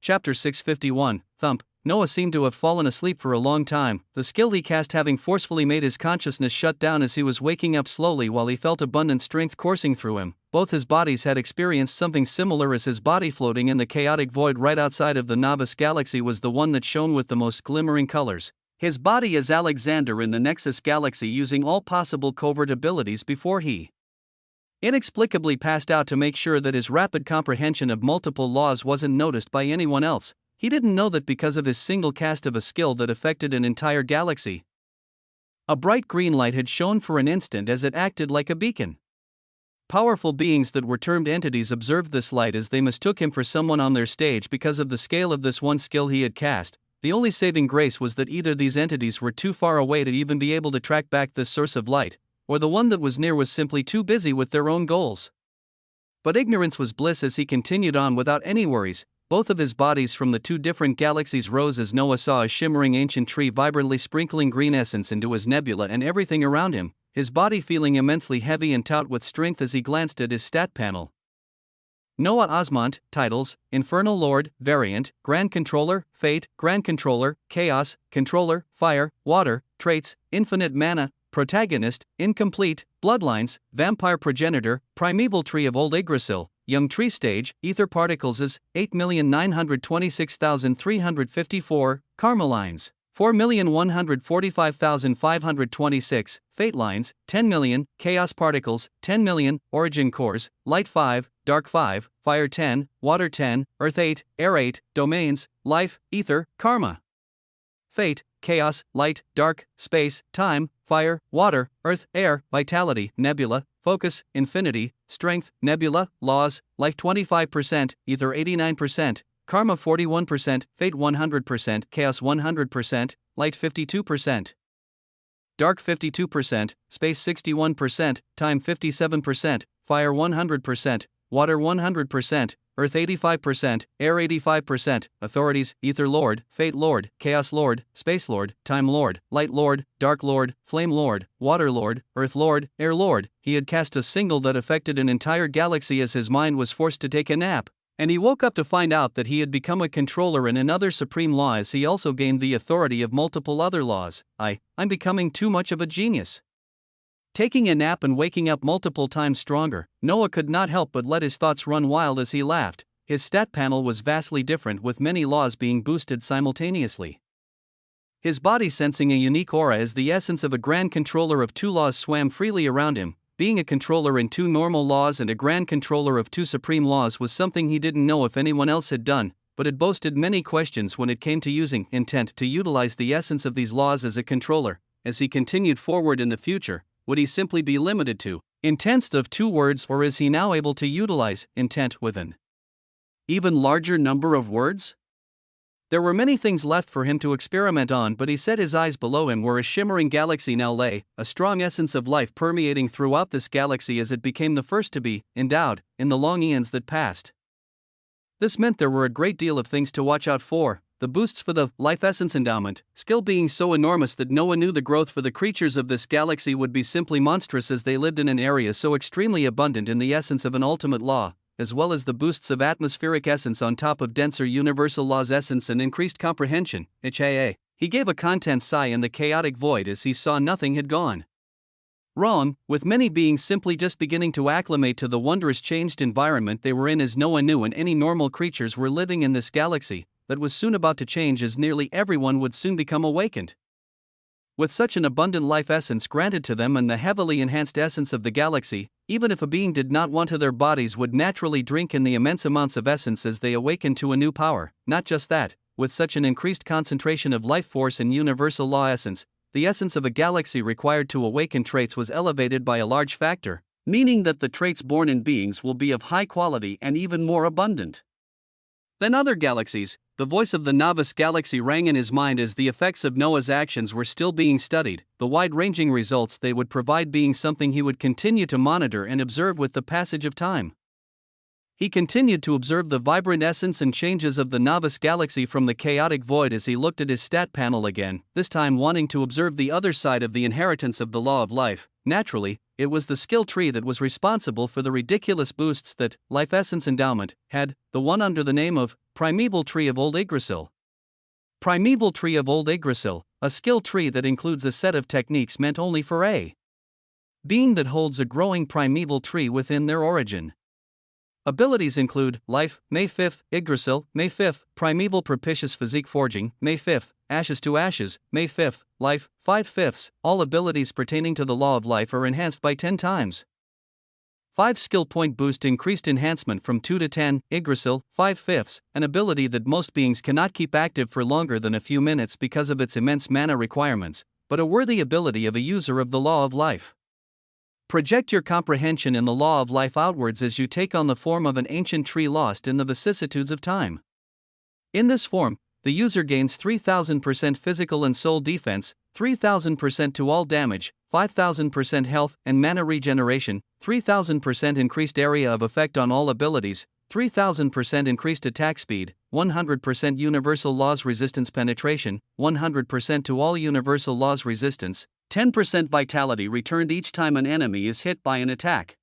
Chapter 651, Thump. Noah seemed to have fallen asleep for a long time, the skill he cast having forcefully made his consciousness shut down as he was waking up slowly while he felt abundant strength coursing through him. Both his bodies had experienced something similar, as his body floating in the chaotic void right outside of the novice galaxy was the one that shone with the most glimmering colors. His body is Alexander in the Nexus galaxy, using all possible covert abilities before he inexplicably passed out to make sure that his rapid comprehension of multiple laws wasn't noticed by anyone else. He didn't know that because of his single cast of a skill that affected an entire galaxy, a bright green light had shone for an instant as it acted like a beacon. Powerful beings that were termed entities observed this light as they mistook him for someone on their stage because of the scale of this one skill he had cast. The only saving grace was that either these entities were too far away to even be able to track back this source of light, or the one that was near was simply too busy with their own goals. But ignorance was bliss as he continued on without any worries. Both of his bodies from the two different galaxies rose as Noah saw a shimmering ancient tree vibrantly sprinkling green essence into his nebula and everything around him, his body feeling immensely heavy and taut with strength as he glanced at his stat panel. Noah Osmont, titles: Infernal Lord, Variant, Grand Controller, Fate, Grand Controller, Chaos, Controller, Fire, Water, Traits, Infinite Mana, Protagonist, Incomplete, Bloodlines, Vampire Progenitor, Primeval Tree of Old Yggdrasil, Young Tree Stage, Ether Particles is 8,926,354, Karma Lines, 4,145,526, Fate Lines, 10 million, Chaos Particles, 10 million, Origin Cores, Light 5, Dark 5, Fire 10, Water 10, Earth 8, Air 8, Domains, Life, Ether, Karma. Fate, Chaos, Light, Dark, Space, Time, Fire, Water, Earth, Air, Vitality, Nebula, Focus, Infinity, Strength, Nebula, Laws, Life 25%, Ether 89%, Karma 41%, Fate 100%, Chaos 100%, Light 52%, Dark 52%, Space 61%, Time 57%, Fire 100%, Water 100%, Earth 85%, Air 85%, Authorities, Ether Lord, Fate Lord, Chaos Lord, Space Lord, Time Lord, Light Lord, Dark Lord, Flame Lord, Water Lord, Earth Lord, Air Lord. He had cast a single that affected an entire galaxy as his mind was forced to take a nap, and he woke up to find out that he had become a controller in another supreme law as he also gained the authority of multiple other laws. I'm becoming too much of a genius. Taking a nap and waking up multiple times stronger, Noah could not help but let his thoughts run wild as he laughed. His stat panel was vastly different, with many laws being boosted simultaneously. His body sensing a unique aura as the essence of a grand controller of two laws swam freely around him. Being a controller in two normal laws and a grand controller of two supreme laws was something he didn't know if anyone else had done, but it boasted many questions when it came to using intent to utilize the essence of these laws as a controller. As he continued forward in the future, would he simply be limited to intent of two words, or is he now able to utilize intent with an even larger number of words? There were many things left for him to experiment on, but he set his eyes below him where a shimmering galaxy now lay, a strong essence of life permeating throughout this galaxy as it became the first to be endowed in the long eons that passed. This meant there were a great deal of things to watch out for. The boosts for the life essence endowment skill being so enormous that Noah knew the growth for the creatures of this galaxy would be simply monstrous as they lived in an area so extremely abundant in the essence of an ultimate law, as well as the boosts of atmospheric essence on top of denser universal law's essence and increased comprehension. He gave a content sigh in the chaotic void as he saw nothing had gone wrong, with many beings simply just beginning to acclimate to the wondrous changed environment they were in, as Noah knew, and any normal creatures were living in this galaxy that was soon about to change, as nearly everyone would soon become awakened. With such an abundant life essence granted to them and the heavily enhanced essence of the galaxy, even if a being did not want to, their bodies would naturally drink in the immense amounts of essence as they awakened to a new power. Not just that, with such an increased concentration of life force and universal law essence, the essence of a galaxy required to awaken traits was elevated by a large factor, meaning that the traits born in beings will be of high quality and even more abundant than other galaxies. The voice of the novice galaxy rang in his mind as the effects of Noah's actions were still being studied, the wide-ranging results they would provide being something he would continue to monitor and observe with the passage of time. He continued to observe the vibrant essence and changes of the novice galaxy from the chaotic void as he looked at his stat panel again, this time wanting to observe the other side of the inheritance of the law of life. Naturally, it was the skill tree that was responsible for the ridiculous boosts that Life Essence Endowment had, the one under the name of Primeval Tree of Old Yggdrasil. Primeval Tree of Old Yggdrasil, a skill tree that includes a set of techniques meant only for a being that holds a growing primeval tree within their origin. Abilities include Life, May 5th, Yggdrasil, May 5th, Primeval Propitious Physique Forging, May 5th, Ashes to Ashes, May 5th, Life, 5/5. All abilities pertaining to the law of life are enhanced by 10 times. 5 skill point boost increased enhancement from 2 to 10, Yggdrasil, 5/5, an ability that most beings cannot keep active for longer than a few minutes because of its immense mana requirements, but a worthy ability of a user of the law of life. Project your comprehension in the law of life outwards as you take on the form of an ancient tree lost in the vicissitudes of time. In this form, the user gains 3000% physical and soul defense, 3000% to all damage, 5000% health and mana regeneration, 3000% increased area of effect on all abilities, 3000% increased attack speed, 100% universal laws resistance penetration, 100% to all universal laws resistance, 10% vitality returned each time an enemy is hit by an attack.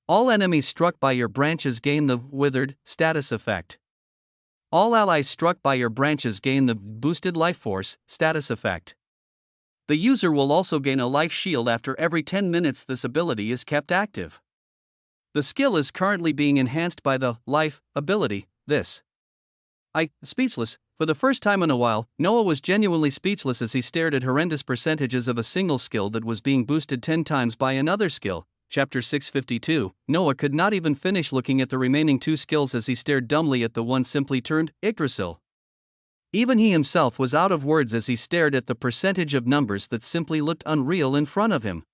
All enemies struck by your branches gain the Withered status effect. All allies struck by your branches gain the Boosted Life Force status effect. The user will also gain a life shield after every 10 minutes this ability is kept active. The skill is currently being enhanced by the Life ability, this. Speechless. For the first time in a while, Noah was genuinely speechless as he stared at horrendous percentages of a single skill that was being boosted 10 times by another skill. Chapter 652, Noah could not even finish looking at the remaining 2 skills as he stared dumbly at the one simply turned Yggdrasil. Even he himself was out of words as he stared at the percentage of numbers that simply looked unreal in front of him.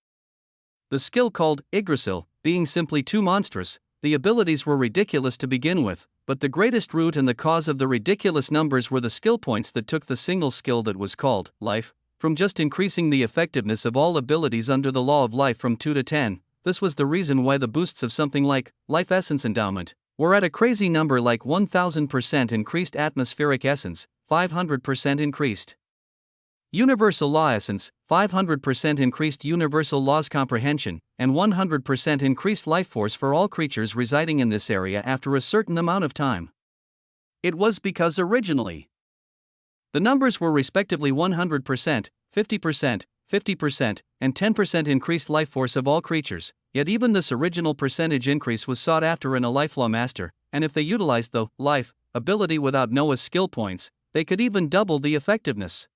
The skill called Yggdrasil, being simply too monstrous, the abilities were ridiculous to begin with, but the greatest root and the cause of the ridiculous numbers were the skill points that took the single skill that was called Life, from just increasing the effectiveness of all abilities under the law of life from 2 to 10. This was the reason why the boosts of something like Life Essence Endowment were at a crazy number like 1000% increased atmospheric essence, 500% increased Universal Law Essence, 500% increased Universal Laws Comprehension, and 100% increased life force for all creatures residing in this area after a certain amount of time. It was because originally the numbers were respectively 100%, 50%, 50%, and 10% increased life force of all creatures, yet even this original percentage increase was sought after in a Life Law Master, and if they utilized the Life ability without Noah's skill points, they could even double the effectiveness.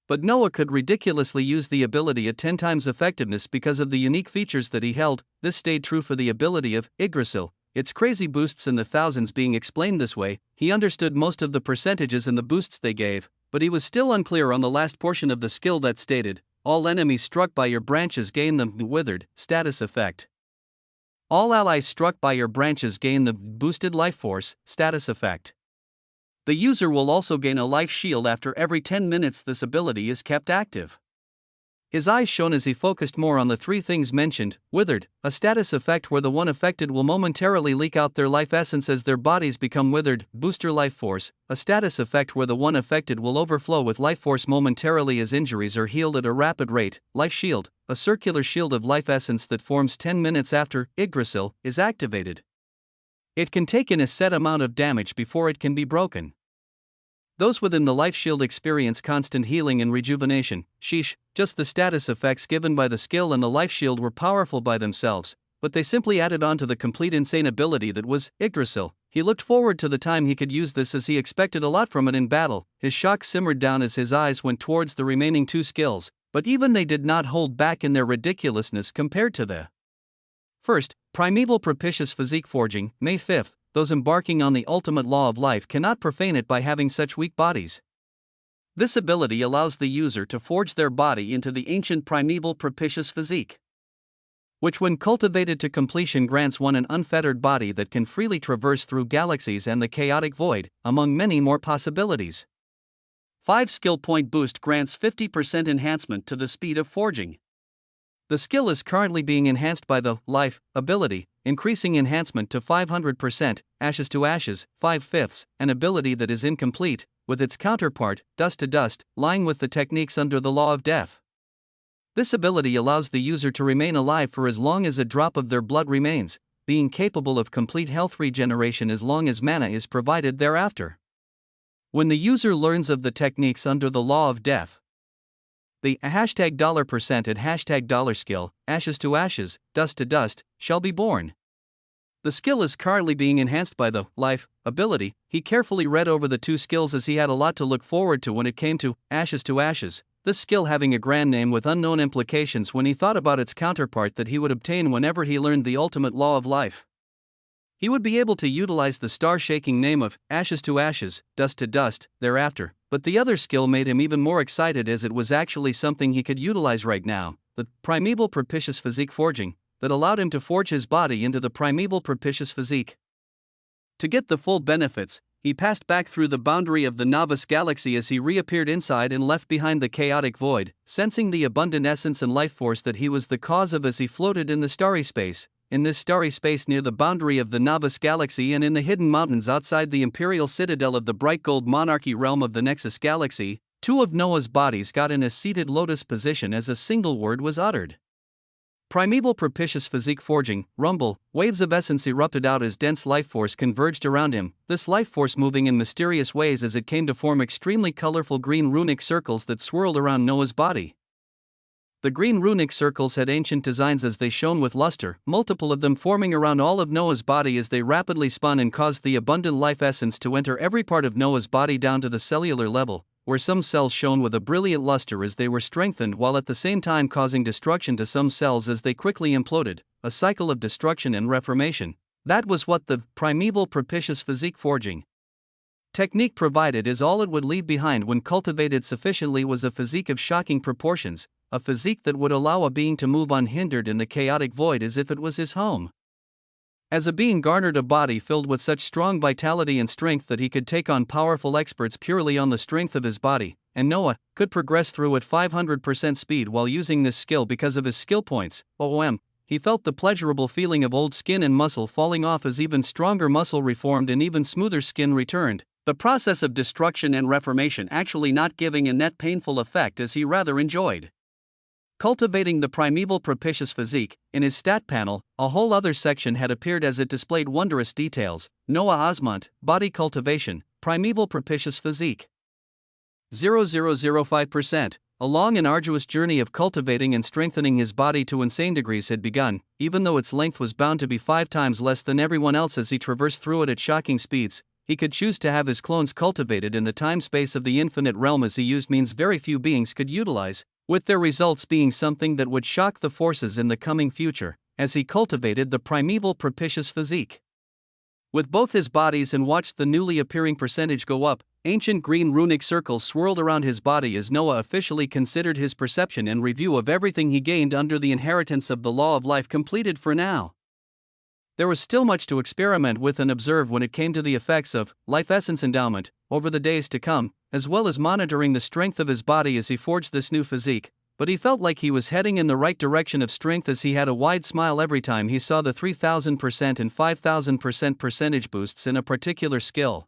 But Noah could ridiculously use the ability at 10 times effectiveness because of the unique features that he held. This stayed true for the ability of Yggdrasil, its crazy boosts in the thousands being explained this way. He understood most of the percentages and the boosts they gave, but he was still unclear on the last portion of the skill that stated, all enemies struck by your branches gain the Withered status effect. All allies struck by your branches gain the Boosted Life Force status effect. The user will also gain a life shield after every 10 minutes this ability is kept active. His eyes shone as he focused more on the 3 things mentioned. Withered, a status effect where the one affected will momentarily leak out their life essence as their bodies become withered. Booster Life Force, a status effect where the one affected will overflow with life force momentarily as injuries are healed at a rapid rate. Life Shield, a circular shield of life essence that forms 10 minutes after Yggdrasil is activated. It can take in a set amount of damage before it can be broken. Those within the life shield experience constant healing and rejuvenation. Sheesh, just the status effects given by the skill and the life shield were powerful by themselves, but they simply added on to the complete insane ability that was Yggdrasil. He looked forward to the time he could use this as he expected a lot from it in battle. His shock simmered down as his eyes went towards the remaining 2 skills, but even they did not hold back in their ridiculousness compared to the first. Primeval Propitious Physique Forging, May 5th. Those embarking on the ultimate law of life cannot profane it by having such weak bodies. This ability allows the user to forge their body into the ancient primeval propitious physique, which when cultivated to completion grants one an unfettered body that can freely traverse through galaxies and the chaotic void, among many more possibilities. 5 skill point boost grants 50% enhancement to the speed of forging. The skill is currently being enhanced by the Life ability, increasing enhancement to 500%, Ashes to Ashes, 5/5, an ability that is incomplete, with its counterpart, Dust to Dust, lying with the techniques under the law of death. This ability allows the user to remain alive for as long as a drop of their blood remains, being capable of complete health regeneration as long as mana is provided thereafter. When the user learns of the techniques under the law of death, the $% at $skill, ashes to ashes, dust to dust, shall be born. The skill is currently being enhanced by the life ability. He carefully read over the two skills as he had a lot to look forward to when it came to ashes, this skill having a grand name with unknown implications when he thought about its counterpart that he would obtain whenever he learned the ultimate law of life. He would be able to utilize the star-shaking name of ashes to ashes, dust to dust, thereafter, but the other skill made him even more excited as it was actually something he could utilize right now, the primeval propitious physique forging, that allowed him to forge his body into the primeval propitious physique. To get the full benefits, he passed back through the boundary of the novice galaxy as he reappeared inside and left behind the chaotic void, sensing the abundant essence and life force that he was the cause of as he floated in the starry space. In this starry space near the boundary of the novice galaxy and in the hidden mountains outside the imperial citadel of the bright gold monarchy realm of the Nexus galaxy, two of Noah's bodies got in a seated lotus position as a single word was uttered. Primeval propitious physique forging, rumble, waves of essence erupted out as dense life force converged around him, this life force moving in mysterious ways as it came to form extremely colorful green runic circles that swirled around Noah's body. The green runic circles had ancient designs as they shone with luster, multiple of them forming around all of Noah's body as they rapidly spun and caused the abundant life essence to enter every part of Noah's body down to the cellular level, where some cells shone with a brilliant luster as they were strengthened while at the same time causing destruction to some cells as they quickly imploded, a cycle of destruction and reformation. That was what the primeval propitious physique forging technique provided, as all it would leave behind when cultivated sufficiently was a physique of shocking proportions, a physique that would allow a being to move unhindered in the chaotic void as if it was his home. As a being garnered a body filled with such strong vitality and strength that he could take on powerful experts purely on the strength of his body, and Noah could progress through at 500% speed while using this skill because of his skill points. He felt the pleasurable feeling of old skin and muscle falling off as even stronger muscle reformed and even smoother skin returned, the process of destruction and reformation actually not giving a net painful effect as he rather enjoyed. Cultivating the primeval propitious physique, in his stat panel, a whole other section had appeared as it displayed wondrous details. Noah Osmont, body cultivation, primeval propitious physique. 0005%. A long and arduous journey of cultivating and strengthening his body to insane degrees had begun, even though its length was bound to be 5 times less than everyone else as he traversed through it at shocking speeds. He could choose to have his clones cultivated in the time-space of the infinite realm as he used means very few beings could utilize, with their results being something that would shock the forces in the coming future, as he cultivated the primeval propitious physique. With both his bodies and watched the newly appearing percentage go up, ancient green runic circles swirled around his body as Noah officially considered his perception and review of everything he gained under the inheritance of the law of life completed for now. There was still much to experiment with and observe when it came to the effects of life essence endowment over the days to come, as well as monitoring the strength of his body as he forged this new physique, but he felt like he was heading in the right direction of strength as he had a wide smile every time he saw the 3000% and 5000% percentage boosts in a particular skill.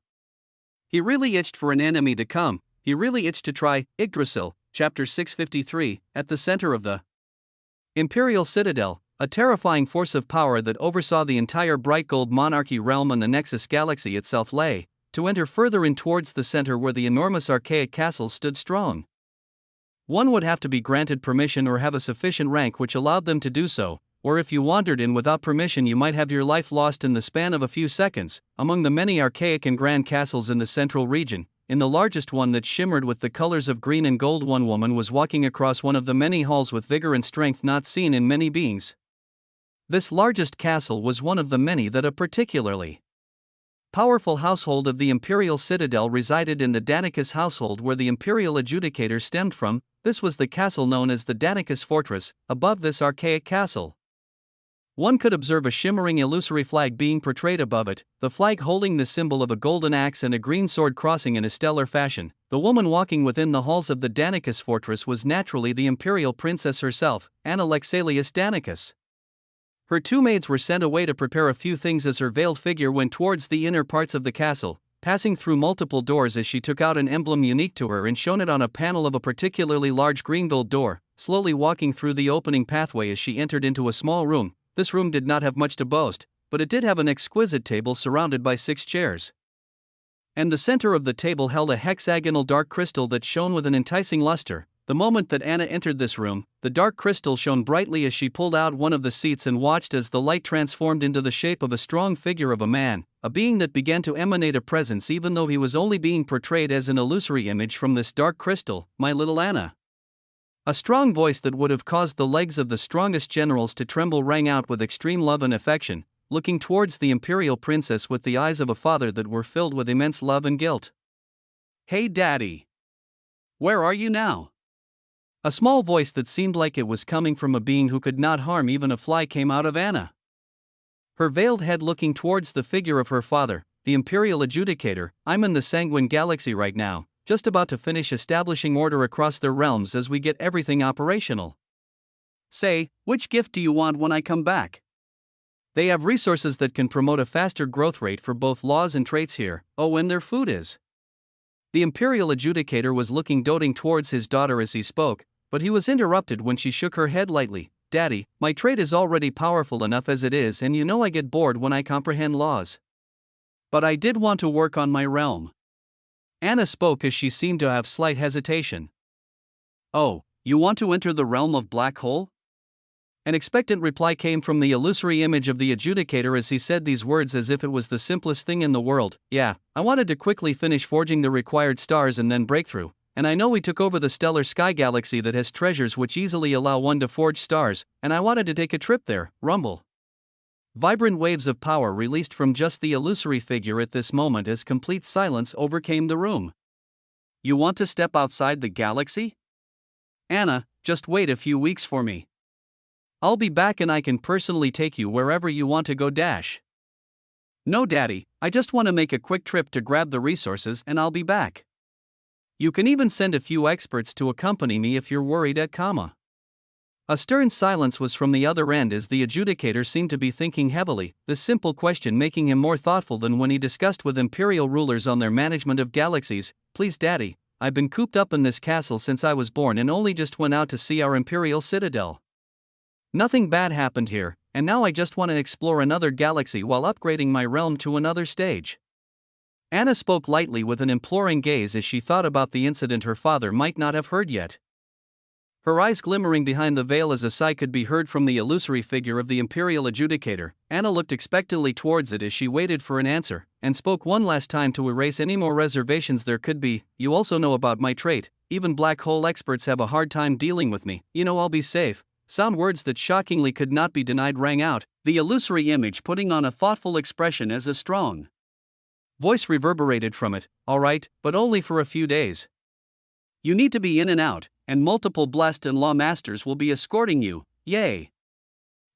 He really itched for an enemy to come. He really itched to try Yggdrasil, chapter 653, at the center of the Imperial Citadel, a terrifying force of power that oversaw the entire bright gold monarchy realm and the Nexus galaxy itself lay, to enter further in towards the center where the enormous archaic castle stood strong. One would have to be granted permission or have a sufficient rank which allowed them to do so, or if you wandered in without permission you might have your life lost in the span of a few seconds. Among the many archaic and grand castles in the central region, in the largest one that shimmered with the colors of green and gold, one woman was walking across one of the many halls with vigor and strength not seen in many beings. This largest castle was one of the many that a particularly powerful household of the Imperial Citadel resided in, the Danicus household, where the Imperial Adjudicator stemmed from. This was the castle known as the Danicus Fortress. Above this archaic castle, one could observe a shimmering illusory flag being portrayed above it, the flag holding the symbol of a golden axe and a green sword crossing in a stellar fashion. The woman walking within the halls of the Danicus Fortress was naturally the Imperial Princess herself, Anna Lexalius Danicus. Her two maids were sent away to prepare a few things as her veiled figure went towards the inner parts of the castle, passing through multiple doors as she took out an emblem unique to her and shone it on a panel of a particularly large green gold door, slowly walking through the opening pathway as she entered into a small room. This room did not have much to boast, but it did have an exquisite table surrounded by 6 chairs. And the center of the table held a hexagonal dark crystal that shone with an enticing luster. The moment that Anna entered this room, the dark crystal shone brightly as she pulled out one of the seats and watched as the light transformed into the shape of a strong figure of a man, a being that began to emanate a presence even though he was only being portrayed as an illusory image from this dark crystal. My little Anna. A strong voice that would have caused the legs of the strongest generals to tremble rang out with extreme love and affection, looking towards the imperial princess with the eyes of a father that were filled with immense love and guilt. "Hey Daddy! Where are you now?" A small voice that seemed like it was coming from a being who could not harm even a fly came out of Anna. Her veiled head looking towards the figure of her father, the imperial adjudicator. "I'm in the Sanguine Galaxy right now, just about to finish establishing order across their realms as we get everything operational. Say, which gift do you want when I come back? They have resources that can promote a faster growth rate for both laws and traits here. Oh, and their food is." The imperial adjudicator was looking doting towards his daughter as he spoke, but he was interrupted when she shook her head lightly. "Daddy, my trait is already powerful enough as it is, and you know I get bored when I comprehend laws. But I did want to work on my realm." Anna spoke as she seemed to have slight hesitation. "Oh, you want to enter the realm of Black Hole?" An expectant reply came from the illusory image of the adjudicator as he said these words as if it was the simplest thing in the world. "Yeah, I wanted to quickly finish forging the required stars and then break through. And I know we took over the stellar sky galaxy that has treasures which easily allow one to forge stars, and I wanted to take a trip there." Rumble. Vibrant waves of power released from just the illusory figure at this moment as complete silence overcame the room. "You want to step outside the galaxy? Anna, just wait a few weeks for me. I'll be back and I can personally take you wherever you want to go. No Daddy, I just want to make a quick trip to grab the resources and I'll be back. You can even send a few experts to accompany me if you're worried . A stern silence was from the other end as the adjudicator seemed to be thinking heavily, this simple question making him more thoughtful than when he discussed with imperial rulers on their management of galaxies. "Please Daddy, I've been cooped up in this castle since I was born and only just went out to see our imperial citadel. Nothing bad happened here, and now I just want to explore another galaxy while upgrading my realm to another stage." Anna spoke lightly with an imploring gaze as she thought about the incident her father might not have heard yet. Her eyes glimmering behind the veil as a sigh could be heard from the illusory figure of the imperial adjudicator. Anna looked expectantly towards it as she waited for an answer, and spoke one last time to erase any more reservations there could be. "You also know about my trait. Even black hole experts have a hard time dealing with me. You know I'll be safe." Sound words that shockingly could not be denied rang out, the illusory image putting on a thoughtful expression as a strong voice reverberated from it. "All right, but only for a few days. You need to be in and out, and multiple blessed and law masters will be escorting you. Yay!"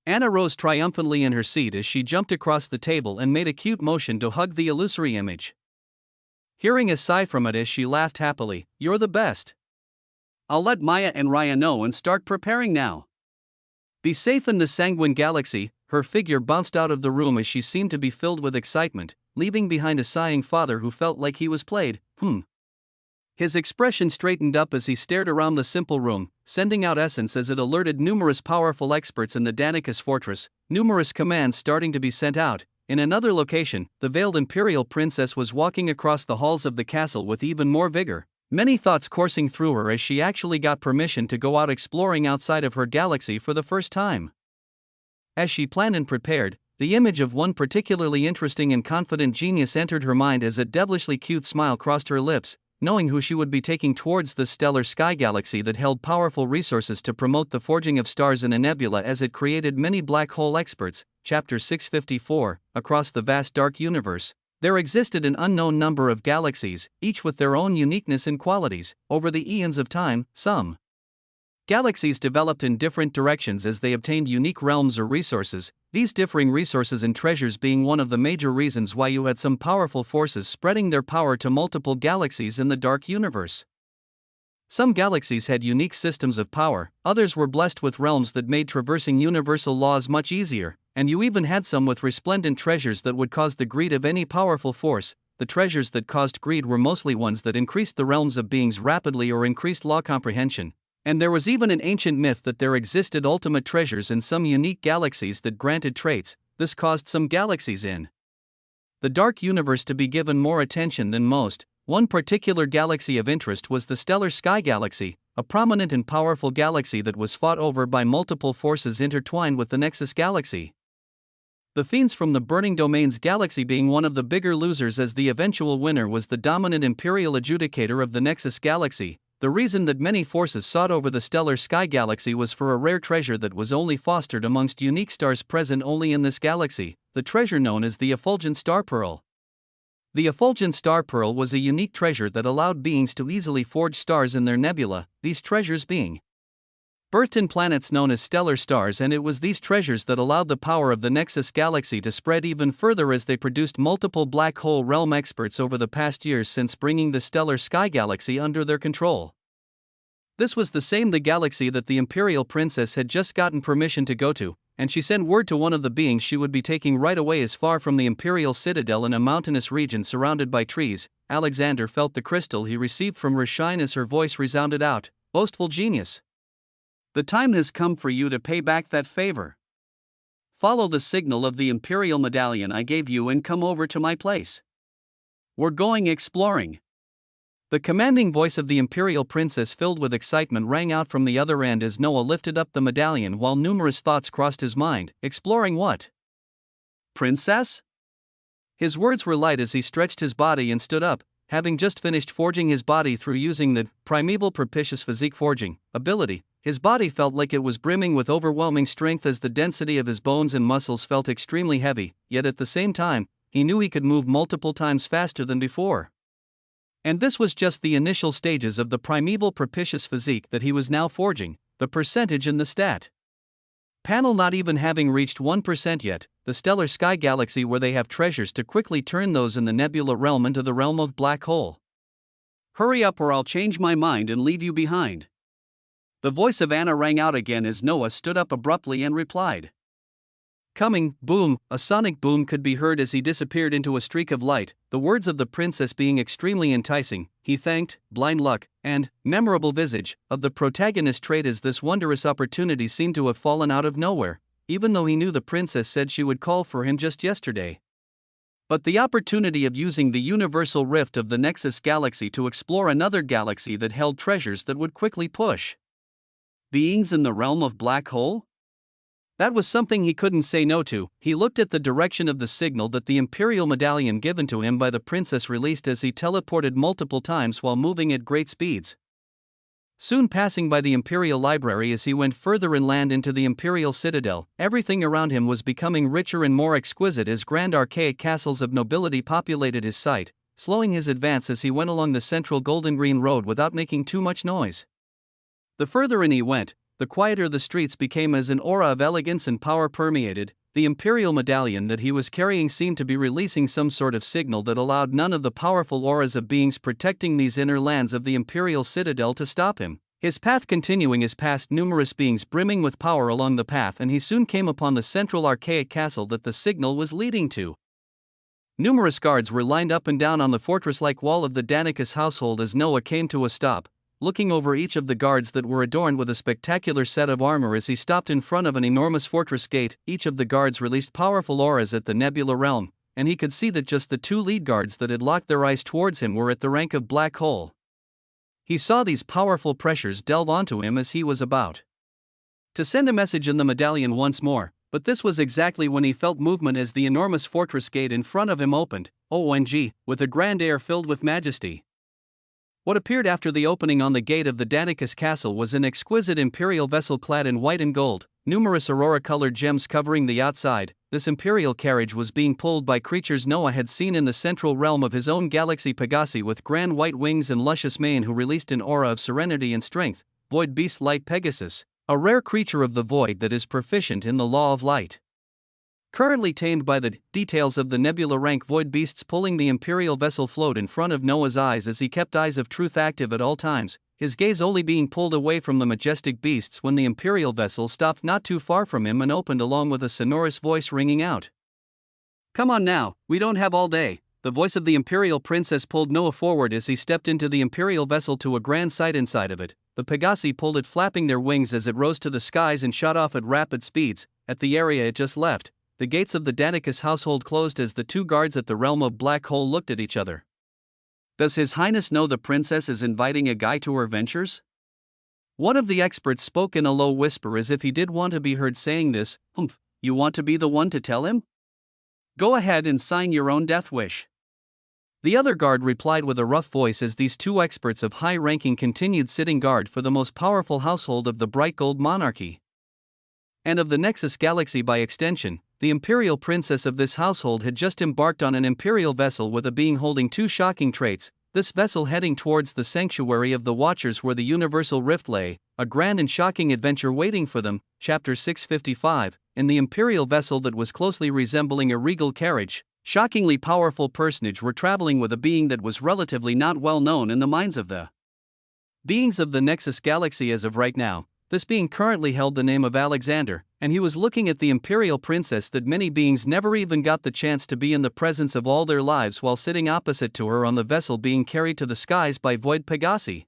Anna rose triumphantly in her seat as she jumped across the table and made a cute motion to hug the illusory image. Hearing a sigh from it as she laughed happily, "You're the best. I'll let Maya and Raya know and start preparing now. Be safe in the Sanguine Galaxy." Her figure bounced out of the room as she seemed to be filled with excitement, leaving behind a sighing father who felt like he was played. His expression straightened up as he stared around the simple room, sending out essence as it alerted numerous powerful experts in the Danicus fortress, numerous commands starting to be sent out. In another location, the veiled imperial princess was walking across the halls of the castle with even more vigor, many thoughts coursing through her as she actually got permission to go out exploring outside of her galaxy for the first time. As she planned and prepared, the image of one particularly interesting and confident genius entered her mind as a devilishly cute smile crossed her lips, knowing who she would be taking towards the stellar sky galaxy that held powerful resources to promote the forging of stars in a nebula as it created many black hole experts. Chapter 654, Across the Vast Dark Universe. There existed an unknown number of galaxies, each with their own uniqueness and qualities. Over the eons of time, some galaxies developed in different directions as they obtained unique realms or resources, these differing resources and treasures being one of the major reasons why you had some powerful forces spreading their power to multiple galaxies in the dark universe. Some galaxies had unique systems of power, others were blessed with realms that made traversing universal laws much easier, and you even had some with resplendent treasures that would cause the greed of any powerful force. The treasures that caused greed were mostly ones that increased the realms of beings rapidly or increased law comprehension. And there was even an ancient myth that there existed ultimate treasures in some unique galaxies that granted traits. This caused some galaxies in the dark universe to be given more attention than most. One particular galaxy of interest was the stellar sky galaxy, a prominent and powerful galaxy that was fought over by multiple forces intertwined with the Nexus galaxy. The fiends from the Burning Domains galaxy being one of the bigger losers, as the eventual winner was the dominant Imperial adjudicator of the Nexus galaxy. The reason that many forces sought over the stellar sky galaxy was for a rare treasure that was only fostered amongst unique stars present only in this galaxy, the treasure known as the effulgent star pearl. The effulgent star pearl was a unique treasure that allowed beings to easily forge stars in their nebula, these treasures being birthed in planets known as stellar stars, and it was these treasures that allowed the power of the Nexus galaxy to spread even further, as they produced multiple black hole realm experts over the past years since bringing the stellar sky galaxy under their control. This was the galaxy that the Imperial Princess had just gotten permission to go to, and she sent word to one of the beings she would be taking right away as far from the Imperial Citadel in a mountainous region surrounded by trees. Alexander felt the crystal he received from her shine as her voice resounded out, "Boastful genius. The time has come for you to pay back that favor. Follow the signal of the Imperial medallion I gave you and come over to my place. We're going exploring." The commanding voice of the Imperial Princess, filled with excitement, rang out from the other end as Noah lifted up the medallion, while numerous thoughts crossed his mind. Exploring what? Princess? His words were light as he stretched his body and stood up, having just finished forging his body through using the primeval propitious physique forging ability. His body felt like it was brimming with overwhelming strength, as the density of his bones and muscles felt extremely heavy, yet at the same time, he knew he could move multiple times faster than before. And this was just the initial stages of the primeval propitious physique that he was now forging, the percentage in the stat panel not even having reached 1% yet. The stellar sky galaxy, where they have treasures to quickly turn those in the nebula realm into the realm of black hole. Hurry up or I'll change my mind and leave you behind. The voice of Anna rang out again as Noah stood up abruptly and replied. Coming, boom, a sonic boom could be heard as he disappeared into a streak of light, the words of the princess being extremely enticing. He thanked blind luck and memorable visage of the protagonist trait, as this wondrous opportunity seemed to have fallen out of nowhere, even though he knew the princess said she would call for him just yesterday. But the opportunity of using the universal rift of the Nexus galaxy to explore another galaxy that held treasures that would quickly push beings in the realm of black hole? That was something he couldn't say no to. He looked at the direction of the signal that the Imperial medallion given to him by the princess released as he teleported multiple times while moving at great speeds. Soon passing by the Imperial Library as he went further inland into the Imperial Citadel, everything around him was becoming richer and more exquisite as grand archaic castles of nobility populated his sight, slowing his advance as he went along the central golden green road without making too much noise. The further in he went, the quieter the streets became as an aura of elegance and power permeated. The Imperial medallion that he was carrying seemed to be releasing some sort of signal that allowed none of the powerful auras of beings protecting these inner lands of the Imperial Citadel to stop him. His path continuing as past numerous beings brimming with power along the path, and he soon came upon the central archaic castle that the signal was leading to. Numerous guards were lined up and down on the fortress-like wall of the Danicus household as Noah came to a stop, looking over each of the guards that were adorned with a spectacular set of armor as he stopped in front of an enormous fortress gate. Each of the guards released powerful auras at the nebula realm, and he could see that just the two lead guards that had locked their eyes towards him were at the rank of black hole. He saw these powerful pressures delve onto him as he was about to send a message in the medallion once more, but this was exactly when he felt movement as the enormous fortress gate in front of him opened, OMG, with a grand air filled with majesty. What appeared after the opening on the gate of the Danicus castle was an exquisite imperial vessel clad in white and gold, numerous aurora-colored gems covering the outside. This imperial carriage was being pulled by creatures Noah had seen in the central realm of his own galaxy, Pegasi with grand white wings and luscious mane, who released an aura of serenity and strength. Void beast light Pegasus, a rare creature of the void that is proficient in the law of light. Currently tamed by the details of the nebula rank void beasts pulling the imperial vessel float in front of Noah's eyes as he kept Eyes of Truth active at all times, his gaze only being pulled away from the majestic beasts when the imperial vessel stopped not too far from him and opened, along with a sonorous voice ringing out. Come on now, we don't have all day. The voice of the imperial princess pulled Noah forward as he stepped into the imperial vessel to a grand sight inside of it. the Pegasi pulled it, flapping their wings as it rose to the skies and shot off at rapid speeds. At the area it just left, the gates of the Danicus household closed as the two guards at the realm of Black Hole looked at each other. Does His Highness know the princess is inviting a guy to her ventures? One of the experts spoke in a low whisper as if he did want to be heard saying this. Humph, you want to be the one to tell him? Go ahead and sign your own death wish. The other guard replied with a rough voice as these two experts of high ranking continued sitting guard for the most powerful household of the Bright Gold Monarchy. And of the Nexus Galaxy by extension. The imperial princess of this household had just embarked on an imperial vessel with a being holding two shocking traits. This vessel heading towards the sanctuary of the Watchers where the universal rift lay, a grand and shocking adventure waiting for them. Chapter 655, in the imperial vessel that was closely resembling a regal carriage, shockingly powerful personage were traveling with a being that was relatively not well known in the minds of the beings of the Nexus Galaxy as of right now. This being currently held the name of Alexander, and he was looking at the imperial princess that many beings never even got the chance to be in the presence of all their lives while sitting opposite to her on the vessel being carried to the skies by Void Pegasi.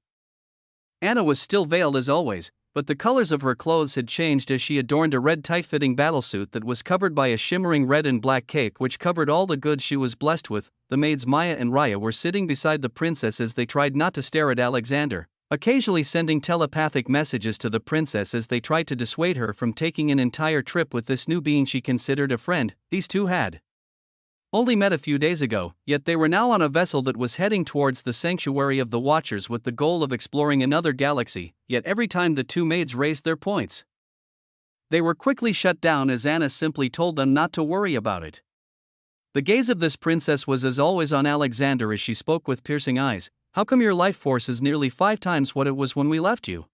Anna was still veiled as always, but the colors of her clothes had changed as she adorned a red tight-fitting battlesuit that was covered by a shimmering red and black cape which covered all the goods she was blessed with. The maids Maya and Raya were sitting beside the princess as they tried not to stare at Alexander, occasionally sending telepathic messages to the princess as they tried to dissuade her from taking an entire trip with this new being she considered a friend. These two had only met a few days ago, yet they were now on a vessel that was heading towards the sanctuary of the Watchers with the goal of exploring another galaxy. Yet every time the two maids raised their points, they were quickly shut down as Anna simply told them not to worry about it. The gaze of this princess was as always on Alexander as she spoke with piercing eyes. How come your life force is nearly 5 times what it was when we left you?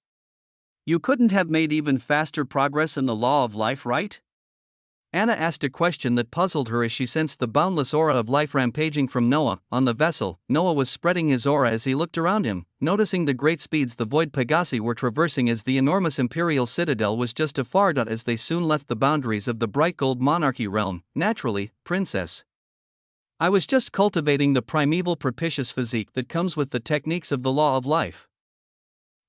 You couldn't have made even faster progress in the law of life, right? Anna asked a question that puzzled her as she sensed the boundless aura of life rampaging from Noah. On the vessel, Noah was spreading his aura as he looked around him, noticing the great speeds the Void Pegasi were traversing as the enormous imperial citadel was just a far dot as they soon left the boundaries of the Bright Gold Monarchy realm. Naturally, princess, I was just cultivating the primeval propitious physique that comes with the techniques of the law of life.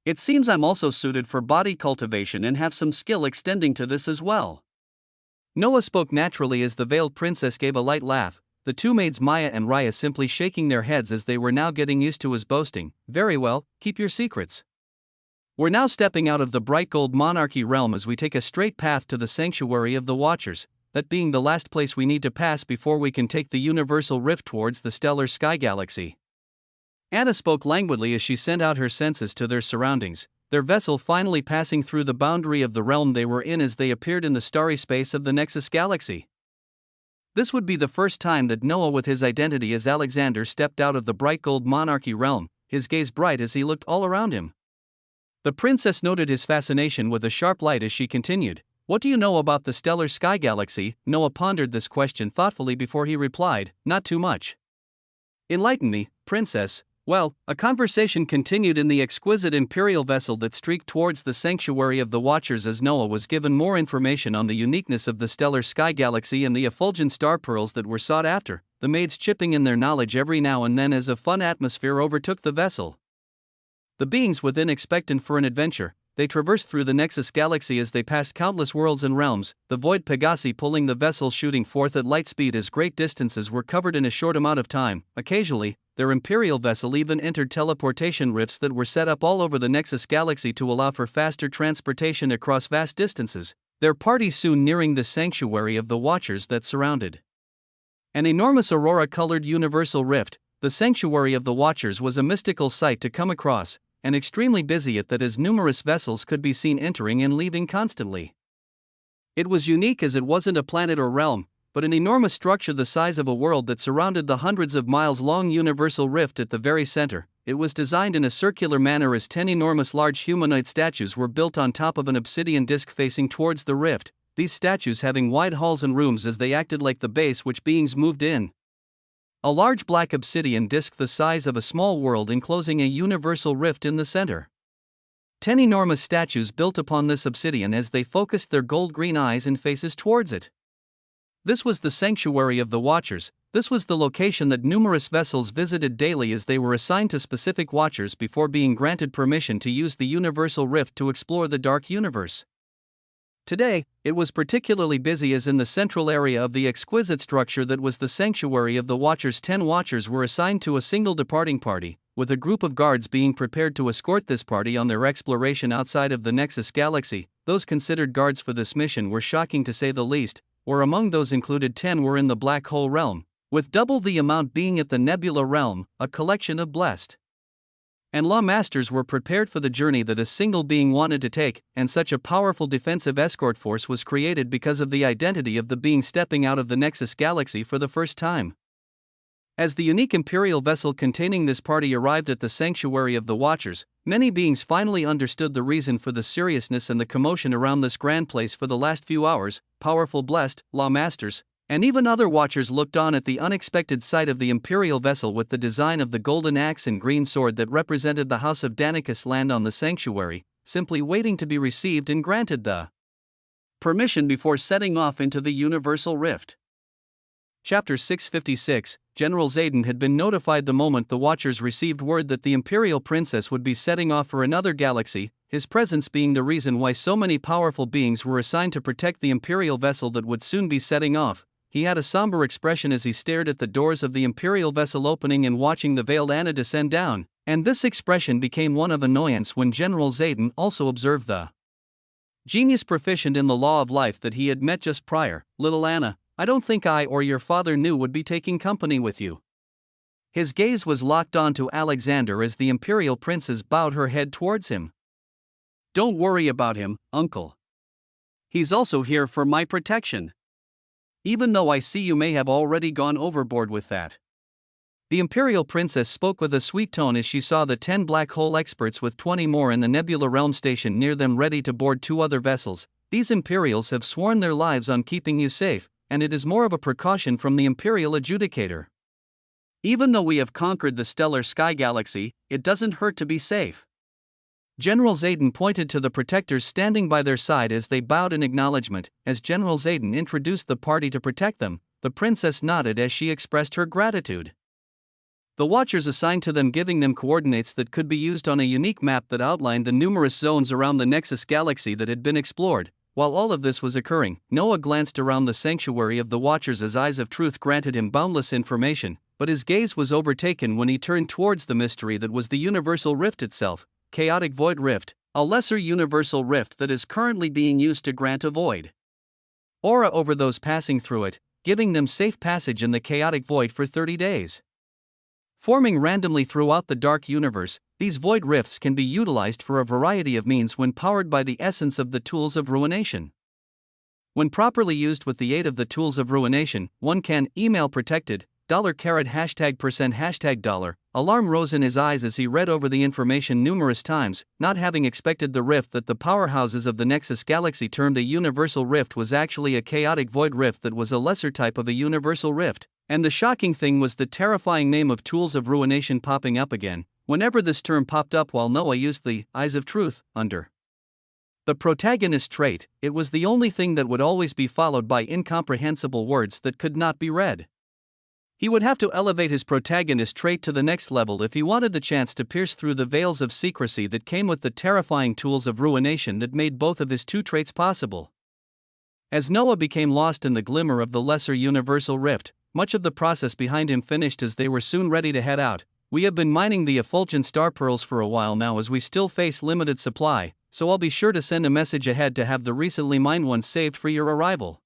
It seems I'm also suited for body cultivation and have some skill extending to this as well. Noah spoke naturally as the veiled princess gave a light laugh, the two maids Maya and Raya simply shaking their heads as they were now getting used to his boasting. Very well, keep your secrets. We're now stepping out of the Bright Gold Monarchy realm as we take a straight path to the sanctuary of the Watchers, that being the last place we need to pass before we can take the universal rift towards the stellar sky galaxy. Anna spoke languidly as she sent out her senses to their surroundings, their vessel finally passing through the boundary of the realm they were in as they appeared in the starry space of the Nexus Galaxy. This would be the first time that Noah with his identity as Alexander stepped out of the Bright Gold Monarchy realm, his gaze bright as he looked all around him. The princess noted his fascination with a sharp light as she continued. What do you know about the stellar sky galaxy? Noah pondered this question thoughtfully before he replied, not too much. Enlighten me, princess. Well, a conversation continued in the exquisite imperial vessel that streaked towards the sanctuary of the Watchers as Noah was given more information on the uniqueness of the stellar sky galaxy and the effulgent star pearls that were sought after, the maids chipping in their knowledge every now and then as a fun atmosphere overtook the vessel. The beings within expectant for an adventure, they traversed through the Nexus Galaxy as they passed countless worlds and realms, the Void Pegasi pulling the vessel shooting forth at light speed as great distances were covered in a short amount of time. Occasionally, their imperial vessel even entered teleportation rifts that were set up all over the Nexus Galaxy to allow for faster transportation across vast distances, their party soon nearing the sanctuary of the Watchers that surrounded an enormous aurora-colored universal rift. The sanctuary of the Watchers was a mystical sight to come across, and extremely busy at that as numerous vessels could be seen entering and leaving constantly. It was unique as it wasn't a planet or realm, but an enormous structure the size of a world that surrounded the hundreds of miles-long universal rift at the very center. It was designed in a circular manner as 10 enormous large humanoid statues were built on top of an obsidian disc facing towards the rift, these statues having wide halls and rooms as they acted like the base which beings moved in. A large black obsidian disc the size of a small world enclosing a universal rift in the center. 10 enormous statues built upon this obsidian as they focused their gold-green eyes and faces towards it. This was the sanctuary of the Watchers, This was the location that numerous vessels visited daily as they were assigned to specific watchers before being granted permission to use the universal rift to explore the dark universe. Today, it was particularly busy as in the central area of the exquisite structure that was the sanctuary of the Watchers. 10 Watchers were assigned to a single departing party, with a group of guards being prepared to escort this party on their exploration outside of the Nexus galaxy. Those considered guards for this mission were shocking to say the least, where among those included 10 were in the black hole realm, with double the amount being at the nebula realm, a collection of blessed and law masters were prepared for the journey that a single being wanted to take, and such a powerful defensive escort force was created because of the identity of the being stepping out of the Nexus galaxy for the first time. As the unique Imperial vessel containing this party arrived at the sanctuary of the Watchers, many beings finally understood the reason for the seriousness and the commotion around this grand place for the last few hours. Powerful blessed, law masters, and even other Watchers looked on at the unexpected sight of the Imperial vessel with the design of the golden axe and green sword that represented the House of Danicus land on the sanctuary, simply waiting to be received and granted the permission before setting off into the Universal Rift. Chapter 656, General Zayden had been notified the moment the Watchers received word that the Imperial Princess would be setting off for another galaxy, his presence being the reason why so many powerful beings were assigned to protect the Imperial vessel that would soon be setting off. He had a somber expression as he stared at the doors of the Imperial vessel opening and watching the veiled Anna descend down, and this expression became one of annoyance when General Zayden also observed the genius proficient in the law of life that he had met just prior. Little Anna, I don't think I or your father knew would be taking company with you. His gaze was locked onto Alexander as the Imperial Princess bowed her head towards him. Don't worry about him, Uncle. He's also here for my protection. Even though I see you may have already gone overboard with that. The Imperial Princess spoke with a sweet tone as she saw the 10 black hole experts with 20 more in the Nebula Realm station near them ready to board 2 other vessels. These Imperials have sworn their lives on keeping you safe, and it is more of a precaution from the Imperial Adjudicator. Even though we have conquered the stellar sky galaxy, it doesn't hurt to be safe. General Zayden pointed to the protectors standing by their side as they bowed in acknowledgement. As General Zayden introduced the party to protect them, the princess nodded as she expressed her gratitude. The Watchers assigned to them giving them coordinates that could be used on a unique map that outlined the numerous zones around the Nexus galaxy that had been explored. While all of this was occurring, Noah glanced around the sanctuary of the Watchers as eyes of truth granted him boundless information, but his gaze was overtaken when he turned towards the mystery that was the Universal Rift itself. Chaotic Void Rift, a lesser universal rift that is currently being used to grant a void aura over those passing through it, giving them safe passage in the chaotic void for 30 days. Forming randomly throughout the dark universe, these void rifts can be utilized for a variety of means when powered by the essence of the tools of ruination. When properly used with the aid of the tools of ruination, one can email protected $#% Alarm rose in his eyes as he read over the information numerous times, not having expected the rift that the powerhouses of the Nexus galaxy termed a universal rift was actually a chaotic void rift that was a lesser type of a universal rift. And the shocking thing was the terrifying name of tools of ruination popping up again, whenever this term popped up while Noah used the eyes of truth under the protagonist trait. It was the only thing that would always be followed by incomprehensible words that could not be read. He would have to elevate his protagonist trait to the next level if he wanted the chance to pierce through the veils of secrecy that came with the terrifying tools of ruination that made both of his 2 traits possible. As Noah became lost in the glimmer of the lesser universal rift, much of the process behind him finished as they were soon ready to head out. We have been mining the effulgent star pearls for a while now as we still face limited supply, so I'll be sure to send a message ahead to have the recently mined ones saved for your arrival.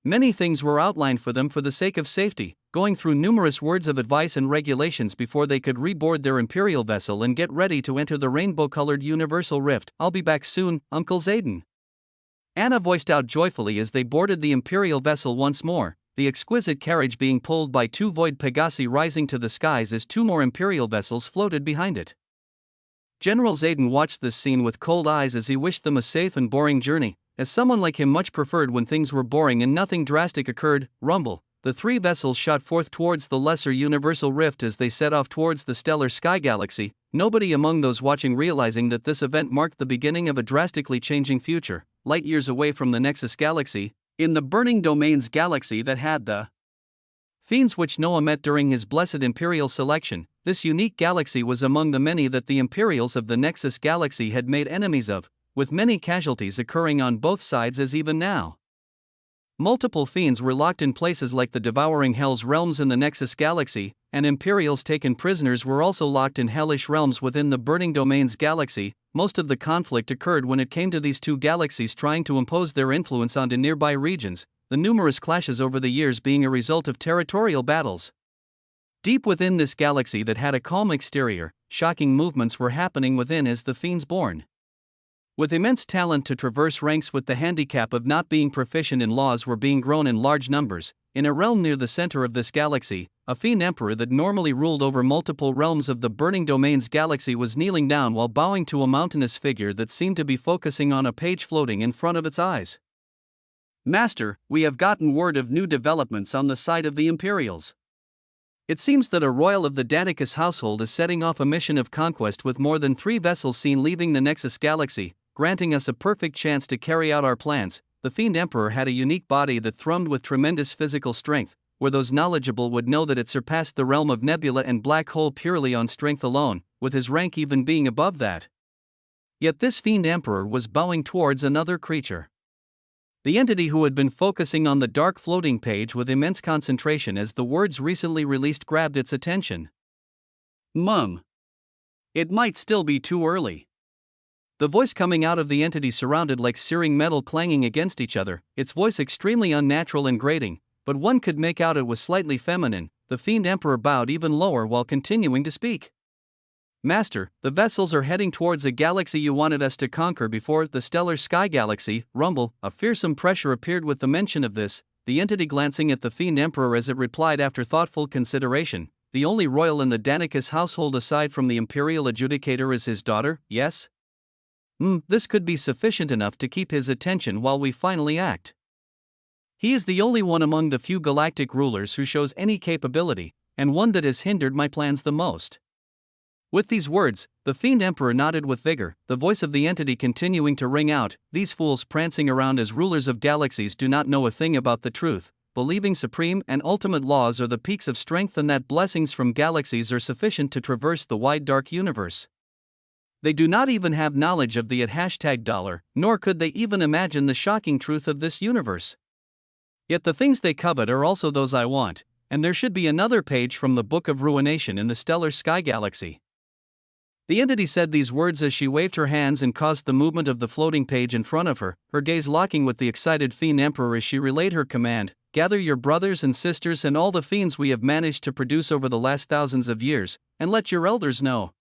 Many things were outlined for them for the sake of safety, going through numerous words of advice and regulations before they could reboard their Imperial vessel and get ready to enter the rainbow-colored Universal Rift. I'll be back soon, Uncle Zayden. Anna voiced out joyfully as they boarded the Imperial vessel once more, the exquisite carriage being pulled by 2 void Pegasi rising to the skies as 2 more Imperial vessels floated behind it. General Zayden watched this scene with cold eyes as he wished them a safe and boring journey, as someone like him much preferred when things were boring and nothing drastic occurred. Rumble. The 3 vessels shot forth towards the lesser universal rift as they set off towards the stellar sky galaxy, nobody among those watching realizing that this event marked the beginning of a drastically changing future, light years away from the Nexus galaxy, in the burning domains galaxy that had the Fiends which Noah met during his blessed Imperial selection. This unique galaxy was among the many that the Imperials of the Nexus galaxy had made enemies of, with many casualties occurring on both sides as even now. Multiple fiends were locked in places like the devouring Hell's realms in the Nexus galaxy, and Imperials taken prisoners were also locked in hellish realms within the Burning Domains galaxy. Most of the conflict occurred when it came to these two galaxies trying to impose their influence onto nearby regions, the numerous clashes over the years being a result of territorial battles. Deep within this galaxy that had a calm exterior, shocking movements were happening within as the fiends born. With immense talent to traverse ranks with the handicap of not being proficient in laws were being grown in large numbers. In a realm near the center of this galaxy, a fiend emperor that normally ruled over multiple realms of the Burning Domains galaxy was kneeling down while bowing to a mountainous figure that seemed to be focusing on a page floating in front of its eyes. Master, we have gotten word of new developments on the side of the Imperials. It seems that a royal of the Danicus household is setting off a mission of conquest with more than 3 vessels seen leaving the Nexus galaxy, granting us a perfect chance to carry out our plans. The Fiend Emperor had a unique body that thrummed with tremendous physical strength, where those knowledgeable would know that it surpassed the realm of nebula and black hole purely on strength alone, with his rank even being above that. Yet this Fiend Emperor was bowing towards another creature. The entity who had been focusing on the dark floating page with immense concentration as the words recently released grabbed its attention. Mum. It might still be too early. The voice coming out of the entity sounded like searing metal clanging against each other, its voice extremely unnatural and grating, but one could make out it was slightly feminine. The Fiend Emperor bowed even lower while continuing to speak. Master, the vessels are heading towards a galaxy you wanted us to conquer before, the stellar sky galaxy. Rumble. A fearsome pressure appeared with the mention of this, the entity glancing at the Fiend Emperor as it replied after thoughtful consideration. The only royal in the Danicus household aside from the Imperial Adjudicator is his daughter, yes? This could be sufficient enough to keep his attention while we finally act. He is the only one among the few galactic rulers who shows any capability, and one that has hindered my plans the most. With these words, the Fiend Emperor nodded with vigor, the voice of the entity continuing to ring out. These fools prancing around as rulers of galaxies do not know a thing about the truth, believing supreme and ultimate laws are the peaks of strength and that blessings from galaxies are sufficient to traverse the wide dark universe. They do not even have knowledge of the $, nor could they even imagine the shocking truth of this universe. Yet the things they covet are also those I want, and there should be another page from the Book of Ruination in the stellar sky galaxy. The entity said these words as she waved her hands and caused the movement of the floating page in front of her, her gaze locking with the excited Fiend Emperor as she relayed her command. Gather your brothers and sisters and all the fiends we have managed to produce over the last thousands of years, and let your elders know.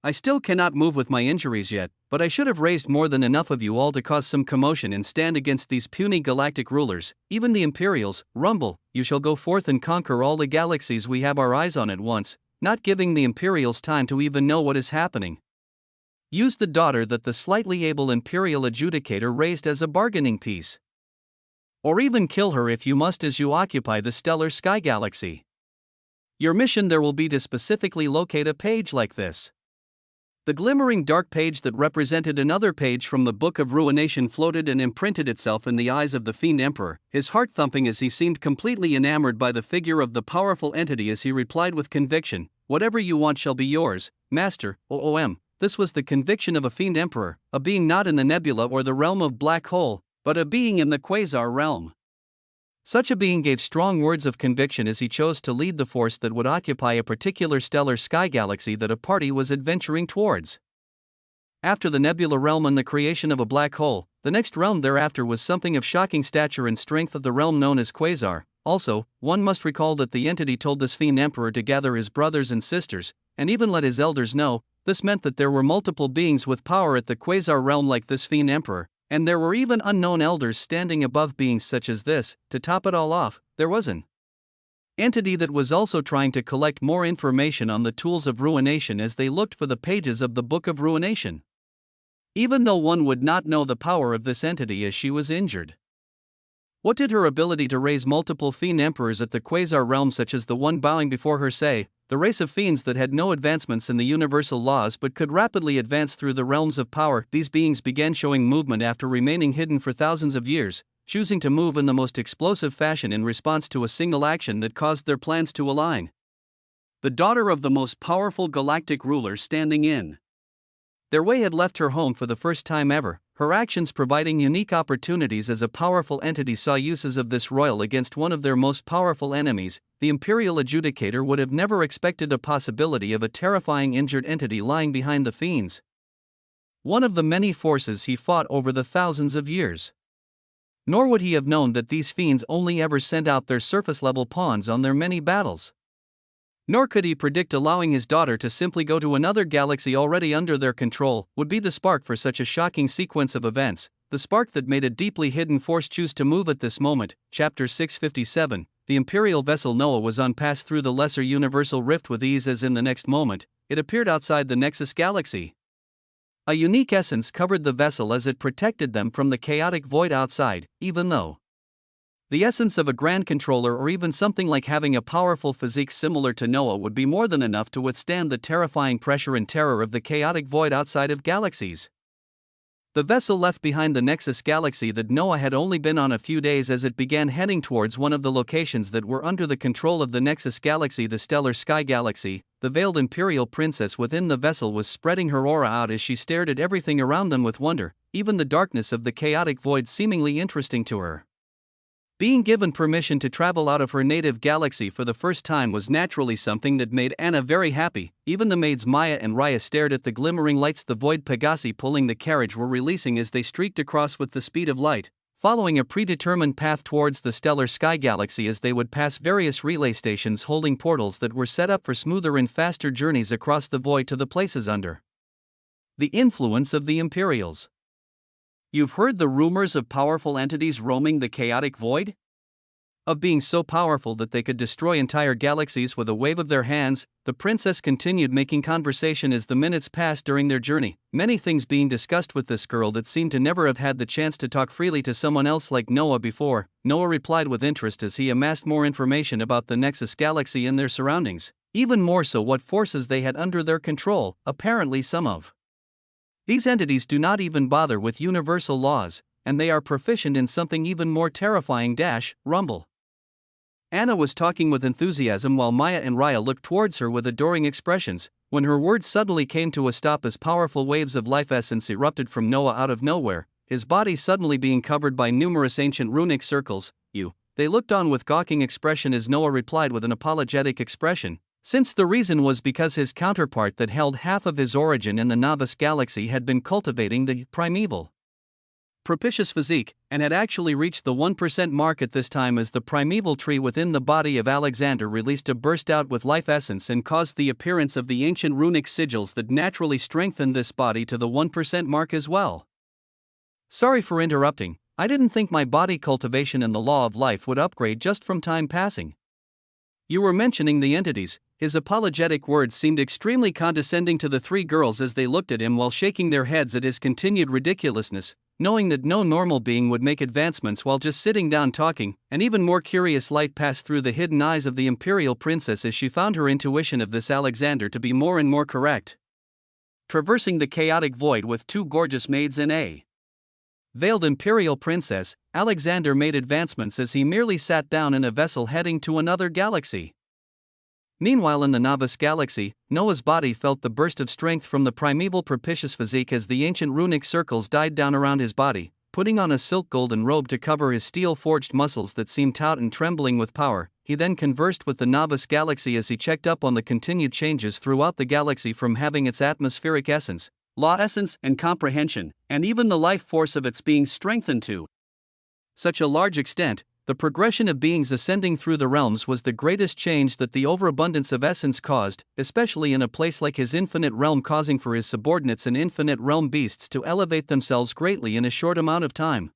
I still cannot move with my injuries yet, but I should have raised more than enough of you all to cause some commotion and stand against these puny galactic rulers, even the Imperials. Rumble, you shall go forth and conquer all the galaxies we have our eyes on at once, not giving the Imperials time to even know what is happening. Use the daughter that the slightly able Imperial Adjudicator raised as a bargaining piece. Or even kill her if you must as you occupy the stellar sky galaxy. Your mission there will be to specifically locate a page like this. The glimmering dark page that represented another page from the Book of Ruination floated and imprinted itself in the eyes of the Fiend Emperor, his heart thumping as he seemed completely enamored by the figure of the powerful entity as he replied with conviction, "Whatever you want shall be yours, Master." This was the conviction of a Fiend Emperor, a being not in the nebula or the realm of black hole, but a being in the quasar realm. Such a being gave strong words of conviction as he chose to lead the force that would occupy a particular stellar sky galaxy that a party was adventuring towards. After the nebula realm and the creation of a black hole, the next realm thereafter was something of shocking stature and strength of the realm known as quasar. Also, one must recall that the entity told this Fiend Emperor to gather his brothers and sisters, and even let his elders know. This meant that there were multiple beings with power at the quasar realm like this Fiend Emperor, and there were even unknown elders standing above beings such as this. To top it all off, there was an entity that was also trying to collect more information on the tools of ruination as they looked for the pages of the Book of Ruination. Even though one would not know the power of this entity as she was injured. What did her ability to raise multiple Fiend Emperors at the quasar realm such as the one bowing before her say? The race of fiends that had no advancements in the universal laws but could rapidly advance through the realms of power. These beings began showing movement after remaining hidden for thousands of years, choosing to move in the most explosive fashion in response to a single action that caused their plans to align. The daughter of the most powerful galactic ruler standing in their way had left her home for the first time ever, her actions providing unique opportunities as a powerful entity saw uses of this royal against one of their most powerful enemies. The Imperial Adjudicator would have never expected a possibility of a terrifying injured entity lying behind the fiends. One of the many forces he fought over the thousands of years. Nor would he have known that these fiends only ever sent out their surface-level pawns on their many battles. Nor could he predict allowing his daughter to simply go to another galaxy already under their control would be the spark for such a shocking sequence of events, the spark that made a deeply hidden force choose to move at this moment. Chapter 657. The Imperial vessel Noah was on pass through the lesser universal rift with ease as in the next moment, it appeared outside the Nexus galaxy. A unique essence covered the vessel as it protected them from the chaotic void outside, even though the essence of a Grand Controller or even something like having a powerful physique similar to Noah would be more than enough to withstand the terrifying pressure and terror of the chaotic void outside of galaxies. The vessel left behind the Nexus galaxy that Noah had only been on a few days as it began heading towards one of the locations that were under the control of the Nexus galaxy, the Stellar Sky Galaxy. The veiled Imperial princess within the vessel was spreading her aura out as she stared at everything around them with wonder, even the darkness of the chaotic void seemingly interesting to her. Being given permission to travel out of her native galaxy for the first time was naturally something that made Anna very happy. Even the maids Maya and Raya stared at the glimmering lights the void Pegasi pulling the carriage were releasing as they streaked across with the speed of light, following a predetermined path towards the Stellar Sky Galaxy as they would pass various relay stations holding portals that were set up for smoother and faster journeys across the void to the places under the influence of the Imperials. You've heard the rumors of powerful entities roaming the chaotic void? Of being so powerful that they could destroy entire galaxies with a wave of their hands, the princess continued making conversation as the minutes passed during their journey, many things being discussed with this girl that seemed to never have had the chance to talk freely to someone else like Noah before. Noah replied with interest as he amassed more information about the Nexus galaxy and their surroundings, even more so what forces they had under their control. Apparently some of these entities do not even bother with universal laws, and they are proficient in something even more terrifying. Rumble. Anna was talking with enthusiasm while Maya and Raya looked towards her with adoring expressions, when her words suddenly came to a stop as powerful waves of life essence erupted from Noah out of nowhere, his body suddenly being covered by numerous ancient runic circles. They looked on with gawking expression as Noah replied with an apologetic expression, since the reason was because his counterpart that held half of his origin in the Navas galaxy had been cultivating the primeval propitious physique, and had actually reached the 1% mark at this time as the primeval tree within the body of Alexander released a burst out with life essence and caused the appearance of the ancient runic sigils that naturally strengthened this body to the 1% mark as well. Sorry for interrupting, I didn't think my body cultivation and the law of life would upgrade just from time passing. You were mentioning the entities. His apologetic words seemed extremely condescending to the three girls as they looked at him while shaking their heads at his continued ridiculousness, knowing that no normal being would make advancements while just sitting down talking. An even more curious light passed through the hidden eyes of the Imperial princess as she found her intuition of this Alexander to be more and more correct. Traversing the chaotic void with two gorgeous maids and a veiled Imperial princess, Alexander made advancements as he merely sat down in a vessel heading to another galaxy. Meanwhile in the Navas galaxy, Noah's body felt the burst of strength from the primeval propitious physique as the ancient runic circles died down around his body, putting on a silk golden robe to cover his steel-forged muscles that seemed taut and trembling with power. He then conversed with the Navas galaxy as he checked up on the continued changes throughout the galaxy from having its atmospheric essence, law essence and comprehension, and even the life force of its being strengthened to such a large extent. The progression of beings ascending through the realms was the greatest change that the overabundance of essence caused, especially in a place like his infinite realm, causing for his subordinates and infinite realm beasts to elevate themselves greatly in a short amount of time.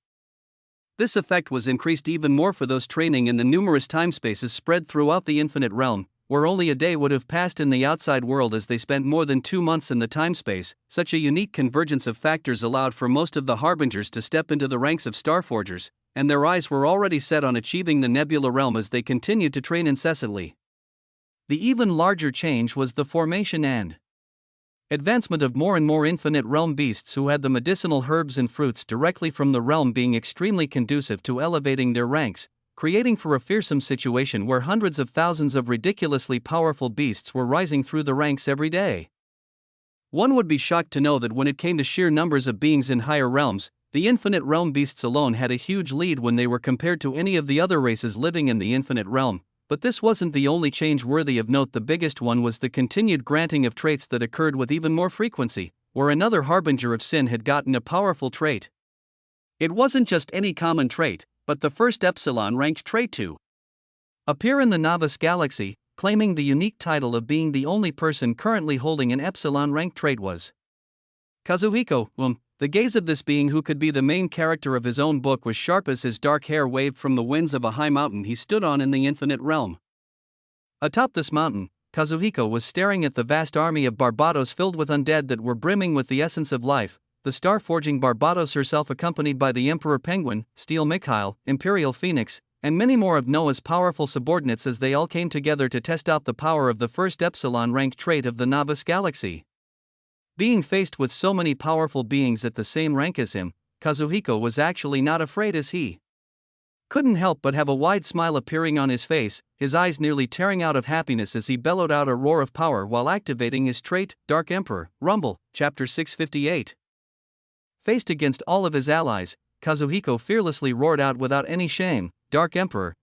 This effect was increased even more for those training in the numerous timespaces spread throughout the infinite realm, where only a day would have passed in the outside world as they spent more than 2 months in the timespace. Such a unique convergence of factors allowed for most of the Harbingers to step into the ranks of Starforgers, and their eyes were already set on achieving the Nebula realm as they continued to train incessantly. The even larger change was the formation and Advancement of more and more infinite realm beasts who had the medicinal herbs and fruits directly from the realm being extremely conducive to elevating their ranks, creating for a fearsome situation where hundreds of thousands of ridiculously powerful beasts were rising through the ranks every day. One would be shocked to know that when it came to sheer numbers of beings in higher realms, the infinite realm beasts alone had a huge lead when they were compared to any of the other races living in the infinite realm. But this wasn't the only change worthy of note. The biggest one was the continued granting of traits that occurred with even more frequency, where another harbinger of sin had gotten a powerful trait. It wasn't just any common trait, but the first epsilon-ranked trait to appear in the Novice Galaxy, claiming the unique title of being the only person currently holding an epsilon-ranked trait was Kazuhiko. The gaze of this being, who could be the main character of his own book, was sharp as his dark hair waved from the winds of a high mountain he stood on in the infinite realm. Atop this mountain, Kazuhiko was staring at the vast army of Barbados filled with undead that were brimming with the essence of life, the star-forging Barbados herself, accompanied by the Emperor Penguin, Steel Mikhail, Imperial Phoenix, and many more of Noah's powerful subordinates, as they all came together to test out the power of the first epsilon-ranked trait of the Novice Galaxy. Being faced with so many powerful beings at the same rank as him, Kazuhiko was actually not afraid, as he couldn't help but have a wide smile appearing on his face, his eyes nearly tearing out of happiness as he bellowed out a roar of power while activating his trait, Dark Emperor. Rumble, Chapter 658. Faced against all of his allies, Kazuhiko fearlessly roared out without any shame, Dark Emperor,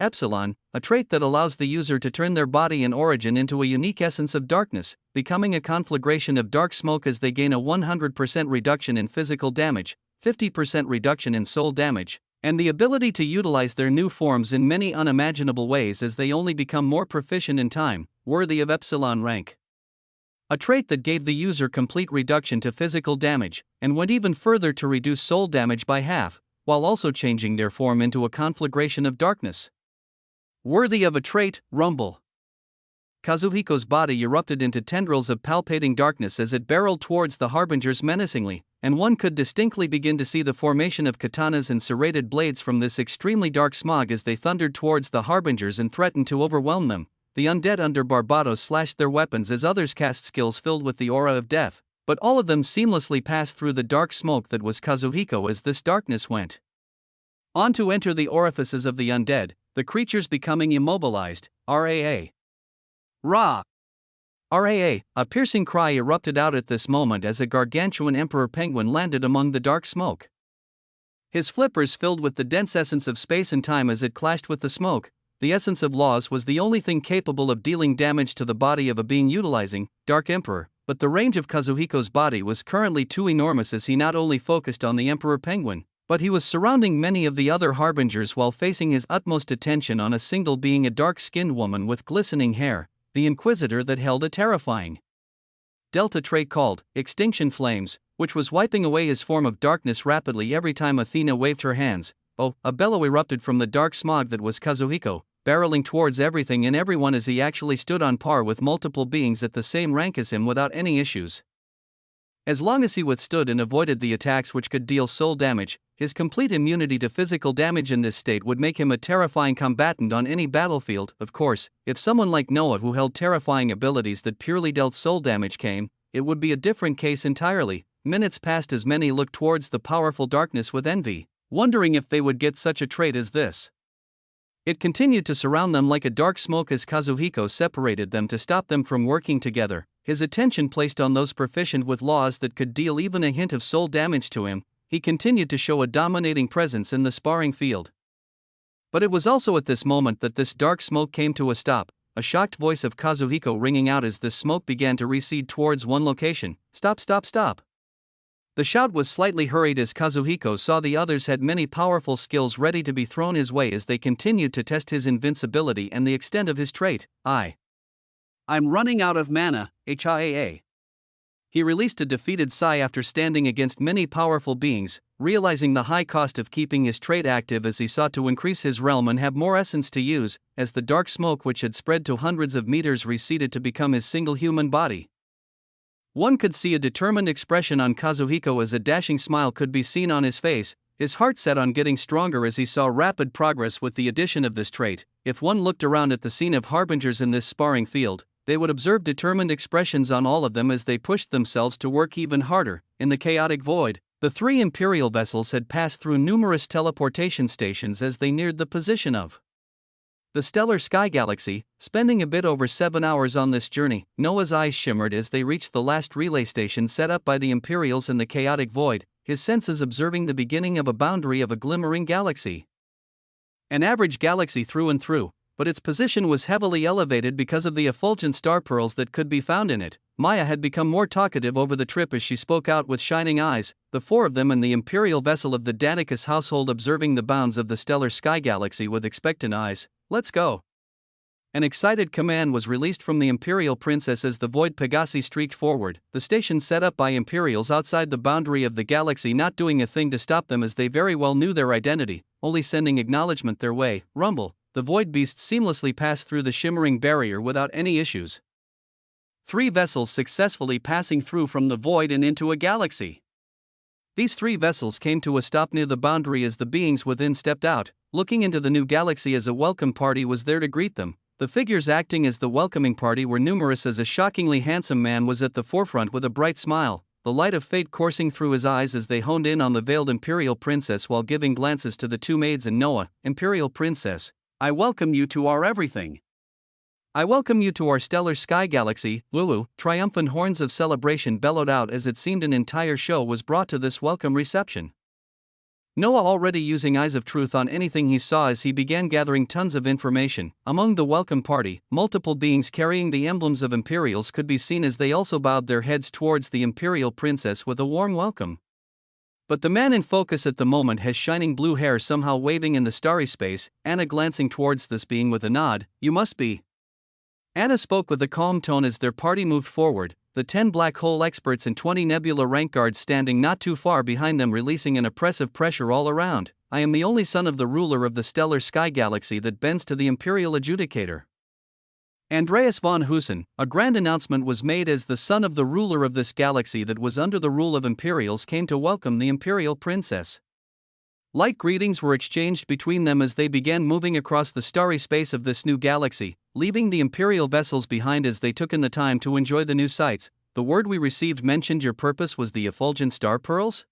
Epsilon, a trait that allows the user to turn their body and origin into a unique essence of darkness, becoming a conflagration of dark smoke as they gain a 100% reduction in physical damage, 50% reduction in soul damage, and the ability to utilize their new forms in many unimaginable ways as they only become more proficient in time, worthy of Epsilon rank. A trait that gave the user complete reduction to physical damage, and went even further to reduce soul damage by half, while also changing their form into a conflagration of darkness. Worthy of a trait, Rumble. Kazuhiko's body erupted into tendrils of palpating darkness as it barreled towards the harbingers menacingly, and one could distinctly begin to see the formation of katanas and serrated blades from this extremely dark smog as they thundered towards the harbingers and threatened to overwhelm them. The undead under Barbados slashed their weapons as others cast skills filled with the aura of death, but all of them seamlessly passed through the dark smoke that was Kazuhiko as this darkness went on to enter the orifices of the undead, the creatures becoming immobilized. RAA. Ra! RAA, a piercing cry erupted out at this moment as a gargantuan Emperor Penguin landed among the dark smoke. His flippers filled with the dense essence of space and time as it clashed with the smoke. The essence of laws was the only thing capable of dealing damage to the body of a being utilizing Dark Emperor, but the range of Kazuhiko's body was currently too enormous as he not only focused on the Emperor Penguin, but he was surrounding many of the other harbingers while facing his utmost attention on a single being, a dark-skinned woman with glistening hair, the Inquisitor that held a terrifying Delta trait called Extinction Flames, which was wiping away his form of darkness rapidly every time Athena waved her hands. A bellow erupted from the dark smog that was Kazuhiko, barreling towards everything and everyone as he actually stood on par with multiple beings at the same rank as him without any issues. As long as he withstood and avoided the attacks which could deal soul damage, his complete immunity to physical damage in this state would make him a terrifying combatant on any battlefield. Of course, if someone like Noah who held terrifying abilities that purely dealt soul damage came, it would be a different case entirely. Minutes passed as many looked towards the powerful darkness with envy, wondering if they would get such a trait as this. It continued to surround them like a dark smoke as Kazuhiko separated them to stop them from working together, his attention placed on those proficient with laws that could deal even a hint of soul damage to him. He continued to show a dominating presence in the sparring field. But it was also at this moment that this dark smoke came to a stop, a shocked voice of Kazuhiko ringing out as the smoke began to recede towards one location. Stop, stop, stop. The shout was slightly hurried as Kazuhiko saw the others had many powerful skills ready to be thrown his way as they continued to test his invincibility and the extent of his trait. I'm running out of mana, HIAA. He released a defeated sigh after standing against many powerful beings, realizing the high cost of keeping his trait active as he sought to increase his realm and have more essence to use, as the dark smoke which had spread to hundreds of meters receded to become his single human body. One could see a determined expression on Kazuhiko as a dashing smile could be seen on his face, his heart set on getting stronger as he saw rapid progress with the addition of this trait. If one looked around at the scene of harbingers in this sparring field, they would observe determined expressions on all of them as they pushed themselves to work even harder. In the chaotic void, the three Imperial vessels had passed through numerous teleportation stations as they neared the position of the stellar sky galaxy. Spending a bit over 7 hours on this journey, Noah's eyes shimmered as they reached the last relay station set up by the Imperials in the chaotic void, his senses observing the beginning of a boundary of a glimmering galaxy. An average galaxy through and through, but its position was heavily elevated because of the effulgent star pearls that could be found in it. Maya had become more talkative over the trip as she spoke out with shining eyes, the four of them in the Imperial vessel of the Danicus household observing the bounds of the stellar sky galaxy with expectant eyes. "Let's go." An excited command was released from the Imperial princess as the Void Pegasi streaked forward, the station set up by Imperials outside the boundary of the galaxy not doing a thing to stop them as they very well knew their identity, only sending acknowledgement their way. Rumble. The void beasts seamlessly passed through the shimmering barrier without any issues. 3 vessels successfully passing through from the void and into a galaxy. These 3 vessels came to a stop near the boundary as the beings within stepped out, looking into the new galaxy as a welcome party was there to greet them. The figures acting as the welcoming party were numerous as a shockingly handsome man was at the forefront with a bright smile, the light of fate coursing through his eyes as they honed in on the veiled Imperial princess while giving glances to the 2 maids and Noah. "Imperial princess, I welcome you to our everything. I welcome you to our stellar sky galaxy." Woo-woo, triumphant horns of celebration bellowed out as it seemed an entire show was brought to this welcome reception. Noah already using eyes of truth on anything he saw as he began gathering tons of information. Among the welcome party, multiple beings carrying the emblems of Imperials could be seen as they also bowed their heads towards the Imperial princess with a warm welcome. But the man in focus at the moment has shining blue hair somehow waving in the starry space, Anna glancing towards this being with a nod. "You must be." Anna spoke with a calm tone as their party moved forward, the 10 black hole experts and 20 nebula rank guards standing not too far behind them releasing an oppressive pressure all around. "I am the only son of the ruler of the stellar sky galaxy that bends to the Imperial adjudicator. Andreas von Husen." A grand announcement was made as the son of the ruler of this galaxy that was under the rule of Imperials came to welcome the Imperial princess. Light greetings were exchanged between them as they began moving across the starry space of this new galaxy, leaving the Imperial vessels behind as they took in the time to enjoy the new sights. "The word we received mentioned your purpose was the effulgent star pearls?"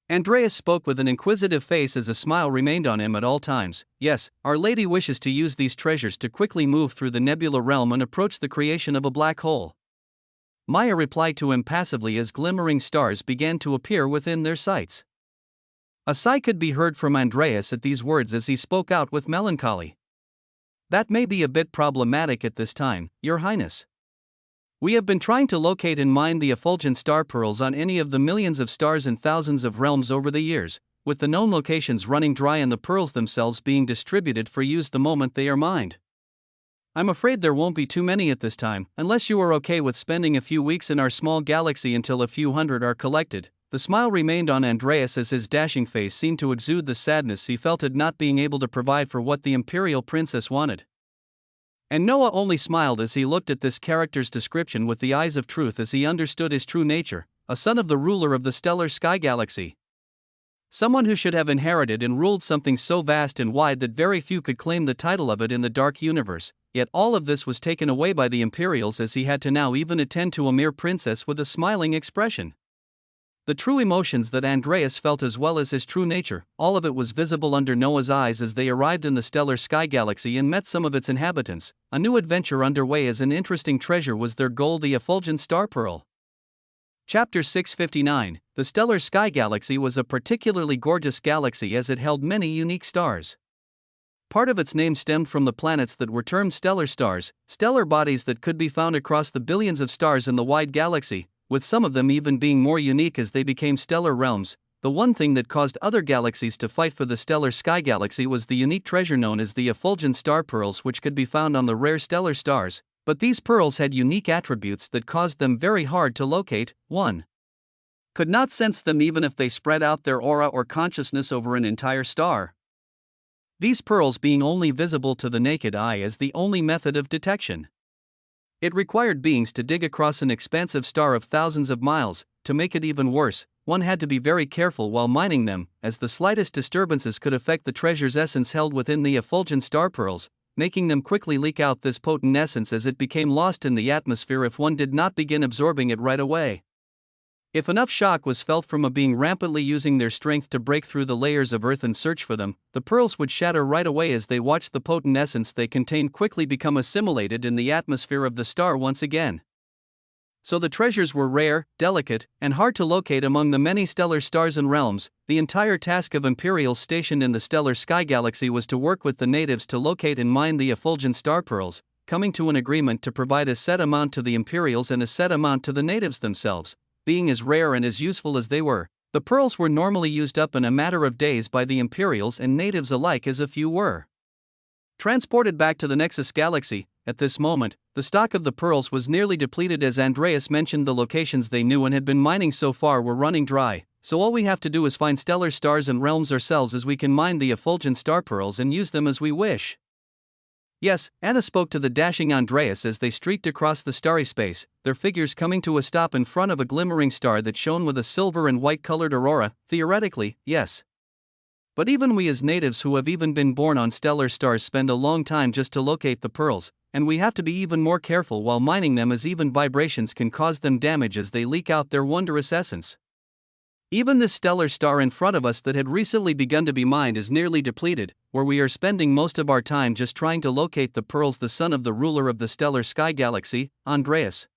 Andreas spoke with an inquisitive face as a smile remained on him at all times. "Yes, Our Lady wishes to use these treasures to quickly move through the nebula realm and approach the creation of a black hole." Maya replied to him passively as glimmering stars began to appear within their sights. A sigh could be heard from Andreas at these words as he spoke out with melancholy. "That may be a bit problematic at this time, Your Highness. We have been trying to locate and mine the effulgent star pearls on any of the millions of stars and thousands of realms over the years, with the known locations running dry and the pearls themselves being distributed for use the moment they are mined. I'm afraid there won't be too many at this time, unless you are okay with spending a few weeks in our small galaxy until a few hundred are collected." The smile remained on Andreas as his dashing face seemed to exude the sadness he felt at not being able to provide for what the Imperial princess wanted. And Noah only smiled as he looked at this character's description with the eyes of truth as he understood his true nature, a son of the ruler of the stellar sky galaxy. Someone who should have inherited and ruled something so vast and wide that very few could claim the title of it in the dark universe, yet all of this was taken away by the Imperials as he had to now even attend to a mere princess with a smiling expression. The true emotions that Andreas felt as well as his true nature, all of it was visible under Noah's eyes as they arrived in the stellar sky galaxy and met some of its inhabitants. A new adventure underway as an interesting treasure was their goal, the effulgent star pearl. Chapter 659. The stellar sky galaxy was a particularly gorgeous galaxy as it held many unique stars. Part of its name stemmed from the planets that were termed stellar stars, stellar bodies that could be found across the billions of stars in the wide galaxy, with some of them even being more unique as they became stellar realms. The one thing that caused other galaxies to fight for the stellar sky galaxy was the unique treasure known as the effulgent star pearls, which could be found on the rare stellar stars, but these pearls had unique attributes that caused them very hard to locate. 1. Could not sense them even if they spread out their aura or consciousness over an entire star. These pearls being only visible to the naked eye as the only method of detection. It required beings to dig across an expansive star of thousands of miles. To make it even worse, one had to be very careful while mining them, as the slightest disturbances could affect the treasure's essence held within the effulgent star pearls. making them quickly leak out this potent essence as it became lost in the atmosphere if one did not begin absorbing it right away. If enough shock was felt from a being rampantly using their strength to break through the layers of earth and search for them, the pearls would shatter right away as they watched the potent essence they contained quickly become assimilated in the atmosphere of the star once again. So the treasures were rare, delicate, and hard to locate among the many stellar stars and realms. The entire task of Imperials stationed in the stellar sky galaxy was to work with the natives to locate and mine the effulgent star pearls, coming to an agreement to provide a set amount to the Imperials and a set amount to the natives themselves. Being as rare and as useful as they were, the pearls were normally used up in a matter of days by the Imperials and natives alike, as a few were transported back to the Nexus galaxy. At this moment, the stock of the pearls was nearly depleted, as Andreas mentioned the locations they knew and had been mining so far were running dry, so all we have to do is find stellar stars and realms ourselves as we can mine the effulgent star pearls and use them as we wish. Yes, Anna spoke to the dashing Andreas as they streaked across the starry space, their figures coming to a stop in front of a glimmering star that shone with a silver and white-colored aurora. Theoretically, yes. But even we as natives who have even been born on stellar stars spend a long time just to locate the pearls, and we have to be even more careful while mining them, as even vibrations can cause them damage as they leak out their wondrous essence. Even this stellar star in front of us that had recently begun to be mined is nearly depleted, where we are spending most of our time just trying to locate the pearls. The son of the ruler of the stellar sky galaxy, Andreas,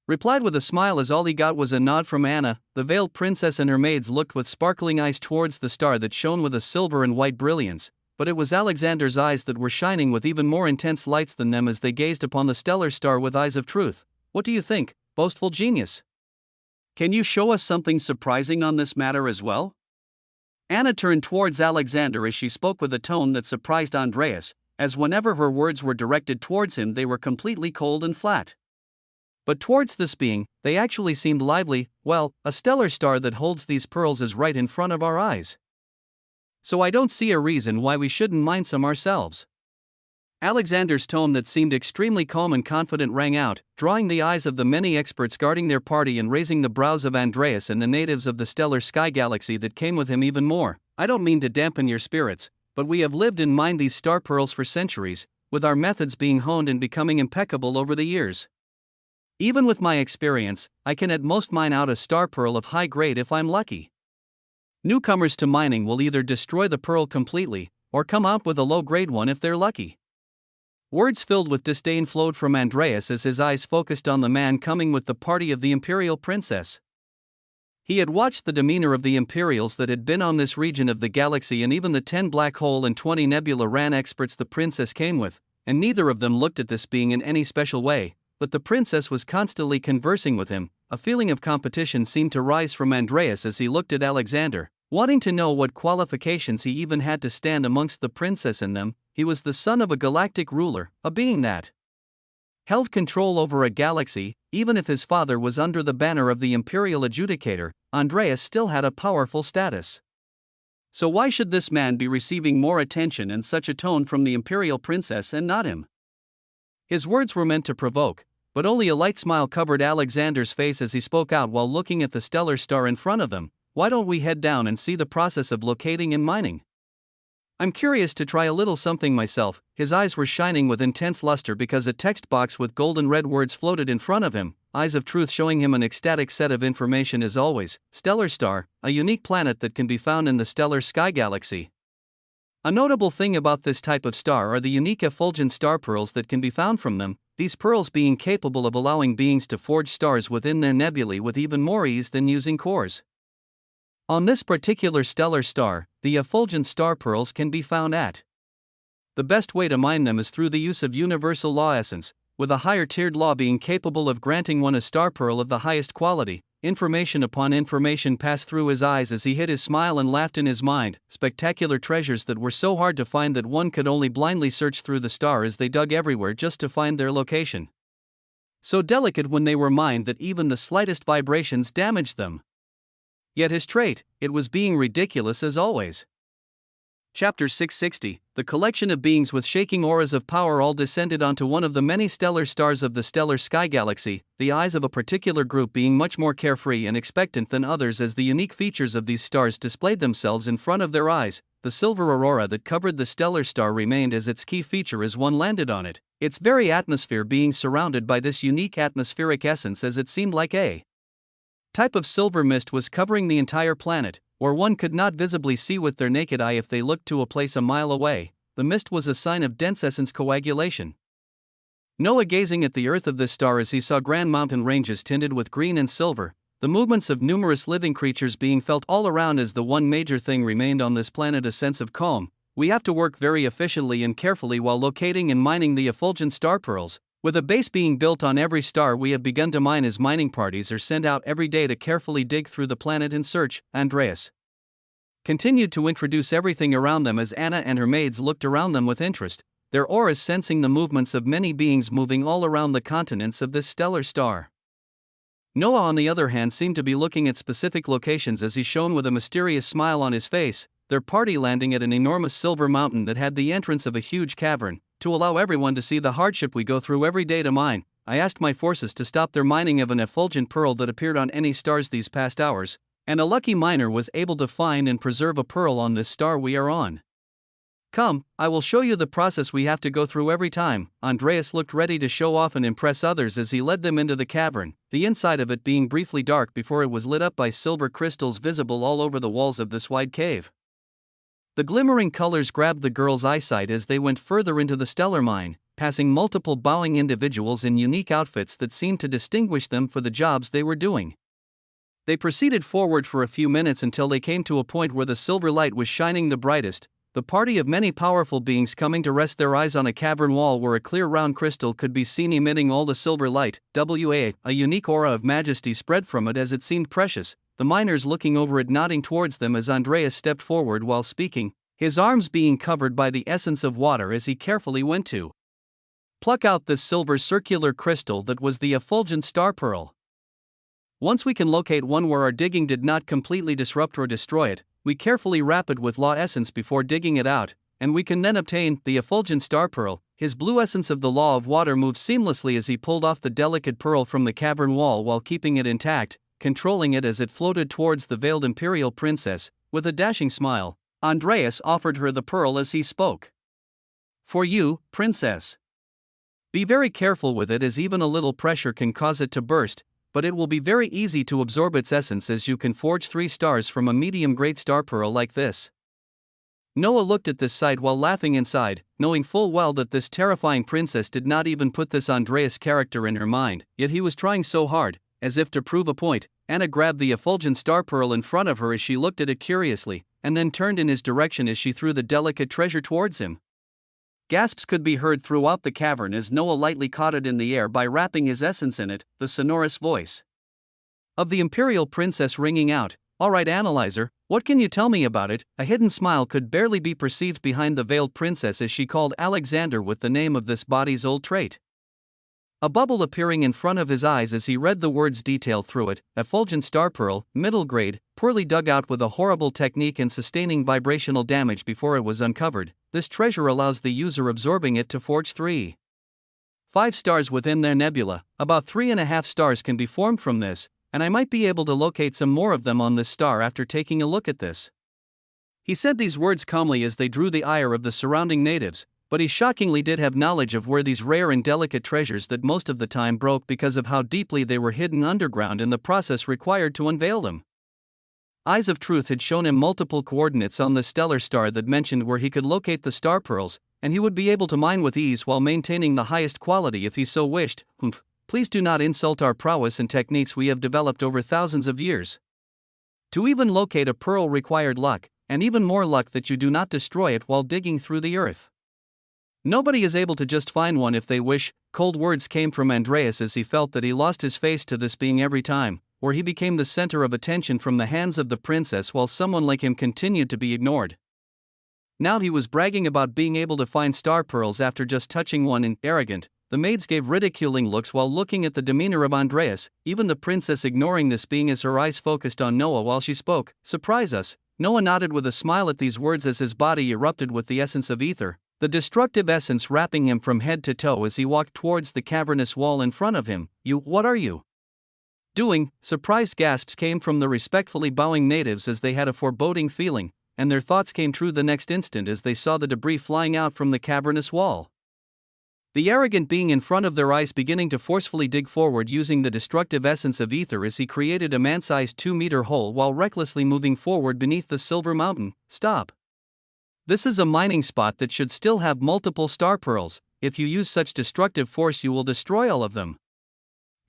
replied with a smile as all he got was a nod from Anna. The veiled princess and her maids looked with sparkling eyes towards the star that shone with a silver and white brilliance, but it was Alexander's eyes that were shining with even more intense lights than them as they gazed upon the stellar star with eyes of truth. What do you think, boastful genius? Can you show us something surprising on this matter as well? Anna turned towards Alexander as she spoke with a tone that surprised Andreas, as whenever her words were directed towards him they were completely cold and flat. But towards this being, they actually seemed lively. Well, a stellar star that holds these pearls is right in front of our eyes, so I don't see a reason why we shouldn't mine some ourselves. Alexander's tone that seemed extremely calm and confident rang out, drawing the eyes of the many experts guarding their party and raising the brows of Andreas and the natives of the stellar sky galaxy that came with him even more. I don't mean to dampen your spirits, but we have lived and mined these star pearls for centuries, with our methods being honed and becoming impeccable over the years. Even with my experience, I can at most mine out a star pearl of high grade if I'm lucky. Newcomers to mining will either destroy the pearl completely, or come out with a low-grade one if they're lucky. Words filled with disdain flowed from Andreas as his eyes focused on the man coming with the party of the Imperial Princess. He had watched the demeanor of the Imperials that had been on this region of the galaxy and even the 10 black hole and 20 nebula ran experts the princess came with, and neither of them looked at this being in any special way, but the princess was constantly conversing with him. A feeling of competition seemed to rise from Andreas as he looked at Alexander, wanting to know what qualifications he even had to stand amongst the princess and them. He was the son of a galactic ruler, a being that held control over a galaxy. Even if his father was under the banner of the Imperial Adjudicator, Andreas still had a powerful status. So why should this man be receiving more attention and such a tone from the Imperial Princess and not him? His words were meant to provoke, but only a light smile covered Alexander's face as he spoke out while looking at the stellar star in front of them. Why don't we head down and see the process of locating and mining? I'm curious to try a little something myself. His eyes were shining with intense luster because a text box with golden red words floated in front of him, eyes of truth showing him an ecstatic set of information as always. Stellar star, a unique planet that can be found in the stellar sky galaxy. A notable thing about this type of star are the unique effulgent star pearls that can be found from them, these pearls being capable of allowing beings to forge stars within their nebulae with even more ease than using cores. On this particular stellar star, the effulgent star pearls can be found at. The best way to mine them is through the use of universal law essence, with a higher tiered law being capable of granting one a star pearl of the highest quality. Information upon information passed through his eyes as he hid his smile and laughed in his mind. Spectacular treasures that were so hard to find that one could only blindly search through the star as they dug everywhere just to find their location. So delicate when they were mined that even the slightest vibrations damaged them. Yet his trait, it was being ridiculous as always. Chapter 660, the collection of beings with shaking auras of power all descended onto one of the many stellar stars of the stellar sky galaxy, the eyes of a particular group being much more carefree and expectant than others as the unique features of these stars displayed themselves in front of their eyes. The silver aurora that covered the stellar star remained as its key feature as one landed on it, its very atmosphere being surrounded by this unique atmospheric essence as it seemed like a type of silver mist was covering the entire planet, or one could not visibly see with their naked eye if they looked to a place a mile away. The mist was a sign of dense essence coagulation. Noah gazing at the earth of this star as he saw grand mountain ranges tinted with green and silver, the movements of numerous living creatures being felt all around as the one major thing remained on this planet, a sense of calm. We have to work very efficiently and carefully while locating and mining the effulgent star pearls. With a base being built on every star we have begun to mine as mining parties are sent out every day to carefully dig through the planet in search. Andreas continued to introduce everything around them as Anna and her maids looked around them with interest, their auras sensing the movements of many beings moving all around the continents of this stellar star. Noah on the other hand seemed to be looking at specific locations as he shone with a mysterious smile on his face, their party landing at an enormous silver mountain that had the entrance of a huge cavern. To allow everyone to see the hardship we go through every day to mine, I asked my forces to stop their mining of an effulgent pearl that appeared on any stars these past hours, and a lucky miner was able to find and preserve a pearl on this star we are on. Come, I will show you the process we have to go through every time. Andreas looked ready to show off and impress others as he led them into the cavern, the inside of it being briefly dark before it was lit up by silver crystals visible all over the walls of this wide cave. The glimmering colors grabbed the girls' eyesight as they went further into the stellar mine, passing multiple bowing individuals in unique outfits that seemed to distinguish them for the jobs they were doing. They proceeded forward for a few minutes until they came to a point where the silver light was shining the brightest, the party of many powerful beings coming to rest their eyes on a cavern wall where a clear round crystal could be seen emitting all the silver light. A unique aura of majesty spread from it as it seemed precious, the miners looking over it nodding towards them as Andreas stepped forward while speaking, his arms being covered by the essence of water as he carefully went to pluck out this silver circular crystal that was the effulgent star pearl. Once we can locate one where our digging did not completely disrupt or destroy it, we carefully wrap it with law essence before digging it out, and we can then obtain the effulgent star pearl. His blue essence of the law of water moved seamlessly as he pulled off the delicate pearl from the cavern wall while keeping it intact, controlling it as it floated towards the veiled imperial princess. With a dashing smile, Andreas offered her the pearl as he spoke. For you, princess. Be very careful with it as even a little pressure can cause it to burst, but it will be very easy to absorb its essence as you can forge 3 stars from a medium-grade star pearl like this. Noah looked at this sight while laughing inside, knowing full well that this terrifying princess did not even put this Andreas character in her mind, yet he was trying so hard, as if to prove a point. Anna grabbed the effulgent star pearl in front of her as she looked at it curiously, and then turned in his direction as she threw the delicate treasure towards him. Gasps could be heard throughout the cavern as Noah lightly caught it in the air by wrapping his essence in it, the sonorous voice of the imperial princess ringing out, "All right, analyzer, what can you tell me about it?" A hidden smile could barely be perceived behind the veiled princess as she called Alexander with the name of this body's old trait. A bubble appearing in front of his eyes as he read the words detailed through it, effulgent star pearl, middle grade, poorly dug out with a horrible technique and sustaining vibrational damage before it was uncovered. This treasure allows the user absorbing it to forge 3.5 stars within their nebula. About 3.5 stars can be formed from this, and I might be able to locate some more of them on this star after taking a look at this. He said these words calmly as they drew the ire of the surrounding natives, but he shockingly did have knowledge of where these rare and delicate treasures that most of the time broke because of how deeply they were hidden underground and the process required to unveil them. Eyes of Truth had shown him multiple coordinates on the stellar star that mentioned where he could locate the star pearls, and he would be able to mine with ease while maintaining the highest quality if he so wished. Please do not insult our prowess and techniques we have developed over thousands of years. To even locate a pearl required luck, and even more luck that you do not destroy it while digging through the earth. Nobody is able to just find one if they wish. Cold words came from Andreas as he felt that he lost his face to this being every time, where he became the center of attention from the hands of the princess while someone like him continued to be ignored. Now he was bragging about being able to find star pearls after just touching one and arrogant. The maids gave ridiculing looks while looking at the demeanor of Andreas, even the princess ignoring this being as her eyes focused on Noah while she spoke. Surprise us, Noah nodded with a smile at these words as his body erupted with the essence of ether, the destructive essence wrapping him from head to toe as he walked towards the cavernous wall in front of him. What are you doing? Surprised gasps came from the respectfully bowing natives as they had a foreboding feeling, and their thoughts came true the next instant as they saw the debris flying out from the cavernous wall. The arrogant being in front of their eyes beginning to forcefully dig forward using the destructive essence of ether as he created a man-sized 2-meter hole while recklessly moving forward beneath the silver mountain. Stop. This is a mining spot that should still have multiple star pearls. If you use such destructive force you will destroy all of them.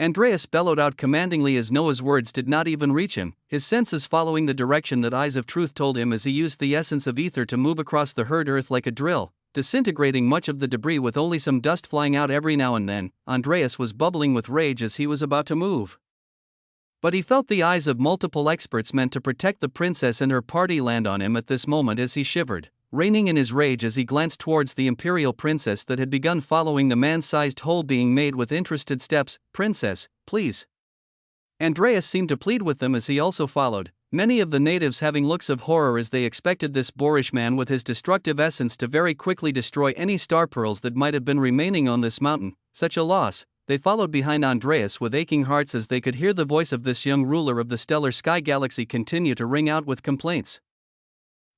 Andreas bellowed out commandingly as Noah's words did not even reach him, his senses following the direction that eyes of truth told him as he used the essence of ether to move across the hard earth like a drill, disintegrating much of the debris with only some dust flying out every now and then. Andreas was bubbling with rage as he was about to move. But he felt the eyes of multiple experts meant to protect the princess and her party land on him at this moment as he shivered, reining in his rage as he glanced towards the imperial princess that had begun following the man-sized hole being made with interested steps. Princess, please. Andreas seemed to plead with them as he also followed, many of the natives having looks of horror as they expected this boorish man with his destructive essence to very quickly destroy any star pearls that might have been remaining on this mountain. Such a loss. They followed behind Andreas with aching hearts as they could hear the voice of this young ruler of the stellar sky galaxy continue to ring out with complaints.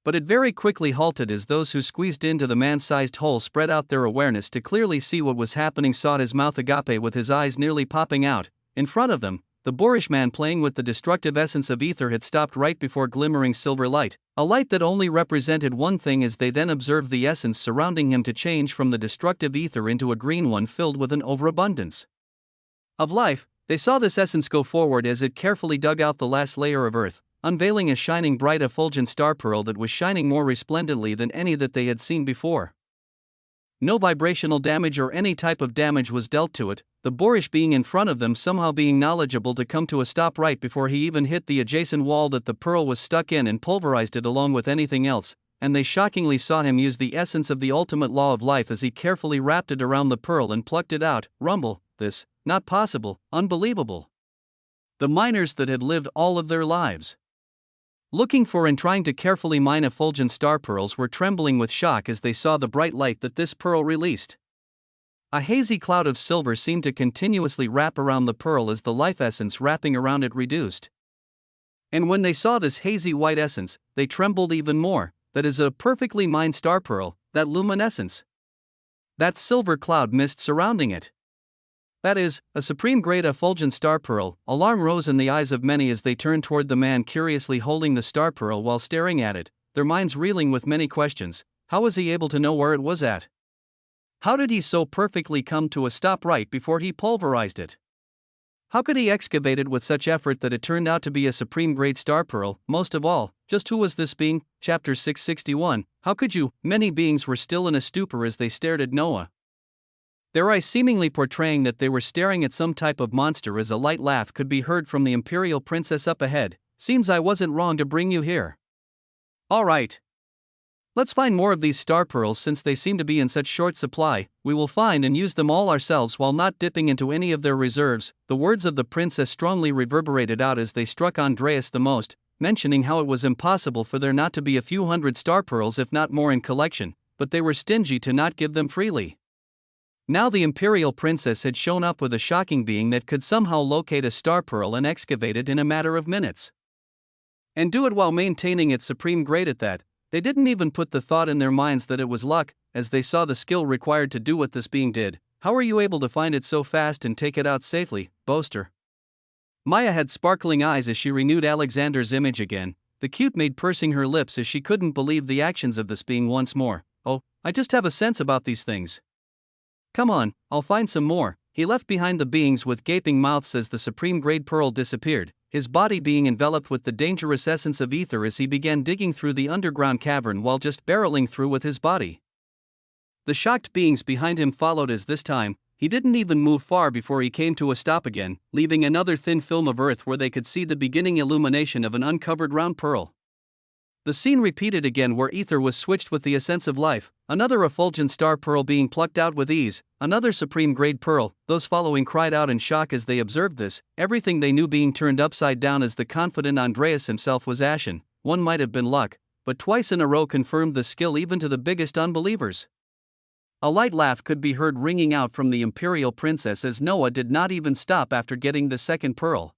But it very quickly halted as those who squeezed into the man-sized hole spread out their awareness to clearly see what was happening. Saw his mouth agape with his eyes nearly popping out. In front of them, the boorish man playing with the destructive essence of ether had stopped right before glimmering silver light, a light that only represented one thing as they then observed the essence surrounding him to change from the destructive ether into a green one filled with an overabundance of life. They saw this essence go forward as it carefully dug out the last layer of earth, unveiling a shining bright effulgent star pearl that was shining more resplendently than any that they had seen before. No vibrational damage or any type of damage was dealt to it, the boorish being in front of them somehow being knowledgeable to come to a stop right before he even hit the adjacent wall that the pearl was stuck in and pulverized it along with anything else, and they shockingly saw him use the essence of the ultimate law of life as he carefully wrapped it around the pearl and plucked it out. Rumble, this, not possible, unbelievable. The miners that had lived all of their lives looking for and trying to carefully mine effulgent star pearls were trembling with shock as they saw the bright light that this pearl released. A hazy cloud of silver seemed to continuously wrap around the pearl as the life essence wrapping around it reduced. And when they saw this hazy white essence, they trembled even more. That is a perfectly mined star pearl, that luminescence. That silver cloud mist surrounding it. That is, a supreme-grade effulgent star pearl. Alarm rose in the eyes of many as they turned toward the man curiously holding the star pearl while staring at it, their minds reeling with many questions. How was he able to know where it was at? How did he so perfectly come to a stop right before he pulverized it? How could he excavate it with such effort that it turned out to be a supreme-grade star pearl? Most of all, just who was this being? Chapter 661. How could you? Many beings were still in a stupor as they stared at Noah, their eyes seemingly portraying that they were staring at some type of monster as a light laugh could be heard from the imperial princess up ahead. Seems I wasn't wrong to bring you here. Alright. Let's find more of these star pearls since they seem to be in such short supply. We will find and use them all ourselves while not dipping into any of their reserves. The words of the princess strongly reverberated out as they struck Andreas the most, mentioning how it was impossible for there not to be a few hundred star pearls if not more in collection, but they were stingy to not give them freely. Now the imperial princess had shown up with a shocking being that could somehow locate a star pearl and excavate it in a matter of minutes. And do it while maintaining its supreme grade at that. They didn't even put the thought in their minds that it was luck, as they saw the skill required to do what this being did. How were you able to find it so fast and take it out safely, boaster? Maya had sparkling eyes as she renewed Alexander's image again, the cute maid pursing her lips as she couldn't believe the actions of this being once more. Oh, I just have a sense about these things. Come on, I'll find some more. He left behind the beings with gaping mouths as the supreme grade pearl disappeared, his body being enveloped with the dangerous essence of ether as he began digging through the underground cavern while just barreling through with his body. The shocked beings behind him followed as this time, he didn't even move far before he came to a stop again, leaving another thin film of earth where they could see the beginning illumination of an uncovered round pearl. The scene repeated again where ether was switched with the essence of life, another effulgent star pearl being plucked out with ease, another supreme grade pearl. Those following cried out in shock as they observed this, everything they knew being turned upside down as the confident Andreas himself was ashen. one might have been luck, but twice in a row confirmed the skill even to the biggest unbelievers. A light laugh could be heard ringing out from the Imperial Princess as Noah did not even stop after getting the second pearl.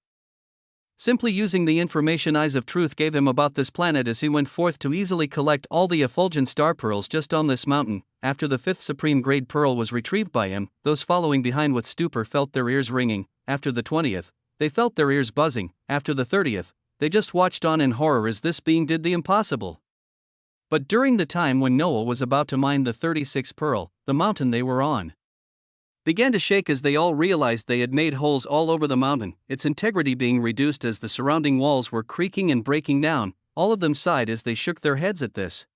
Simply using the information Eyes of Truth gave him about this planet as he went forth to easily collect all the effulgent star pearls just on this mountain, after the fifth supreme grade pearl was retrieved by him, those following behind with stupor felt their ears ringing. After the 20th, they felt their ears buzzing. After the 30th, they just watched on in horror as this being did the impossible. But during the time when Noah was about to mine the 36th pearl, the mountain they were on began to shake as they all realized they had made holes all over the mountain, its integrity being reduced as the surrounding walls were creaking and breaking down. All of them sighed as they shook their heads at this.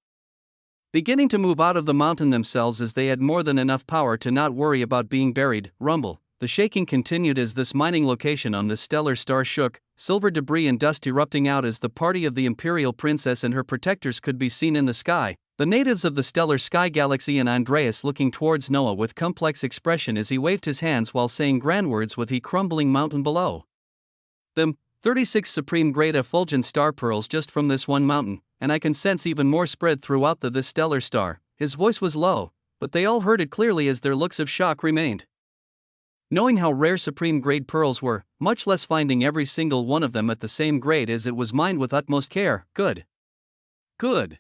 Beginning to move out of the mountain themselves as they had more than enough power to not worry about being buried. Rumble. The shaking continued as this mining location on this stellar star shook, silver debris and dust erupting out as the party of the Imperial Princess and her protectors could be seen in the sky. The natives of the stellar sky galaxy and Andreas looking towards Noah with complex expression as he waved his hands while saying grand words with the crumbling mountain below them. 36 supreme grade effulgent star pearls just from this one mountain, and I can sense even more spread throughout this stellar star. His voice was low, but they all heard it clearly as their looks of shock remained. Knowing how rare supreme grade pearls were, much less finding every single one of them at the same grade as it was mined with utmost care. Good. Good.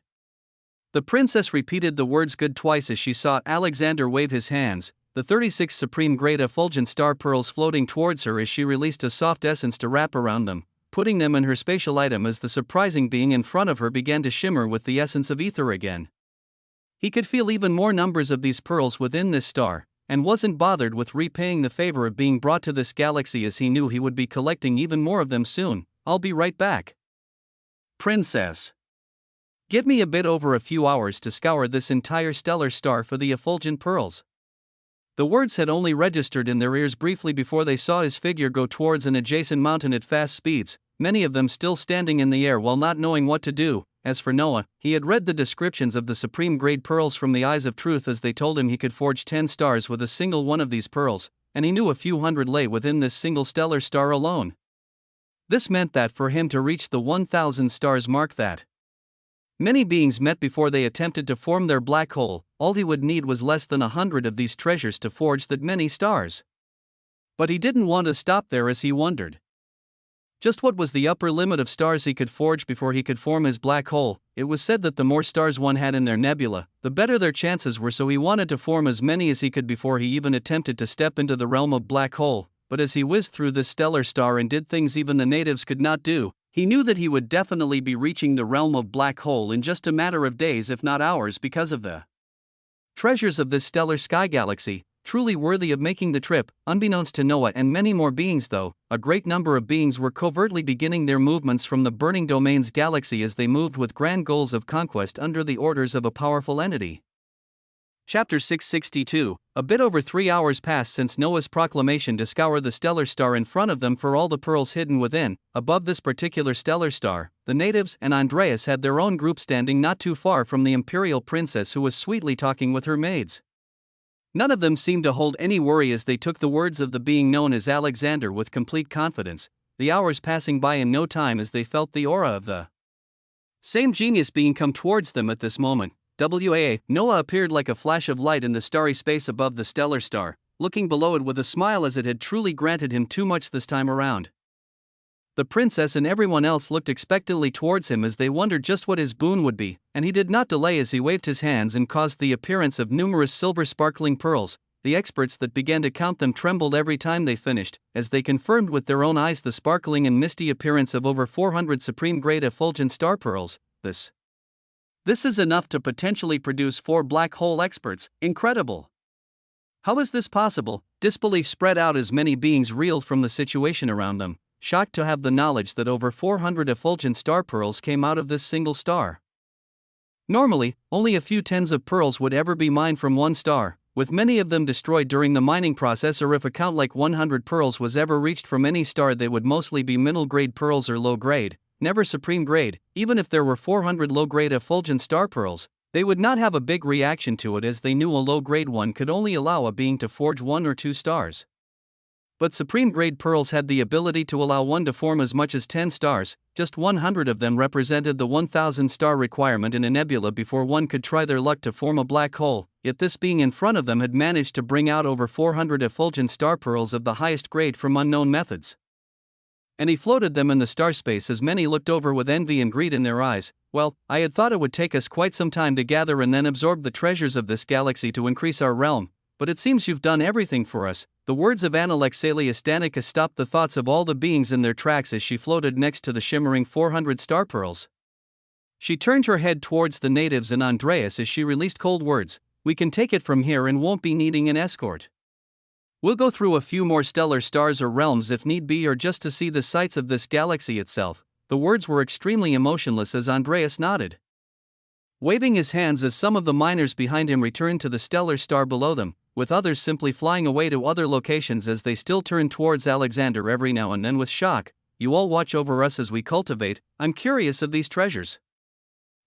The princess repeated the words good twice as she saw Alexander wave his hands, the 36 supreme grade effulgent star pearls floating towards her as she released a soft essence to wrap around them, putting them in her spatial item as the surprising being in front of her began to shimmer with the essence of ether again. He could feel even more numbers of these pearls within this star, and wasn't bothered with repaying the favor of being brought to this galaxy as he knew he would be collecting even more of them soon. I'll be right back. Princess. Give me a bit over a few hours to scour this entire stellar star for the effulgent pearls. The words had only registered in their ears briefly before they saw his figure go towards an adjacent mountain at fast speeds, many of them still standing in the air while not knowing what to do. As for Noah, he had read the descriptions of the supreme grade pearls from the Eyes of Truth as they told him he could forge 10 stars with a single one of these pearls, and he knew a few hundred lay within this single stellar star alone. This meant that for him to reach the 1,000 stars mark that many beings met before they attempted to form their black hole, all he would need was less than 100 of these treasures to forge that many stars. But he didn't want to stop there as he wondered just what was the upper limit of stars he could forge before he could form his black hole. It was said that the more stars one had in their nebula, the better their chances were, so he wanted to form as many as he could before he even attempted to step into the realm of black hole. But as he whizzed through this stellar star and did things even the natives could not do, he knew that he would definitely be reaching the realm of black hole in just a matter of days if not hours because of the treasures of this stellar sky galaxy, truly worthy of making the trip. Unbeknownst to Noah and many more beings though, a great number of beings were covertly beginning their movements from the burning domains galaxy as they moved with grand goals of conquest under the orders of a powerful entity. Chapter 662. A bit over 3 hours passed since Noah's proclamation to scour the stellar star in front of them for all the pearls hidden within. Above this particular stellar star, the natives and Andreas had their own group standing not too far from the Imperial Princess, who was sweetly talking with her maids. None of them seemed to hold any worry as they took the words of the being known as Alexander with complete confidence, the hours passing by in no time as they felt the aura of the same genius being come towards them at this moment. Noah appeared like a flash of light in the starry space above the stellar star, looking below it with a smile as it had truly granted him too much this time around. The princess and everyone else looked expectantly towards him as they wondered just what his boon would be, and he did not delay as he waved his hands and caused the appearance of numerous silver sparkling pearls. The experts that began to count them trembled every time they finished, as they confirmed with their own eyes the sparkling and misty appearance of over 400 supreme grade effulgent star pearls. This is enough to potentially produce 4 black hole experts. Incredible! How is this possible? Disbelief spread out as many beings reeled from the situation around them, shocked to have the knowledge that over 400 effulgent star pearls came out of this single star. Normally, only a few tens of pearls would ever be mined from one star, with many of them destroyed during the mining process, or if a count like 100 pearls was ever reached from any star, they would mostly be middle grade pearls or low grade, never supreme grade. Even if there were 400 low grade effulgent star pearls, they would not have a big reaction to it, as they knew a low grade one could only allow a being to forge 1 or 2 stars. But supreme-grade pearls had the ability to allow one to form as much as 10 stars. Just 100 of them represented the 1,000-star requirement in a nebula before one could try their luck to form a black hole, yet this being in front of them had managed to bring out over 400 effulgent star pearls of the highest grade from unknown methods. And he floated them in the star space as many looked over with envy and greed in their eyes. Well, I had thought it would take us quite some time to gather and then absorb the treasures of this galaxy to increase our realm, but it seems you've done everything for us. The words of Alexandra Danica stopped the thoughts of all the beings in their tracks as she floated next to the shimmering 400 star pearls. She turned her head towards the natives and Andreas as she released cold words. We can take it from here and won't be needing an escort. We'll go through a few more stellar stars or realms if need be, or just to see the sights of this galaxy itself. The words were extremely emotionless as Andreas nodded, waving his hands as some of the miners behind him returned to the stellar star below them, with others simply flying away to other locations as they still turned towards Alexander every now and then with shock. You all watch over us as we cultivate. I'm curious of these treasures.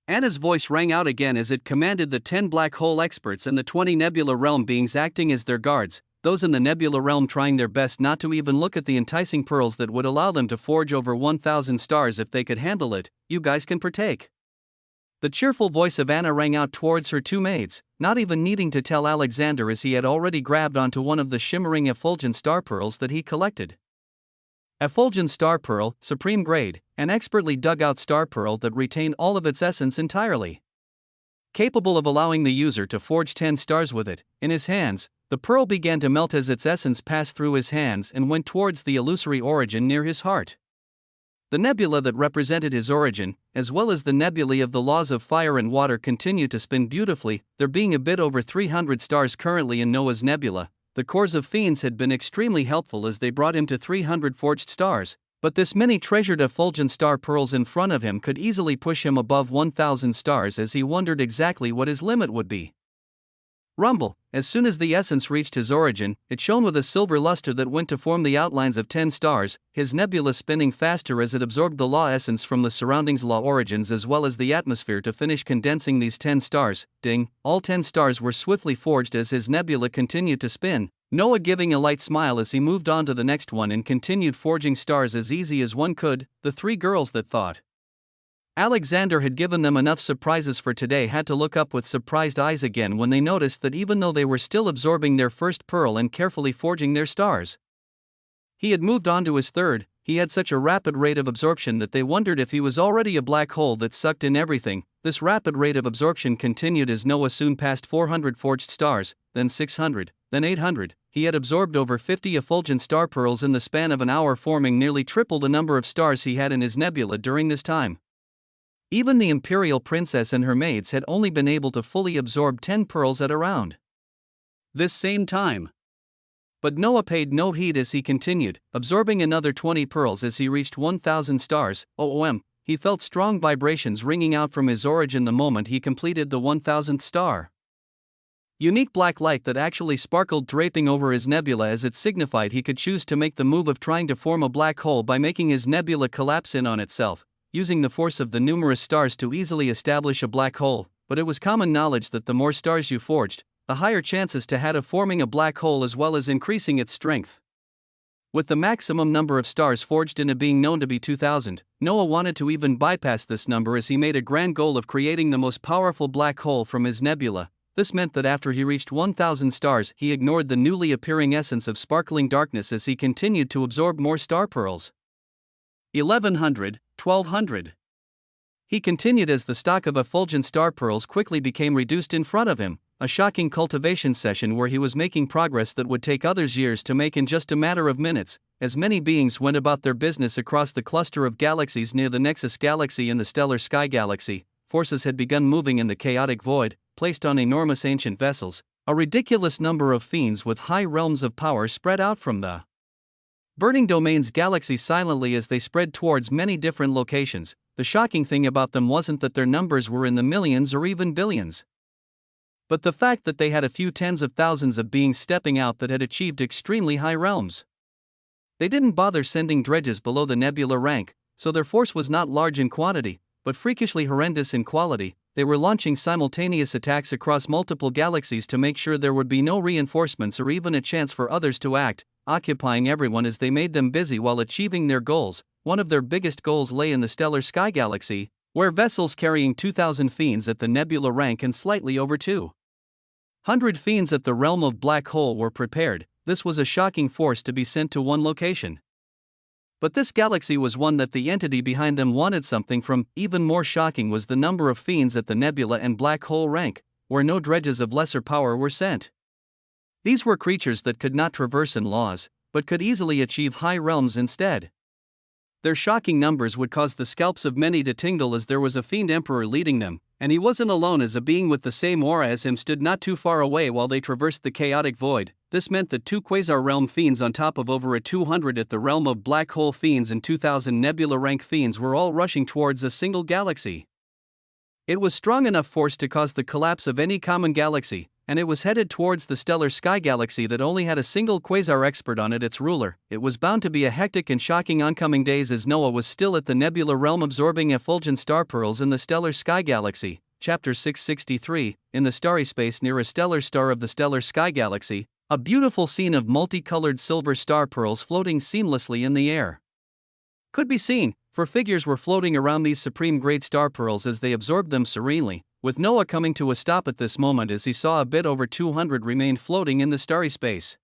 Anna's voice rang out again as it commanded the 10 black hole experts and the 20 nebula realm beings acting as their guards, those in the nebula realm trying their best not to even look at the enticing pearls that would allow them to forge over 1,000 stars if they could handle it. You guys can partake. The cheerful voice of Anna rang out towards her two maids, not even needing to tell Alexander as he had already grabbed onto one of the shimmering effulgent star pearls that he collected. Effulgent star pearl, supreme grade, an expertly dug out star pearl that retained all of its essence entirely, capable of allowing the user to forge 10 stars with it. In his hands, the pearl began to melt as its essence passed through his hands and went towards the illusory origin near his heart. The nebula that represented his origin, as well as the nebulae of the laws of fire and water, continued to spin beautifully, there being a bit over 300 stars currently in Noah's nebula. The cores of fiends had been extremely helpful as they brought him to 300 forged stars, but this many treasured effulgent star pearls in front of him could easily push him above 1,000 stars as he wondered exactly what his limit would be. Rumble, as soon as the essence reached his origin, it shone with a silver luster that went to form the outlines of 10 stars, his nebula spinning faster as it absorbed the law essence from the surroundings law origins as well as the atmosphere to finish condensing these 10 stars. Ding, all 10 stars were swiftly forged as his nebula continued to spin, Noah giving a light smile as he moved on to the next one and continued forging stars as easy as one could. The three girls that thought Alexander had given them enough surprises for today had to look up with surprised eyes again when they noticed that even though they were still absorbing their first pearl and carefully forging their stars, he had moved on to his third. He had such a rapid rate of absorption that they wondered if he was already a black hole that sucked in everything. This rapid rate of absorption continued as Noah soon passed 400 forged stars, then 600, then 800. He had absorbed over 50 effulgent star pearls in the span of an hour, forming nearly triple the number of stars he had in his nebula during this time. Even the imperial princess and her maids had only been able to fully absorb 10 pearls at around this same time. But Noah paid no heed as he continued, absorbing another 20 pearls as he reached 1,000 stars. He felt strong vibrations ringing out from his origin the moment he completed the 1,000th star. Unique black light that actually sparkled draping over his nebula as it signified he could choose to make the move of trying to form a black hole by making his nebula collapse in on itself, using the force of the numerous stars to easily establish a black hole. But it was common knowledge that the more stars you forged, the higher chances to had of forming a black hole as well as increasing its strength. With the maximum number of stars forged in a being known to be 2,000, Noah wanted to even bypass this number as he made a grand goal of creating the most powerful black hole from his nebula. This meant that after he reached 1,000 stars, he ignored the newly appearing essence of sparkling darkness as he continued to absorb more star pearls. 1,100, 1,200. He continued as the stock of effulgent star pearls quickly became reduced in front of him, a shocking cultivation session where he was making progress that would take others years to make in just a matter of minutes. As many beings went about their business across the cluster of galaxies near the Nexus Galaxy and the Stellar Sky Galaxy, forces had begun moving in the chaotic void, placed on enormous ancient vessels. A ridiculous number of fiends with high realms of power spread out from the burning domains galaxy silently as they spread towards many different locations. The shocking thing about them wasn't that their numbers were in the millions or even billions, but the fact that they had a few tens of thousands of beings stepping out that had achieved extremely high realms. They didn't bother sending dredges below the nebula rank, so their force was not large in quantity, but freakishly horrendous in quality. They were launching simultaneous attacks across multiple galaxies to make sure there would be no reinforcements or even a chance for others to act. occupying everyone as they made them busy while achieving their goals. One of their biggest goals lay in the stellar sky galaxy, where vessels carrying 2,000 fiends at the nebula rank and slightly over 200 fiends at the realm of black hole were prepared. This was a shocking force to be sent to one location. But this galaxy was one that the entity behind them wanted something from. Even more shocking was the number of fiends at the nebula and black hole rank, where no dredges of lesser power were sent. These were creatures that could not traverse in laws, but could easily achieve high realms instead. Their shocking numbers would cause the scalps of many to tingle, as there was a fiend emperor leading them, and he wasn't alone, as a being with the same aura as him stood not too far away while they traversed the chaotic void. This meant that 2 quasar realm fiends on top of over 200 at the realm of black hole fiends and 2,000 nebula rank fiends were all rushing towards a single galaxy. It was strong enough force to cause the collapse of any common galaxy, and it was headed towards the stellar sky galaxy that only had a single quasar expert on it, its ruler. It was bound to be a hectic and shocking oncoming days, as Noah was still at the nebula realm absorbing effulgent star pearls in the stellar sky galaxy. Chapter 663, in the starry space near a stellar star of the stellar sky galaxy, a beautiful scene of multicolored silver star pearls floating seamlessly in the air could be seen, for figures were floating around these supreme great star pearls as they absorbed them serenely, with Noah coming to a stop at this moment as he saw a bit over 200 remained floating in the starry space.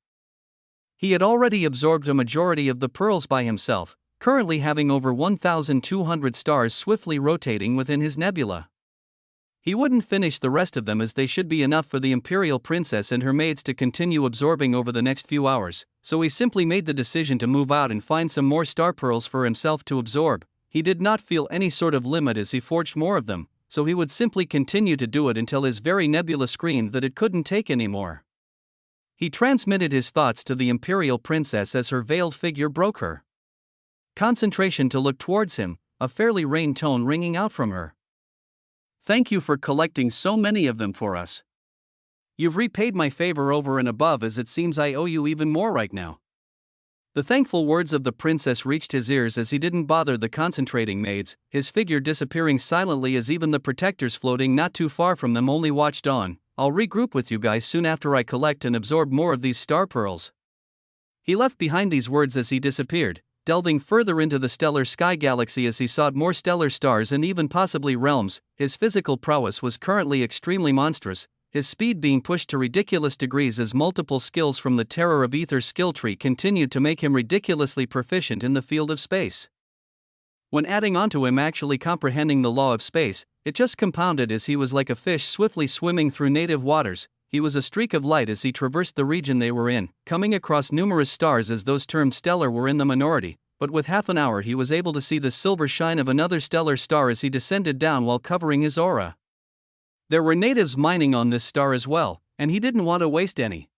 He had already absorbed a majority of the pearls by himself, currently having over 1,200 stars swiftly rotating within his nebula. He wouldn't finish the rest of them, as they should be enough for the imperial princess and her maids to continue absorbing over the next few hours, so he simply made the decision to move out and find some more star pearls for himself to absorb. He did not feel any sort of limit as he forged more of them, so he would simply continue to do it until his very nebula screamed that it couldn't take anymore. He transmitted his thoughts to the imperial princess as her veiled figure broke her concentration to look towards him, a fairly rain tone ringing out from her. "Thank you for collecting so many of them for us. You've repaid my favor over and above, as it seems I owe you even more right now." The thankful words of the princess reached his ears as he didn't bother the concentrating maids, his figure disappearing silently as even the protectors floating not too far from them only watched on. "I'll regroup with you guys soon after I collect and absorb more of these star pearls." He left behind these words as he disappeared, delving further into the stellar sky galaxy as he sought more stellar stars and even possibly realms. His physical prowess was currently extremely monstrous, his speed being pushed to ridiculous degrees as multiple skills from the Terror of Ether skill tree continued to make him ridiculously proficient in the field of space. When adding onto him actually comprehending the law of space, it just compounded, as he was like a fish swiftly swimming through native waters. He was a streak of light as he traversed the region they were in, coming across numerous stars as those termed stellar were in the minority, but with half an hour he was able to see the silver shine of another stellar star as he descended down while covering his aura. There were natives mining on this star as well, and he didn't want to waste any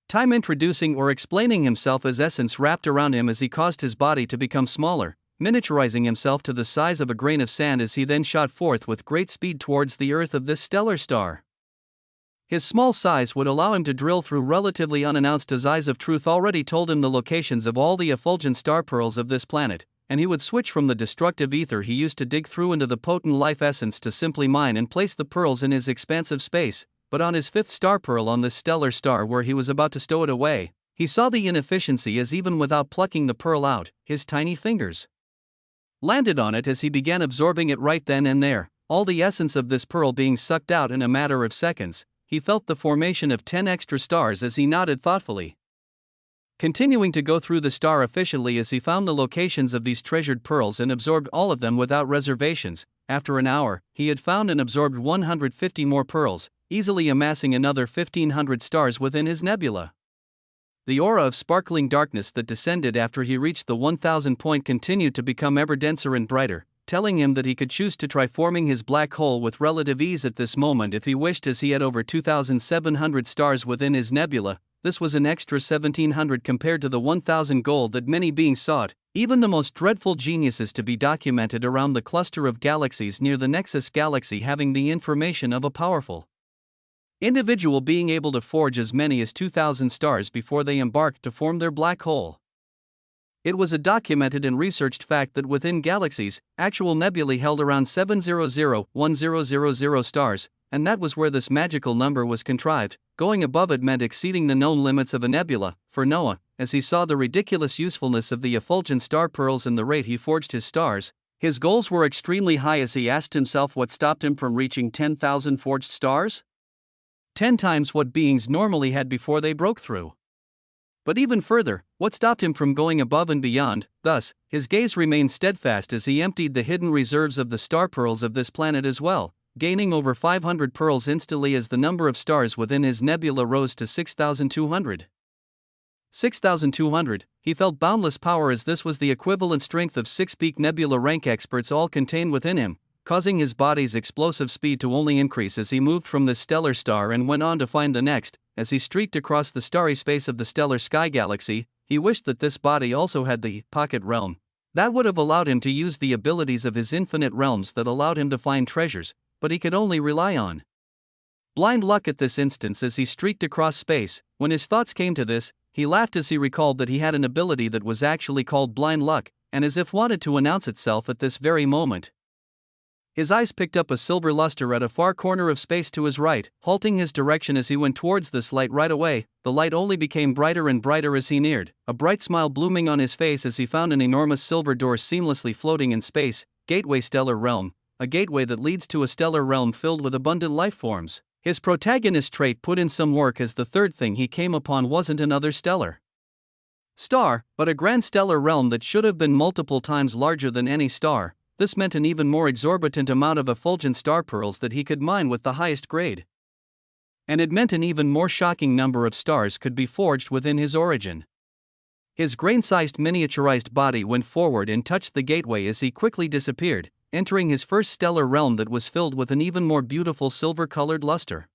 time introducing or explaining himself as essence wrapped around him as he caused his body to become smaller, miniaturizing himself to the size of a grain of sand as he then shot forth with great speed towards the earth of this stellar star. His small size would allow him to drill through relatively unannounced as eyes of truth already told him the locations of all the effulgent star pearls of this planet, and he would switch from the destructive ether he used to dig through into the potent life essence to simply mine and place the pearls in his expansive space. But on his 5th star pearl on this stellar star where he was about to stow it away, he saw the inefficiency as even without plucking the pearl out, his tiny fingers landed on it as he began absorbing it right then and there, all the essence of this pearl being sucked out in a matter of seconds. He felt the formation of 10 extra stars as he nodded thoughtfully, continuing to go through the star efficiently as he found the locations of these treasured pearls and absorbed all of them without reservations. After an hour, he had found and absorbed 150 more pearls, easily amassing another 1,500 stars within his nebula. The aura of sparkling darkness that descended after he reached the 1,000 point continued to become ever denser and brighter, telling him that he could choose to try forming his black hole with relative ease at this moment if he wished, as he had over 2,700 stars within his nebula. This was an extra 1,700 compared to the 1,000 gold that many beings sought, even the most dreadful geniuses, to be documented around the cluster of galaxies near the Nexus galaxy, having the information of a powerful individual being able to forge as many as 2,000 stars before they embarked to form their black hole. It was a documented and researched fact that within galaxies, actual nebulae held around 700,1000 stars, and that was where this magical number was contrived. Going above it meant exceeding the known limits of a nebula. For Noah, as he saw the ridiculous usefulness of the effulgent star pearls and the rate he forged his stars. His goals were extremely high as he asked himself what stopped him from reaching 10,000 forged stars? 10 times what beings normally had before they broke through. But even further, what stopped him from going above and beyond? Thus, his gaze remained steadfast as he emptied the hidden reserves of the star pearls of this planet as well, gaining over 500 pearls instantly as the number of stars within his nebula rose to 6,200. 6,200, he felt boundless power as this was the equivalent strength of 6 peak nebula rank experts all contained within him, causing his body's explosive speed to only increase as he moved from this stellar star and went on to find the next. As he streaked across the starry space of the stellar sky galaxy, he wished that this body also had the pocket realm. That would have allowed him to use the abilities of his infinite realms that allowed him to find treasures, but he could only rely on blind luck at this instance as he streaked across space. When his thoughts came to this, he laughed as he recalled that he had an ability that was actually called blind luck, and as if wanted to announce itself at this very moment. His eyes picked up a silver luster at a far corner of space to his right, halting his direction as he went towards this light right away. The light only became brighter and brighter as he neared, a bright smile blooming on his face as he found an enormous silver door seamlessly floating in space. Gateway Stellar Realm, a gateway that leads to a stellar realm filled with abundant life forms. His protagonist trait put in some work as the third thing he came upon wasn't another stellar star, but a grand stellar realm that should have been multiple times larger than any star. This meant an even more exorbitant amount of effulgent star pearls that he could mine with the highest grade. And it meant an even more shocking number of stars could be forged within his origin. His grain-sized miniaturized body went forward and touched the gateway as he quickly disappeared, entering his first stellar realm that was filled with an even more beautiful silver-colored luster.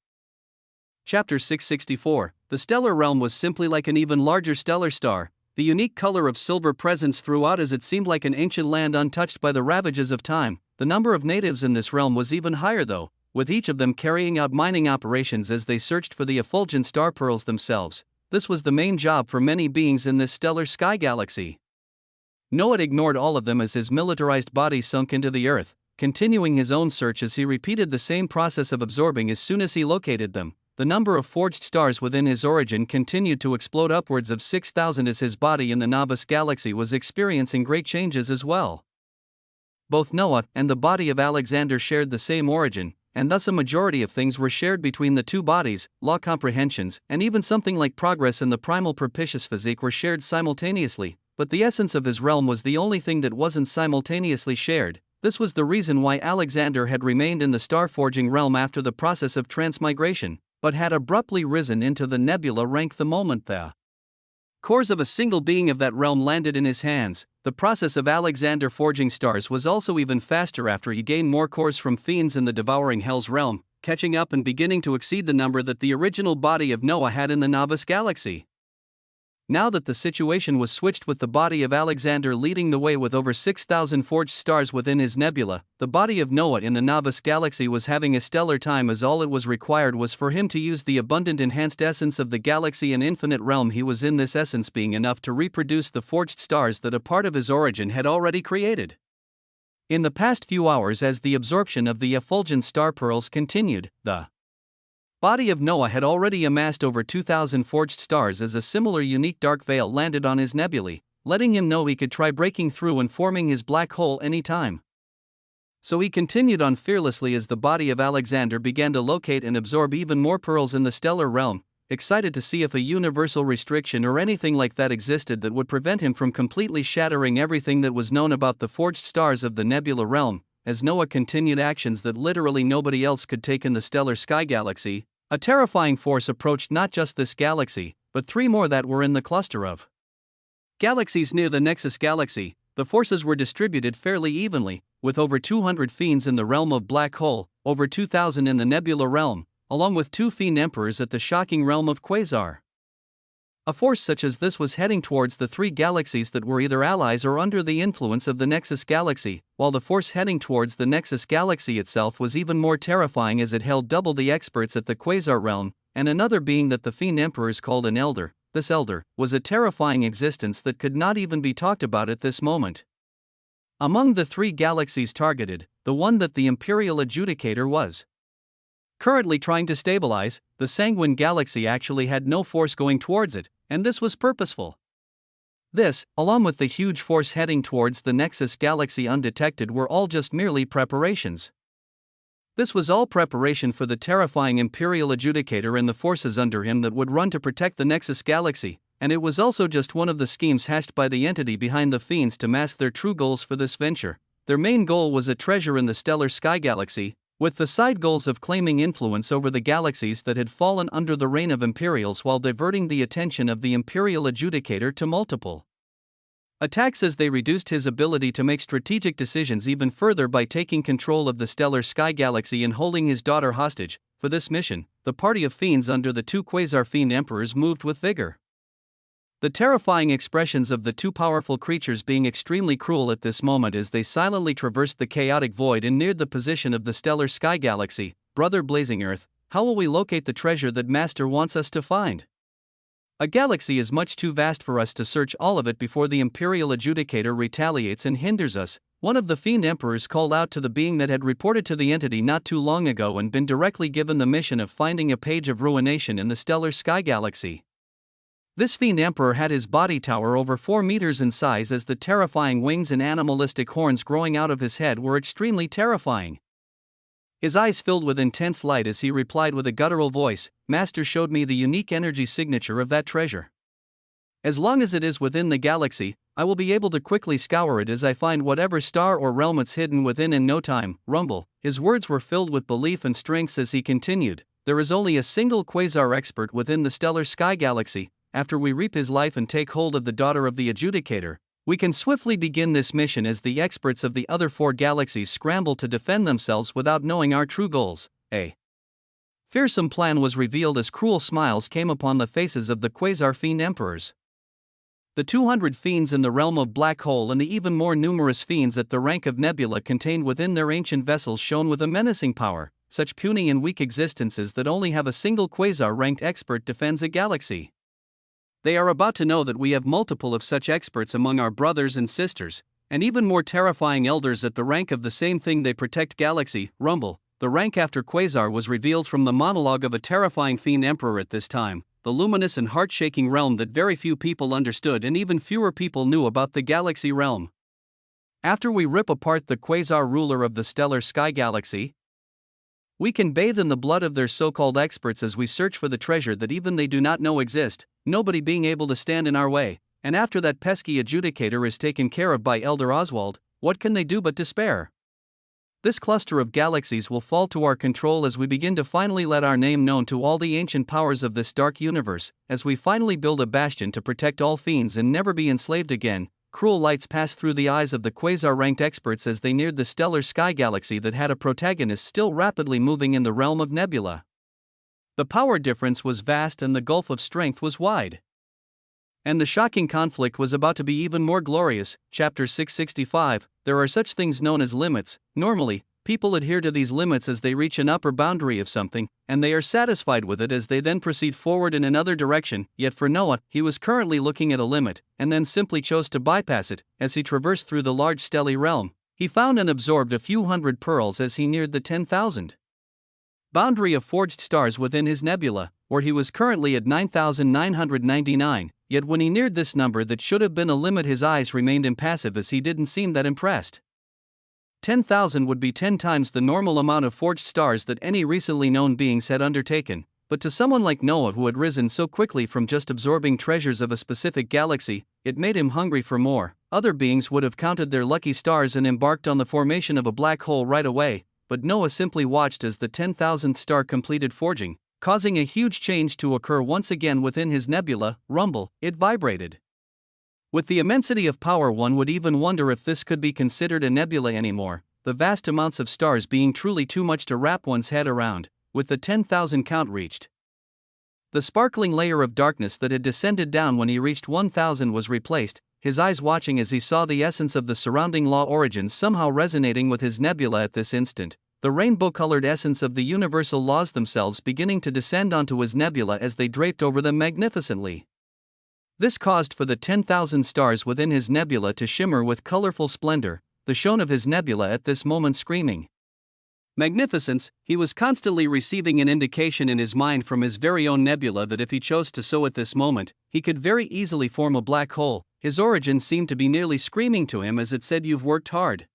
Chapter 664. The stellar realm was simply like an even larger stellar star, the unique color of silver presence throughout as it seemed like an ancient land untouched by the ravages of time. The number of natives in this realm was even higher though, with each of them carrying out mining operations as they searched for the effulgent star pearls themselves. This was the main job for many beings in this stellar sky galaxy. Noah ignored all of them as his militarized body sunk into the earth, continuing his own search as he repeated the same process of absorbing as soon as he located them. The number of forged stars within his origin continued to explode upwards of 6,000 as his body in the Novice galaxy was experiencing great changes as well. Both Noah and the body of Alexander shared the same origin, and thus a majority of things were shared between the two bodies. Law comprehensions, and even something like progress in the primal propitious physique were shared simultaneously, but the essence of his realm was the only thing that wasn't simultaneously shared. This was the reason why Alexander had remained in the star-forging realm after the process of transmigration, but had abruptly risen into the nebula rank the moment the cores of a single being of that realm landed in his hands. The process of Alexander forging stars was also even faster after he gained more cores from fiends in the devouring Hell's realm, catching up and beginning to exceed the number that the original body of Noah had in the Novice galaxy. Now that the situation was switched with the body of Alexander leading the way with over 6,000 forged stars within his nebula, the body of Noah in the Novice galaxy was having a stellar time as all it was required was for him to use the abundant enhanced essence of the galaxy and infinite realm he was in, this essence being enough to reproduce the forged stars that a part of his origin had already created. In the past few hours, as the absorption of the effulgent star pearls continued, the body of Noah had already amassed over 2,000 forged stars as a similar unique dark veil landed on his nebulae, letting him know he could try breaking through and forming his black hole any time. So he continued on fearlessly as the body of Alexander began to locate and absorb even more pearls in the stellar realm, excited to see if a universal restriction or anything like that existed that would prevent him from completely shattering everything that was known about the forged stars of the nebula realm. As Noah continued actions that literally nobody else could take in the stellar sky galaxy, a terrifying force approached not just this galaxy, but 3 more that were in the cluster of galaxies near the Nexus galaxy. The forces were distributed fairly evenly, with over 200 fiends in the realm of Black Hole, over 2,000 in the Nebula realm, along with 2 fiend emperors at the shocking realm of Quasar. A force such as this was heading towards the 3 galaxies that were either allies or under the influence of the Nexus galaxy, while the force heading towards the Nexus galaxy itself was even more terrifying as it held double the experts at the Quasar realm, and another being that the fiend emperors called an elder. This elder was a terrifying existence that could not even be talked about at this moment. Among the 3 galaxies targeted, the one that the Imperial Adjudicator was currently trying to stabilize, the Sanguine galaxy actually had no force going towards it, and this was purposeful. This, along with the huge force heading towards the Nexus galaxy undetected, were all just merely preparations. This was all preparation for the terrifying Imperial Adjudicator and the forces under him that would run to protect the Nexus galaxy, and it was also just one of the schemes hatched by the entity behind the Fiends to mask their true goals for this venture. Their main goal was a treasure in the stellar sky galaxy, with the side goals of claiming influence over the galaxies that had fallen under the reign of Imperials while diverting the attention of the Imperial Adjudicator to multiple attacks as they reduced his ability to make strategic decisions even further by taking control of the stellar sky galaxy and holding his daughter hostage. For this mission, the party of fiends under the two Quasar Fiend Emperors moved with vigor. The terrifying expressions of the two powerful creatures being extremely cruel at this moment as they silently traversed the chaotic void and neared the position of the stellar sky galaxy. Brother Blazing Earth, how will we locate the treasure that Master wants us to find? A galaxy is much too vast for us to search all of it before the Imperial Adjudicator retaliates and hinders us, one of the Fiend Emperors called out to the being that had reported to the entity not too long ago and been directly given the mission of finding a page of ruination in the stellar sky galaxy. This Fiend Emperor had his body tower over 4 meters in size as the terrifying wings and animalistic horns growing out of his head were extremely terrifying. His eyes filled with intense light as he replied with a guttural voice, "Master showed me the unique energy signature of that treasure. As long as it is within the galaxy, I will be able to quickly scour it as I find whatever star or realm it's hidden within in no time." Rumble. His words were filled with belief and strength as he continued, "There is only a single Quasar expert within the stellar sky galaxy. After we reap his life and take hold of the daughter of the Adjudicator, we can swiftly begin this mission as the experts of the other 4 galaxies scramble to defend themselves without knowing our true goals." A fearsome plan was revealed as cruel smiles came upon the faces of the Quasar Fiend Emperors. The 200 fiends in the realm of Black Hole and the even more numerous fiends at the rank of Nebula contained within their ancient vessels shone with a menacing power. Such puny and weak existences that only have a single Quasar-ranked expert defends a galaxy. They are about to know that we have multiple of such experts among our brothers and sisters, and even more terrifying elders at the rank of the same thing they protect galaxy. Rumble. The rank after Quasar was revealed from the monologue of a terrifying Fiend Emperor at this time, the luminous and heart-shaking realm that very few people understood and even fewer people knew about the galaxy realm. After we rip apart the Quasar ruler of the stellar sky galaxy, we can bathe in the blood of their so-called experts as we search for the treasure that even they do not know exist, nobody being able to stand in our way, and after that pesky Adjudicator is taken care of by Elder Oswald, what can they do but despair? This cluster of galaxies will fall to our control as we begin to finally let our name known to all the ancient powers of this dark universe, as we finally build a bastion to protect all fiends and never be enslaved again. Cruel lights passed through the eyes of the Quasar-ranked experts as they neared the stellar sky galaxy that had a protagonist still rapidly moving in the realm of Nebula. The power difference was vast and the gulf of strength was wide. And the shocking conflict was about to be even more glorious. Chapter 665, There are such things known as limits. Normally, people adhere to these limits as they reach an upper boundary of something, and they are satisfied with it as they then proceed forward in another direction. Yet for Noah, he was currently looking at a limit, and then simply chose to bypass it. As he traversed through the large stellar realm, he found and absorbed a few hundred pearls as he neared the 10,000 boundary of forged stars within his nebula, where he was currently at 9,999. Yet when he neared this number that should have been a limit, his eyes remained impassive as he didn't seem that impressed. 10,000 would be 10 times the normal amount of forged stars that any recently known beings had undertaken, but to someone like Noah who had risen so quickly from just absorbing treasures of a specific galaxy, it made him hungry for more. Other beings would have counted their lucky stars and embarked on the formation of a black hole right away, but Noah simply watched as the 10,000th star completed forging, causing a huge change to occur once again within his nebula. Rumble, it vibrated. With the immensity of power, one would even wonder if this could be considered a nebula anymore, the vast amounts of stars being truly too much to wrap one's head around. With the 10,000 count reached, the sparkling layer of darkness that had descended down when he reached 1,000 was replaced, his eyes watching as he saw the essence of the surrounding law origins somehow resonating with his nebula at this instant, the rainbow-colored essence of the universal laws themselves beginning to descend onto his nebula as they draped over them magnificently. This caused for the 10,000 stars within his nebula to shimmer with colorful splendor, the shone of his nebula at this moment screaming magnificence. He was constantly receiving an indication in his mind from his very own nebula that if he chose to so at this moment, he could very easily form a black hole. his origin seemed to be nearly screaming to him as it said, "You've worked hard.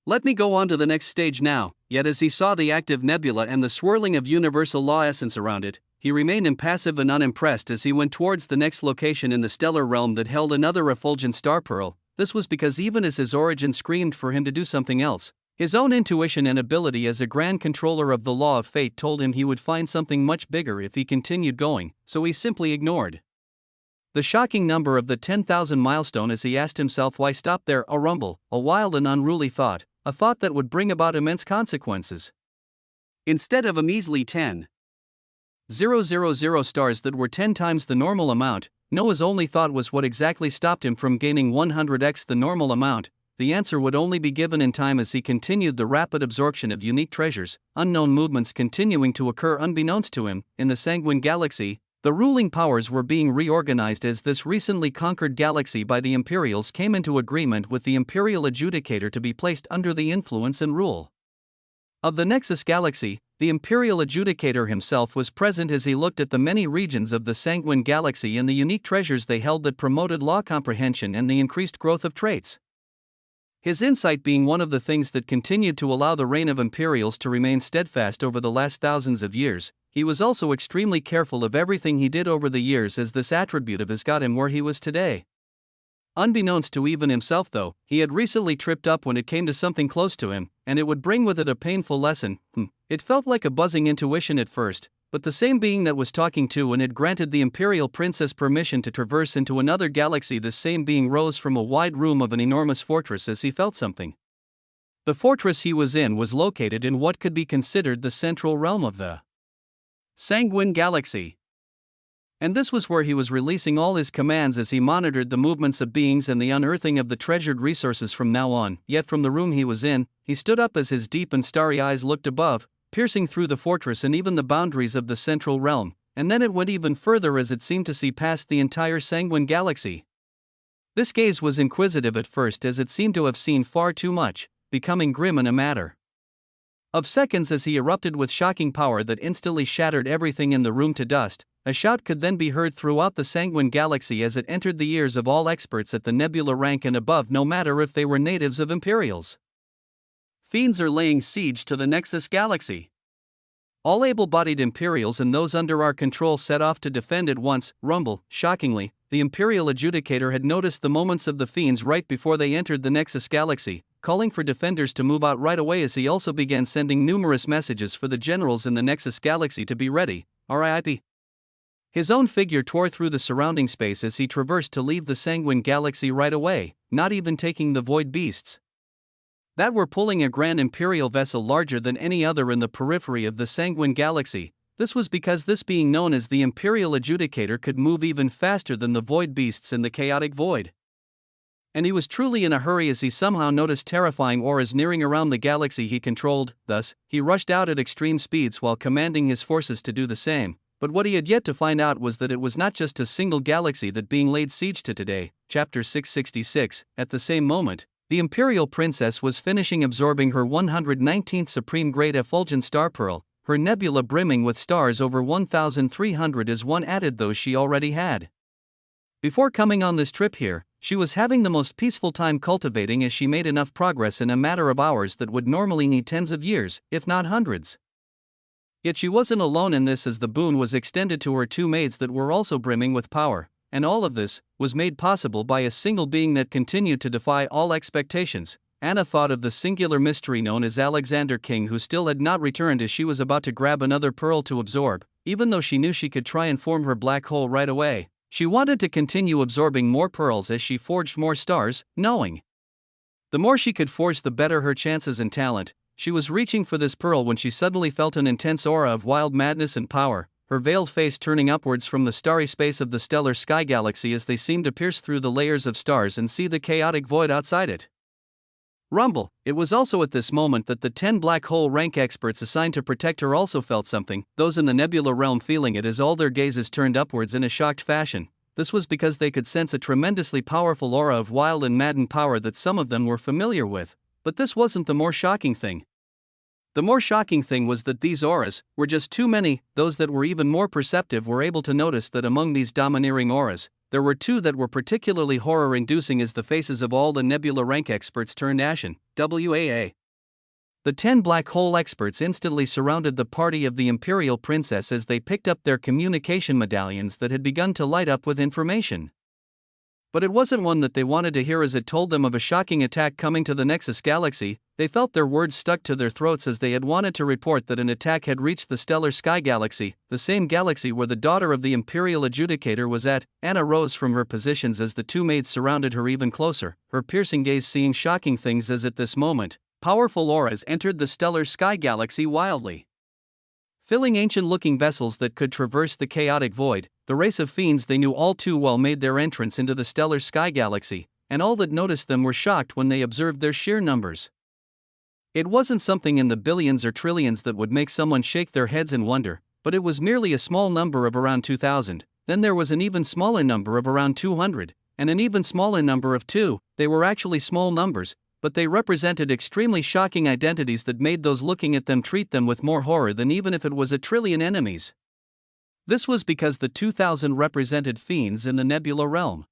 Let me go on to the next stage now." Yet as he saw the active nebula and the swirling of universal law essence around it, he remained impassive and unimpressed as he went towards the next location in the stellar realm that held another effulgent star pearl. This was because even as his origin screamed for him to do something else, his own intuition and ability as a grand controller of the law of fate told him he would find something much bigger if he continued going, so he simply ignored the shocking number of the 10,000 milestone as he asked himself why stop there. A rumble, a wild and unruly thought, a thought that would bring about immense consequences. Instead of a measly 10,000 stars that were 10 times the normal amount, Noah's only thought was what exactly stopped him from gaining 100x the normal amount. The answer would only be given in time as he continued the rapid absorption of unique treasures, unknown movements continuing to occur unbeknownst to him. In the sanguine galaxy, the ruling powers were being reorganized as this recently conquered galaxy by the Imperials came into agreement with the Imperial Adjudicator to be placed under the influence and rule of the Nexus Galaxy. The Imperial Adjudicator himself was present as he looked at the many regions of the sanguine galaxy and the unique treasures they held that promoted law comprehension and the increased growth of traits. His insight being one of the things that continued to allow the reign of Imperials to remain steadfast over the last thousands of years, he was also extremely careful of everything he did over the years as this attribute of his got him where he was today. Unbeknownst to even himself though, he had recently tripped up when it came to something close to him, and it would bring with it a painful lesson. It felt like a buzzing intuition at first, but the same being that was talking to and had granted the Imperial Princess permission to traverse into another galaxy, this same being rose from a wide room of an enormous fortress as he felt something. The fortress he was in was located in what could be considered the central realm of the sanguine galaxy. And this was where he was releasing all his commands as he monitored the movements of beings and the unearthing of the treasured resources from now on. Yet from the room he was in, he stood up as his deep and starry eyes looked above, piercing through the fortress and even the boundaries of the central realm, and then it went even further as it seemed to see past the entire sanguine galaxy. This gaze was inquisitive at first as it seemed to have seen far too much, becoming grim in a matter of seconds as he erupted with shocking power that instantly shattered everything in the room to dust. A shout could then be heard throughout the sanguine galaxy as it entered the ears of all experts at the nebula rank and above, no matter if they were natives of Imperials. Fiends are laying siege to the Nexus Galaxy. All able-bodied Imperials and those under our control set off to defend at once. Rumble. Shockingly, the Imperial Adjudicator had noticed the moments of the fiends right before they entered the Nexus Galaxy, calling for defenders to move out right away as he also began sending numerous messages for the generals in the Nexus Galaxy to be ready. RIP. His own figure tore through the surrounding space as he traversed to leave the sanguine galaxy right away, not even taking the void beasts that were pulling a grand Imperial vessel larger than any other in the periphery of the sanguine galaxy. This was because this being known as the Imperial Adjudicator could move even faster than the void beasts in the chaotic void. And he was truly in a hurry as he somehow noticed terrifying auras nearing around the galaxy he controlled. Thus, he rushed out at extreme speeds while commanding his forces to do the same. But what he had yet to find out was that it was not just a single galaxy that being laid siege to today. Chapter 666. At the same moment, the Imperial Princess was finishing absorbing her 119th Supreme Grade Effulgent Star Pearl, her nebula brimming with stars over 1,300 as one added those she already had. Before coming on this trip here, she was having the most peaceful time cultivating as she made enough progress in a matter of hours that would normally need tens of years, if not hundreds. Yet she wasn't alone in this as the boon was extended to her two maids that were also brimming with power, and all of this was made possible by a single being that continued to defy all expectations. Anna thought of the singular mystery known as Alexander King, who still had not returned as she was about to grab another pearl to absorb. Even though she knew she could try and form her black hole right away, she wanted to continue absorbing more pearls as she forged more stars, knowing the more she could forge the better her chances and talent. She was reaching for this pearl when she suddenly felt an intense aura of wild madness and power, her veiled face turning upwards from the starry space of the stellar sky galaxy as they seemed to pierce through the layers of stars and see the chaotic void outside it. Rumble. It was also at this moment that the 10 black hole rank experts assigned to protect her also felt something, those in the nebula realm feeling it as all their gazes turned upwards in a shocked fashion. This was because they could sense a tremendously powerful aura of wild and maddened power that some of them were familiar with. But this wasn't the more shocking thing. The more shocking thing was that these auras were just too many. Those that were even more perceptive were able to notice that among these domineering auras, there were two that were particularly horror-inducing as the faces of all the nebula rank experts turned ashen. WAA. The 10 black hole experts instantly surrounded the party of the Imperial Princess as they picked up their communication medallions that had begun to light up with information. But it wasn't one that they wanted to hear as it told them of a shocking attack coming to the Nexus galaxy. They felt their words stuck to their throats as they had wanted to report that an attack had reached the stellar sky galaxy, the same galaxy where the daughter of the Imperial Adjudicator was at. Anna rose from her positions as the two maids surrounded her even closer, her piercing gaze seeing shocking things as at this moment, powerful auras entered the stellar sky galaxy wildly. Filling ancient-looking vessels that could traverse the chaotic void, the race of fiends they knew all too well made their entrance into the stellar sky galaxy, and all that noticed them were shocked when they observed their sheer numbers. It wasn't something in the billions or trillions that would make someone shake their heads in wonder, but it was merely a small number of around 2,000, then there was an even smaller number of around 200, and an even smaller number of 2. They were actually small numbers, but they represented extremely shocking identities that made those looking at them treat them with more horror than even if it was a trillion enemies. This was because the 2,000 represented fiends in the nebula realm.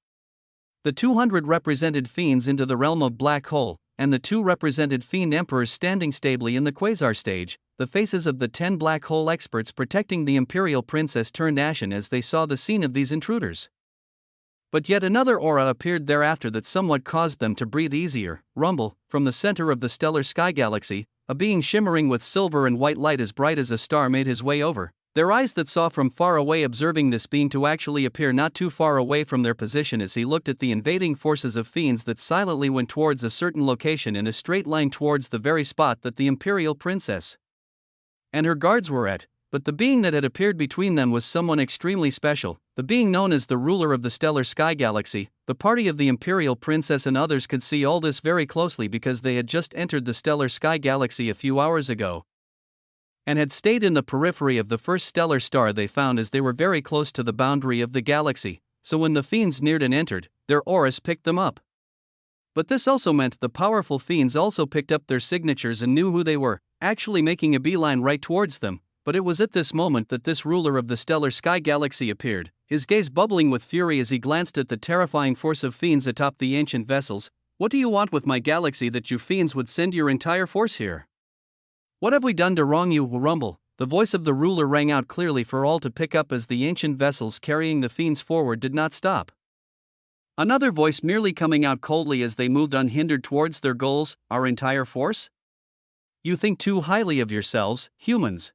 The 200 represented fiends into the realm of black hole, and the 2 represented fiend emperors standing stably in the quasar stage. The faces of the 10 black hole experts protecting the Imperial Princess turned ashen as they saw the scene of these intruders. But yet another aura appeared thereafter that somewhat caused them to breathe easier. Rumble, from the center of the stellar sky galaxy, a being shimmering with silver and white light as bright as a star made his way over, their eyes that saw from far away observing this being to actually appear not too far away from their position as he looked at the invading forces of fiends that silently went towards a certain location in a straight line towards the very spot that the Imperial Princess and her guards were at. But the being that had appeared between them was someone extremely special, the being known as the ruler of the stellar sky galaxy. The party of the Imperial Princess and others could see all this very closely because they had just entered the stellar sky galaxy a few hours ago, and had stayed in the periphery of the first stellar star they found as they were very close to the boundary of the galaxy, so when the fiends neared and entered, their auras picked them up. But this also meant the powerful fiends also picked up their signatures and knew who they were, actually making a beeline right towards them. But it was at this moment that this ruler of the stellar sky galaxy appeared, his gaze bubbling with fury as he glanced at the terrifying force of fiends atop the ancient vessels. What do you want with my galaxy that you fiends would send your entire force here? What have we done to wrong you? Rumble, the voice of the ruler rang out clearly for all to pick up as the ancient vessels carrying the fiends forward did not stop. Another voice merely coming out coldly as they moved unhindered towards their goals. Our entire force? You think too highly of yourselves, humans.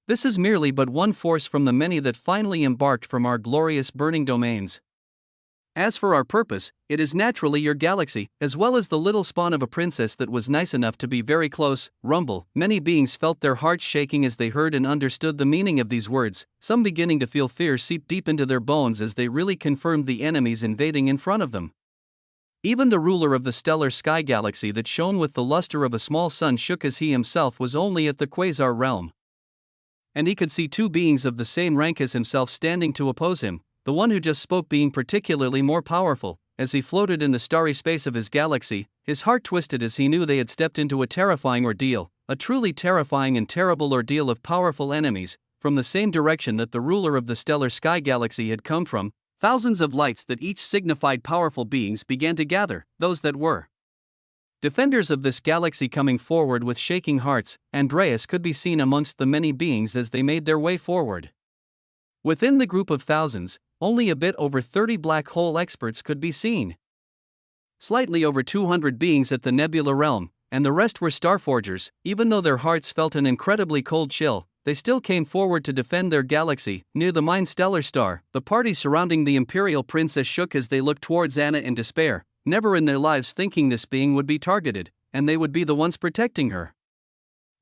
This is merely but one force from the many that finally embarked from our glorious burning domains. As for our purpose, it is naturally your galaxy, as well as the little spawn of a princess that was nice enough to be very close. Rumble, many beings felt their hearts shaking as they heard and understood the meaning of these words, some beginning to feel fear seep deep into their bones as they really confirmed the enemies invading in front of them. Even the ruler of the stellar sky galaxy that shone with the luster of a small sun shook as he himself was only at the quasar realm. And he could see 2 beings of the same rank as himself standing to oppose him, the one who just spoke being particularly more powerful. As he floated in the starry space of his galaxy, his heart twisted as he knew they had stepped into a terrifying ordeal, a truly terrifying and terrible ordeal of powerful enemies, from the same direction that the ruler of the stellar sky galaxy had come from. Thousands of lights that each signified powerful beings began to gather, those that were defenders of this galaxy coming forward with shaking hearts. Andreas could be seen amongst the many beings as they made their way forward. Within the group of thousands, only a bit over 30 black hole experts could be seen. Slightly over 200 beings at the nebula realm, and the rest were starforgers. Even though their hearts felt an incredibly cold chill, they still came forward to defend their galaxy. Near the Mine stellar star, the party surrounding the Imperial Princess shook as they looked towards Anna in despair, never in their lives thinking this being would be targeted, and they would be the ones protecting her.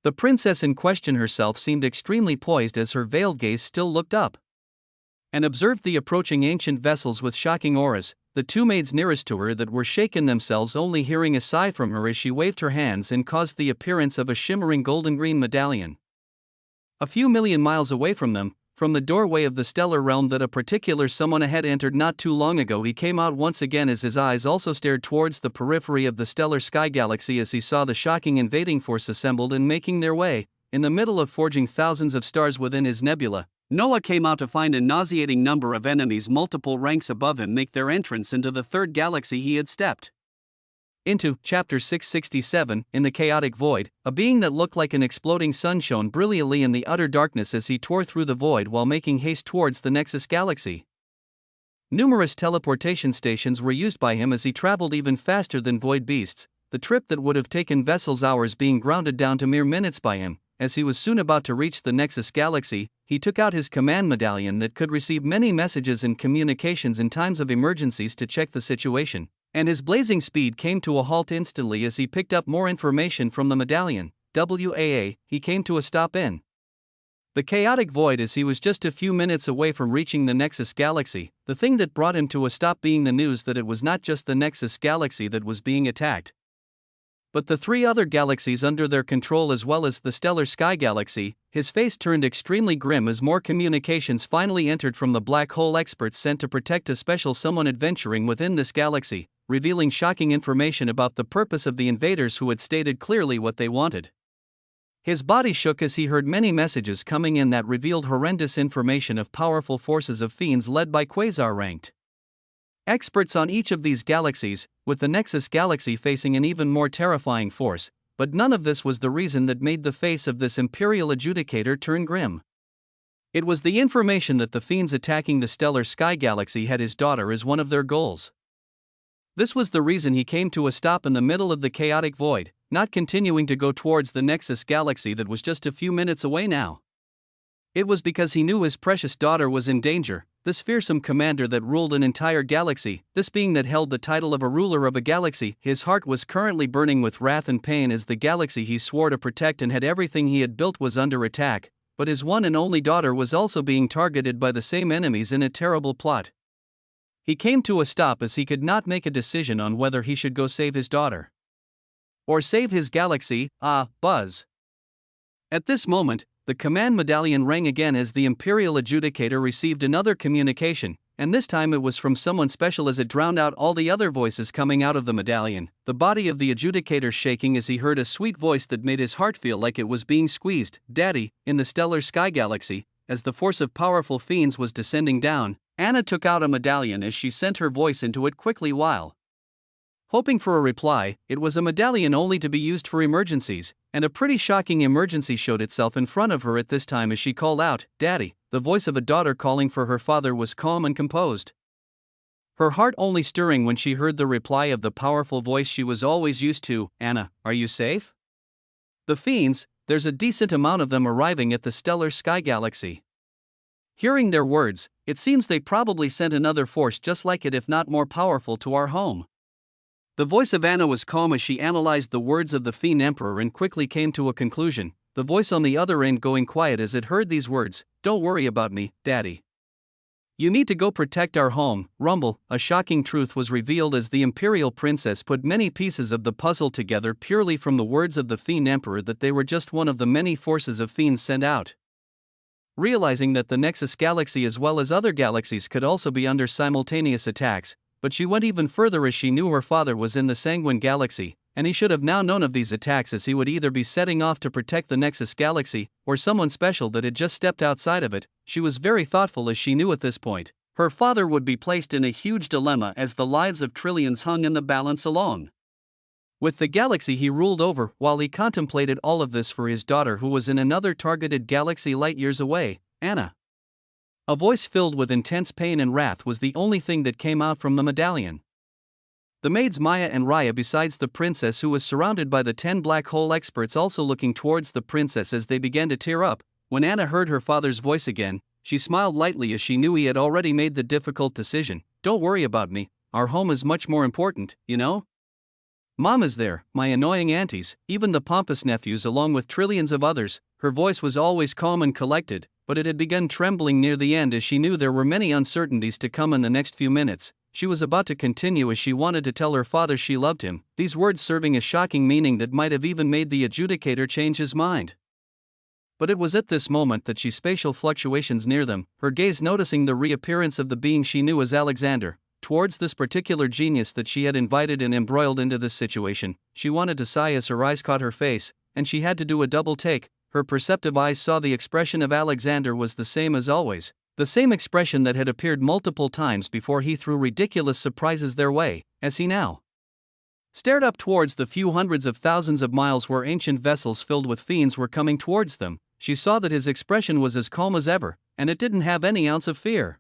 The princess in question herself seemed extremely poised as her veiled gaze still looked up and observed the approaching ancient vessels with shocking auras. The 2 maids nearest to her that were shaken themselves only hearing a sigh from her as she waved her hands and caused the appearance of a shimmering golden-green medallion. A few million miles away from them, from the doorway of the stellar realm that a particular someone had entered not too long ago, he came out once again as his eyes also stared towards the periphery of the stellar sky galaxy as he saw the shocking invading force assembled and making their way, in the middle of forging thousands of stars within his nebula. Noah came out to find a nauseating number of enemies multiple ranks above him make their entrance into the third galaxy he had stepped into. Chapter 667. In the chaotic void, a being that looked like an exploding sun shone brilliantly in the utter darkness as he tore through the void while making haste towards the Nexus galaxy. Numerous teleportation stations were used by him as he traveled even faster than void beasts, the trip that would have taken vessels hours being grounded down to mere minutes by him. As he was soon about to reach the Nexus galaxy, he took out his command medallion that could receive many messages and communications in times of emergencies to check the situation, and his blazing speed came to a halt instantly as he picked up more information from the medallion. He came to a stop in the chaotic void as he was just a few minutes away from reaching the Nexus galaxy. The thing that brought him to a stop being the news that it was not just the Nexus galaxy that was being attacked, but the three other galaxies under their control as well as the stellar sky galaxy. His face turned extremely grim as more communications finally entered from the black hole experts sent to protect a special someone adventuring within this galaxy, revealing shocking information about the purpose of the invaders who had stated clearly what they wanted. His body shook as he heard many messages coming in that revealed horrendous information of powerful forces of fiends led by Quasar-ranked experts on each of these galaxies, with the Nexus galaxy facing an even more terrifying force, but none of this was the reason that made the face of this Imperial adjudicator turn grim. It was the information that the fiends attacking the stellar sky galaxy had his daughter as one of their goals. This was the reason he came to a stop in the middle of the chaotic void, not continuing to go towards the Nexus galaxy that was just a few minutes away now. It was because he knew his precious daughter was in danger. This fearsome commander that ruled an entire galaxy, this being that held the title of a ruler of a galaxy, his heart was currently burning with wrath and pain as the galaxy he swore to protect and had everything he had built was under attack, but his one and only daughter was also being targeted by the same enemies in a terrible plot. He came to a stop as he could not make a decision on whether he should go save his daughter or save his galaxy. Buzz. At this moment, the command medallion rang again as the Imperial adjudicator received another communication, and this time it was from someone special as it drowned out all the other voices coming out of the medallion, the body of the adjudicator shaking as he heard a sweet voice that made his heart feel like it was being squeezed. Daddy, in the stellar sky galaxy, as the force of powerful fiends was descending down, Anna took out a medallion as she sent her voice into it quickly while hoping for a reply. It was a medallion only to be used for emergencies, and a pretty shocking emergency showed itself in front of her at this time as she called out, "Daddy." The voice of a daughter calling for her father was calm and composed, her heart only stirring when she heard the reply of the powerful voice she was always used to. "Anna, are you safe? The fiends, there's a decent amount of them arriving at the stellar sky galaxy." Hearing their words, it seems they probably sent another force just like it if not more powerful to our home. The voice of Anna was calm as she analyzed the words of the Fiend Emperor and quickly came to a conclusion, the voice on the other end going quiet as it heard these words, "Don't worry about me, Daddy. You need to go protect our home." Rumble. A shocking truth was revealed as the Imperial Princess put many pieces of the puzzle together purely from the words of the Fiend Emperor that they were just one of the many forces of fiends sent out. Realizing that the Nexus galaxy as well as other galaxies could also be under simultaneous attacks, but she went even further as she knew her father was in the Sanguine galaxy, and he should have now known of these attacks as he would either be setting off to protect the Nexus galaxy, or someone special that had just stepped outside of it. She was very thoughtful as she knew at this point, her father would be placed in a huge dilemma as the lives of trillions hung in the balance alone with the galaxy he ruled over. While he contemplated all of this for his daughter who was in another targeted galaxy light years away, Anna, a voice filled with intense pain and wrath, was the only thing that came out from the medallion. The maids Maya and Raya besides the princess who was surrounded by the 10 black hole experts also looking towards the princess as they began to tear up. When Anna heard her father's voice again, she smiled lightly as she knew he had already made the difficult decision. "Don't worry about me, our home is much more important, you know? Mom is there, my annoying aunties, even the pompous nephews along with trillions of others." Her voice was always calm and collected, but it had begun trembling near the end as she knew there were many uncertainties to come in the next few minutes. She was about to continue as she wanted to tell her father she loved him, these words serving a shocking meaning that might have even made the adjudicator change his mind. But it was at this moment that she spatial fluctuations near them, her gaze noticing the reappearance of the being she knew as Alexander. Towards this particular genius that she had invited and embroiled into this situation, she wanted to sigh as her eyes caught her face, and she had to do a double take. her perceptive eyes saw the expression of Alexander was the same as always, the same expression that had appeared multiple times before he threw ridiculous surprises their way, as he now stared up towards the few hundreds of thousands of miles where ancient vessels filled with fiends were coming towards them. She saw that his expression was as calm as ever, and it didn't have any ounce of fear.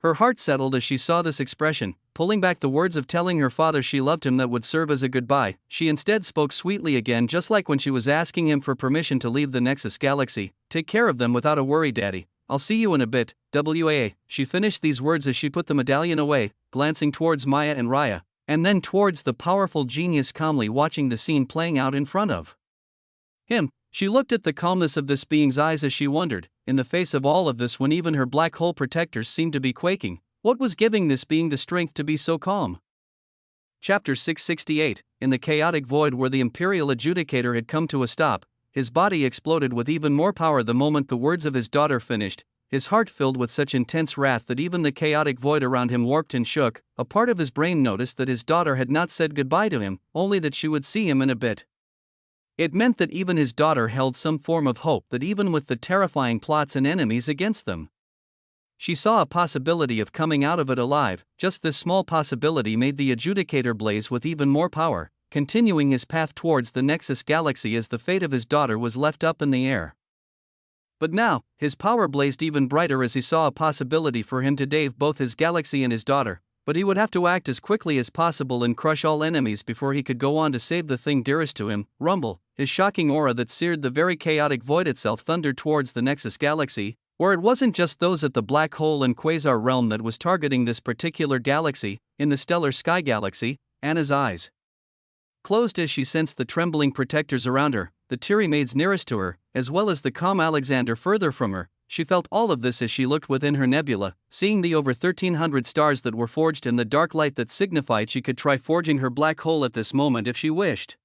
Her heart settled as she saw this expression, pulling back the words of telling her father she loved him that would serve as a goodbye. She instead spoke sweetly again, just like when she was asking him for permission to leave the Nexus galaxy. "Take care of them without a worry, Daddy. I'll see you in a bit, WAA." She finished these words as she put the medallion away, glancing towards Maya and Raya, and then towards the powerful genius calmly watching the scene playing out in front of him. She looked at the calmness of this being's eyes as she wondered, in the face of all of this, when even her black hole protectors seemed to be quaking, what was giving this being the strength to be so calm? Chapter 668. In the chaotic void where the Imperial Adjudicator had come to a stop, his body exploded with even more power the moment the words of his daughter finished, his heart filled with such intense wrath that even the chaotic void around him warped and shook. A part of his brain noticed that his daughter had not said goodbye to him, only that she would see him in a bit. It meant that even his daughter held some form of hope that even with the terrifying plots and enemies against them, she saw a possibility of coming out of it alive. Just this small possibility made the Adjudicator blaze with even more power, continuing his path towards the Nexus galaxy as the fate of his daughter was left up in the air. But now, his power blazed even brighter as he saw a possibility for him to save both his galaxy and his daughter, but he would have to act as quickly as possible and crush all enemies before he could go on to save the thing dearest to him. Rumble, his shocking aura that seared the very chaotic void itself, thundered towards the Nexus galaxy, where it wasn't just those at the black hole and quasar realm that was targeting this particular galaxy. In the stellar sky galaxy, Anna's eyes closed as she sensed the trembling protectors around her, the teary maids nearest to her, as well as the calm Alexander further from her. She felt all of this as she looked within her nebula, seeing the over 1,300 stars that were forged in the dark light that signified she could try forging her black hole at this moment if she wished.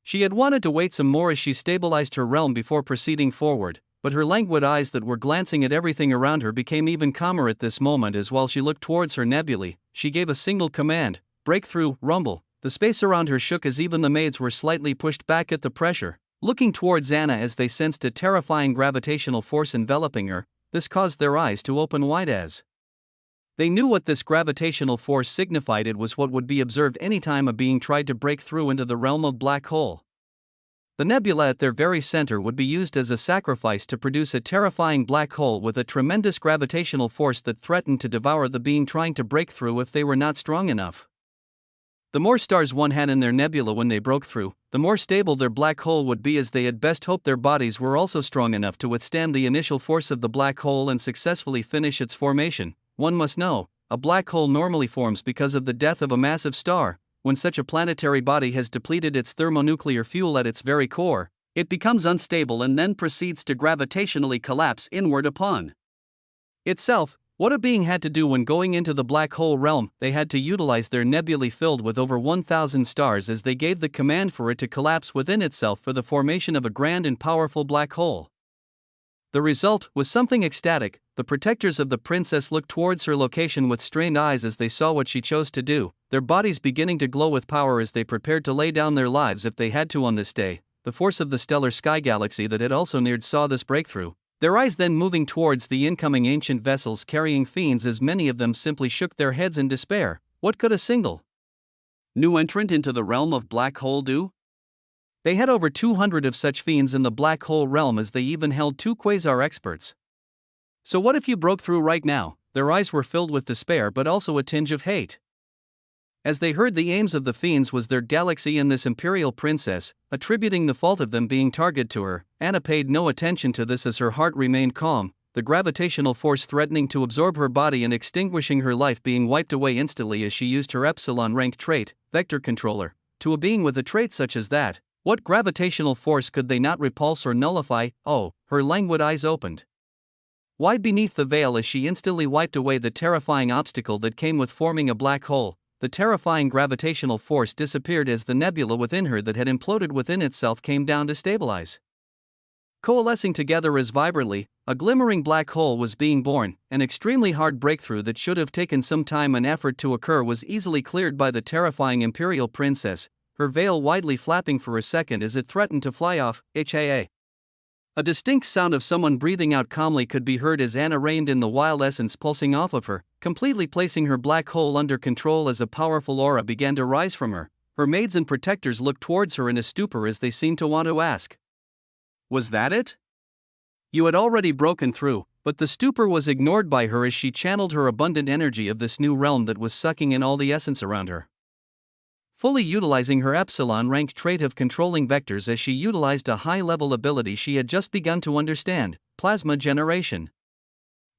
She had wanted to wait some more as she stabilized her realm before proceeding forward, but her languid eyes that were glancing at everything around her became even calmer at this moment as while she looked towards her nebulae, she gave a single command: breakthrough. Rumble. The space around her shook as even the maids were slightly pushed back at the pressure, looking towards Anna as they sensed a terrifying gravitational force enveloping her. This caused their eyes to open wide as they knew what this gravitational force signified. It was what would be observed any time a being tried to break through into the realm of black hole. The nebula at their very center would be used as a sacrifice to produce a terrifying black hole with a tremendous gravitational force that threatened to devour the being trying to break through if they were not strong enough. The more stars one had in their nebula when they broke through, the more stable their black hole would be, as they had best hoped their bodies were also strong enough to withstand the initial force of the black hole and successfully finish its formation. One must know, a black hole normally forms because of the death of a massive star. When such a planetary body has depleted its thermonuclear fuel at its very core, it becomes unstable and then proceeds to gravitationally collapse inward upon itself. What a being had to do when going into the black hole realm, they had to utilize their nebulae filled with over 1,000 stars as they gave the command for it to collapse within itself for the formation of a grand and powerful black hole. The result was something ecstatic. The protectors of the princess looked towards her location with strained eyes as they saw what she chose to do, their bodies beginning to glow with power as they prepared to lay down their lives if they had to on this day. The force of the stellar sky galaxy that had also neared saw this breakthrough, their eyes then moving towards the incoming ancient vessels carrying fiends, as many of them simply shook their heads in despair. What could a single new entrant into the realm of black hole do? They had over 200 of such fiends in the black hole realm, as they even held 2 quasar experts. So what if you broke through right now? Their eyes were filled with despair but also a tinge of hate. As they heard the aims of the fiends was their galaxy and this imperial princess, attributing the fault of them being targeted to her, Anna paid no attention to this as her heart remained calm, the gravitational force threatening to absorb her body and extinguishing her life being wiped away instantly as she used her Epsilon rank trait, Vector Controller. To a being with a trait such as that, what gravitational force could they not repulse or nullify? Oh, her languid eyes opened wide beneath the veil as she instantly wiped away the terrifying obstacle that came with forming a black hole. The terrifying gravitational force disappeared as the nebula within her that had imploded within itself came down to stabilize. Coalescing together as vibrantly, a glimmering black hole was being born. An extremely hard breakthrough that should have taken some time and effort to occur was easily cleared by the terrifying imperial princess, her veil widely flapping for a second as it threatened to fly off. HAA. A distinct sound of someone breathing out calmly could be heard as Anna reined in, the wild essence pulsing off of her, completely placing her black hole under control as a powerful aura began to rise from her. Her maids and protectors looked towards her in a stupor as they seemed to want to ask, "Was that it?" You had already broken through, but the stupor was ignored by her as she channeled her abundant energy of this new realm that was sucking in all the essence around her. Fully utilizing her epsilon-ranked trait of controlling vectors as she utilized a high-level ability she had just begun to understand, plasma generation.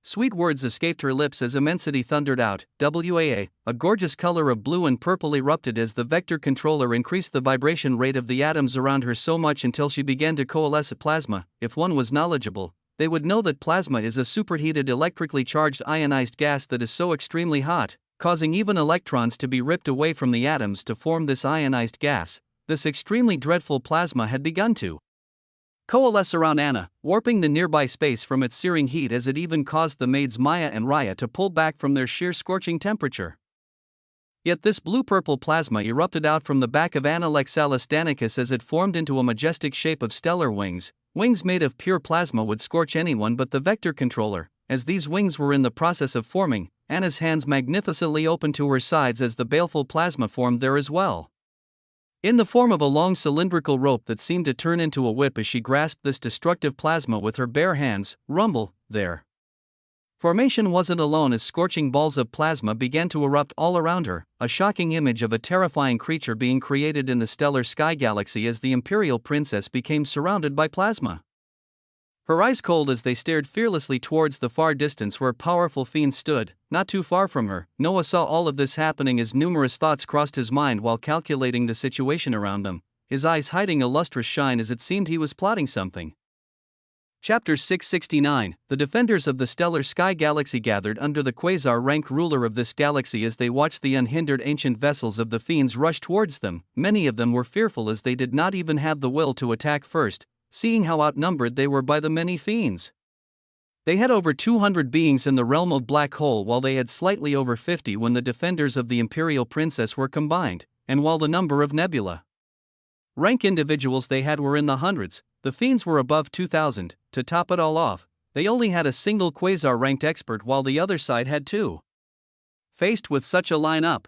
Sweet words escaped her lips as immensity thundered out, WAA, a gorgeous color of blue and purple erupted as the vector controller increased the vibration rate of the atoms around her so much until she began to coalesce at plasma. If one was knowledgeable, they would know that plasma is a superheated electrically charged ionized gas that is so extremely hot, causing even electrons to be ripped away from the atoms to form this ionized gas. This extremely dreadful plasma had begun to coalesce around Anna, warping the nearby space from its searing heat as it even caused the maids Maya and Raya to pull back from their sheer scorching temperature. Yet this blue-purple plasma erupted out from the back of Anna Lexalis Danicus as it formed into a majestic shape of stellar wings. Wings made of pure plasma would scorch anyone but the vector controller. As these wings were in the process of forming, Anna's hands magnificently opened to her sides as the baleful plasma formed there as well. In the form of a long cylindrical rope that seemed to turn into a whip as she grasped this destructive plasma with her bare hands. Rumble, there. Formation wasn't alone as scorching balls of plasma began to erupt all around her, a shocking image of a terrifying creature being created in the stellar sky galaxy as the Imperial Princess became surrounded by plasma. Her eyes cold as they stared fearlessly towards the far distance where powerful fiends stood, not too far from her. Noah saw all of this happening as numerous thoughts crossed his mind while calculating the situation around them, his eyes hiding a lustrous shine as it seemed he was plotting something. Chapter 669. The defenders of the stellar sky galaxy gathered under the quasar-ranked ruler of this galaxy as they watched the unhindered ancient vessels of the fiends rush towards them. Many of them were fearful as they did not even have the will to attack first, seeing how outnumbered they were by the many fiends. They had over 200 beings in the realm of Black Hole while they had slightly over 50 when the defenders of the Imperial Princess were combined, and while the number of nebula rank individuals they had were in the hundreds, the fiends were above 2,000. To top it all off, they only had a single quasar-ranked expert while the other side had two. Faced with such a line-up,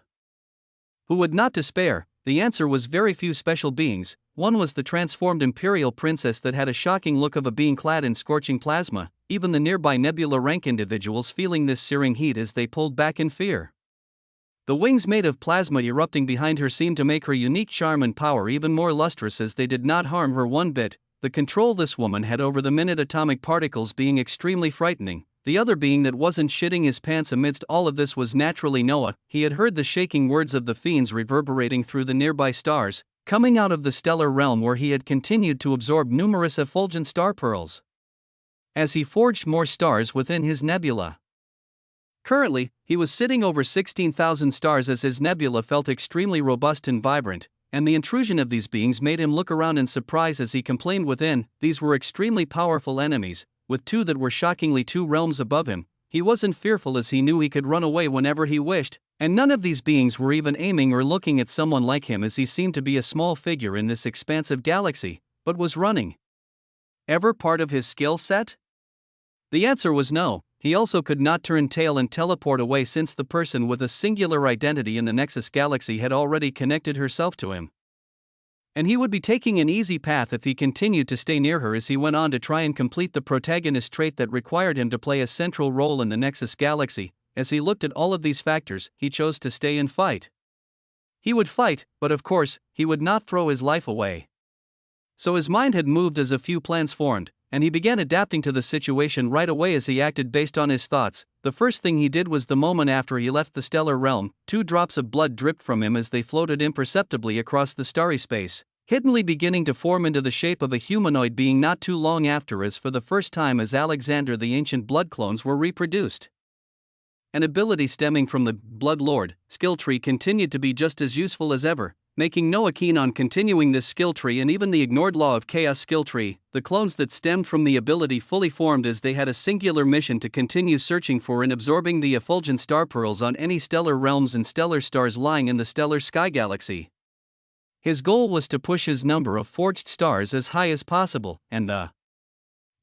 who would not despair? The answer was very few special beings. One was the transformed Imperial Princess that had a shocking look of a being clad in scorching plasma, even the nearby nebula rank individuals feeling this searing heat as they pulled back in fear. The wings made of plasma erupting behind her seemed to make her unique charm and power even more lustrous as they did not harm her one bit. The control this woman had over the minute atomic particles being extremely frightening. The other being that wasn't shitting his pants amidst all of this was naturally Noah. He had heard the shaking words of the fiends reverberating through the nearby stars, coming out of the stellar realm where he had continued to absorb numerous effulgent star pearls as he forged more stars within his nebula. Currently, he was sitting over 16,000 stars as his nebula felt extremely robust and vibrant, and the intrusion of these beings made him look around in surprise as he complained within. These were extremely powerful enemies, with two that were shockingly 2 realms above him. He wasn't fearful as he knew he could run away whenever he wished, and none of these beings were even aiming or looking at someone like him as he seemed to be a small figure in this expansive galaxy, but was running. Ever part of his skill set? The answer was no. He also could not turn tail and teleport away since the person with a singular identity in the Nexus Galaxy had already connected herself to him. And he would be taking an easy path if he continued to stay near her as he went on to try and complete the protagonist trait that required him to play a central role in the Nexus Galaxy. As he looked at all of these factors, he chose to stay and fight. He would fight, but of course, he would not throw his life away. So his mind had moved as a few plans formed, and he began adapting to the situation right away as he acted based on his thoughts. The first thing he did was the moment after he left the stellar realm, 2 drops of blood dripped from him as they floated imperceptibly across the starry space, hiddenly beginning to form into the shape of a humanoid being not too long after as for the first time as Alexander the ancient blood clones were reproduced. An ability stemming from the Blood Lord skill tree continued to be just as useful as ever, making Noah keen on continuing this skill tree, and even the ignored Law of Chaos skill tree. The clones that stemmed from the ability fully formed as they had a singular mission to continue searching for and absorbing the effulgent star pearls on any stellar realms and stellar stars lying in the stellar sky galaxy. His goal was to push his number of forged stars as high as possible, and the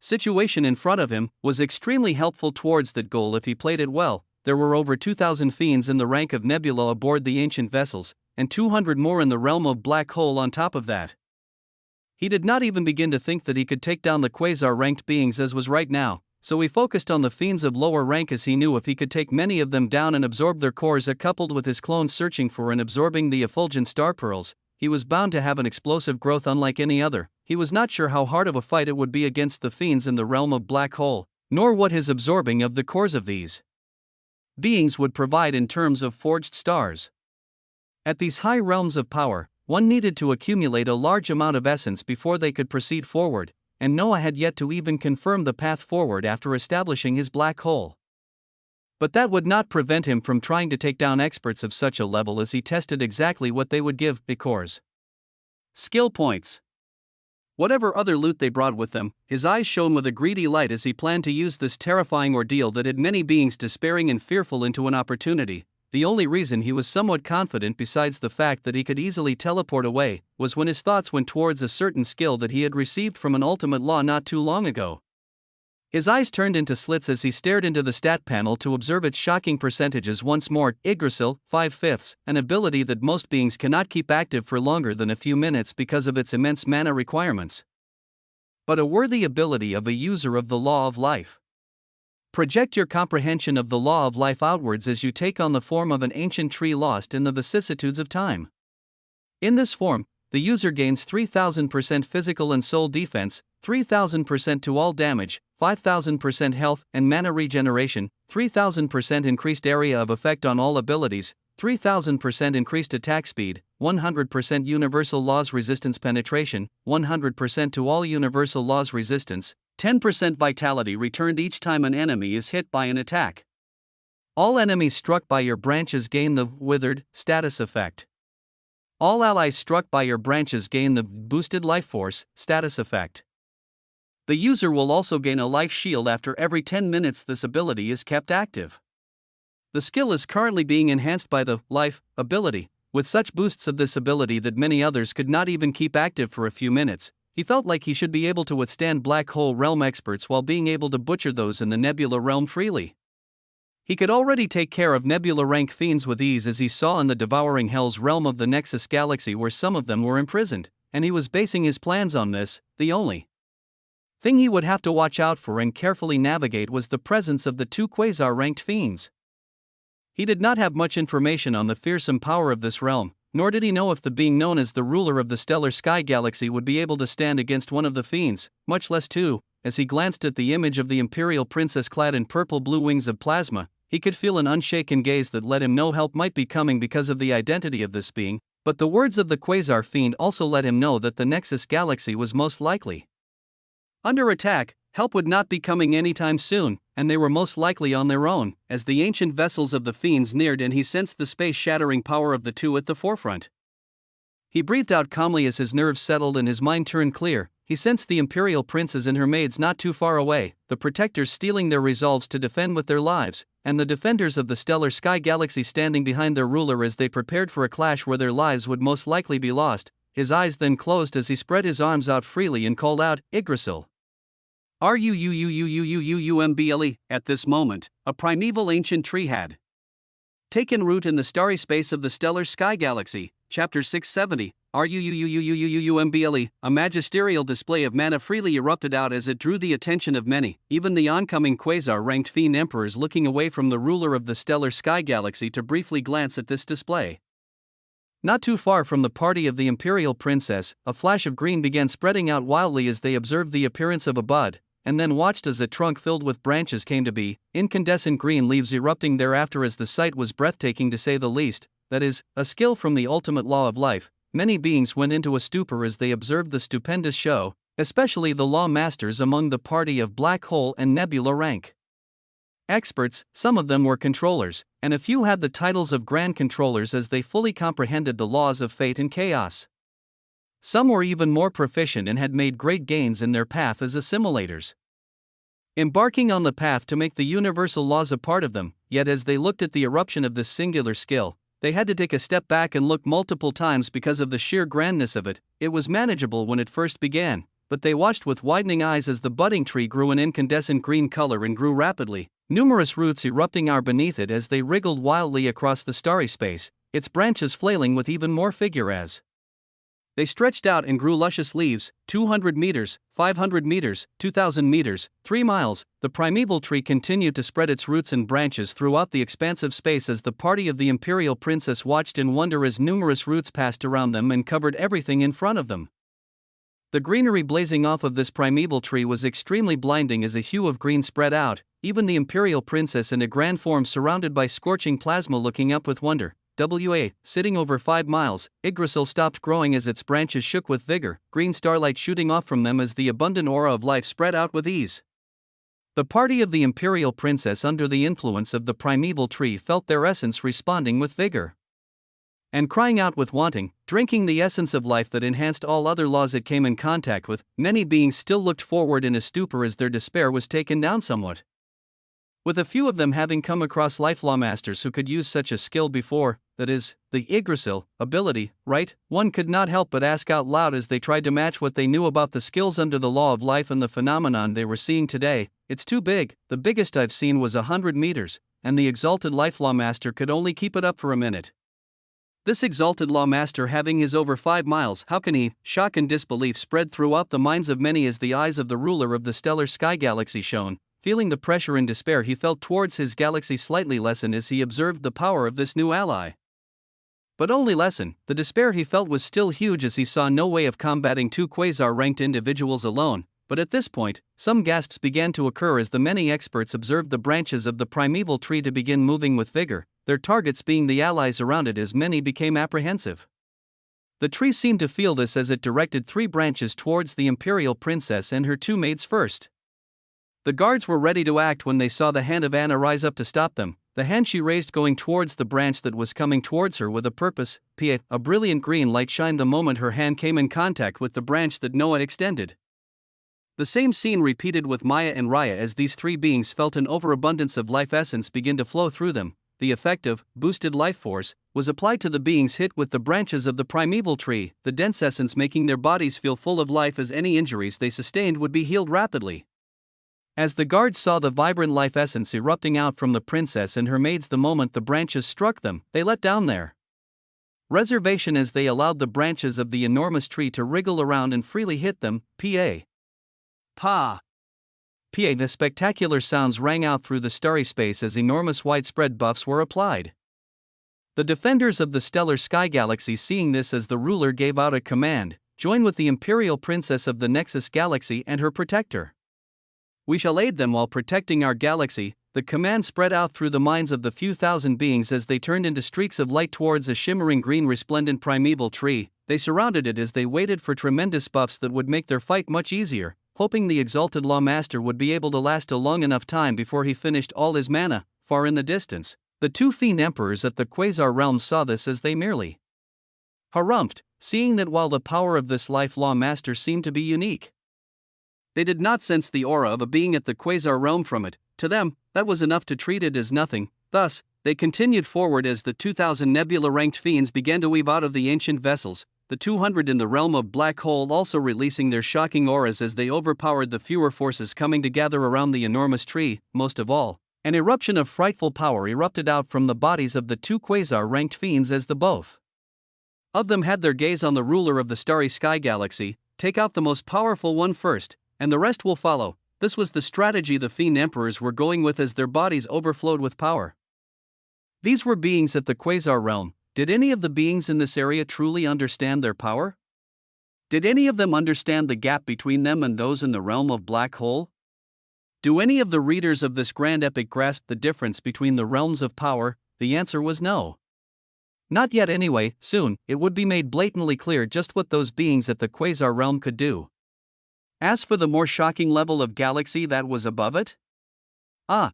situation in front of him was extremely helpful towards that goal if he played it well. There were over 2,000 fiends in the rank of nebula aboard the ancient vessels, and 200 more in the realm of black hole on top of that. He did not even begin to think that he could take down the quasar-ranked beings as was right now, so he focused on the fiends of lower rank as he knew if he could take many of them down and absorb their cores, coupled with his clones searching for and absorbing the effulgent star pearls, he was bound to have an explosive growth unlike any other. He was not sure how hard of a fight it would be against the fiends in the realm of black hole, nor what his absorbing of the cores of these beings would provide in terms of forged stars. At these high realms of power, one needed to accumulate a large amount of essence before they could proceed forward, and Noah had yet to even confirm the path forward after establishing his black hole. But that would not prevent him from trying to take down experts of such a level as he tested exactly what they would give the cores. Skill points. Whatever other loot they brought with them, his eyes shone with a greedy light as he planned to use this terrifying ordeal that had many beings despairing and fearful into an opportunity. The only reason he was somewhat confident, besides the fact that he could easily teleport away, was when his thoughts went towards a certain skill that he had received from an ultimate law not too long ago. His eyes turned into slits as he stared into the stat panel to observe its shocking percentages once more. Yggdrasil, 5/5, an ability that most beings cannot keep active for longer than a few minutes because of its immense mana requirements. But a worthy ability of a user of the law of life. Project your comprehension of the law of life outwards as you take on the form of an ancient tree lost in the vicissitudes of time. In this form, the user gains 3000% physical and soul defense, 3000% to all damage, 5000% health and mana regeneration, 3000% increased area of effect on all abilities, 3000% increased attack speed, 100% universal laws resistance penetration, 100% to all universal laws resistance, 10% vitality returned each time an enemy is hit by an attack. All enemies struck by your branches gain the withered status effect. All allies struck by your branches gain the boosted life force status effect. The user will also gain a life shield after every 10 minutes this ability is kept active. The skill is currently being enhanced by the life ability, with such boosts of this ability that many others could not even keep active for a few minutes. He felt like he should be able to withstand black hole realm experts while being able to butcher those in the nebula realm freely. He could already take care of nebula rank fiends with ease, as he saw in the devouring hell's realm of the Nexus galaxy where some of them were imprisoned, and he was basing his plans on this. The only thing he would have to watch out for and carefully navigate was the presence of the two quasar-ranked fiends. He did not have much information on the fearsome power of this realm, nor did he know if the being known as the ruler of the stellar sky galaxy would be able to stand against one of the fiends, much less two. As he glanced at the image of the imperial princess clad in purple-blue wings of plasma, he could feel an unshaken gaze that let him know help might be coming because of the identity of this being, but the words of the quasar fiend also let him know that the Nexus galaxy was most likely under attack. Help would not be coming anytime soon, and they were most likely on their own. As the ancient vessels of the fiends neared and he sensed the space-shattering power of the two at the forefront, he breathed out calmly as his nerves settled and his mind turned clear. He sensed the imperial princess and her maids not too far away, the protectors steeling their resolves to defend with their lives, and the defenders of the stellar sky galaxy standing behind their ruler as they prepared for a clash where their lives would most likely be lost. His eyes then closed as he spread his arms out freely and called out, Yggdrasil. Rumble. At this moment, a primeval ancient tree had taken root in the starry space of the stellar sky galaxy. Chapter 670. Rumble. A magisterial display of mana freely erupted out as it drew the attention of many, even the oncoming quasar-ranked fiend emperors looking away from the ruler of the stellar sky galaxy to briefly glance at this display. Not too far from the party of the imperial princess, a flash of green began spreading out wildly as they observed the appearance of a bud, and then watched as a trunk filled with branches came to be, incandescent green leaves erupting thereafter as the sight was breathtaking to say the least. That is, a skill from the ultimate law of life. Many beings went into a stupor as they observed the stupendous show, especially the law masters among the party of black hole and nebula rank experts. Some of them were controllers, and a few had the titles of grand controllers as they fully comprehended the laws of fate and chaos. Some were even more proficient and had made great gains in their path as assimilators, embarking on the path to make the universal laws a part of them. Yet as they looked at the eruption of this singular skill, they had to take a step back and look multiple times because of the sheer grandness of it. It was manageable when it first began, but they watched with widening eyes as the budding tree grew an incandescent green color and grew rapidly, numerous roots erupting out beneath it as they wriggled wildly across the starry space, its branches flailing with even more vigor as they stretched out and grew luscious leaves. 200 meters, 500 meters, 2,000 meters, 3 miles, the primeval tree continued to spread its roots and branches throughout the expansive space as the party of the imperial princess watched in wonder as numerous roots passed around them and covered everything in front of them. The greenery blazing off of this primeval tree was extremely blinding as a hue of green spread out, even the imperial princess in a grand form surrounded by scorching plasma looking up with wonder. Sitting over 5 miles, Yggdrasil stopped growing as its branches shook with vigor, green starlight shooting off from them as the abundant aura of life spread out with ease. The party of the imperial princess under the influence of the primeval tree felt their essence responding with vigor and crying out with wanting, drinking the essence of life that enhanced all other laws it came in contact with. Many beings still looked forward in a stupor as their despair was taken down somewhat. With a few of them having come across life law masters who could use such a skill before, that is, the Yggdrasil ability, right? One could not help but ask out loud as they tried to match what they knew about the skills under the law of life and the phenomenon they were seeing today. It's too big. The biggest I've seen was 100 meters, and the exalted life law master could only keep it up for a minute. This exalted law master having his over 5 miles, how can he? Shock and disbelief spread throughout the minds of many as the eyes of the ruler of the stellar sky galaxy shone. Feeling the pressure and despair he felt towards his galaxy slightly lessen as he observed the power of this new ally. But only lessen. The despair he felt was still huge as he saw no way of combating 2 quasar-ranked individuals alone. But at this point, some gasps began to occur as the many experts observed the branches of the primeval tree to begin moving with vigor, their targets being the allies around it as many became apprehensive. The tree seemed to feel this as it directed 3 branches towards the imperial princess and her 2 maids first. The guards were ready to act when they saw the hand of Anna rise up to stop them, the hand she raised going towards the branch that was coming towards her with a purpose. A brilliant green light shined the moment her hand came in contact with the branch that Noah extended. The same scene repeated with Maya and Raya as these 3 beings felt an overabundance of life essence begin to flow through them. The effect of boosted life force was applied to the beings hit with the branches of the primeval tree, the dense essence making their bodies feel full of life as any injuries they sustained would be healed rapidly. As the guards saw the vibrant life essence erupting out from the princess and her maids the moment the branches struck them, they let down their reservation as they allowed the branches of the enormous tree to wriggle around and freely hit them. Pa! The spectacular sounds rang out through the starry space as enormous widespread buffs were applied. The defenders of the stellar sky galaxy, seeing this as the ruler gave out a command, joined with the imperial princess of the Nexus galaxy and her protector. We shall aid them while protecting our galaxy. The command spread out through the minds of the few thousand beings as they turned into streaks of light towards a shimmering green resplendent primeval tree. They surrounded it as they waited for tremendous buffs that would make their fight much easier, hoping the exalted law master would be able to last a long enough time before he finished all his mana. Far in the distance, the 2 fiend emperors at the quasar realm saw this as they merely harumphed, seeing that while the power of this life law master seemed to be unique, they did not sense the aura of a being at the quasar realm from it. To them, that was enough to treat it as nothing. Thus, they continued forward as the 2,000 nebula-ranked fiends began to weave out of the ancient vessels, the 200 in the realm of black hole also releasing their shocking auras as they overpowered the fewer forces coming to gather around the enormous tree. Most of all, an eruption of frightful power erupted out from the bodies of the 2 quasar-ranked fiends as the both of them had their gaze on the ruler of the starry sky galaxy. Take out the most powerful one first, and the rest will follow. This was the strategy the fiend emperors were going with as their bodies overflowed with power. These were beings at the quasar realm. Did any of the beings in this area truly understand their power? Did any of them understand the gap between them and those in the realm of black hole? Do any of the readers of this grand epic grasp the difference between the realms of power? The answer was no. Not yet anyway. Soon, it would be made blatantly clear just what those beings at the quasar realm could do. As for the more shocking level of galaxy that was above it?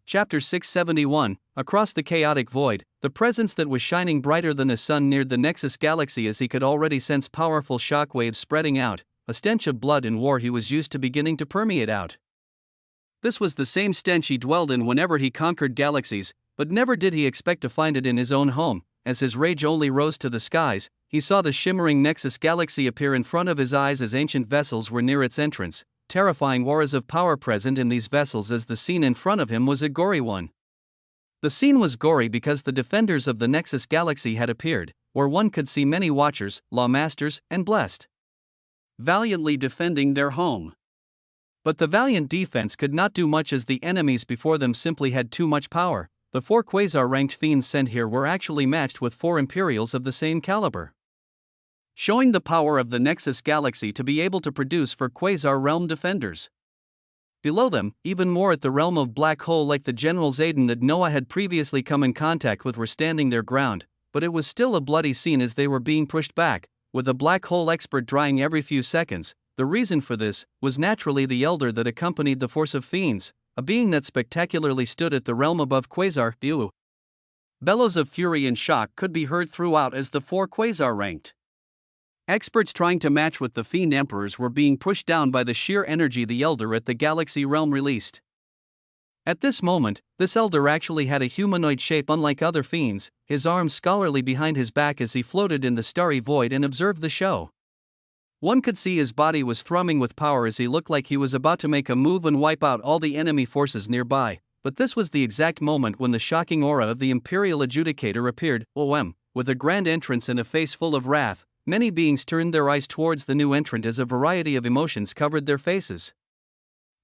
Chapter 671, Across the Chaotic Void, the presence that was shining brighter than a sun neared the Nexus galaxy as he could already sense powerful shock waves spreading out, a stench of blood and war he was used to beginning to permeate out. This was the same stench he dwelled in whenever he conquered galaxies, but never did he expect to find it in his own home. As his rage only rose to the skies, he saw the shimmering Nexus galaxy appear in front of his eyes as ancient vessels were near its entrance, terrifying auras of power present in these vessels as the scene in front of him was a gory one. The scene was gory because the defenders of the Nexus galaxy had appeared, where one could see many watchers, lawmasters, and blessed, valiantly defending their home. But the valiant defense could not do much as the enemies before them simply had too much power. The 4 Quasar-ranked fiends sent here were actually matched with 4 Imperials of the same caliber, showing the power of the Nexus galaxy to be able to produce for Quasar realm defenders. Below them, even more at the realm of Black Hole like the General Zayden that Noah had previously come in contact with were standing their ground, but it was still a bloody scene as they were being pushed back, with a Black Hole expert drying every few seconds. The reason for this was naturally the Elder that accompanied the force of fiends, a being that spectacularly stood at the realm above Quasar. Bellows of fury and shock could be heard throughout as the 4 Quasar-ranked experts trying to match with the Fiend Emperors were being pushed down by the sheer energy the Elder at the Galaxy realm released. At this moment, this Elder actually had a humanoid shape unlike other fiends, his arms scholarly behind his back as he floated in the starry void and observed the show. One could see his body was thrumming with power as he looked like he was about to make a move and wipe out all the enemy forces nearby, but this was the exact moment when the shocking aura of the Imperial Adjudicator appeared. With a grand entrance and a face full of wrath, many beings turned their eyes towards the new entrant as a variety of emotions covered their faces.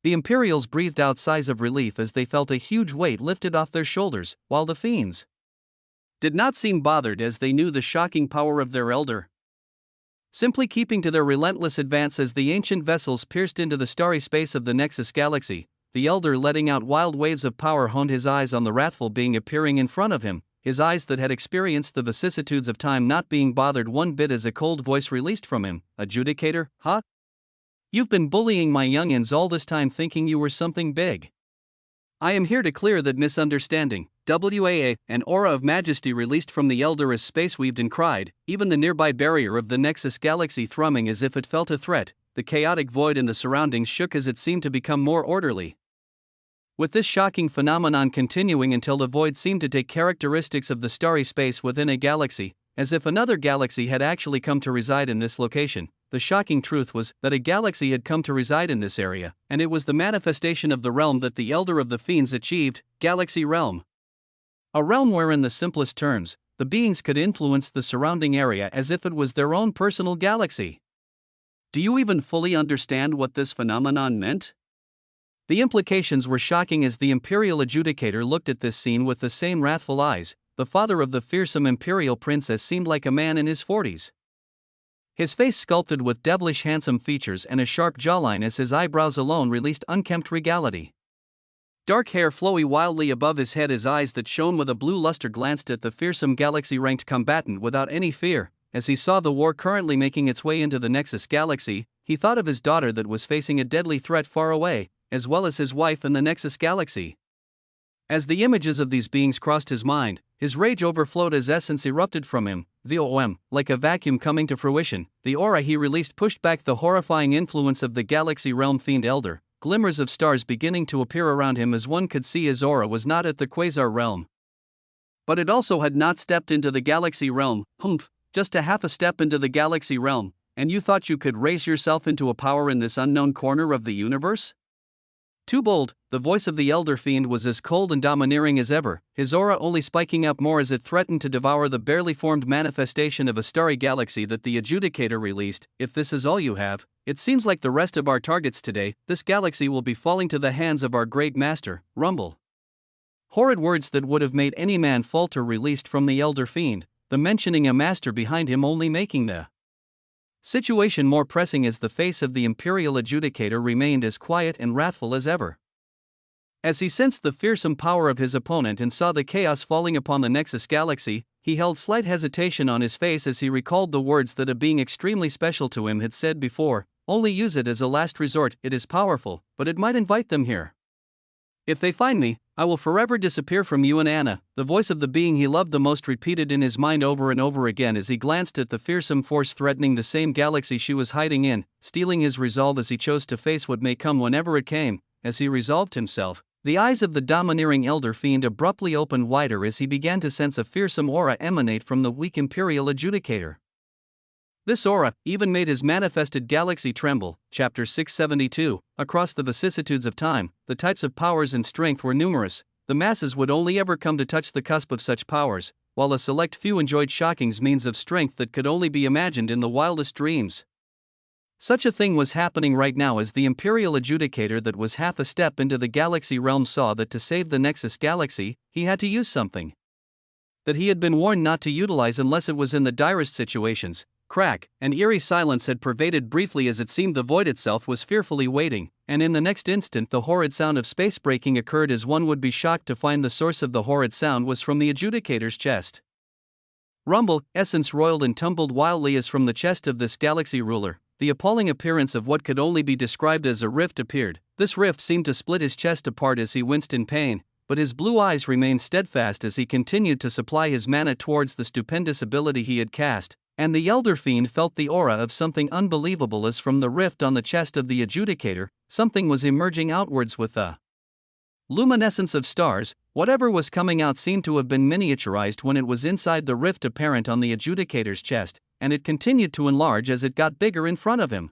The Imperials breathed out sighs of relief as they felt a huge weight lifted off their shoulders, while the fiends did not seem bothered as they knew the shocking power of their Elder, simply keeping to their relentless advance as the ancient vessels pierced into the starry space of the Nexus galaxy. The Elder, letting out wild waves of power, honed his eyes on the wrathful being appearing in front of him, his eyes that had experienced the vicissitudes of time not being bothered one bit as a cold voice released from him. Adjudicator, huh? You've been bullying my youngins all this time thinking you were something big. I am here to clear that misunderstanding. An aura of majesty released from the Elder as space weaved and cried, even the nearby barrier of the Nexus galaxy thrumming as if it felt a threat. The chaotic void in the surroundings shook as it seemed to become more orderly, with this shocking phenomenon continuing until the void seemed to take characteristics of the starry space within a galaxy, as if another galaxy had actually come to reside in this location. The shocking truth was that a galaxy had come to reside in this area, and it was the manifestation of the realm that the Elder of the Fiends achieved, Galaxy Realm. A realm where, in the simplest terms, the beings could influence the surrounding area as if it was their own personal galaxy. Do you even fully understand what this phenomenon meant? The implications were shocking as the Imperial Adjudicator looked at this scene with the same wrathful eyes. The father of the fearsome Imperial Princess seemed like a man in his 40s. His face sculpted with devilish handsome features and a sharp jawline as his eyebrows alone released unkempt regality. Dark hair flowy wildly above his head, his eyes that shone with a blue luster glanced at the fearsome galaxy-ranked combatant without any fear. As he saw the war currently making its way into the Nexus galaxy, he thought of his daughter that was facing a deadly threat far away, as well as his wife in the Nexus galaxy. As the images of these beings crossed his mind, his rage overflowed as essence erupted from him. Like a vacuum coming to fruition, the aura he released pushed back the horrifying influence of the Galaxy Realm Fiend Elder, glimmers of stars beginning to appear around him as one could see his aura was not at the Quasar realm, but it also had not stepped into the Galaxy Realm. Just a half a step into the Galaxy Realm, and you thought you could raise yourself into a power in this unknown corner of the universe? Too bold. The voice of the Elder Fiend was as cold and domineering as ever, his aura only spiking up more as it threatened to devour the barely formed manifestation of a starry galaxy that the Adjudicator released. If this is all you have, it seems like the rest of our targets today, this galaxy will be falling to the hands of our great master. Rumble. Horrid words that would have made any man falter released from the Elder Fiend, the mentioning a master behind him only making the situation more pressing as the face of the Imperial Adjudicator remained as quiet and wrathful as ever. As he sensed the fearsome power of his opponent and saw the chaos falling upon the Nexus galaxy, he held slight hesitation on his face as he recalled the words that a being extremely special to him had said before: "Only use it as a last resort. It is powerful, but it might invite them here. If they find me, I will forever disappear from you and Anna." The voice of the being he loved the most repeated in his mind over and over again as he glanced at the fearsome force threatening the same galaxy she was hiding in, steeling his resolve as he chose to face what may come whenever it came. As he resolved himself, the eyes of the domineering Elder Fiend abruptly opened wider as he began to sense a fearsome aura emanate from the weak Imperial Adjudicator. This aura even made his manifested galaxy tremble. Chapter 672. Across the vicissitudes of time, the types of powers and strength were numerous. The masses would only ever come to touch the cusp of such powers, while a select few enjoyed shocking means of strength that could only be imagined in the wildest dreams. Such a thing was happening right now as the Imperial Adjudicator that was half a step into the galaxy realm saw that to save the Nexus Galaxy, he had to use something that he had been warned not to utilize unless it was in the direst situations. Crack, an eerie silence had pervaded briefly as it seemed the void itself was fearfully waiting, and in the next instant the horrid sound of space breaking occurred as one would be shocked to find the source of the horrid sound was from the Adjudicator's chest. Rumble, essence roiled and tumbled wildly as from the chest of this galaxy ruler. The appalling appearance of what could only be described as a rift appeared. This rift seemed to split his chest apart as he winced in pain, but his blue eyes remained steadfast as he continued to supply his mana towards the stupendous ability he had cast. And the Elder Fiend felt the aura of something unbelievable as from the rift on the chest of the Adjudicator, something was emerging outwards with a luminescence of stars. Whatever was coming out seemed to have been miniaturized when it was inside the rift apparent on the Adjudicator's chest, and it continued to enlarge as it got bigger in front of him,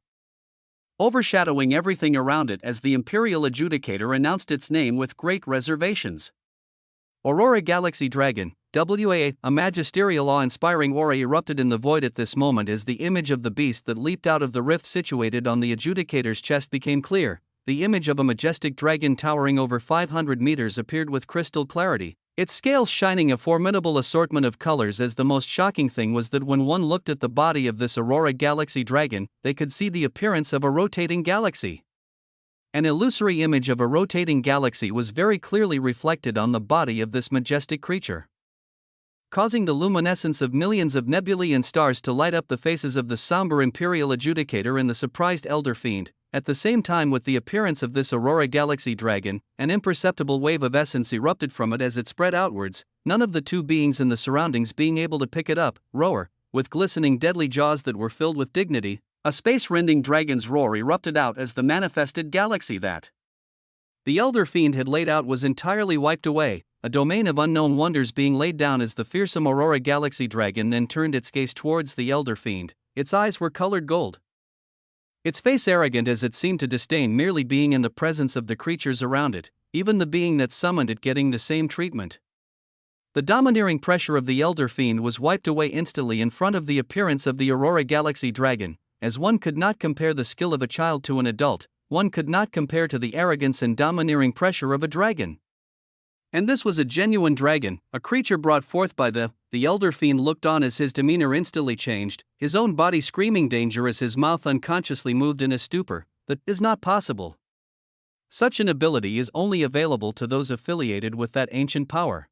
overshadowing everything around it as the Imperial Adjudicator announced its name with great reservations. Aurora Galaxy Dragon, WAA, a magisterial awe-inspiring aura erupted in the void at this moment as the image of the beast that leaped out of the rift situated on the Adjudicator's chest became clear. The image of a majestic dragon towering over 500 meters appeared with crystal clarity, its scales shining a formidable assortment of colors. As the most shocking thing was that when one looked at the body of this Aurora Galaxy Dragon, they could see the appearance of a rotating galaxy. An illusory image of a rotating galaxy was very clearly reflected on the body of this majestic creature, causing the luminescence of millions of nebulae and stars to light up the faces of the somber Imperial Adjudicator and the surprised Elder Fiend. At the same time with the appearance of this Aurora Galaxy Dragon, an imperceptible wave of essence erupted from it as it spread outwards, none of the two beings in the surroundings being able to pick it up. Roar, with glistening deadly jaws that were filled with dignity, a space-rending dragon's roar erupted out as the manifested galaxy that the Elder Fiend had laid out was entirely wiped away, a domain of unknown wonders being laid down as the fearsome Aurora Galaxy Dragon then turned its gaze towards the Elder Fiend. Its eyes were colored gold, its face arrogant as it seemed to disdain merely being in the presence of the creatures around it, even the being that summoned it getting the same treatment. The domineering pressure of the Elder Fiend was wiped away instantly in front of the appearance of the Aurora Galaxy Dragon. As one could not compare the skill of a child to an adult, one could not compare to the arrogance and domineering pressure of a dragon. And this was a genuine dragon, a creature brought forth by the Elder Fiend looked on as his demeanor instantly changed, his own body screaming danger as his mouth unconsciously moved in a stupor. That is not possible. Such an ability is only available to those affiliated with that ancient power.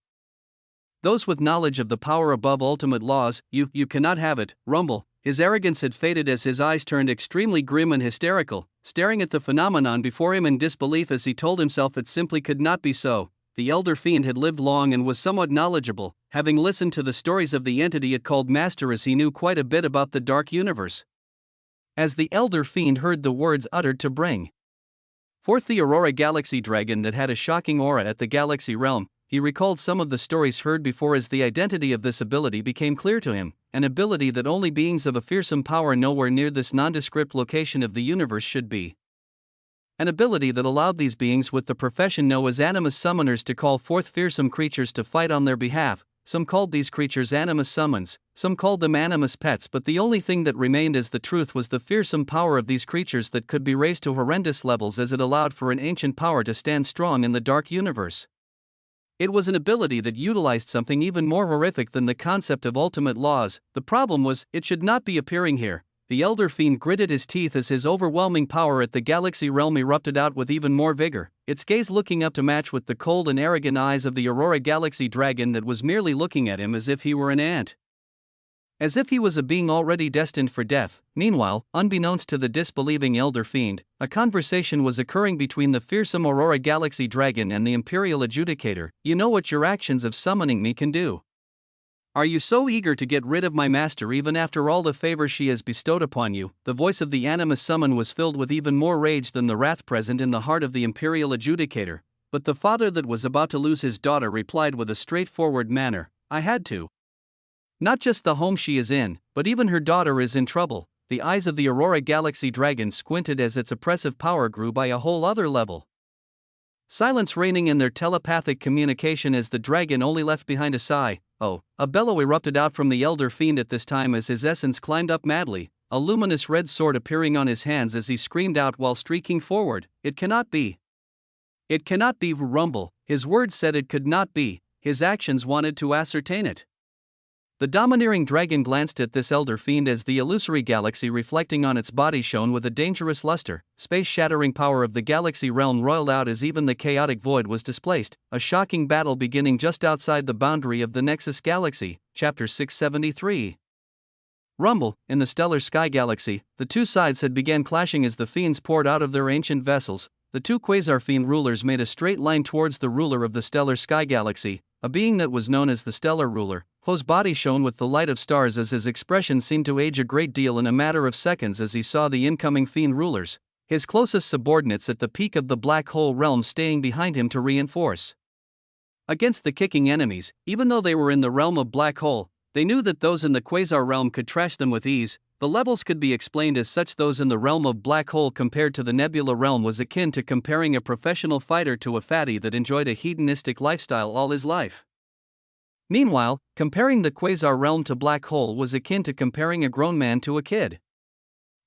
Those with knowledge of the power above ultimate laws. You cannot have it. Rumble. His arrogance had faded as his eyes turned extremely grim and hysterical, staring at the phenomenon before him in disbelief as he told himself it simply could not be so. The Elder Fiend had lived long and was somewhat knowledgeable, having listened to the stories of the entity it called Master, as he knew quite a bit about the Dark Universe. As the Elder Fiend heard the words uttered to bring forth the Aurora Galaxy Dragon that had a shocking aura at the Galaxy Realm, he recalled some of the stories heard before as the identity of this ability became clear to him, an ability that only beings of a fearsome power nowhere near this nondescript location of the universe should be. An ability that allowed these beings with the profession known as animus summoners to call forth fearsome creatures to fight on their behalf. Some called these creatures animus summons, some called them animus pets, but the only thing that remained as the truth was the fearsome power of these creatures that could be raised to horrendous levels as it allowed for an ancient power to stand strong in the dark universe. It was an ability that utilized something even more horrific than the concept of ultimate laws. The problem was, it should not be appearing here. The Elder Fiend gritted his teeth as his overwhelming power at the Galaxy Realm erupted out with even more vigor, its gaze looking up to match with the cold and arrogant eyes of the Aurora Galaxy Dragon that was merely looking at him as if he were an ant. As if he was a being already destined for death. Meanwhile, unbeknownst to the disbelieving Elder Fiend, a conversation was occurring between the fearsome Aurora Galaxy Dragon and the Imperial Adjudicator. You know what your actions of summoning me can do. Are you so eager to get rid of my master even after all the favors she has bestowed upon you? The voice of the animus summon was filled with even more rage than the wrath present in the heart of the Imperial Adjudicator. But the father that was about to lose his daughter replied with a straightforward manner, I had to. Not just the home she is in, but even her daughter is in trouble. The eyes of the Aurora Galaxy dragon squinted as its oppressive power grew by a whole other level. Silence reigning in their telepathic communication as the dragon only left behind a sigh. Oh, a bellow erupted out from the elder fiend at this time as his essence climbed up madly, a luminous red sword appearing on his hands as he screamed out while streaking forward. It cannot be. It cannot be. Rumble. His words said it could not be, his actions wanted to ascertain it. The domineering dragon glanced at this elder fiend as the illusory galaxy reflecting on its body shone with a dangerous luster. Space-shattering power of the galaxy realm roiled out as even the chaotic void was displaced, a shocking battle beginning just outside the boundary of the Nexus Galaxy. Chapter 673. Rumble. In the stellar sky galaxy, the two sides had began clashing as the fiends poured out of their ancient vessels. The two quasar fiend rulers made a straight line towards the ruler of the stellar sky galaxy, a being that was known as the stellar ruler, whose body shone with the light of stars as his expression seemed to age a great deal in a matter of seconds as he saw the incoming fiend rulers, his closest subordinates at the peak of the black hole realm staying behind him to reinforce against the kicking enemies. Even though they were in the realm of black hole, they knew that those in the quasar realm could trash them with ease. The levels could be explained as such. Those in the realm of black hole compared to the nebula realm was akin to comparing a professional fighter to a fatty that enjoyed a hedonistic lifestyle all his life. Meanwhile, comparing the quasar realm to black hole was akin to comparing a grown man to a kid.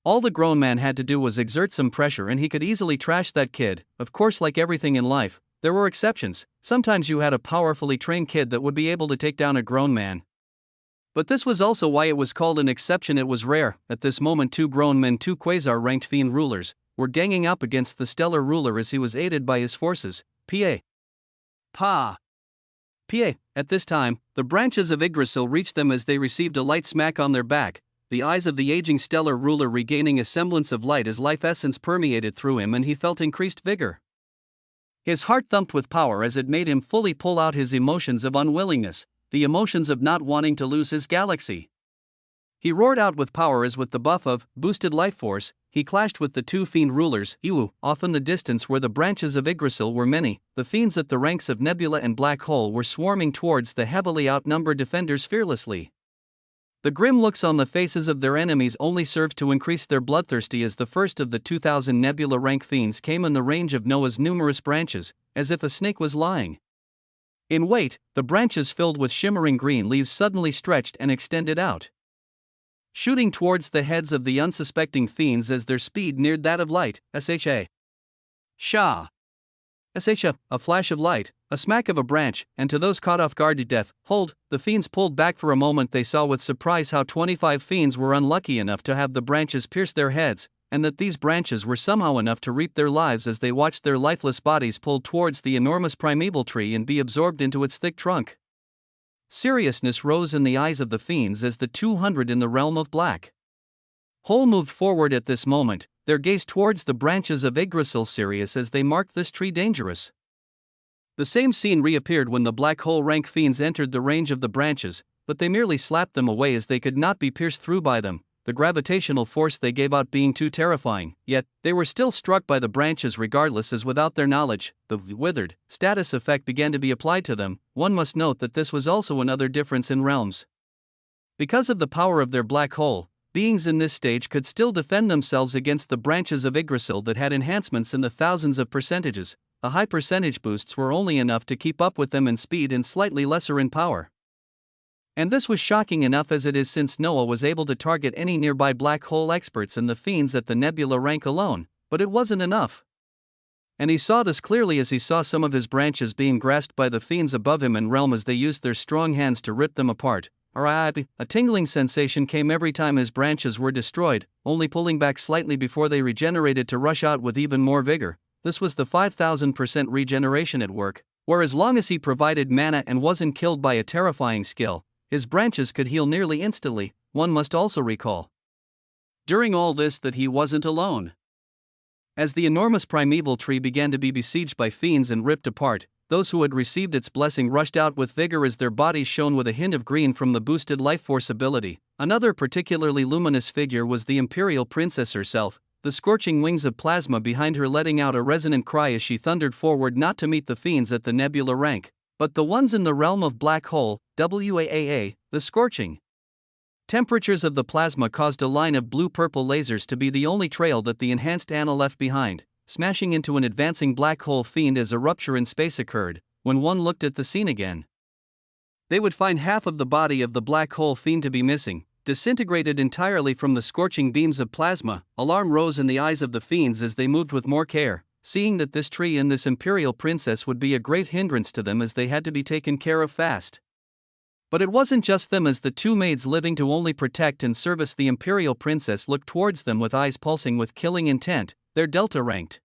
All the grown man had to do was exert some pressure and he could easily trash that kid. Of course, like everything in life, there were exceptions. Sometimes you had a powerfully trained kid that would be able to take down a grown man. But this was also why it was called an exception. It was rare. At this moment, two grown men, two quasar-ranked fiend rulers, were ganging up against the stellar ruler as he was aided by his forces. Pa. At this time, the branches of Yggdrasil reached them as they received a light smack on their back, the eyes of the aging stellar ruler regaining a semblance of light as life essence permeated through him and he felt increased vigor. His heart thumped with power as it made him fully pull out his emotions of unwillingness, the emotions of not wanting to lose his galaxy. He roared out with power as with the buff of boosted life force, he clashed with the two fiend rulers. Off in the distance where the branches of Yggdrasil were many, the fiends at the ranks of Nebula and Black Hole were swarming towards the heavily outnumbered defenders fearlessly. The grim looks on the faces of their enemies only served to increase their bloodthirsty as the first of the 2,000 Nebula rank fiends came in the range of Noah's numerous branches, as if a snake was lying in wait. The branches filled with shimmering green leaves suddenly stretched and extended out, shooting towards the heads of the unsuspecting fiends as their speed neared that of light. Shah. A flash of light, a smack of a branch, and to those caught off guard to death, hold, the fiends pulled back for a moment. They saw with surprise how 25 fiends were unlucky enough to have the branches pierce their heads, and that these branches were somehow enough to reap their lives as they watched their lifeless bodies pulled towards the enormous primeval tree and be absorbed into its thick trunk. Seriousness rose in the eyes of the fiends as the 200 in the realm of black hole moved forward at this moment, their gaze towards the branches of Yggdrasil serious as they marked this tree dangerous. The same scene reappeared when the black hole rank fiends entered the range of the branches, but they merely slapped them away as they could not be pierced through by them, the gravitational force they gave out being too terrifying. Yet, they were still struck by the branches regardless as without their knowledge, the withered status effect began to be applied to them. One must note that this was also another difference in realms. Because of the power of their black hole, beings in this stage could still defend themselves against the branches of Yggdrasil that had enhancements in the thousands of percentages. The high percentage boosts were only enough to keep up with them in speed and slightly lesser in power. And this was shocking enough as it is, since Noah was able to target any nearby black hole experts and the fiends at the nebula rank alone, but it wasn't enough. And he saw this clearly as he saw some of his branches being grasped by the fiends above him in realm as they used their strong hands to rip them apart. A tingling sensation came every time his branches were destroyed, only pulling back slightly before they regenerated to rush out with even more vigor. This was the 5,000% regeneration at work, where as long as he provided mana and wasn't killed by a terrifying skill, his branches could heal nearly instantly. One must also recall during all this that he wasn't alone. As the enormous primeval tree began to be besieged by fiends and ripped apart, those who had received its blessing rushed out with vigor as their bodies shone with a hint of green from the boosted life force ability. Another particularly luminous figure was the Imperial Princess herself, the scorching wings of plasma behind her letting out a resonant cry as she thundered forward, not to meet the fiends at the nebula rank, but the ones in the realm of black hole. The scorching Temperatures of the plasma caused a line of blue-purple lasers to be the only trail that the enhanced ANA left behind, smashing into an advancing black hole fiend as a rupture in space occurred. When one looked at the scene again, they would find half of the body of the black hole fiend to be missing, disintegrated entirely from the scorching beams of plasma. Alarm rose in the eyes of the fiends as they moved with more care, seeing that this tree and this imperial princess would be a great hindrance to them as they had to be taken care of fast. But it wasn't just them, as the two maids living to only protect and service the imperial princess looked towards them with eyes pulsing with killing intent, their delta ranked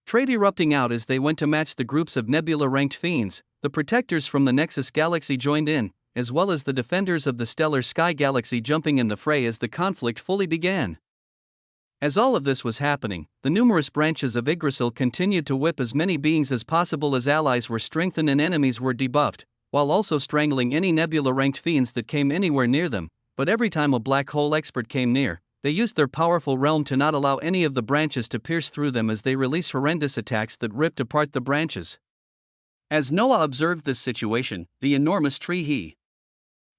trade erupting out as they went to match the groups of nebula-ranked fiends. The protectors from the Nexus Galaxy joined in, as well as the defenders of the Stellar Sky Galaxy jumping in the fray as the conflict fully began. As all of this was happening, the numerous branches of Yggdrasil continued to whip as many beings as possible as allies were strengthened and enemies were debuffed, while also strangling any nebula-ranked fiends that came anywhere near them. But every time a black hole expert came near, they used their powerful realm to not allow any of the branches to pierce through them as they released horrendous attacks that ripped apart the branches. As Noah observed this situation, the enormous tree he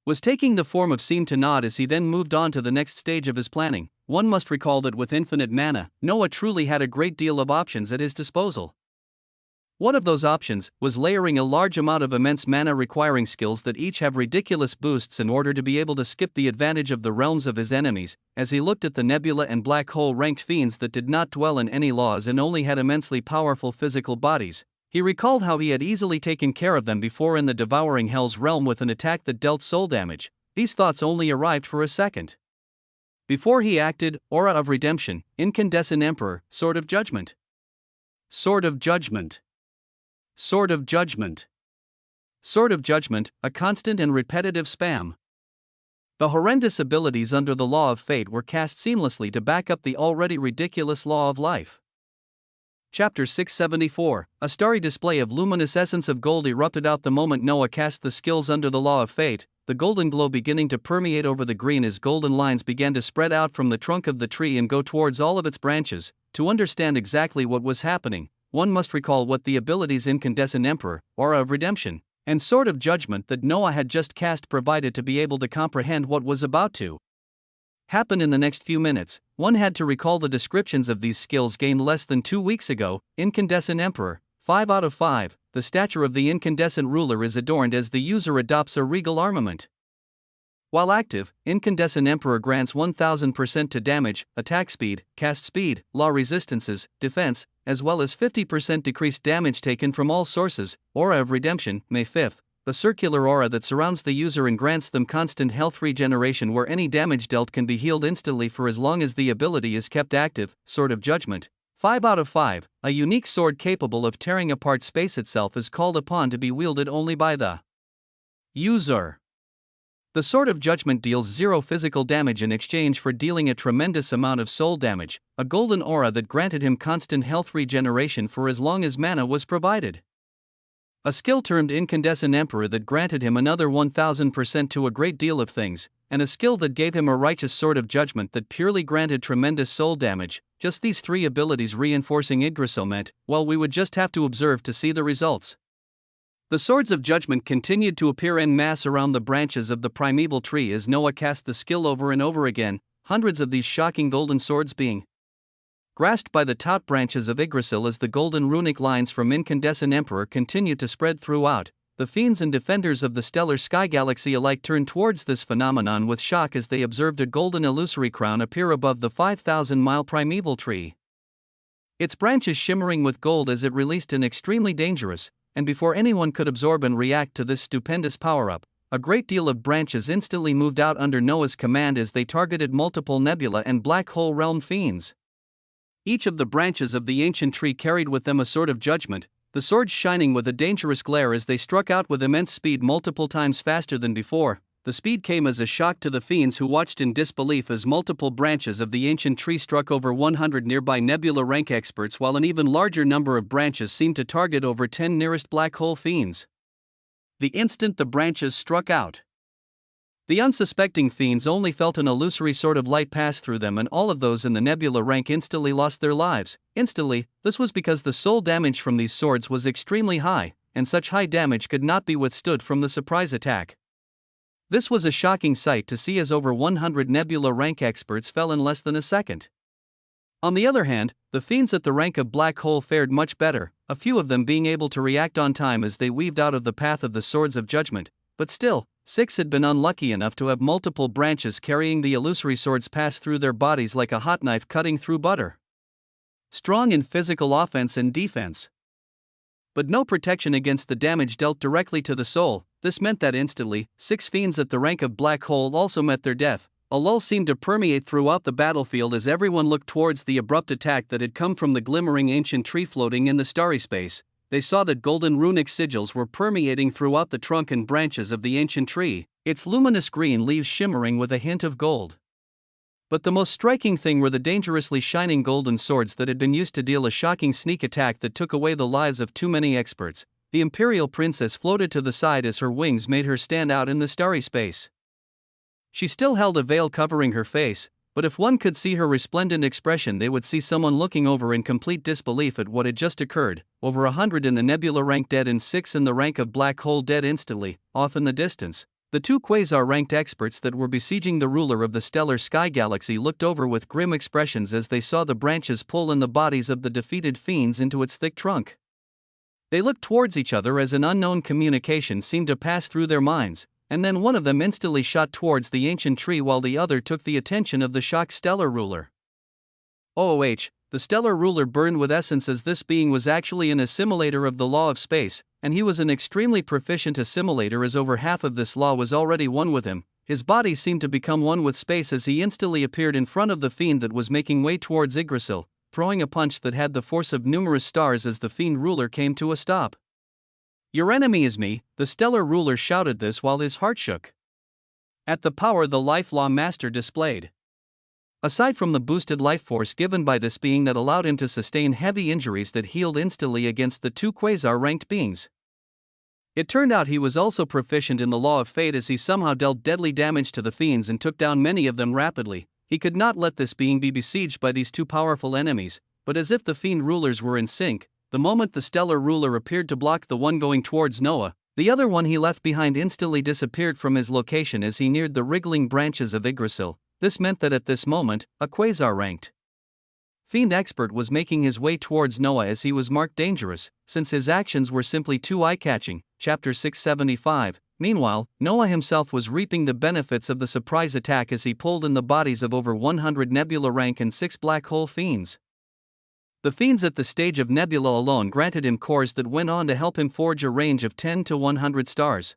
was taking the form of seemed to nod as he then moved on to the next stage of his planning. One must recall that with infinite mana, Noah truly had a great deal of options at his disposal. One of those options was layering a large amount of immense mana requiring skills that each have ridiculous boosts in order to be able to skip the advantage of the realms of his enemies. As he looked at the nebula and black hole ranked fiends that did not dwell in any laws and only had immensely powerful physical bodies, he recalled how he had easily taken care of them before in the devouring hell's realm with an attack that dealt soul damage. These thoughts only arrived for a second before he acted. Aura of Redemption, Incandescent Emperor, Sword of Judgment. Sword of Judgment. Sword of Judgment. Sword of Judgment, a constant and repetitive spam. The horrendous abilities under the law of fate were cast seamlessly to back up the already ridiculous law of life. Chapter 674, a starry display of luminous essence of gold erupted out the moment Noah cast the skills under the law of fate, the golden glow beginning to permeate over the green as golden lines began to spread out from the trunk of the tree and go towards all of its branches. To understand exactly what was happening, one must recall what the abilities Incandescent Emperor, Aura of Redemption, and Sword of Judgment that Noah had just cast provided to be able to comprehend what was about to happen in the next few minutes. One had to recall the descriptions of these skills gained less than 2 weeks ago. Incandescent Emperor, 5 out of 5, the stature of the incandescent ruler is adorned as the user adopts a regal armament. While active, Incandescent Emperor grants 1000% to damage, attack speed, cast speed, law resistances, defense, as well as 50% decreased damage taken from all sources. Aura of Redemption, May 5th, the circular aura that surrounds the user and grants them constant health regeneration where any damage dealt can be healed instantly for as long as the ability is kept active. Sword of Judgment, 5 out of 5, a unique sword capable of tearing apart space itself is called upon to be wielded only by the user. The Sword of Judgment deals 0 physical damage in exchange for dealing a tremendous amount of soul damage, a golden aura that granted him constant health regeneration for as long as mana was provided. A skill termed Incandescent Emperor that granted him another 1000% to a great deal of things, and a skill that gave him a righteous Sword of Judgment that purely granted tremendous soul damage. Just these 3 abilities reinforcing Yggdrasil meant, well, we would just have to observe to see the results. The Swords of Judgment continued to appear en masse around the branches of the primeval tree as Noah cast the skill over and over again, hundreds of these shocking golden swords being grasped by the top branches of Yggdrasil as the golden runic lines from Incandescent Emperor continued to spread throughout. The fiends and defenders of the Stellar Sky Galaxy alike turned towards this phenomenon with shock as they observed a golden illusory crown appear above the 5,000-mile primeval tree, its branches shimmering with gold as it released an extremely dangerous, and before anyone could absorb and react to this stupendous power-up, a great deal of branches instantly moved out under Noah's command as they targeted multiple nebula and black hole realm fiends. Each of the branches of the ancient tree carried with them a Sword of Judgment, the swords shining with a dangerous glare as they struck out with immense speed multiple times faster than before. The speed came as a shock to the fiends who watched in disbelief as multiple branches of the ancient tree struck over 100 nearby nebula rank experts, while an even larger number of branches seemed to target over 10 nearest black hole fiends. The instant the branches struck out, the unsuspecting fiends only felt an illusory sort of light pass through them, and all of those in the nebula rank instantly lost their lives. Instantly, this was because the soul damage from these swords was extremely high, and such high damage could not be withstood from the surprise attack. This was a shocking sight to see, as over 100 nebula rank experts fell in less than a second. On the other hand, the fiends at the rank of black hole fared much better, a few of them being able to react on time as they weaved out of the path of the swords of judgment, but still, 6 had been unlucky enough to have multiple branches carrying the illusory swords pass through their bodies like a hot knife cutting through butter. Strong in physical offense and defense, but no protection against the damage dealt directly to the soul. This meant that instantly, 6 fiends at the rank of black hole also met their death. A lull seemed to permeate throughout the battlefield as everyone looked towards the abrupt attack that had come from the glimmering ancient tree floating in the starry space. They saw that golden runic sigils were permeating throughout the trunk and branches of the ancient tree, its luminous green leaves shimmering with a hint of gold. But the most striking thing were the dangerously shining golden swords that had been used to deal a shocking sneak attack that took away the lives of too many experts. The imperial princess floated to the side as her wings made her stand out in the starry space. She still held a veil covering her face, but if one could see her resplendent expression, they would see someone looking over in complete disbelief at what had just occurred. Over 100 in the nebula rank dead and 6 in the rank of black hole dead instantly, off in the distance. The 2 quasar-ranked experts that were besieging the ruler of the stellar sky galaxy looked over with grim expressions as they saw the branches pull in the bodies of the defeated fiends into its thick trunk. They looked towards each other as an unknown communication seemed to pass through their minds, and then one of them instantly shot towards the ancient tree while the other took the attention of the shocked stellar ruler. OOH, the stellar ruler burned with essence, as this being was actually an assimilator of the law of space, and he was an extremely proficient assimilator, as over half of this law was already one with him. His body seemed to become one with space as he instantly appeared in front of the fiend that was making way towards Yggdrasil, throwing a punch that had the force of numerous stars as the fiend ruler came to a stop. "Your enemy is me," the stellar ruler shouted this while his heart shook at the power the life law master displayed. Aside from the boosted life force given by this being that allowed him to sustain heavy injuries that healed instantly against the 2 quasar-ranked beings, it turned out he was also proficient in the law of fate, as he somehow dealt deadly damage to the fiends and took down many of them rapidly. He could not let this being be besieged by these 2 powerful enemies, but as if the fiend rulers were in sync, the moment the stellar ruler appeared to block the one going towards Noah, the other one he left behind instantly disappeared from his location as he neared the wriggling branches of Yggdrasil. This meant that at this moment, a quasar-ranked fiend expert was making his way towards Noah as he was marked dangerous, since his actions were simply too eye-catching. Chapter 675. Meanwhile, Noah himself was reaping the benefits of the surprise attack as he pulled in the bodies of over 100 nebula rank and 6 black hole fiends. The fiends at the stage of nebula alone granted him cores that went on to help him forge a range of 10 to 100 stars.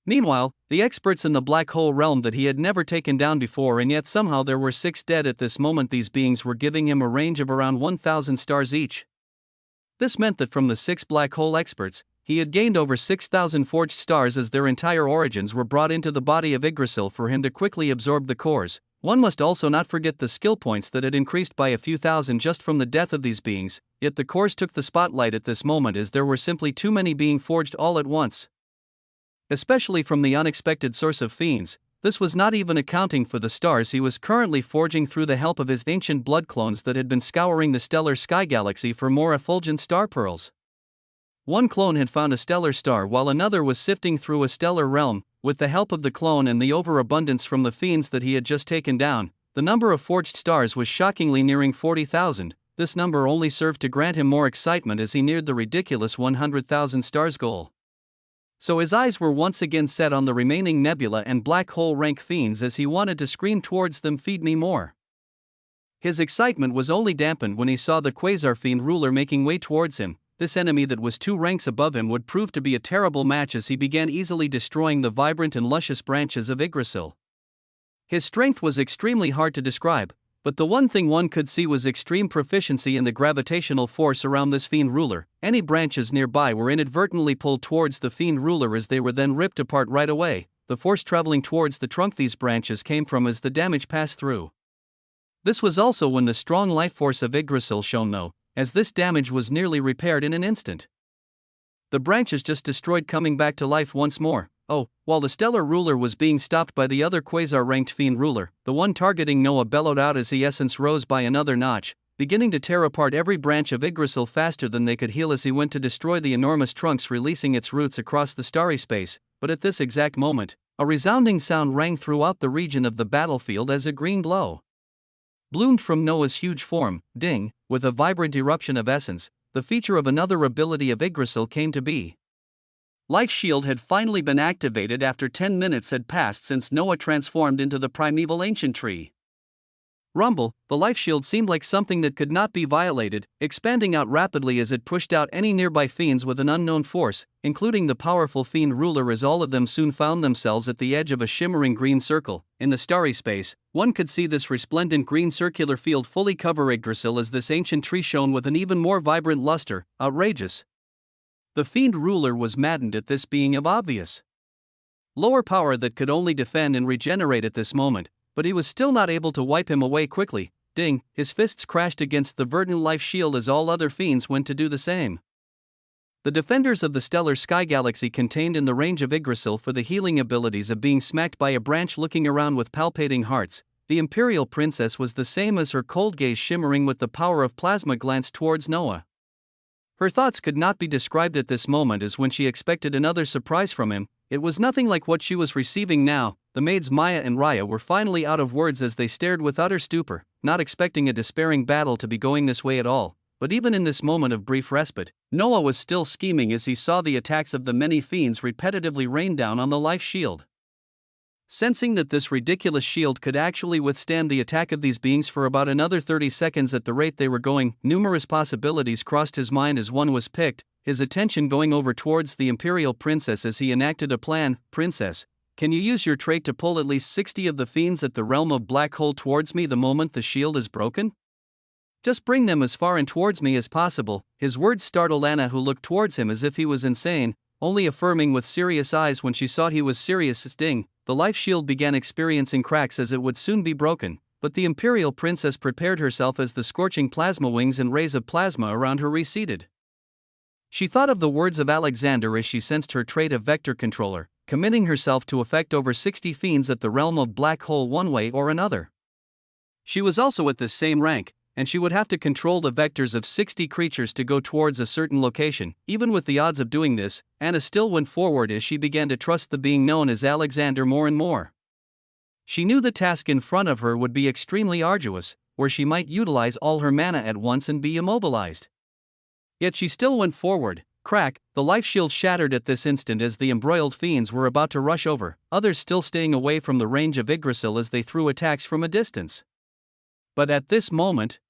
Meanwhile, the experts in the black hole realm that he had never taken down before, and yet somehow there were 6 dead at this moment, these beings were giving him a range of around 1,000 stars each. This meant that from the 6 black hole experts, he had gained over 6,000 forged stars as their entire origins were brought into the body of Yggdrasil for him to quickly absorb the cores. One must also not forget the skill points that had increased by a few thousand just from the death of these beings, yet the cores took the spotlight at this moment as there were simply too many being forged all at once. Especially from the unexpected source of fiends, this was not even accounting for the stars he was currently forging through the help of his ancient blood clones that had been scouring the stellar sky galaxy for more effulgent star pearls. One clone had found a stellar star while another was sifting through a stellar realm. With the help of the clone and the overabundance from the fiends that he had just taken down, the number of forged stars was shockingly nearing 40,000. This number only served to grant him more excitement as he neared the ridiculous 100,000 stars goal. So his eyes were once again set on the remaining nebula and black hole rank fiends as he wanted to scream towards them, "Feed me more." His excitement was only dampened when he saw the quasar fiend ruler making way towards him. This enemy that was 2 ranks above him would prove to be a terrible match as he began easily destroying the vibrant and luscious branches of Yggdrasil. His strength was extremely hard to describe, but the one thing one could see was extreme proficiency in the gravitational force around this fiend ruler. Any branches nearby were inadvertently pulled towards the fiend ruler as they were then ripped apart right away, the force traveling towards the trunk these branches came from as the damage passed through. This was also when the strong life force of Yggdrasil shone though, as this damage was nearly repaired in an instant. The branches just destroyed, coming back to life once more. Oh, while the stellar ruler was being stopped by the other quasar-ranked fiend ruler, the one targeting Noah bellowed out as the essence rose by another notch, beginning to tear apart every branch of Yggdrasil faster than they could heal as he went to destroy the enormous trunks, releasing its roots across the starry space. But at this exact moment, A resounding sound rang throughout the region of the battlefield as a green glow bloomed from Noah's huge form, Ding, with a vibrant eruption of essence. The feature of another ability of Yggdrasil came to be. Life Shield had finally been activated after 10 minutes had passed since Noah transformed into the primeval ancient tree. Rumble, the life shield seemed like something that could not be violated, expanding out rapidly as it pushed out any nearby fiends with an unknown force, including the powerful fiend ruler, as all of them soon found themselves at the edge of a shimmering green circle. In the starry space, one could see this resplendent green circular field fully cover Yggdrasil as this ancient tree shone with an even more vibrant luster. Outrageous. The fiend ruler was maddened at this being of obvious lower power that could only defend and regenerate at this moment, but he was still not able to wipe him away quickly. Ding, his fists crashed against the verdant life shield as all other fiends went to do the same. The defenders of the stellar sky galaxy contained in the range of Yggdrasil for the healing abilities of being smacked by a branch looking around with palpitating hearts. The Imperial Princess was the same as her cold gaze shimmering with the power of plasma glanced towards Noah. Her thoughts could not be described at this moment, as when she expected another surprise from him, it was nothing like what she was receiving now. The maids Maya and Raya were finally out of words as they stared with utter stupor, not expecting a despairing battle to be going this way at all. But even in this moment of brief respite, Noah was still scheming as he saw the attacks of the many fiends repetitively rain down on the life shield. Sensing that this ridiculous shield could actually withstand the attack of these beings for about another 30 seconds at the rate they were going, numerous possibilities crossed his mind as one was picked, his attention going over towards the Imperial Princess as he enacted a plan. Princess, can you use your trait to pull at least 60 of the fiends at the realm of black hole towards me the moment the shield is broken? Just bring them as far in towards me as possible. His words startled Anna, who looked towards him as if he was insane, only affirming with serious eyes when she saw he was serious. Ding, the life shield began experiencing cracks as it would soon be broken, but the Imperial Princess prepared herself as the scorching plasma wings and rays of plasma around her receded. She thought of the words of Alexander as she sensed her trait of vector controller, committing herself to affect over 60 fiends at the realm of black hole one way or another. She was also at this same rank, and she would have to control the vectors of 60 creatures to go towards a certain location. Even with the odds of doing this, Anna still went forward as she began to trust the being known as Alexander more and more. She knew the task in front of her would be extremely arduous, where she might utilize all her mana at once and be immobilized. Yet she still went forward. Crack, the life shield shattered at this instant as the embroiled fiends were about to rush over, others still staying away from the range of Yggdrasil as they threw attacks from a distance. But at this moment,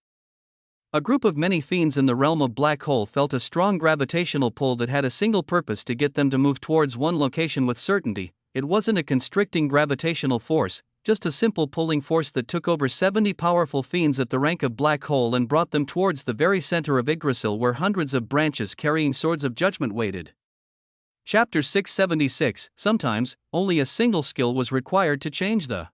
a group of many fiends in the realm of black hole felt a strong gravitational pull that had a single purpose: to get them to move towards one location with certainty. It wasn't a constricting gravitational force, just a simple pulling force that took over 70 powerful fiends at the rank of black hole and brought them towards the very center of Yggdrasil, where hundreds of branches carrying swords of judgment waited. Chapter 676. Sometimes, only a single skill was required to change the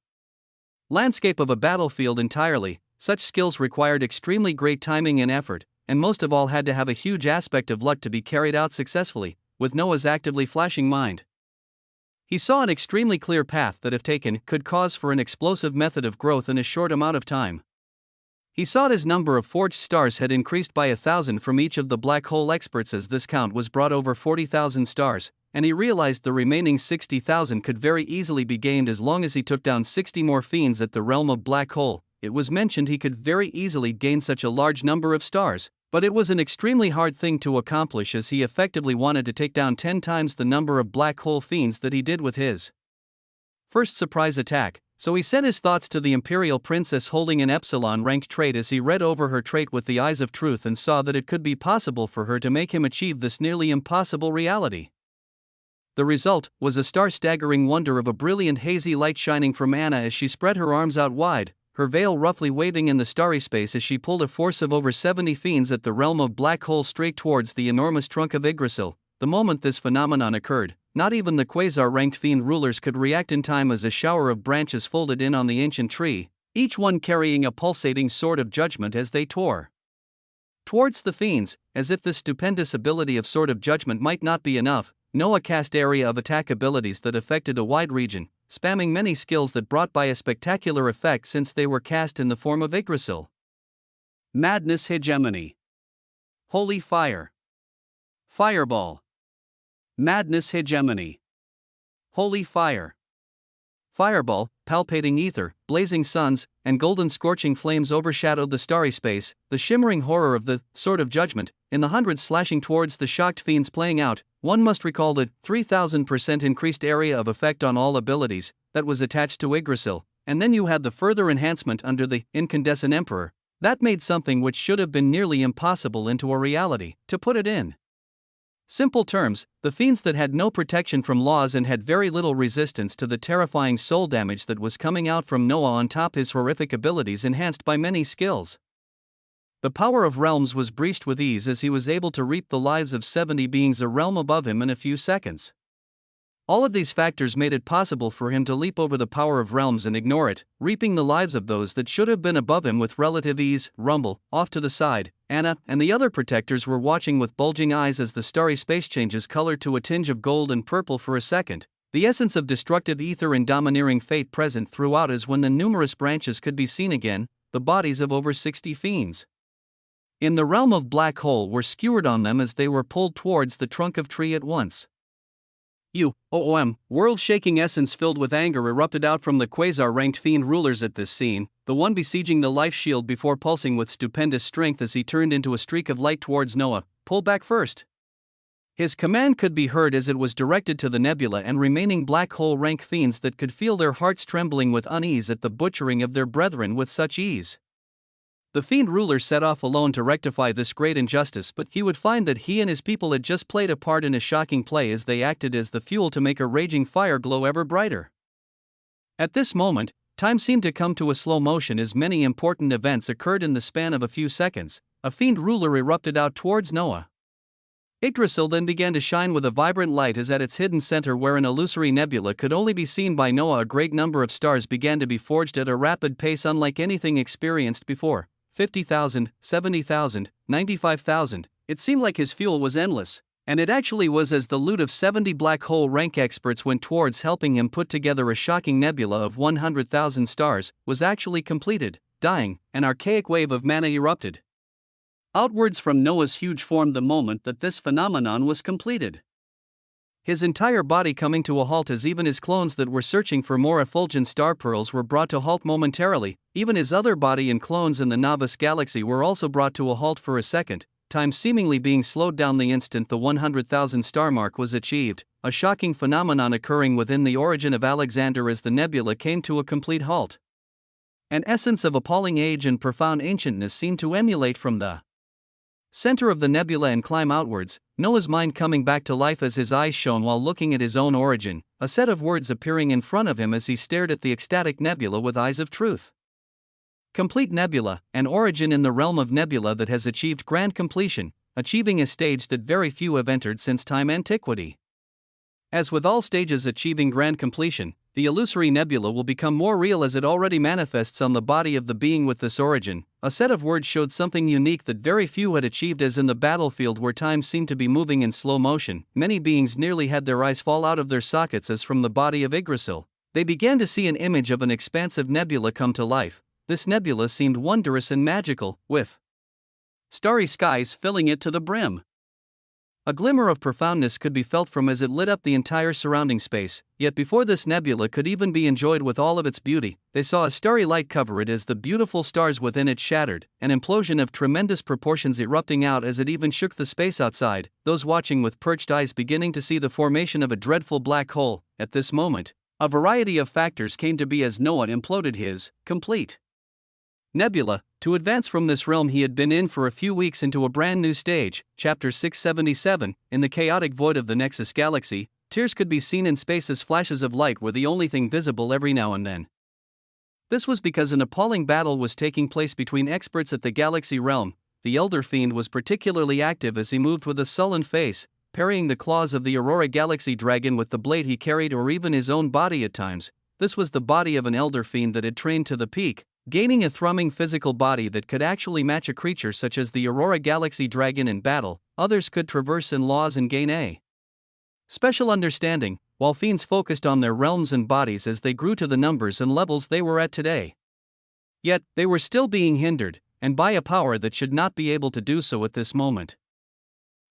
landscape of a battlefield entirely. Such skills required extremely great timing and effort, and most of all had to have a huge aspect of luck to be carried out successfully. With Noah's actively flashing mind, he saw an extremely clear path that, if taken, could cause for an explosive method of growth in a short amount of time. He saw his number of forged stars had increased by 1,000 from each of the black hole experts as this count was brought over 40,000 stars, and he realized the remaining 60,000 could very easily be gained as long as he took down 60 more fiends at the realm of black hole. It was mentioned he could very easily gain such a large number of stars, but it was an extremely hard thing to accomplish, as he effectively wanted to take down 10 times the number of black hole fiends that he did with his first surprise attack. So he sent his thoughts to the Imperial Princess holding an Epsilon-ranked trait as he read over her trait with the eyes of truth and saw that it could be possible for her to make him achieve this nearly impossible reality. The result was a star-staggering wonder of a brilliant hazy light shining from Anna as she spread her arms out wide, her veil roughly waving in the starry space as she pulled a force of over 70 fiends at the realm of black hole straight towards the enormous trunk of Yggdrasil. The moment this phenomenon occurred, not even the quasar-ranked fiend rulers could react in time as a shower of branches folded in on the ancient tree, each one carrying a pulsating sword of judgment as they tore towards the fiends. As if this stupendous ability of sword of judgment might not be enough, Noah cast area of attack abilities that affected a wide region, spamming many skills that brought by a spectacular effect since they were cast in the form of Yggdrasil. Madness Hegemony. Holy Fire. Fireball. Madness Hegemony. Holy Fire. fireball, palpating ether, blazing suns, and golden scorching flames overshadowed the starry space, the shimmering horror of the sword of judgment, in the hundreds slashing towards the shocked fiends playing out. One must recall the 3000% increased area of effect on all abilities that was attached to Yggdrasil, and then you had the further enhancement under the incandescent emperor. That made something which should have been nearly impossible into a reality. To put it in simple terms, the fiends that had no protection from laws and had very little resistance to the terrifying soul damage that was coming out from Noah on top his horrific abilities enhanced by many skills. The power of realms was breached with ease as he was able to reap the lives of 70 beings a realm above him in a few seconds. All of these factors made it possible for him to leap over the power of realms and ignore it, reaping the lives of those that should have been above him with relative ease. Rumble, off to the side, Anna and the other protectors were watching with bulging eyes as the starry space changes color to a tinge of gold and purple for a second. The essence of destructive ether and domineering fate present throughout is when the numerous branches could be seen again, the bodies of over 60 fiends in the realm of black hole were skewered on them as they were pulled towards the trunk of tree at once. World-shaking essence filled with anger erupted out from the quasar-ranked fiend rulers at this scene, the one besieging the life shield before pulsing with stupendous strength as he turned into a streak of light towards Noah. Pull back first. His command could be heard as it was directed to the nebula and remaining black hole rank fiends that could feel their hearts trembling with unease at the butchering of their brethren with such ease. The fiend ruler set off alone to rectify this great injustice, but he would find that he and his people had just played a part in a shocking play as they acted as the fuel to make a raging fire glow ever brighter. At this moment, time seemed to come to a slow motion as many important events occurred in the span of a few seconds. A fiend ruler erupted out towards Noah. Yggdrasil then began to shine with a vibrant light as at its hidden center where an illusory nebula could only be seen by Noah a great number of stars began to be forged at a rapid pace unlike anything experienced before. 50,000, 70,000, 95,000, it seemed like his fuel was endless, and it actually was as the loot of 70 black hole rank experts went towards helping him put together a shocking nebula of 100,000 stars, was actually completed. Dying, an archaic wave of mana erupted outwards from Noah's huge form the moment that this phenomenon was completed. His entire body coming to a halt as even his clones that were searching for more effulgent star pearls were brought to halt momentarily. Even his other body and clones in the novice galaxy were also brought to a halt for a second, time seemingly being slowed down the instant the 100,000 star mark was achieved, a shocking phenomenon occurring within the origin of Alexander as the nebula came to a complete halt. An essence of appalling age and profound ancientness seemed to emulate from the center of the nebula and climb outwards, Noah's mind coming back to life as his eyes shone while looking at his own origin, a set of words appearing in front of him as he stared at the ecstatic nebula with eyes of truth. Complete nebula, an origin in the realm of nebula that has achieved grand completion, achieving a stage that very few have entered since time antiquity. As with all stages achieving grand completion, the illusory nebula will become more real as it already manifests on the body of the being with this origin. A set of words showed something unique that very few had achieved, as in the battlefield where time seemed to be moving in slow motion, many beings nearly had their eyes fall out of their sockets as from the body of Yggdrasil they began to see an image of an expansive nebula come to life. This nebula seemed wondrous and magical, with starry skies filling it to the brim. A glimmer of profoundness could be felt from as it lit up the entire surrounding space, yet before this nebula could even be enjoyed with all of its beauty, they saw a starry light cover it as the beautiful stars within it shattered, an implosion of tremendous proportions erupting out as it even shook the space outside, those watching with perched eyes beginning to see the formation of a dreadful black hole. At this moment, a variety of factors came to be as Noah imploded his complete nebula. To advance from this realm he had been in for a few weeks into a brand new stage. Chapter 677, in the chaotic void of the Nexus galaxy, tears could be seen in space as flashes of light were the only thing visible every now and then. This was because an appalling battle was taking place between experts at the galaxy realm. The Elder Fiend was particularly active as he moved with a sullen face, parrying the claws of the Aurora Galaxy Dragon with the blade he carried or even his own body at times. This was the body of an Elder Fiend that had trained to the peak, gaining a thrumming physical body that could actually match a creature such as the Aurora Galaxy Dragon in battle. Others could traverse in laws and gain a special understanding, while fiends focused on their realms and bodies as they grew to the numbers and levels they were at today. Yet, they were still being hindered, and by a power that should not be able to do so at this moment.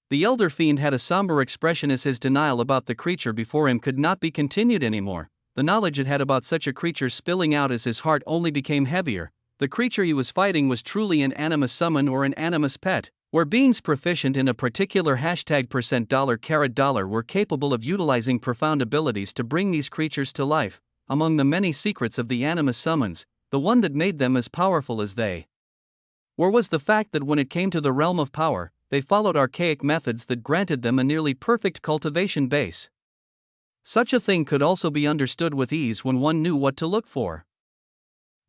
The Elder Fiend had a somber expression as his denial about the creature before him could not be continued anymore. the knowledge it had about such a creature spilling out as his heart only became heavier. The creature he was fighting was truly an animus summon or an animus pet, where beings proficient in a particular $$$ were capable of utilizing profound abilities to bring these creatures to life. Among the many secrets of the animus summons, the one that made them as powerful as they were was the fact that when it came to the realm of power, they followed archaic methods that granted them a nearly perfect cultivation base. Such a thing could also be understood with ease when one knew what to look for.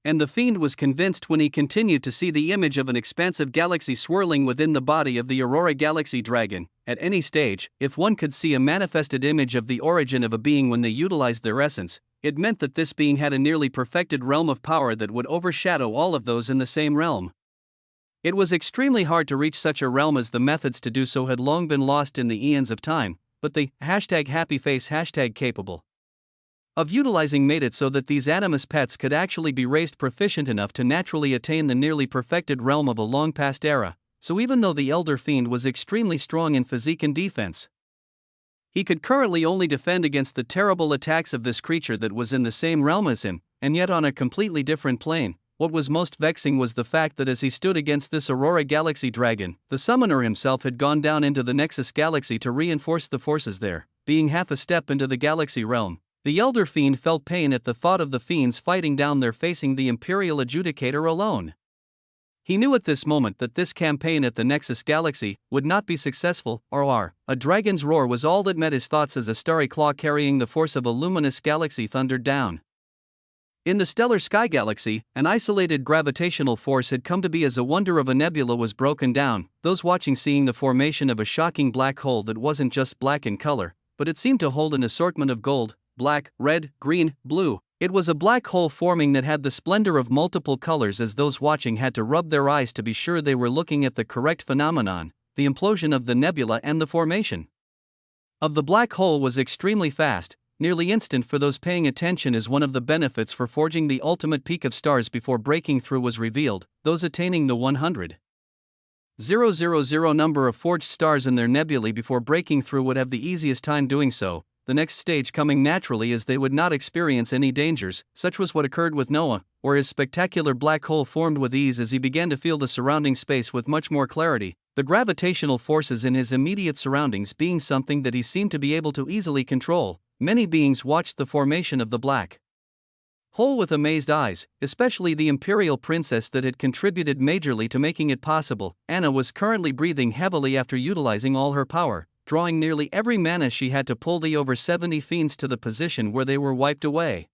And the fiend was convinced when he continued to see the image of an expansive galaxy swirling within the body of the Aurora Galaxy Dragon. At any stage, if one could see a manifested image of the origin of a being when they utilized their essence, it meant that this being had a nearly perfected realm of power that would overshadow all of those in the same realm. It was extremely hard to reach such a realm as the methods to do so had long been lost in the eons of time, but the #happyface #capable of utilizing made it so that these animus pets could actually be raised proficient enough to naturally attain the nearly perfected realm of a long past era. So even though the elder fiend was extremely strong in physique and defense, he could currently only defend against the terrible attacks of this creature that was in the same realm as him, and yet on a completely different plane. What was most vexing was the fact that as he stood against this Aurora Galaxy Dragon, the summoner himself had gone down into the Nexus Galaxy to reinforce the forces there. Being half a step into the Galaxy realm, the elder fiend felt pain at the thought of the fiends fighting down there facing the Imperial Adjudicator alone. He knew at this moment that this campaign at the Nexus Galaxy would not be successful, or a dragon's roar was all that met his thoughts as a starry claw carrying the force of a luminous galaxy thundered down. In the stellar sky galaxy, an isolated gravitational force had come to be as a wonder of a nebula was broken down, those watching seeing the formation of a shocking black hole that wasn't just black in color, but it seemed to hold an assortment of gold, black, red, green, blue. It was a black hole forming that had the splendor of multiple colors as those watching had to rub their eyes to be sure they were looking at the correct phenomenon. The implosion of the nebula and the formation of the black hole was extremely fast, nearly instant for those paying attention, as one of the benefits for forging the ultimate peak of stars before breaking through was revealed. Those attaining the 100,000 number of forged stars in their nebulae before breaking through would have the easiest time doing so, the next stage coming naturally as they would not experience any dangers. Such was what occurred with Noah, where his spectacular black hole formed with ease as he began to feel the surrounding space with much more clarity, the gravitational forces in his immediate surroundings being something that he seemed to be able to easily control. Many beings watched the formation of the black hole with amazed eyes, especially the Imperial Princess that had contributed majorly to making it possible. Anna was currently breathing heavily after utilizing all her power, drawing nearly every mana she had to pull the over 70 fiends to the position where they were wiped away.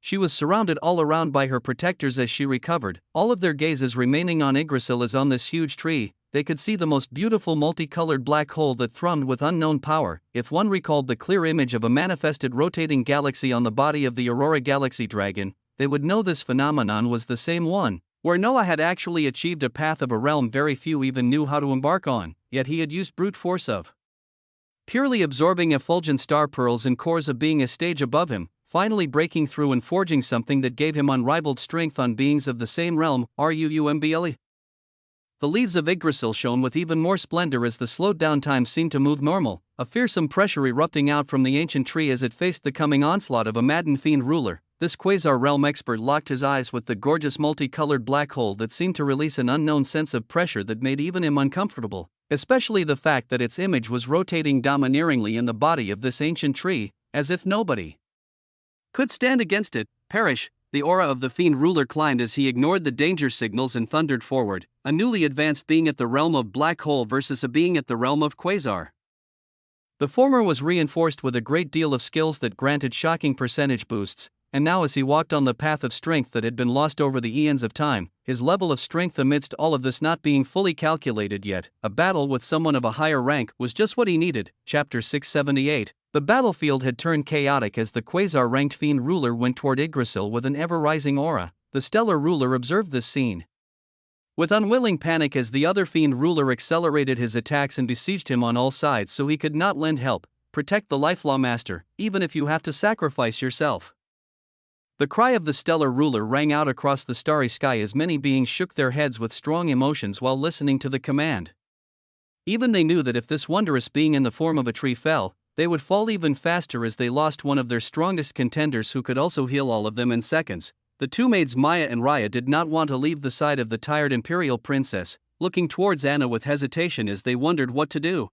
She was surrounded all around by her protectors as she recovered, all of their gazes remaining on Yggdrasil as on this huge tree. They could see the most beautiful multicolored black hole that thrummed with unknown power. If one recalled the clear image of a manifested rotating galaxy on the body of the Aurora Galaxy Dragon, they would know this phenomenon was the same one, where Noah had actually achieved a path of a realm very few even knew how to embark on, yet he had used brute force of purely absorbing effulgent star pearls and cores of being a stage above him, finally breaking through and forging something that gave him unrivaled strength on beings of the same realm. RUUMBLE. The leaves of Yggdrasil shone with even more splendor as the slowed down time seemed to move normal, a fearsome pressure erupting out from the ancient tree as it faced the coming onslaught of a maddened fiend ruler. This Quasar realm expert locked his eyes with the gorgeous multicolored black hole that seemed to release an unknown sense of pressure that made even him uncomfortable, especially the fact that its image was rotating domineeringly in the body of this ancient tree, as if nobody could stand against it. Perish. The aura of the fiend ruler climbed as he ignored the danger signals and thundered forward, a newly advanced being at the realm of black hole versus a being at the realm of Quasar. The former was reinforced with a great deal of skills that granted shocking percentage boosts, and now as he walked on the path of strength that had been lost over the eons of time, his level of strength amidst all of this not being fully calculated yet, a battle with someone of a higher rank was just what he needed. Chapter 678. The battlefield had turned chaotic as the Quasar-ranked fiend ruler went toward Yggdrasil with an ever-rising aura. The stellar ruler observed this scene with unwilling panic as the other fiend ruler accelerated his attacks and besieged him on all sides so he could not lend help. Protect the Lifelaw Master, even if you have to sacrifice yourself. The cry of the stellar ruler rang out across the starry sky as many beings shook their heads with strong emotions while listening to the command. Even they knew that if this wondrous being in the form of a tree fell, they would fall even faster as they lost one of their strongest contenders who could also heal all of them in seconds. The two maids Maya and Raya did not want to leave the side of the tired imperial princess, looking towards Anna with hesitation as they wondered what to do.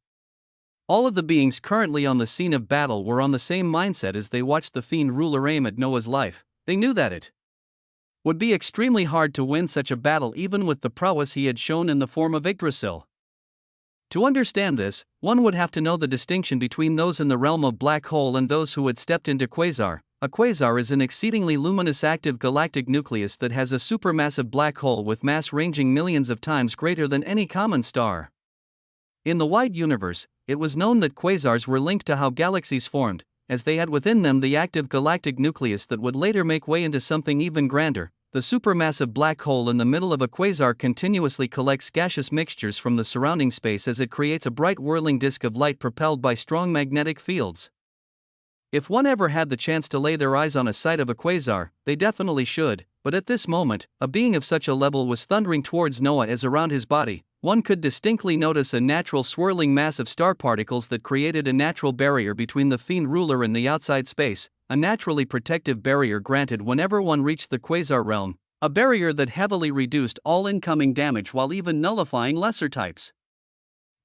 All of the beings currently on the scene of battle were on the same mindset as they watched the fiend ruler aim at Noah's life. They knew that it would be extremely hard to win such a battle even with the prowess he had shown in the form of Yggdrasil. To understand this, one would have to know the distinction between those in the realm of black hole and those who had stepped into quasar. A quasar is an exceedingly luminous active galactic nucleus that has a supermassive black hole with mass ranging millions of times greater than any common star. In the wide universe, it was known that quasars were linked to how galaxies formed, as they had within them the active galactic nucleus that would later make way into something even grander. The supermassive black hole in the middle of a quasar continuously collects gaseous mixtures from the surrounding space as it creates a bright whirling disk of light propelled by strong magnetic fields. If one ever had the chance to lay their eyes on a site of a quasar, they definitely should, but at this moment, a being of such a level was thundering towards Noah as around his body, one could distinctly notice a natural swirling mass of star particles that created a natural barrier between the fiend ruler and the outside space, a naturally protective barrier granted whenever one reached the quasar realm, a barrier that heavily reduced all incoming damage while even nullifying lesser types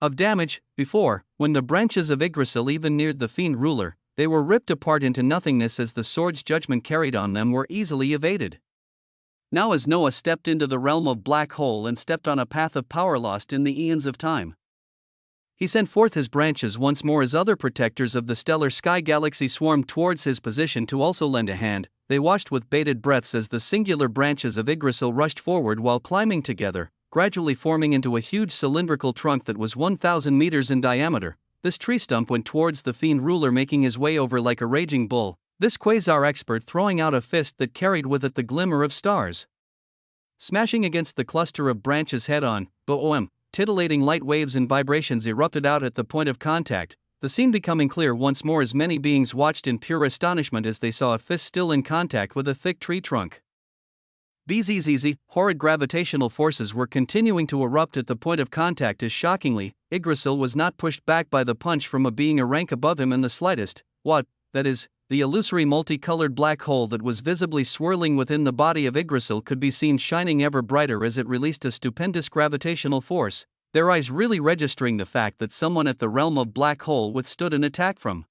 of damage. Before, when the branches of Yggdrasil even neared the fiend ruler, they were ripped apart into nothingness as the sword's judgment carried on them were easily evaded. Now as Noah stepped into the realm of black hole and stepped on a path of power lost in the eons of time, he sent forth his branches once more as other protectors of the stellar sky galaxy swarmed towards his position to also lend a hand. They watched with bated breaths as the singular branches of Yggdrasil rushed forward while climbing together, gradually forming into a huge cylindrical trunk that was 1,000 meters in diameter. This tree stump went towards the fiend ruler, making his way over like a raging bull, this quasar expert throwing out a fist that carried with it the glimmer of stars. Smashing against the cluster of branches head-on, boom, titillating light waves and vibrations erupted out at the point of contact, the scene becoming clear once more as many beings watched in pure astonishment as they saw a fist still in contact with a thick tree trunk. Bzzz, horrid gravitational forces were continuing to erupt at the point of contact as shockingly, Yggdrasil was not pushed back by the punch from a being a rank above him in the slightest. That is, the illusory multicolored black hole that was visibly swirling within the body of Yggdrasil could be seen shining ever brighter as it released a stupendous gravitational force, their eyes really registering the fact that someone at the realm of black hole withstood an attack from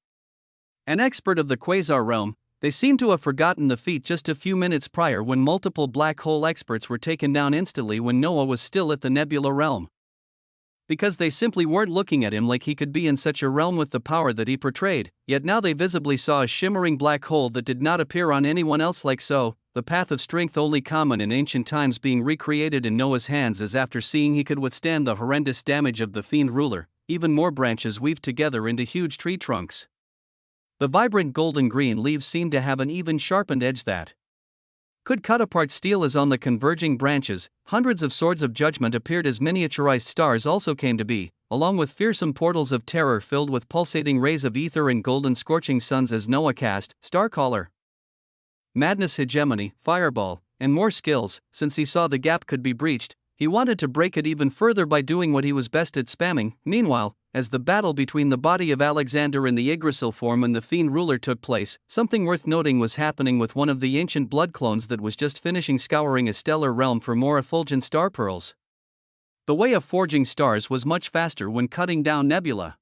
an expert of the quasar realm. They seemed to have forgotten the feat just a few minutes prior when multiple black hole experts were taken down instantly when Noah was still at the nebula realm. Because they simply weren't looking at him like he could be in such a realm with the power that he portrayed, yet now they visibly saw a shimmering black hole that did not appear on anyone else like so, the path of strength only common in ancient times being recreated in Noah's hands as after seeing he could withstand the horrendous damage of the fiend ruler, even more branches weaved together into huge tree trunks. The vibrant golden green leaves seemed to have an even sharpened edge that could cut apart steel as on the converging branches. Hundreds of swords of judgment appeared as miniaturized stars also came to be, along with fearsome portals of terror filled with pulsating rays of ether and golden scorching suns as Noah cast Starcaller, Madness, Hegemony, Fireball, and more skills. Since he saw the gap could be breached, he wanted to break it even further by doing what he was best at, spamming. Meanwhile, as the battle between the body of Alexander in the Yggdrasil form and the fiend ruler took place, something worth noting was happening with one of the ancient blood clones that was just finishing scouring a stellar realm for more effulgent star pearls. The way of forging stars was much faster when cutting down nebula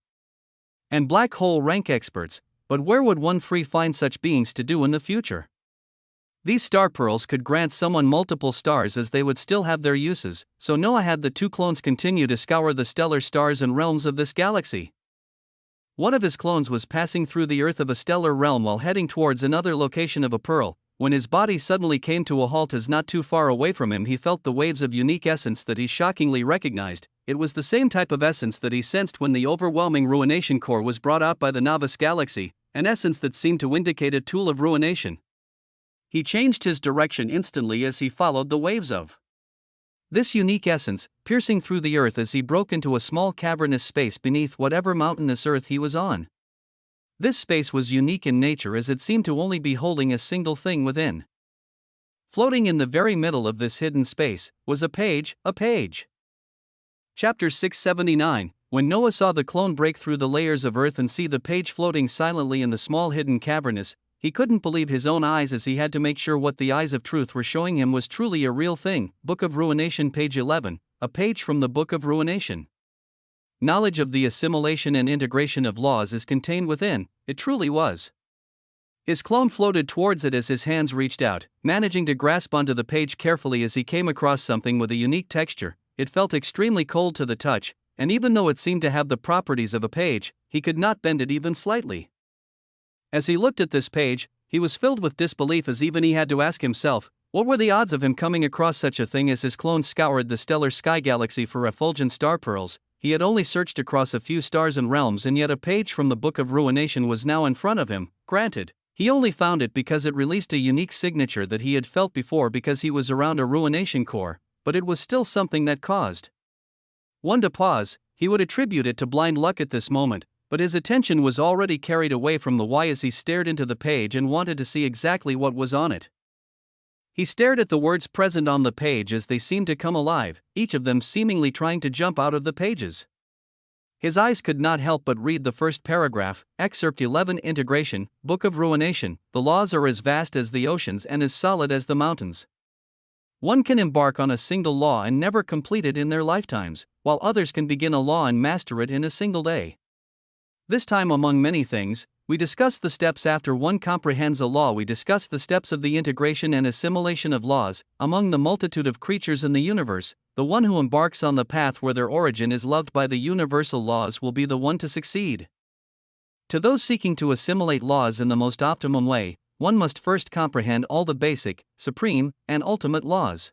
and black hole rank experts, but where would one find such beings to do in the future? These star pearls could grant someone multiple stars as they would still have their uses, so Noah had the two clones continue to scour the stellar stars and realms of this galaxy. One of his clones was passing through the earth of a stellar realm while heading towards another location of a pearl. When his body suddenly came to a halt as not too far away from him he felt the waves of unique essence that he shockingly recognized. It was the same type of essence that he sensed when the overwhelming ruination core was brought out by the novice galaxy, an essence that seemed to indicate a tool of ruination. He changed his direction instantly as he followed the waves of this unique essence, piercing through the earth as he broke into a small cavernous space beneath whatever mountainous earth he was on. This space was unique in nature as it seemed to only be holding a single thing within. Floating in the very middle of this hidden space was a page. Chapter 679. When Noah saw the clone break through the layers of earth and see the page floating silently in the small hidden cavernous, he couldn't believe his own eyes, as he had to make sure what the eyes of truth were showing him was truly a real thing. Book of Ruination, page 11, a page from the Book of Ruination. Knowledge of the assimilation and integration of laws is contained within. It truly was. His clone floated towards it as his hands reached out, managing to grasp onto the page carefully as he came across something with a unique texture. It felt extremely cold to the touch, and even though it seemed to have the properties of a page, he could not bend it even slightly. As he looked at this page, he was filled with disbelief, as even he had to ask himself, what were the odds of him coming across such a thing? As his clone scoured the stellar sky galaxy for effulgent star pearls, he had only searched across a few stars and realms, and yet a page from the Book of Ruination was now in front of him. Granted, he only found it because it released a unique signature that he had felt before because he was around a ruination core, but it was still something that caused one to pause. He would attribute it to blind luck at this moment, but his attention was already carried away from the why as he stared into the page and wanted to see exactly what was on it. He stared at the words present on the page as they seemed to come alive, each of them seemingly trying to jump out of the pages. His eyes could not help but read the first paragraph, Excerpt 11, Integration, Book of Ruination. The laws are as vast as the oceans and as solid as the mountains. One can embark on a single law and never complete it in their lifetimes, while others can begin a law and master it in a single day. This time, among many things, we discuss the steps after one comprehends a law. We discuss the steps of the integration and assimilation of laws. Among the multitude of creatures in the universe, the one who embarks on the path where their origin is loved by the universal laws will be the one to succeed. To those seeking to assimilate laws in the most optimum way, one must first comprehend all the basic, supreme, and ultimate laws.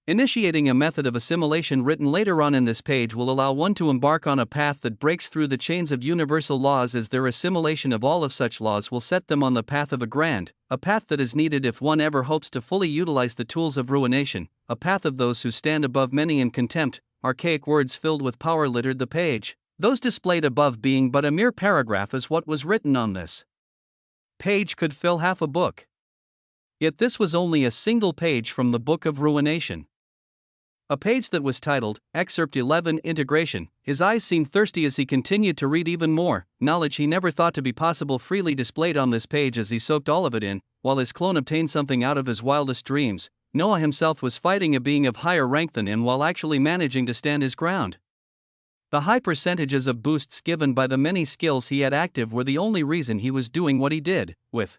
Initiating a method of assimilation written later on in this page will allow one to embark on a path that breaks through the chains of universal laws, as their assimilation of all of such laws will set them on the path of a path that is needed if one ever hopes to fully utilize the tools of ruination, a path of those who stand above many in contempt. Archaic words filled with power littered the page, those displayed above being but a mere paragraph as what was written on this page could fill half a book. Yet this was only a single page from the Book of Ruination. A page that was titled, Excerpt 11, Integration. His eyes seemed thirsty as he continued to read even more knowledge he never thought to be possible freely displayed on this page as he soaked all of it in, while his clone obtained something out of his wildest dreams. Noah himself was fighting a being of higher rank than him while actually managing to stand his ground. The high percentages of boosts given by the many skills he had active were the only reason he was doing what he did, with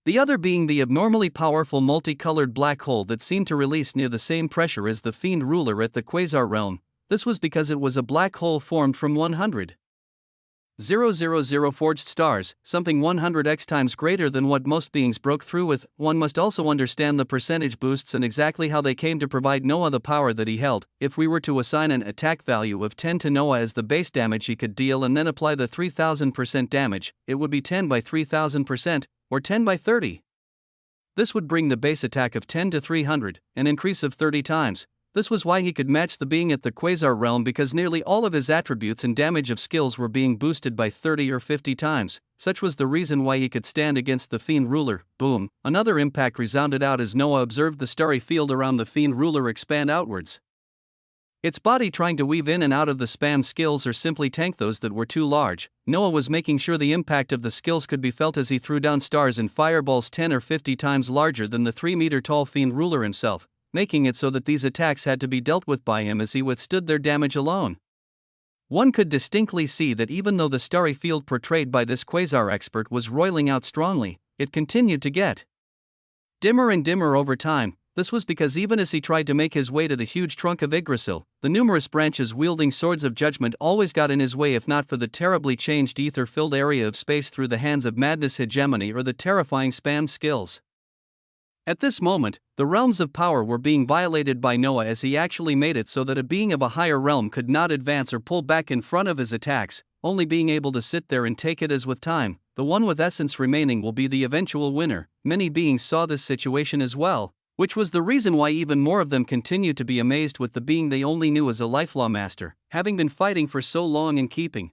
the other being the abnormally powerful multicolored black hole that seemed to release near the same pressure as the fiend ruler at the quasar realm. This was because it was a black hole formed from 100,000 forged stars, something 100x times greater than what most beings broke through with. One must also understand the percentage boosts and exactly how they came to provide Noah the power that he held. If we were to assign an attack value of 10 to Noah as the base damage he could deal and then apply the 3000% damage, it would be 10 by 3000%, or 10 by 30. This would bring the base attack of 10 to 300, an increase of 30 times. This was why he could match the being at the quasar realm, because nearly all of his attributes and damage of skills were being boosted by 30 or 50 times. Such was the reason why he could stand against the fiend ruler. Boom! Another impact resounded out as Noah observed the starry field around the fiend ruler expand outwards. Its body trying to weave in and out of the spam skills or simply tank those that were too large. Noah was making sure the impact of the skills could be felt as he threw down stars and fireballs 10 or 50 times larger than the 3-meter-tall fiend ruler himself, making it so that these attacks had to be dealt with by him as he withstood their damage alone. One could distinctly see that even though the starry field portrayed by this quasar expert was roiling out strongly, it continued to get dimmer and dimmer over time. This was because even as he tried to make his way to the huge trunk of Yggdrasil, the numerous branches wielding swords of judgment always got in his way, if not for the terribly changed ether-filled area of space through the hands of madness hegemony or the terrifying spam skills. At this moment, the realms of power were being violated by Noah as he actually made it so that a being of a higher realm could not advance or pull back in front of his attacks, only being able to sit there and take it as with time, the one with essence remaining will be the eventual winner. Many beings saw this situation as well, which was the reason why even more of them continued to be amazed with the being they only knew as a lifelaw master, having been fighting for so long and keeping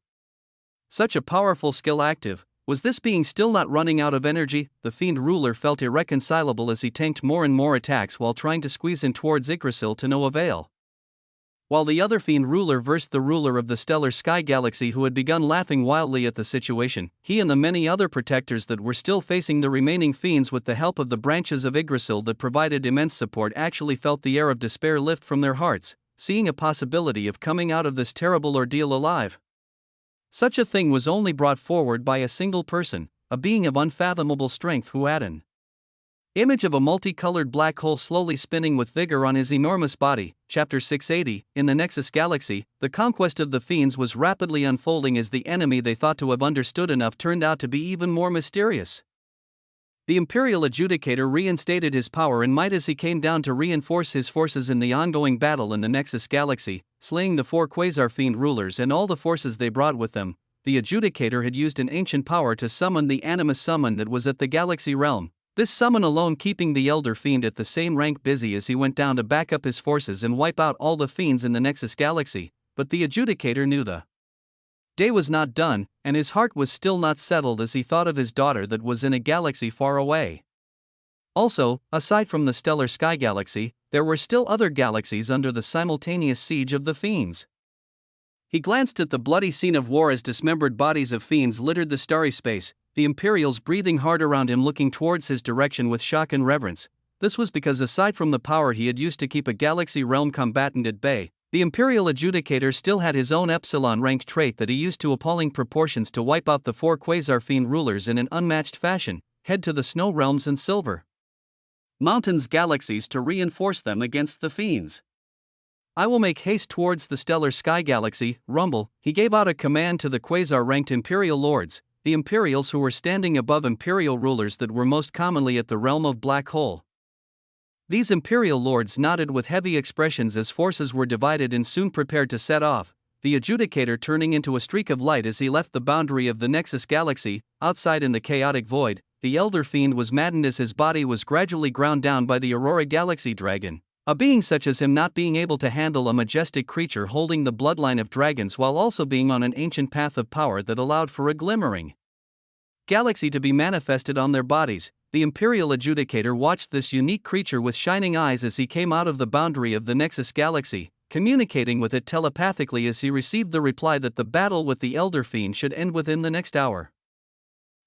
such a powerful skill active. Was this being still not running out of energy? The fiend ruler felt irreconcilable as he tanked more and more attacks while trying to squeeze in towards Yggdrasil to no avail. while the other fiend ruler versed the ruler of the stellar sky galaxy, who had begun laughing wildly at the situation. He and the many other protectors that were still facing the remaining fiends with the help of the branches of Yggdrasil that provided immense support actually felt the air of despair lift from their hearts, seeing a possibility of coming out of this terrible ordeal alive. Such a thing was only brought forward by a single person, a being of unfathomable strength who had an image of a multicolored black hole slowly spinning with vigor on his enormous body. Chapter 680. In the Nexus Galaxy, the conquest of the fiends was rapidly unfolding as the enemy they thought to have understood enough turned out to be even more mysterious. The Imperial Adjudicator reinstated his power and might as he came down to reinforce his forces in the ongoing battle in the Nexus Galaxy, slaying the 4 Quasar Fiend rulers and all the forces they brought with them. The Adjudicator had used an ancient power to summon the Animus Summon that was at the Galaxy realm, this summon alone keeping the Elder Fiend at the same rank busy as he went down to back up his forces and wipe out all the fiends in the Nexus Galaxy. But the Adjudicator knew the day was not done, and his heart was still not settled as he thought of his daughter that was in a galaxy far away. Also, aside from the stellar sky galaxy, there were still other galaxies under the simultaneous siege of the fiends. He glanced at the bloody scene of war as dismembered bodies of fiends littered the starry space, the Imperials breathing hard around him, looking towards his direction with shock and reverence. This was because aside from the power he had used to keep a galaxy realm combatant at bay, the Imperial Adjudicator still had his own Epsilon-ranked trait that he used to appalling proportions to wipe out the 4 Quasar Fiend rulers in an unmatched fashion. Head to the Snow Realms and Silver Mountains galaxies to reinforce them against the fiends. I will make haste towards the stellar sky galaxy. Rumble. He gave out a command to the Quasar-ranked Imperial Lords, the Imperials who were standing above Imperial rulers that were most commonly at the realm of Black Hole. These Imperial Lords nodded with heavy expressions as forces were divided and soon prepared to set off, the Adjudicator turning into a streak of light as he left the boundary of the Nexus Galaxy. Outside in the chaotic void, the Elder Fiend was maddened as his body was gradually ground down by the Aurora Galaxy Dragon, a being such as him not being able to handle a majestic creature holding the bloodline of dragons while also being on an ancient path of power that allowed for a glimmering galaxy to be manifested on their bodies. The Imperial Adjudicator watched this unique creature with shining eyes as he came out of the boundary of the Nexus Galaxy, communicating with it telepathically as he received the reply that the battle with the Elder Fiend should end within the next hour.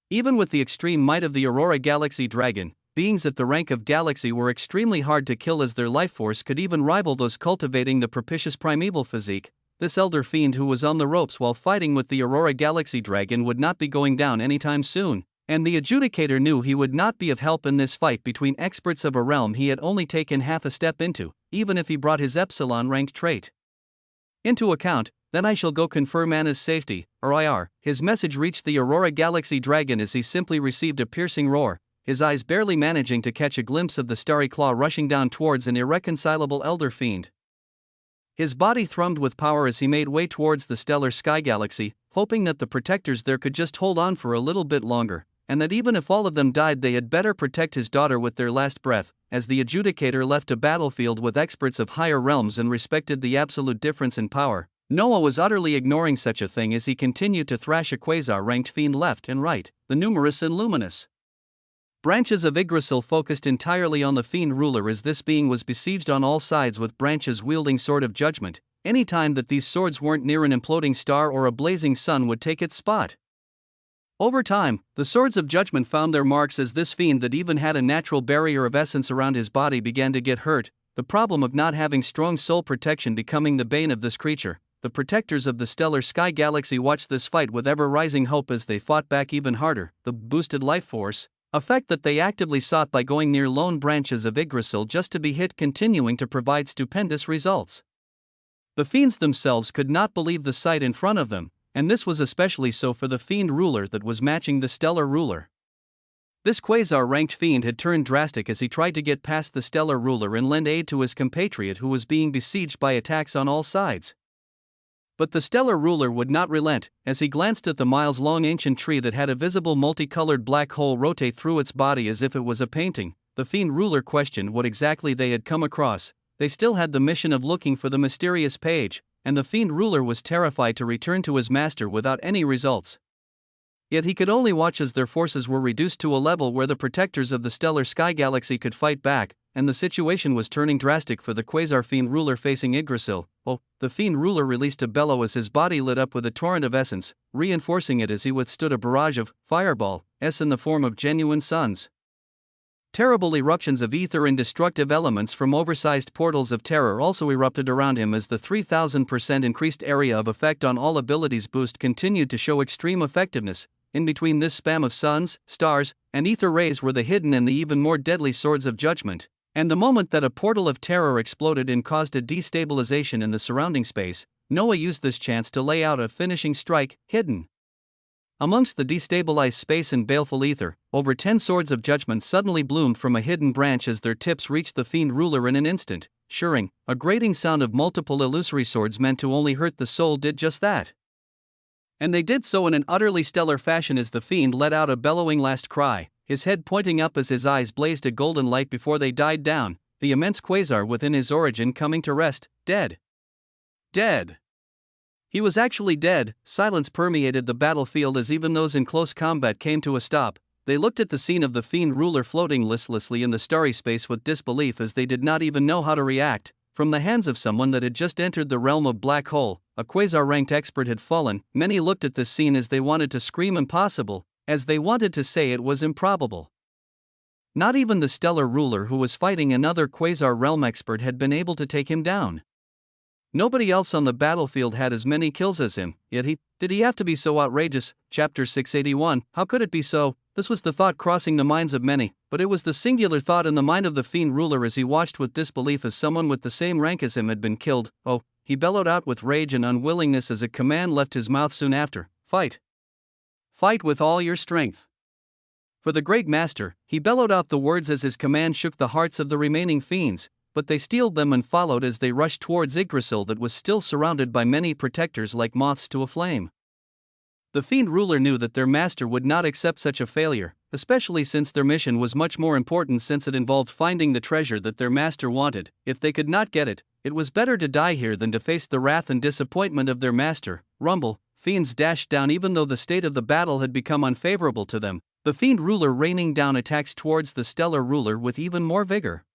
Even with the extreme might of the Aurora Galaxy Dragon, beings at the rank of Galaxy were extremely hard to kill as their life force could even rival those cultivating the propitious primeval physique. This Elder Fiend who was on the ropes while fighting with the Aurora Galaxy Dragon would not be going down anytime soon, and the Adjudicator knew he would not be of help in this fight between experts of a realm he had only taken half a step into, even if he brought his Epsilon-ranked trait into account. Then I shall go confirm Anna's safety, or IR. His message reached the Aurora Galaxy Dragon as he simply received a piercing roar, his eyes barely managing to catch a glimpse of the starry claw rushing down towards an irreconcilable Elder Fiend. His body thrummed with power as he made way towards the stellar sky galaxy, hoping that the protectors there could just hold on for a little bit longer, and that even if all of them died they had better protect his daughter with their last breath. As the Adjudicator left a battlefield with experts of higher realms and respected the absolute difference in power, Noah was utterly ignoring such a thing as he continued to thrash a Quasar-ranked fiend left and right. The numerous and luminous branches of Yggdrasil focused entirely on the fiend ruler as this being was besieged on all sides with branches wielding Sword of Judgment. Any time that these swords weren't near an imploding star or a blazing sun would take its spot. Over time, the Swords of Judgment found their marks as this fiend that even had a natural barrier of essence around his body began to get hurt, the problem of not having strong soul protection becoming the bane of this creature. The protectors of the stellar sky galaxy watched this fight with ever-rising hope as they fought back even harder. The boosted life force, a fact that they actively sought by going near lone branches of Yggdrasil just to be hit, continuing to provide stupendous results. The fiends themselves could not believe the sight in front of them, and this was especially so for the fiend ruler that was matching the stellar ruler. This Quasar-ranked fiend had turned drastic as he tried to get past the stellar ruler and lend aid to his compatriot who was being besieged by attacks on all sides. But the stellar ruler would not relent, as he glanced at the miles-long ancient tree that had a visible multicolored black hole rotate through its body as if it was a painting. The fiend ruler questioned what exactly they had come across. They still had the mission of looking for the mysterious page, and the fiend ruler was terrified to return to his master without any results. Yet he could only watch as their forces were reduced to a level where the protectors of the stellar sky galaxy could fight back. and the situation was turning drastic for the Quasar Fiend ruler facing Yggdrasil. Oh, the Fiend ruler released a bellow as his body lit up with a torrent of essence, reinforcing it as he withstood a barrage of fireball in the form of genuine suns. Terrible eruptions of ether and destructive elements from oversized portals of terror also erupted around him as the 3000% increased area of effect on all abilities boost continued to show extreme effectiveness. In between this spam of suns, stars, and ether rays were the hidden and the even more deadly swords of judgment, and the moment that a portal of terror exploded and caused a destabilization in the surrounding space, Noah used this chance to lay out a finishing strike, hidden amongst the destabilized space and baleful ether. Over 10 swords of judgment suddenly bloomed from a hidden branch as their tips reached the Fiend ruler in an instant, shirring, a grating sound of multiple illusory swords meant to only hurt the soul did just that. And they did so in an utterly stellar fashion as the Fiend let out a bellowing last cry, his head pointing up as his eyes blazed a golden light before they died down, the immense quasar within his origin coming to rest, dead. Dead. He was actually dead. Silence permeated the battlefield as even those in close combat came to a stop. They looked at the scene of the Fiend ruler floating listlessly in the starry space with disbelief as they did not even know how to react. From the hands of someone that had just entered the realm of black hole, a quasar-ranked expert had fallen. Many looked at this scene as they wanted to scream impossible, as they wanted to say it was improbable. Not even the stellar ruler who was fighting another quasar realm expert had been able to take him down. Nobody else on the battlefield had as many kills as him, yet did he have to be so outrageous? Chapter 681, how could it be so? This was the thought crossing the minds of many, but it was the singular thought in the mind of the Fiend ruler as he watched with disbelief as someone with the same rank as him had been killed. Oh, he bellowed out with rage and unwillingness as a command left his mouth soon after, fight. Fight with all your strength. For the great master, he bellowed out the words as his command shook the hearts of the remaining fiends, but they steeled them and followed as they rushed towards Yggdrasil that was still surrounded by many protectors like moths to a flame. The Fiend ruler knew that their master would not accept such a failure, especially since their mission was much more important since it involved finding the treasure that their master wanted. If they could not get it, it was better to die here than to face the wrath and disappointment of their master. Rumble, fiends dashed down even though the state of the battle had become unfavorable to them, the Fiend ruler raining down attacks towards the stellar ruler with even more vigor.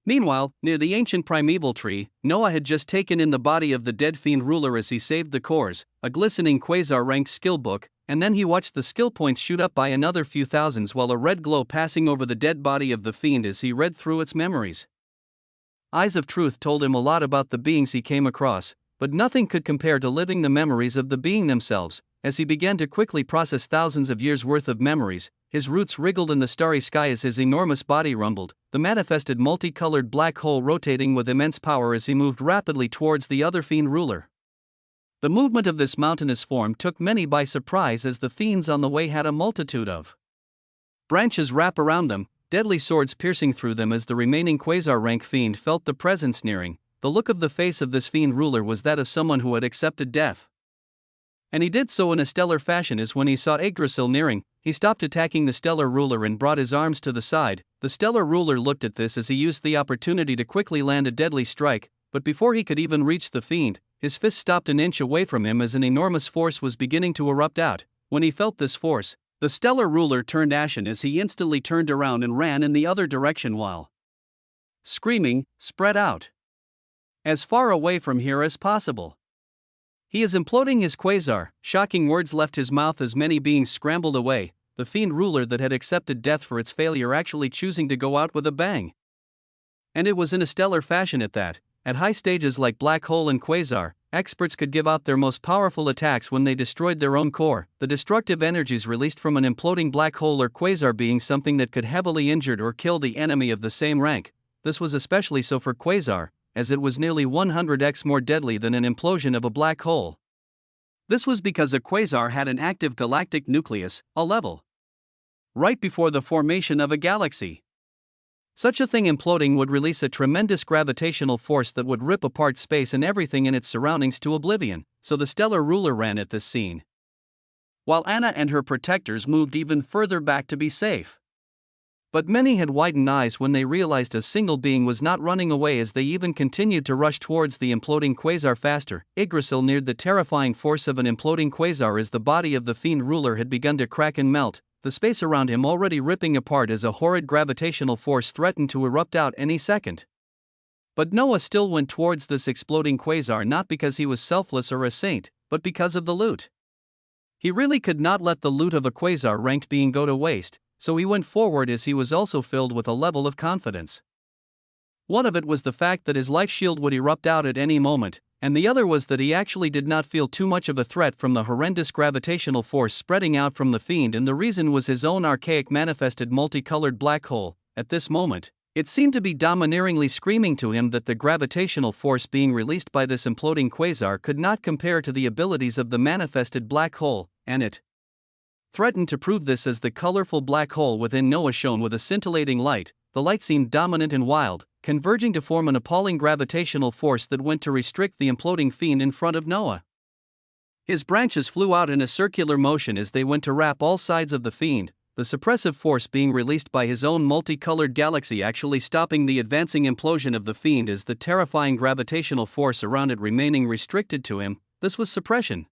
Meanwhile, near the ancient primeval tree, Noah had just taken in the body of the dead Fiend ruler as he saved the cores, a glistening quasar-ranked skill book, and then he watched the skill points shoot up by another few thousands while a red glow passing over the dead body of the Fiend as he read through its memories. Eyes of Truth told him a lot about the beings he came across, but nothing could compare to living the memories of the being themselves. As he began to quickly process thousands of years' worth of memories, his roots wriggled in the starry sky as his enormous body rumbled, the manifested multicolored black hole rotating with immense power as he moved rapidly towards the other Fiend ruler. The movement of this mountainous form took many by surprise as the fiends on the way had a multitude of branches wrap around them, deadly swords piercing through them as the remaining quasar-rank fiend felt the presence nearing. The look of the face of this Fiend ruler was that of someone who had accepted death. And he did so in a stellar fashion as when he saw Yggdrasil nearing, he stopped attacking the stellar ruler and brought his arms to the side. The stellar ruler looked at this as he used the opportunity to quickly land a deadly strike, but before he could even reach the fiend, his fist stopped an inch away from him as an enormous force was beginning to erupt out. When he felt this force, the stellar ruler turned ashen as he instantly turned around and ran in the other direction while screaming, "Spread out! As far away from here as possible! He is imploding his quasar." Shocking words left his mouth as many beings scrambled away, the Fiend ruler that had accepted death for its failure actually choosing to go out with a bang. And it was in a stellar fashion at that. At high stages like black hole and quasar, experts could give out their most powerful attacks when they destroyed their own core, the destructive energies released from an imploding black hole or quasar being something that could heavily injure or kill the enemy of the same rank. This was especially so for quasar, as it was nearly 100x more deadly than an implosion of a black hole. This was because a quasar had an active galactic nucleus, a level right before the formation of a galaxy. Such a thing imploding would release a tremendous gravitational force that would rip apart space and everything in its surroundings to oblivion, so the stellar ruler ran at this scene, while Anna and her protectors moved even further back to be safe. But many had widened eyes when they realized a single being was not running away as they even continued to rush towards the imploding quasar faster. Yggdrasil neared the terrifying force of an imploding quasar as the body of the Fiend ruler had begun to crack and melt. the space around him already ripping apart as a horrid gravitational force threatened to erupt out any second. But Noah still went towards this exploding quasar not because he was selfless or a saint, but because of the loot. He really could not let the loot of a quasar ranked being go to waste, so he went forward as he was also filled with a level of confidence. One of it was the fact that his life shield would erupt out at any moment, and the other was that he actually did not feel too much of a threat from the horrendous gravitational force spreading out from the fiend, and the reason was his own archaic manifested multicolored black hole. At this moment, it seemed to be domineeringly screaming to him that the gravitational force being released by this imploding quasar could not compare to the abilities of the manifested black hole, and it threatened to prove this as the colorful black hole within Noah shone with a scintillating light. The light seemed dominant and wild, converging to form an appalling gravitational force that went to restrict the imploding fiend in front of Noah. His branches flew out in a circular motion as they went to wrap all sides of the fiend, the suppressive force being released by his own multicolored galaxy actually stopping the advancing implosion of the fiend as the terrifying gravitational force around it remaining restricted to him. This was suppression.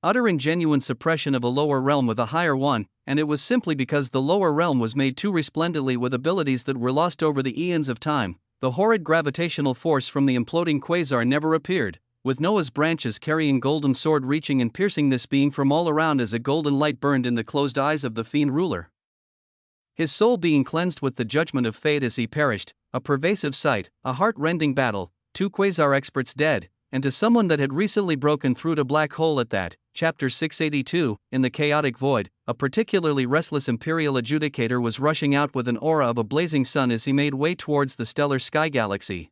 Utter and genuine suppression of a lower realm with a higher one, and it was simply because the lower realm was made too resplendently with abilities that were lost over the eons of time. The horrid gravitational force from the imploding quasar never appeared, with Noah's branches carrying golden sword reaching and piercing this being from all around as a golden light burned in the closed eyes of the fiend ruler. His soul being cleansed with the judgment of fate as he perished, a pervasive sight, a heart-rending battle, 2 quasar experts dead, and to someone that had recently broken through to black hole at that, chapter 682, in the chaotic void, a particularly restless imperial adjudicator was rushing out with an aura of a blazing sun as he made way towards the stellar sky galaxy.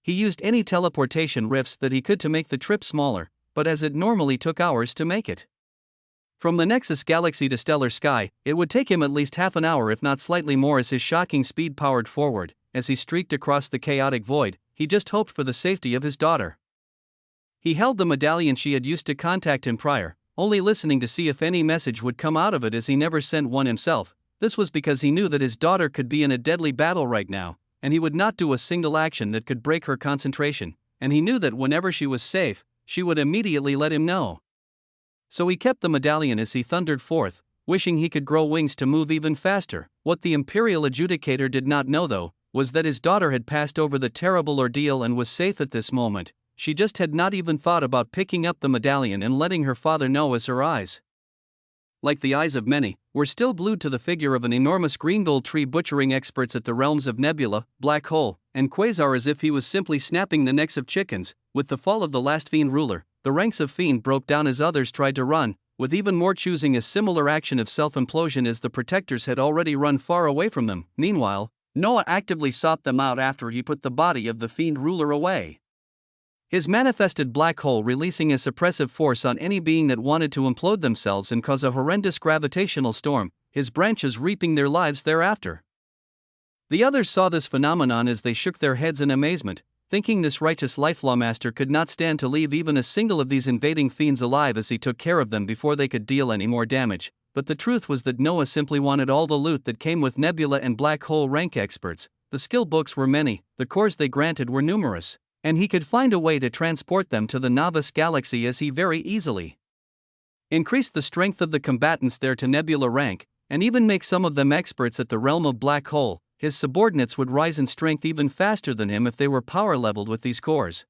He used any teleportation rifts that he could to make the trip smaller, but as it normally took hours to make it. From the Nexus galaxy to stellar sky, it would take him at least half an hour if not slightly more as his shocking speed powered forward. As he streaked across the chaotic void, he just hoped for the safety of his daughter. He held the medallion she had used to contact him prior, only listening to see if any message would come out of it as he never sent one himself. This was because he knew that his daughter could be in a deadly battle right now, and he would not do a single action that could break her concentration, and he knew that whenever she was safe, she would immediately let him know. So he kept the medallion as he thundered forth, wishing he could grow wings to move even faster. What the Imperial Adjudicator did not know though, was that his daughter had passed over the terrible ordeal and was safe at this moment. She just had not even thought about picking up the medallion and letting her father know, as her eyes, like the eyes of many, were still glued to the figure of an enormous green gold tree butchering experts at the realms of nebula, black hole, and quasar as if he was simply snapping the necks of chickens. With the fall of the last fiend ruler, the ranks of fiend broke down as others tried to run, with even more choosing a similar action of self-implosion as the protectors had already run far away from them. Meanwhile, Noah actively sought them out after he put the body of the fiend ruler away. His manifested black hole releasing a suppressive force on any being that wanted to implode themselves and cause a horrendous gravitational storm, his branches reaping their lives thereafter. The others saw this phenomenon as they shook their heads in amazement, thinking this righteous lifelaw master could not stand to leave even a single of these invading fiends alive as he took care of them before they could deal any more damage. But the truth was that Noah simply wanted all the loot that came with nebula and black hole rank experts. The skill books were many, the cores they granted were numerous, and he could find a way to transport them to the novice galaxy as he very easily increased the strength of the combatants there to nebula rank, and even make some of them experts at the realm of black hole. His subordinates would rise in strength even faster than him if they were power leveled with these cores.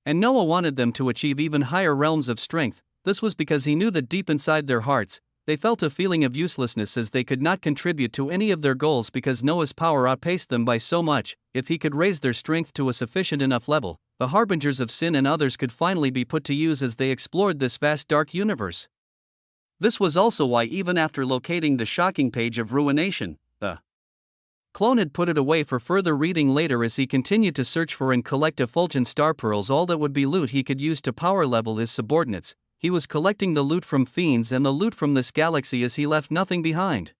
And Noah wanted them to achieve even higher realms of strength. This was because he knew that deep inside their hearts, they felt a feeling of uselessness as they could not contribute to any of their goals because Noah's power outpaced them by so much. If he could raise their strength to a sufficient enough level, the harbingers of sin and others could finally be put to use as they explored this vast dark universe. This was also why even after locating the shocking page of ruination, the clone had put it away for further reading later as he continued to search for and collect effulgent star pearls, all that would be loot he could use to power level his subordinates. He was collecting the loot from fiends and the loot from this galaxy as he left nothing behind.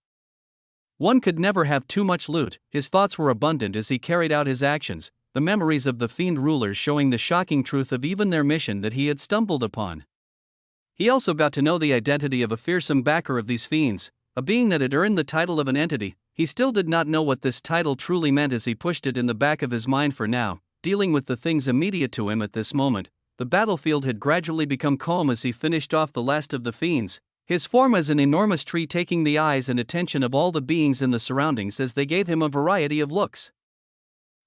One could never have too much loot. His thoughts were abundant as he carried out his actions, the memories of the fiend rulers showing the shocking truth of even their mission that he had stumbled upon. He also got to know the identity of a fearsome backer of these fiends, a being that had earned the title of an entity. He still did not know what this title truly meant as he pushed it in the back of his mind for now, dealing with the things immediate to him at this moment. The battlefield had gradually become calm as he finished off the last of the fiends. his form as an enormous tree taking the eyes and attention of all the beings in the surroundings as they gave him a variety of looks.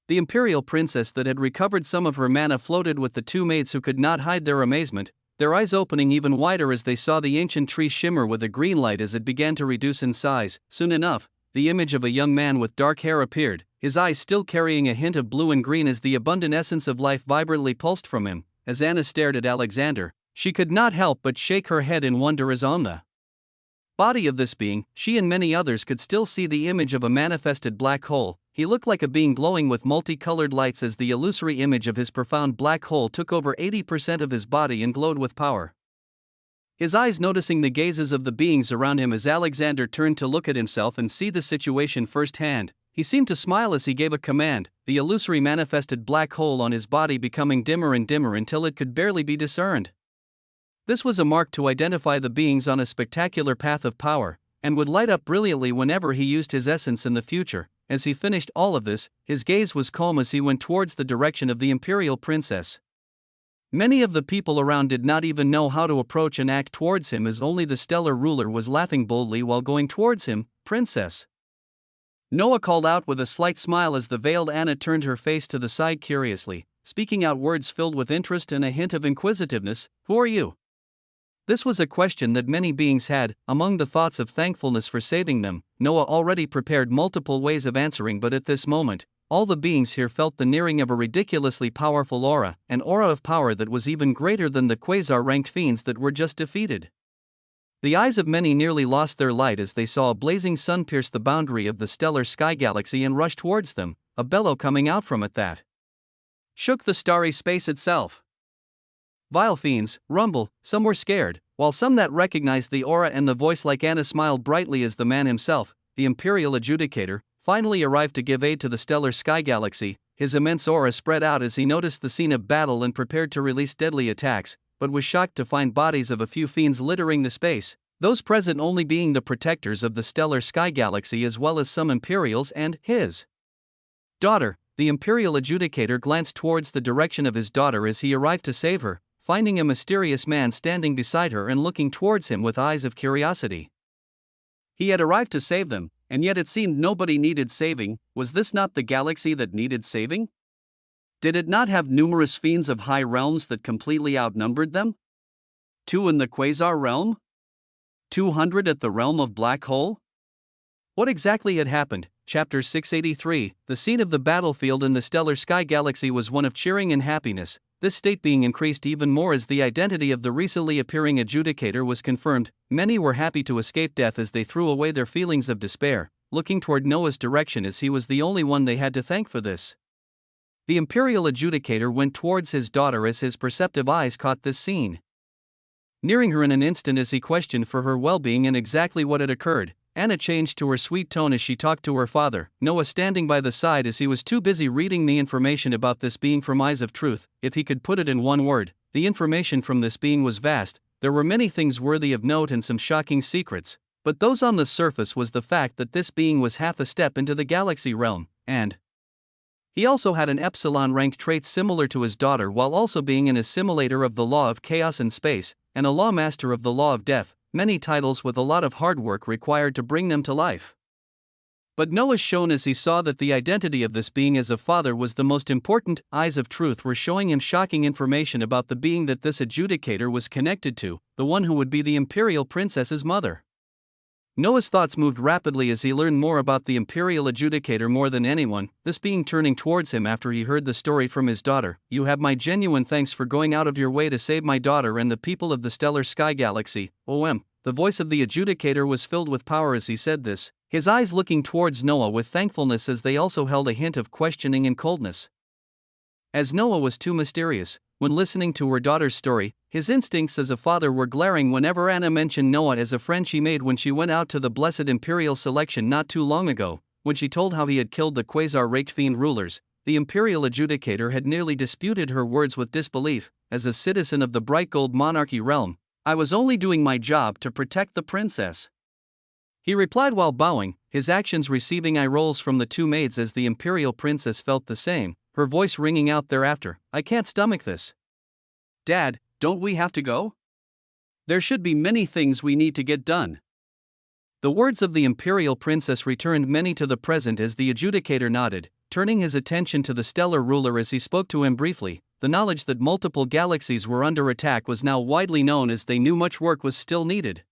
The imperial princess that had recovered some of her mana floated with the two maids who could not hide their amazement, their eyes opening even wider as they saw the ancient tree shimmer with a green light as it began to reduce in size. Soon enough, the image of a young man with dark hair appeared, his eyes still carrying a hint of blue and green as the abundant essence of life vibrantly pulsed from him. As Anna stared at Alexander, she could not help but shake her head in wonder as on the body of this being, she and many others could still see the image of a manifested black hole. He looked like a being glowing with multicolored lights as the illusory image of his profound black hole took over 80% of his body and glowed with power. His eyes noticing the gazes of the beings around him as Alexander turned to look at himself and see the situation firsthand, he seemed to smile as he gave a command, the illusory manifested black hole on his body becoming dimmer and dimmer until it could barely be discerned. This was a mark to identify the beings on a spectacular path of power, and would light up brilliantly whenever he used his essence in the future. As he finished all of this, his gaze was calm as he went towards the direction of the imperial princess. Many of the people around did not even know how to approach and act towards him as only the stellar ruler was laughing boldly while going towards him. "Princess," Noah called out with a slight smile as the veiled Anna turned her face to the side curiously, speaking out words filled with interest and a hint of inquisitiveness. "Who are you?" This was a question that many beings had. Among the thoughts of thankfulness for saving them, Noah already prepared multiple ways of answering, but at this moment, all the beings here felt the nearing of a ridiculously powerful aura, an aura of power that was even greater than the quasar-ranked fiends that were just defeated. The eyes of many nearly lost their light as they saw a blazing sun pierce the boundary of the stellar sky galaxy and rush towards them, a bellow coming out from it that shook the starry space itself. Vile fiends, rumble, some were scared, while some that recognized the aura and the voice like Anna smiled brightly as the man himself, the Imperial Adjudicator, finally arrived to give aid to the stellar sky galaxy. His immense aura spread out as he noticed the scene of battle and prepared to release deadly attacks, but was shocked to find bodies of a few fiends littering the space, those present only being the protectors of the stellar sky galaxy as well as some Imperials and his daughter. The Imperial Adjudicator glanced towards the direction of his daughter as he arrived to save her, finding a mysterious man standing beside her and looking towards him with eyes of curiosity. He had arrived to save them, and yet it seemed nobody needed saving. Was this not the galaxy that needed saving? Did it not have numerous fiends of high realms that completely outnumbered them? 2 in the quasar realm? 200 at the realm of black hole? What exactly had happened? Chapter 683. The scene of the battlefield in the stellar sky galaxy was one of cheering and happiness, this state being increased even more as the identity of the recently appearing adjudicator was confirmed. Many were happy to escape death as they threw away their feelings of despair, looking toward Noah's direction as he was the only one they had to thank for this. The Imperial Adjudicator went towards his daughter as his perceptive eyes caught this scene. Nearing her in an instant as he questioned for her well-being and exactly what had occurred, Anna changed to her sweet tone as she talked to her father, Noah standing by the side as he was too busy reading the information about this being from Eyes of Truth. If he could put it in one word, the information from this being was vast. There were many things worthy of note and some shocking secrets, but those on the surface was the fact that this being was half a step into the galaxy realm, and he also had an epsilon-ranked trait similar to his daughter while also being an assimilator of the law of chaos and space, and a lawmaster of the law of death, many titles with a lot of hard work required to bring them to life. But Noah shone as he saw that the identity of this being as a father was the most important. Eyes of Truth were showing him shocking information about the being that this adjudicator was connected to, the one who would be the Imperial Princess's mother. Noah's thoughts moved rapidly as he learned more about the Imperial Adjudicator more than anyone, this being turning towards him after he heard the story from his daughter. "You have my genuine thanks for going out of your way to save my daughter and the people of the stellar sky galaxy, OM." The voice of the Adjudicator was filled with power as he said this, his eyes looking towards Noah with thankfulness as they also held a hint of questioning and coldness. As Noah was too mysterious, when listening to her daughter's story, his instincts as a father were glaring whenever Anna mentioned Noah as a friend she made when she went out to the blessed Imperial selection not too long ago. When she told how he had killed the quasar-raked fiend rulers, the Imperial Adjudicator had nearly disputed her words with disbelief. As a citizen of the bright gold monarchy realm, "I was only doing my job to protect the princess," he replied while bowing, his actions receiving eye rolls from the two maids as the Imperial Princess felt the same, her voice ringing out thereafter, "I can't stomach this. Dad, don't we have to go?" There should be many things we need to get done. The words of the Imperial Princess returned many to the present as the adjudicator nodded, turning his attention to the stellar ruler as he spoke to him briefly. The knowledge that multiple galaxies were under attack was now widely known, as they knew much work was still needed.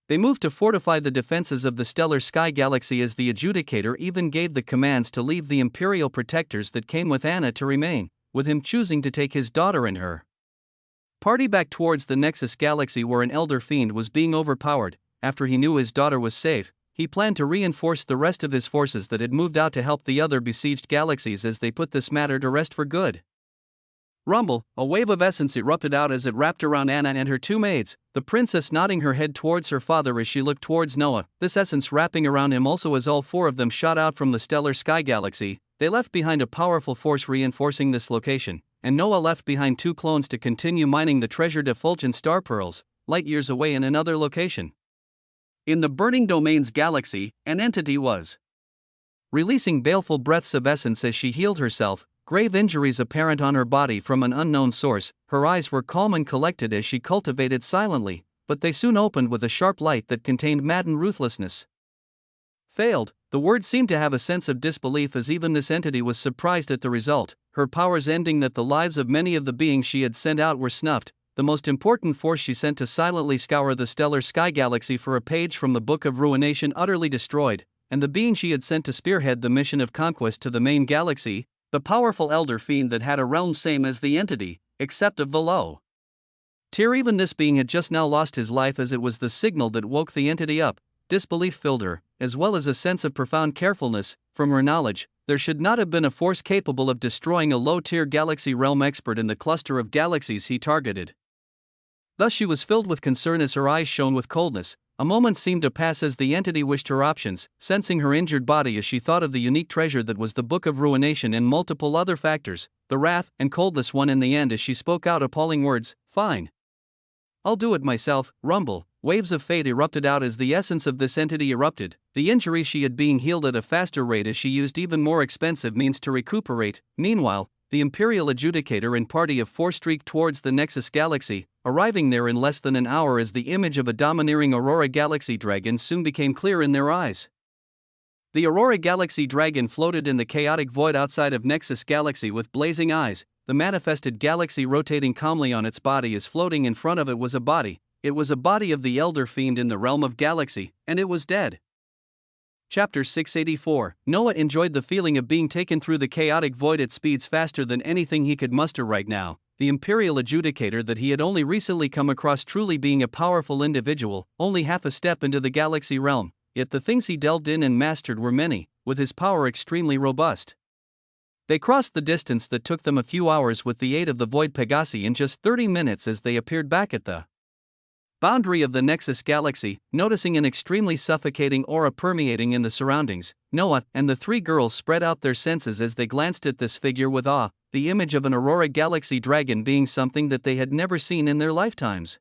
They moved to fortify the defenses of the stellar sky galaxy, as the adjudicator even gave the commands to leave the Imperial protectors that came with Anna to remain, with him choosing to take his daughter and her party back towards the Nexus galaxy, where an elder fiend was being overpowered. After he knew his daughter was safe, he planned to reinforce the rest of his forces that had moved out to help the other besieged galaxies as they put this matter to rest for good. Rumble, a wave of essence erupted out as it wrapped around Anna and her two maids, the princess nodding her head towards her father as she looked towards Noah, this essence wrapping around him also as all four of them shot out from the stellar sky galaxy. They left behind a powerful force reinforcing this location, and Noah left behind two clones to continue mining the treasured effulgent star pearls, light years away in another location. In the Burning Domains galaxy, an entity was releasing baleful breaths of essence as she healed herself, grave injuries apparent on her body from an unknown source. Her eyes were calm and collected as she cultivated silently, but they soon opened with a sharp light that contained maddened ruthlessness. Failed. The word seemed to have a sense of disbelief, as even this entity was surprised at the result, her powers ending that the lives of many of the beings she had sent out were snuffed. The most important force she sent to silently scour the stellar sky galaxy for a page from the Book of Ruination utterly destroyed, and the being she had sent to spearhead the mission of conquest to the main galaxy, the powerful elder fiend that had a realm same as the entity, except of the low tier. Even this being had just now lost his life, as it was the signal that woke the entity up. Disbelief filled her, as well as a sense of profound carefulness. From her knowledge, there should not have been a force capable of destroying a low-tier galaxy realm expert in the cluster of galaxies he targeted. Thus she was filled with concern as her eyes shone with coldness. A moment seemed to pass as the entity wished her options, sensing her injured body as she thought of the unique treasure that was the Book of Ruination and multiple other factors. The wrath and coldness won in the end as she spoke out appalling words. Fine. I'll do it myself. Rumble. Waves of fate erupted out as the essence of this entity erupted. The injury she had being healed at a faster rate as she used even more expensive means to recuperate. Meanwhile, the Imperial Adjudicator and party of four streaked towards the Nexus galaxy, arriving there in less than an hour as the image of a domineering Aurora Galaxy dragon soon became clear in their eyes. The Aurora Galaxy dragon floated in the chaotic void outside of Nexus galaxy with blazing eyes, the manifested galaxy rotating calmly on its body as floating in front of it was a body. It was a body of the Elder Fiend in the realm of galaxy, and it was dead. Chapter 684. Noah enjoyed the feeling of being taken through the chaotic void at speeds faster than anything he could muster right now. The Imperial Adjudicator that he had only recently come across truly being a powerful individual, only half a step into the galaxy realm, yet the things he delved in and mastered were many, with his power extremely robust. They crossed the distance that took them a few hours with the aid of the Void Pegasi in just 30 minutes as they appeared back at the boundary of the Nexus galaxy. Noticing an extremely suffocating aura permeating in the surroundings, Noah and the three girls spread out their senses as they glanced at this figure with awe, the image of an Aurora Galaxy dragon being something that they had never seen in their lifetimes.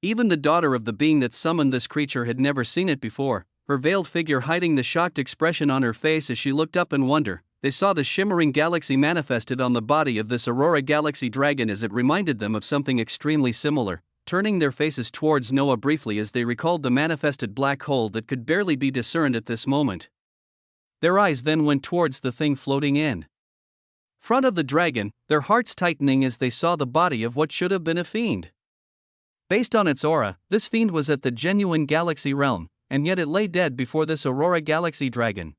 Even the daughter of the being that summoned this creature had never seen it before, her veiled figure hiding the shocked expression on her face as she looked up in wonder. They saw the shimmering galaxy manifested on the body of this Aurora Galaxy dragon as it reminded them of something extremely similar. Turning their faces towards Noah briefly as they recalled the manifested black hole that could barely be discerned at this moment. Their eyes then went towards the thing floating in front of the dragon, their hearts tightening as they saw the body of what should have been a fiend. Based on its aura, this fiend was at the genuine galaxy realm, and yet it lay dead before this Aurora Galaxy dragon.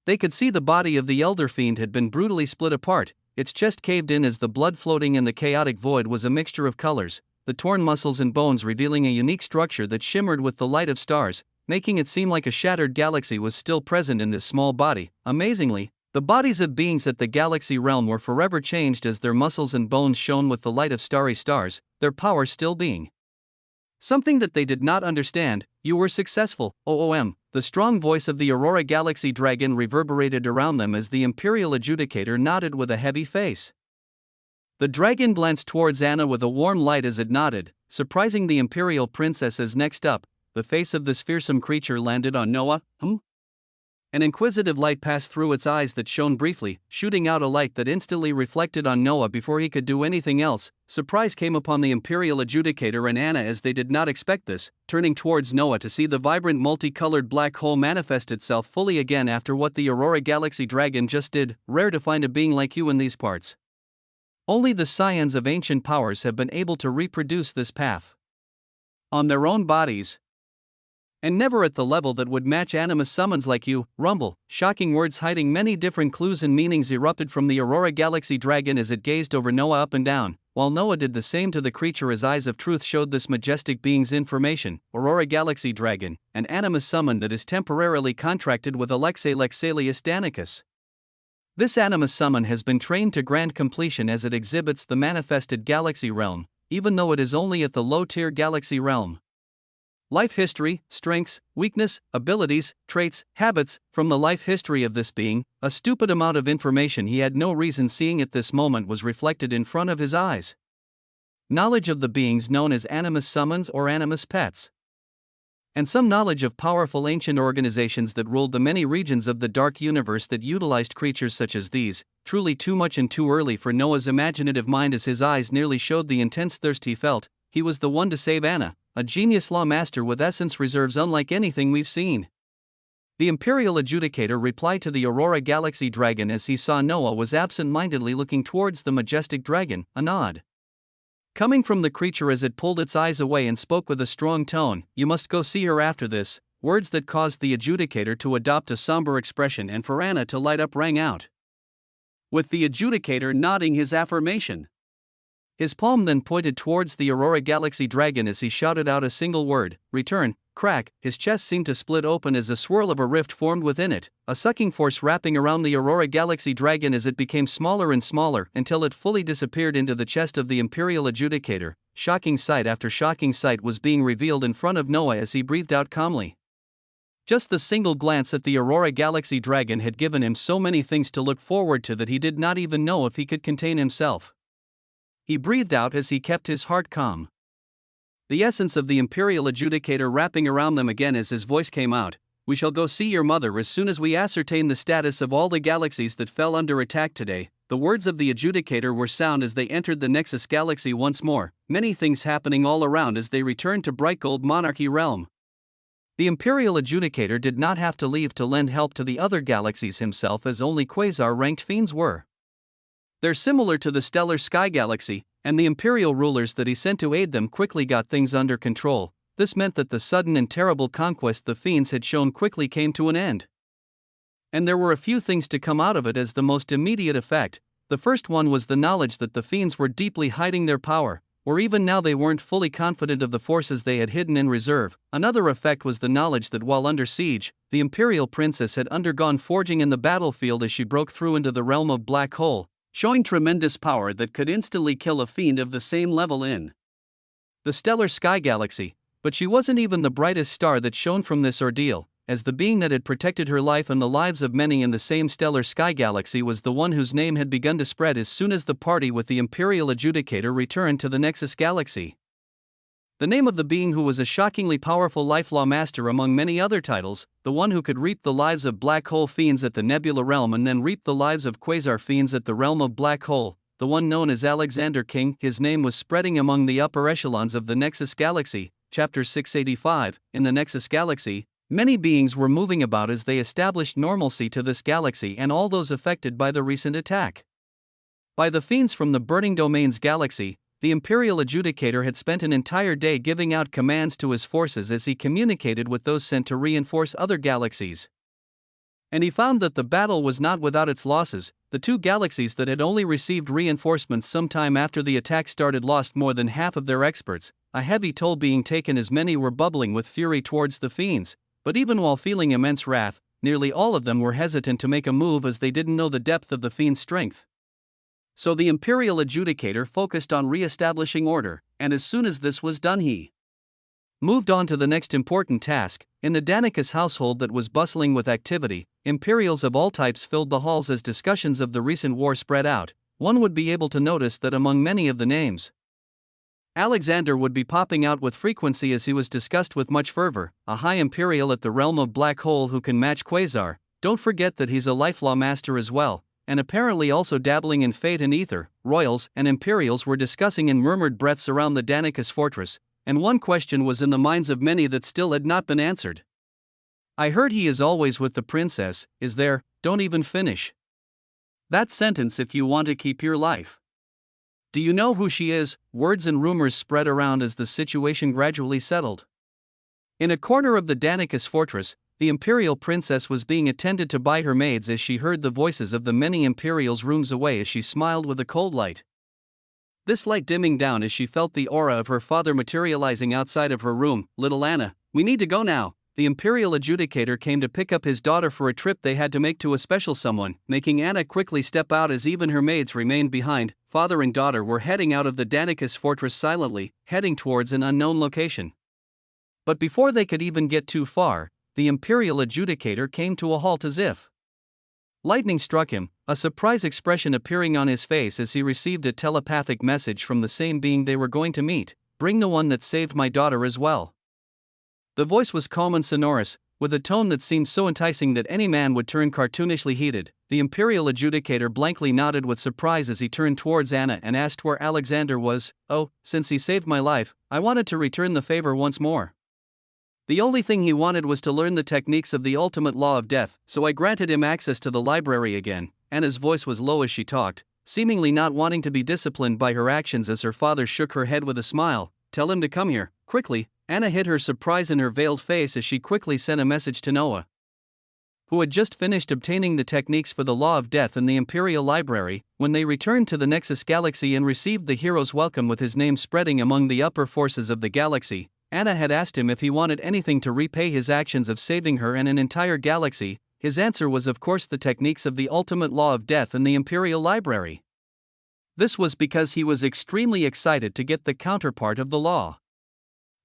They could see the body of the elder fiend had been brutally split apart, its chest caved in as the blood floating in the chaotic void was a mixture of colors, the torn muscles and bones revealing a unique structure that shimmered with the light of stars, making it seem like a shattered galaxy was still present in this small body. Amazingly, the bodies of beings at the galaxy realm were forever changed as their muscles and bones shone with the light of starry stars, their power still being something that they did not understand. You were successful, OOM. The strong voice of the Aurora Galaxy dragon reverberated around them as the Imperial Adjudicator nodded with a heavy face. The dragon glanced towards Anna with a warm light as it nodded, surprising the Imperial Princess as next up, the face of this fearsome creature landed on Noah. An inquisitive light passed through its eyes that shone briefly, shooting out a light that instantly reflected on Noah before he could do anything else. Surprise came upon the Imperial Adjudicator and Anna as they did not expect this, turning towards Noah to see the vibrant multicolored black hole manifest itself fully again after what the Aurora Galaxy Dragon just did. Rare to find a being like you in these parts. Only the scions of ancient powers have been able to reproduce this path on their own bodies. And never at the level that would match animus summons like you. Rumble, shocking words hiding many different clues and meanings erupted from the Aurora Galaxy Dragon as it gazed over Noah up and down, while Noah did the same to the creature as eyes of truth showed this majestic being's information. Aurora Galaxy Dragon, an animus summon that is temporarily contracted with Alexei Lexalius Danicus. This animus summon has been trained to grand completion as it exhibits the manifested galaxy realm, even though it is only at the low-tier galaxy realm. Life history, strengths, weakness, abilities, traits, habits. From the life history of this being, a stupid amount of information he had no reason seeing at this moment was reflected in front of his eyes. Knowledge of the beings known as animus summons or animus pets. And some knowledge of powerful ancient organizations that ruled the many regions of the dark universe that utilized creatures such as these. Truly too much and too early for Noah's imaginative mind as his eyes nearly showed the intense thirst he felt. He was the one to save Anna, a genius law master with essence reserves unlike anything we've seen. The Imperial Adjudicator replied to the Aurora Galaxy Dragon as he saw Noah was absent-mindedly looking towards the majestic dragon, a nod coming from the creature as it pulled its eyes away and spoke with a strong tone. You must go see her after this. Words that caused the Adjudicator to adopt a somber expression and for Anna to light up rang out, with the Adjudicator nodding his affirmation. His palm then pointed towards the Aurora Galaxy Dragon as he shouted out a single word, return. Crack, his chest seemed to split open as a swirl of a rift formed within it, a sucking force wrapping around the Aurora Galaxy Dragon as it became smaller and smaller until it fully disappeared into the chest of the Imperial Adjudicator. Shocking sight after shocking sight was being revealed in front of Noah as he breathed out calmly. Just the single glance at the Aurora Galaxy Dragon had given him so many things to look forward to that he did not even know if he could contain himself. He breathed out as he kept his heart calm. The essence of the Imperial Adjudicator wrapping around them again as his voice came out. We shall go see your mother as soon as we ascertain the status of all the galaxies that fell under attack today. The words of the Adjudicator were sound as they entered the Nexus Galaxy once more, many things happening all around as they returned to Bright Gold Monarchy realm. The Imperial Adjudicator did not have to leave to lend help to the other galaxies himself as only Quasar-ranked fiends were. They're similar to the Stellar Sky Galaxy, and the Imperial rulers that he sent to aid them quickly got things under control. This meant that the sudden and terrible conquest the fiends had shown quickly came to an end. And there were a few things to come out of it as the most immediate effect. The first one was the knowledge that the fiends were deeply hiding their power, or even now they weren't fully confident of the forces they had hidden in reserve. Another effect was the knowledge that while under siege, the Imperial Princess had undergone forging in the battlefield as she broke through into the realm of Black Hole, showing tremendous power that could instantly kill a fiend of the same level in the Stellar Sky Galaxy. But she wasn't even the brightest star that shone from this ordeal, as the being that had protected her life and the lives of many in the same Stellar Sky Galaxy was the one whose name had begun to spread as soon as the party with the Imperial Adjudicator returned to the Nexus Galaxy. The name of the being who was a shockingly powerful life law master among many other titles, the one who could reap the lives of black hole fiends at the Nebula realm and then reap the lives of quasar fiends at the realm of Black Hole, the one known as Alexander King. His name was spreading among the upper echelons of the Nexus Galaxy. Chapter 685. In the Nexus Galaxy, many beings were moving about as they established normalcy to this galaxy and all those affected by the recent attack by the fiends from the Burning Domains Galaxy. The Imperial Adjudicator had spent an entire day giving out commands to his forces as he communicated with those sent to reinforce other galaxies. And he found that the battle was not without its losses. The two galaxies that had only received reinforcements sometime after the attack started lost more than half of their experts, a heavy toll being taken as many were bubbling with fury towards the fiends. But even while feeling immense wrath, nearly all of them were hesitant to make a move as they didn't know the depth of the fiend's strength. So the Imperial Adjudicator focused on re-establishing order, and as soon as this was done he moved on to the next important task. In the Danicus household that was bustling with activity, Imperials of all types filled the halls as discussions of the recent war spread out. One would be able to notice that among many of the names, Alexander would be popping out with frequency as he was discussed with much fervor, a high Imperial at the realm of Black Hole who can match Quasar. don't forget that he's a life law master as well, and apparently also dabbling in fate and ether. Royals and Imperials were discussing in murmured breaths around the Danicus fortress, and one question was in the minds of many that still had not been answered. I heard he is always with the princess, is there? Don't even finish that sentence if you want to keep your life. Do you know who she is? Words and rumors spread around as the situation gradually settled. In a corner of the Danicus fortress, the imperial princess was being attended to by her maids as she heard the voices of the many imperials rooms away as she smiled with a cold light. This light dimming down as she felt the aura of her father materializing outside of her room. Little Anna, we need to go now. The imperial adjudicator came to pick up his daughter for a trip they had to make to a special someone, making Anna quickly step out as even her maids remained behind. Father and daughter were heading out of the Danicus fortress silently, heading towards an unknown location. But before they could even get too far, the imperial adjudicator came to a halt as if lightning struck him, a surprise expression appearing on his face as he received a telepathic message from the same being they were going to meet. Bring the one that saved my daughter as well. The voice was calm and sonorous, with a tone that seemed so enticing that any man would turn cartoonishly heated. The imperial adjudicator blankly nodded with surprise as he turned towards Anna and asked where Alexander was. Oh, since he saved my life, I wanted to return the favor once more. The only thing he wanted was to learn the techniques of the ultimate law of death, so I granted him access to the library again. Anna's voice was low as she talked, seemingly not wanting to be disciplined by her actions as her father shook her head with a smile. Tell him to come here, quickly. Anna hid her surprise in her veiled face as she quickly sent a message to Noah, who had just finished obtaining the techniques for the law of death in the Imperial Library. When they returned to the Nexus Galaxy and received the hero's welcome with his name spreading among the upper forces of the galaxy, Anna had asked him if he wanted anything to repay his actions of saving her and an entire galaxy. His answer was of course the techniques of the ultimate law of death in the Imperial Library. This was because he was extremely excited to get the counterpart of the law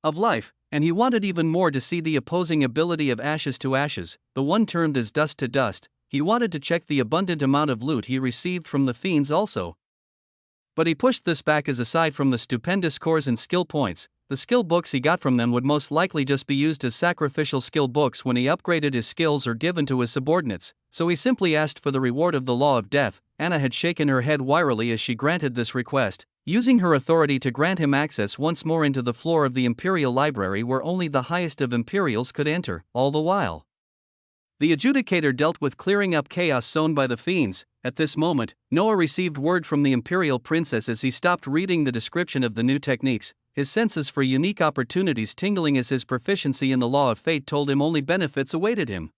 of life, and he wanted even more to see the opposing ability of ashes to ashes, the one termed as dust to dust. He wanted to check the abundant amount of loot he received from the fiends also. But he pushed this back as aside from the stupendous cores and skill points, the skill books he got from them would most likely just be used as sacrificial skill books when he upgraded his skills or given to his subordinates, so he simply asked for the reward of the law of death. Anna had shaken her head wearily as she granted this request, using her authority to grant him access once more into the floor of the Imperial Library where only the highest of Imperials could enter. All the while, the adjudicator dealt with clearing up chaos sown by the fiends. At this moment, Noah received word from the Imperial Princess as he stopped reading the description of the new techniques, his senses for unique opportunities tingling as his proficiency in the law of fate told him only benefits awaited him.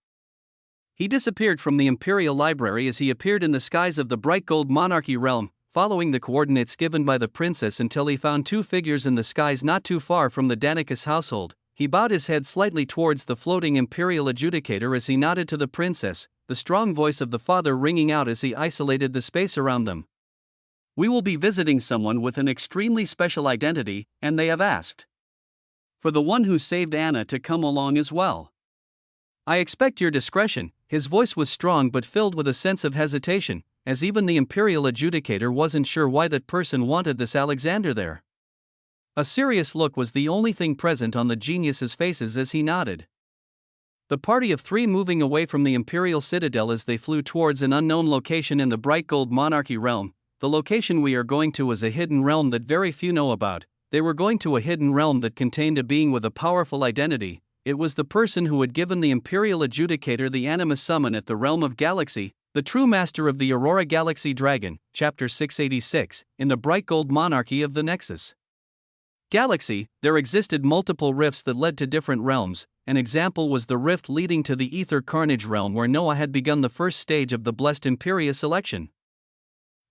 He disappeared from the Imperial Library as he appeared in the skies of the bright gold monarchy realm, following the coordinates given by the princess until he found two figures in the skies not too far from the Danicus household. He bowed his head slightly towards the floating imperial adjudicator as he nodded to the princess, the strong voice of the father ringing out as he isolated the space around them. We will be visiting someone with an extremely special identity, and they have asked for the one who saved Anna to come along as well. I expect your discretion. His voice was strong but filled with a sense of hesitation, as even the imperial adjudicator wasn't sure why that person wanted this Alexander there. A serious look was the only thing present on the genius's faces as he nodded. The party of three moving away from the imperial citadel as they flew towards an unknown location in the bright gold monarchy realm. The location we are going to is a hidden realm that very few know about. They were going to a hidden realm that contained a being with a powerful identity. It was the person who had given the imperial adjudicator the Animus summon at the realm of galaxy, the true master of the Aurora Galaxy Dragon, Chapter 686, in the bright gold monarchy of the Nexus Galaxy. There existed multiple rifts that led to different realms. An example was the rift leading to the Ether Carnage realm where Noah had begun the first stage of the Blessed Imperia selection,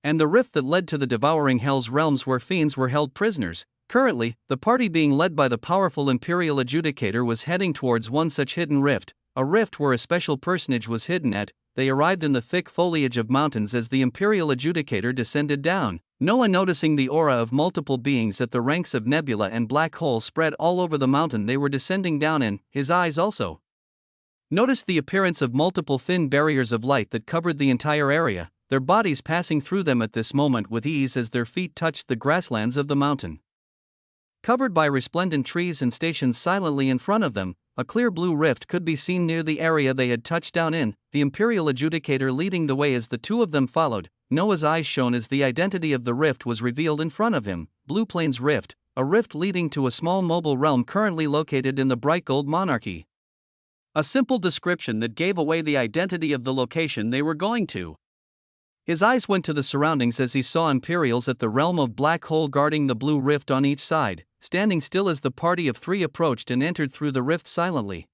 and the rift that led to the Devouring Hell's realms where fiends were held prisoners. Currently, the party being led by the powerful Imperial Adjudicator was heading towards one such hidden rift, a rift where a special personage was hidden at. They arrived in the thick foliage of mountains as the Imperial Adjudicator descended down. Noah, noticing the aura of multiple beings at the ranks of nebula and black holes spread all over the mountain they were descending down in, his eyes also noticed the appearance of multiple thin barriers of light that covered the entire area, their bodies passing through them at this moment with ease as their feet touched the grasslands of the mountain. Covered by resplendent trees and stationed silently in front of them, a clear blue rift could be seen near the area they had touched down in. the Imperial adjudicator leading the way as the two of them followed. Noah's eyes shone as the identity of the rift was revealed in front of him: Blue Plains Rift, a rift leading to a small mobile realm currently located in the Bright Gold Monarchy. A simple description that gave away the identity of the location they were going to. His eyes went to the surroundings as he saw Imperials at the realm of Black Hole guarding the blue rift on each side, standing still as the party of three approached and entered through the rift silently.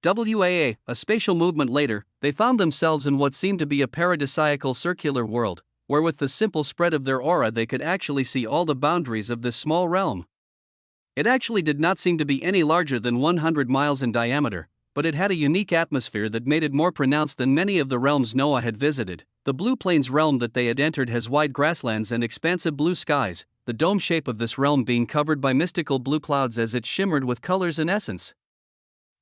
A spatial movement later, they found themselves in what seemed to be a paradisiacal circular world, where with the simple spread of their aura they could actually see all the boundaries of this small realm. It actually did not seem to be any larger than 100 miles in diameter, but it had a unique atmosphere that made it more pronounced than many of the realms Noah had visited. The Blue Plains realm that they had entered has wide grasslands and expansive blue skies, the dome shape of this realm being covered by mystical blue clouds as it shimmered with colors and essence.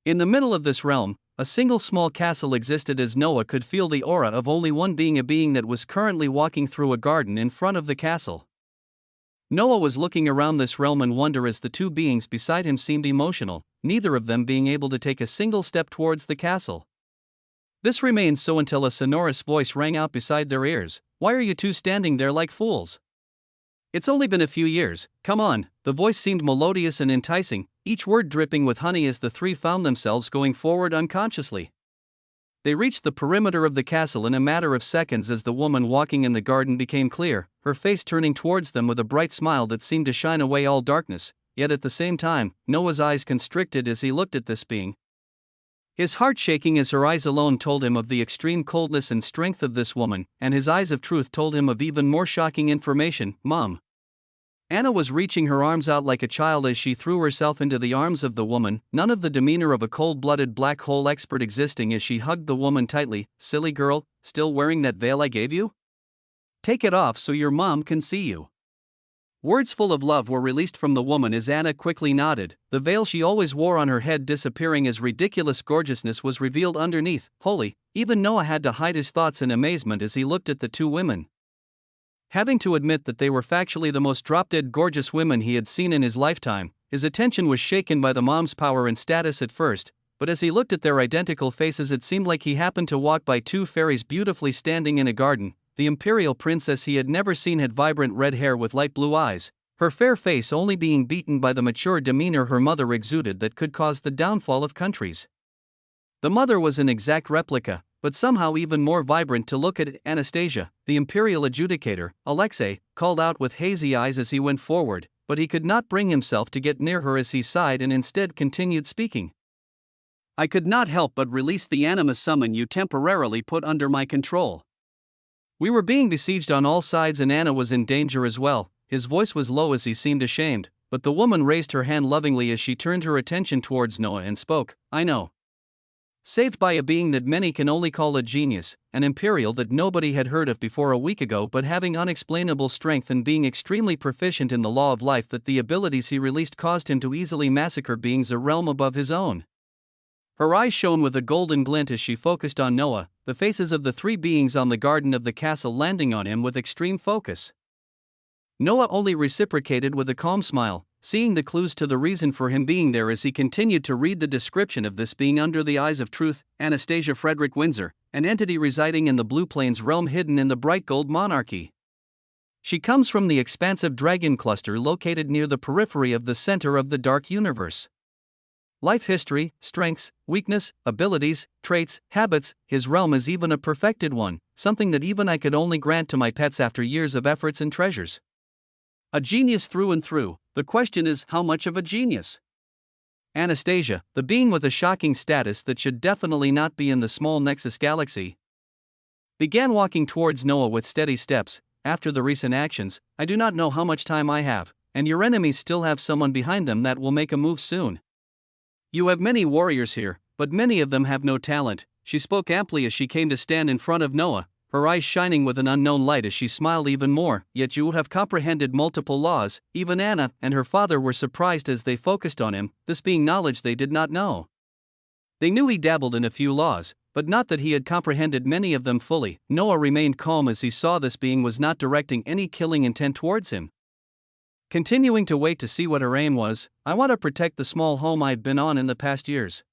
In the middle of this realm, a single small castle existed as Noah could feel the aura of only one being, a being that was currently walking through a garden in front of the castle. Noah was looking around this realm in wonder as the two beings beside him seemed emotional, neither of them being able to take a single step towards the castle. This remained so until a sonorous voice rang out beside their ears: "Why are you two standing there like fools? It's only been a few years, come on." The voice seemed melodious and enticing, each word dripping with honey as the three found themselves going forward unconsciously. They reached the perimeter of the castle in a matter of seconds as the woman walking in the garden became clear, her face turning towards them with a bright smile that seemed to shine away all darkness, yet at the same time, Noah's eyes constricted as he looked at this being. His heart shaking as her eyes alone told him of the extreme coldness and strength of this woman, and his eyes of truth told him of even more shocking information: Mom. Anna was reaching her arms out like a child as she threw herself into the arms of the woman, none of the demeanor of a cold-blooded black hole expert existing as she hugged the woman tightly. "Silly girl, still wearing that veil I gave you? Take it off so your mom can see you." Words full of love were released from the woman as Anna quickly nodded, the veil she always wore on her head disappearing as ridiculous gorgeousness was revealed underneath. Holy, even Noah had to hide his thoughts in amazement as he looked at the two women. Having to admit that they were factually the most drop-dead gorgeous women he had seen in his lifetime, his attention was shaken by the mom's power and status at first, but as he looked at their identical faces it seemed like he happened to walk by two fairies beautifully standing in a garden. The imperial princess he had never seen had vibrant red hair with light blue eyes, her fair face only being beaten by the mature demeanor her mother exuded that could cause the downfall of countries. The mother was an exact replica, but somehow even more vibrant to look at. Anastasia, the imperial adjudicator, Alexei, called out with hazy eyes as he went forward, but he could not bring himself to get near her as he sighed and instead continued speaking. "I could not help but release the animus summon you temporarily put under my control. We were being besieged on all sides and Anna was in danger as well." His voice was low as he seemed ashamed, but the woman raised her hand lovingly as she turned her attention towards Noah and spoke. "I know. Saved by a being that many can only call a genius, an imperial that nobody had heard of before a week ago, but having unexplainable strength and being extremely proficient in the law of life that the abilities he released caused him to easily massacre beings a realm above his own." Her eyes shone with a golden glint as she focused on Noah, the faces of the three beings on the garden of the castle landing on him with extreme focus. Noah only reciprocated with a calm smile, seeing the clues to the reason for him being there as he continued to read the description of this being under the eyes of truth: Anastasia Frederick Windsor, an entity residing in the Blue Plains realm hidden in the Bright Gold Monarchy. She comes from the expansive dragon cluster located near the periphery of the center of the dark universe. Life history, strengths, weakness, abilities, traits, habits, his realm is even a perfected one, something that even I could only grant to my pets after years of efforts and treasures. A genius through and through. The question is, how much of a genius? Anastasia, the being with a shocking status that should definitely not be in the small Nexus galaxy, began walking towards Noah with steady steps. "After the recent actions, I do not know how much time I have, and your enemies still have someone behind them that will make a move soon. You have many warriors here, but many of them have no talent." She spoke amply as she came to stand in front of Noah, her eyes shining with an unknown light as she smiled even more. "Yet you have comprehended multiple laws." Even Anna and her father were surprised as they focused on him, this being knowledge they did not know. They knew he dabbled in a few laws, but not that he had comprehended many of them fully. Noah remained calm as he saw this being was not directing any killing intent towards him. Continuing to wait to see what her aim was. "I want to protect the small home I've been on in the past years.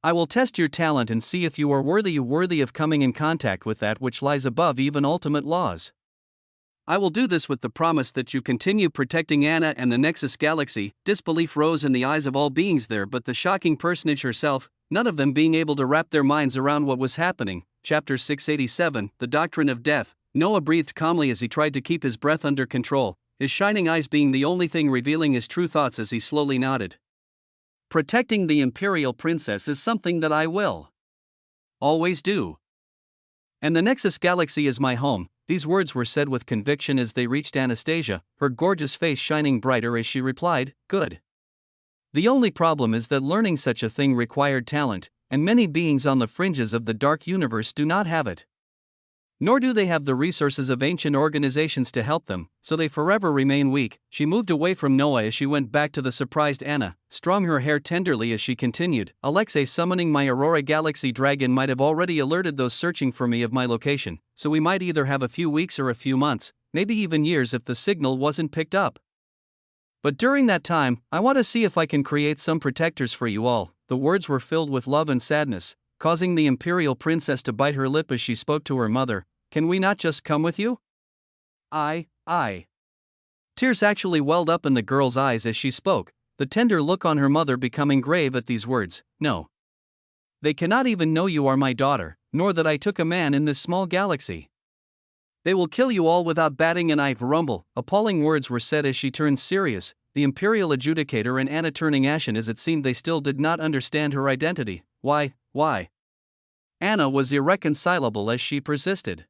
I will test your talent and see if you are worthy of coming in contact with that which lies above even ultimate laws. I will do this with the promise that you continue protecting Anna and the Nexus Galaxy." Disbelief rose in the eyes of all beings there, but the shocking personage herself, none of them being able to wrap their minds around what was happening. Chapter 687, The Doctrine of Death. Noah breathed calmly as he tried to keep his breath under control, his shining eyes being the only thing revealing his true thoughts as he slowly nodded. "Protecting the Imperial Princess is something that I will always do. And the Nexus Galaxy is my home." These words were said with conviction as they reached Anastasia, her gorgeous face shining brighter as she replied, "Good. The only problem is that learning such a thing required talent, and many beings on the fringes of the dark universe do not have it. Nor do they have the resources of ancient organizations to help them, so they forever remain weak." She moved away from Noah as she went back to the surprised Anna, strung her hair tenderly as she continued, "Alexei summoning my Aurora Galaxy Dragon might have already alerted those searching for me of my location, so we might either have a few weeks or a few months, maybe even years if the signal wasn't picked up. But during that time, I want to see if I can create some protectors for you all." The words were filled with love and sadness, causing the Imperial Princess to bite her lip as she spoke to her mother. "Can we not just come with you?" I. Tears actually welled up in the girl's eyes as she spoke, the tender look on her mother becoming grave at these words. "No. They cannot even know you are my daughter, nor that I took a man in this small galaxy. They will kill you all without batting an eye." Rumble, appalling words were said as she turned serious, the Imperial Adjudicator and Anna turning ashen as it seemed they still did not understand her identity. Why? Anna was irreconcilable as she persisted.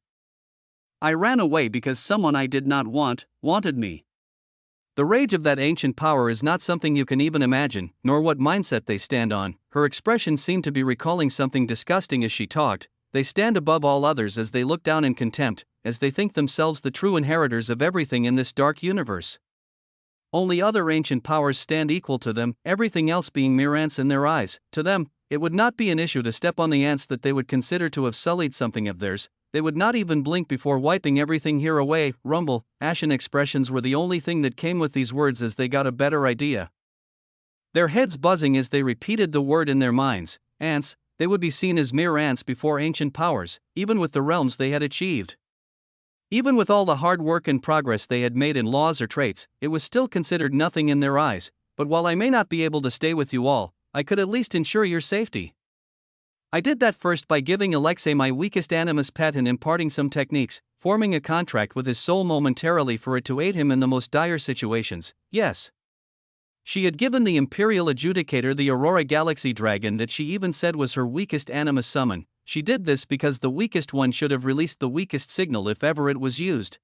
"I ran away because someone I did not wanted me." The rage of that ancient power is not something you can even imagine, nor what mindset they stand on. Her expression seemed to be recalling something disgusting as she talked. "They stand above all others as they look down in contempt, as they think themselves the true inheritors of everything in this dark universe. Only other ancient powers stand equal to them, everything else being mere ants in their eyes. To them, it would not be an issue to step on the ants that they would consider to have sullied something of theirs. They would not even blink before wiping everything here away." Rumble, ashen expressions were the only thing that came with these words as they got a better idea. Their heads buzzing as they repeated the word in their minds. Ants, they would be seen as mere ants before ancient powers, even with the realms they had achieved. Even with all the hard work and progress they had made in laws or traits, it was still considered nothing in their eyes. "But while I may not be able to stay with you all, I could at least ensure your safety. I did that first by giving Alexei my weakest animus pet and imparting some techniques, forming a contract with his soul momentarily for it to aid him in the most dire situations. Yes." She had given the Imperial Adjudicator the Aurora Galaxy Dragon that she even said was her weakest animus summon. She did this because the weakest one should have released the weakest signal if ever it was used.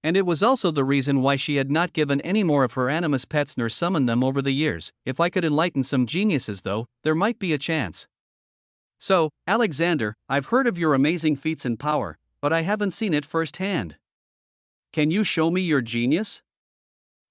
And it was also the reason why she had not given any more of her animus pets nor summoned them over the years. "If I could enlighten some geniuses though, there might be a chance. So, Alexander, I've heard of your amazing feats and power, but I haven't seen it firsthand. Can you show me your genius?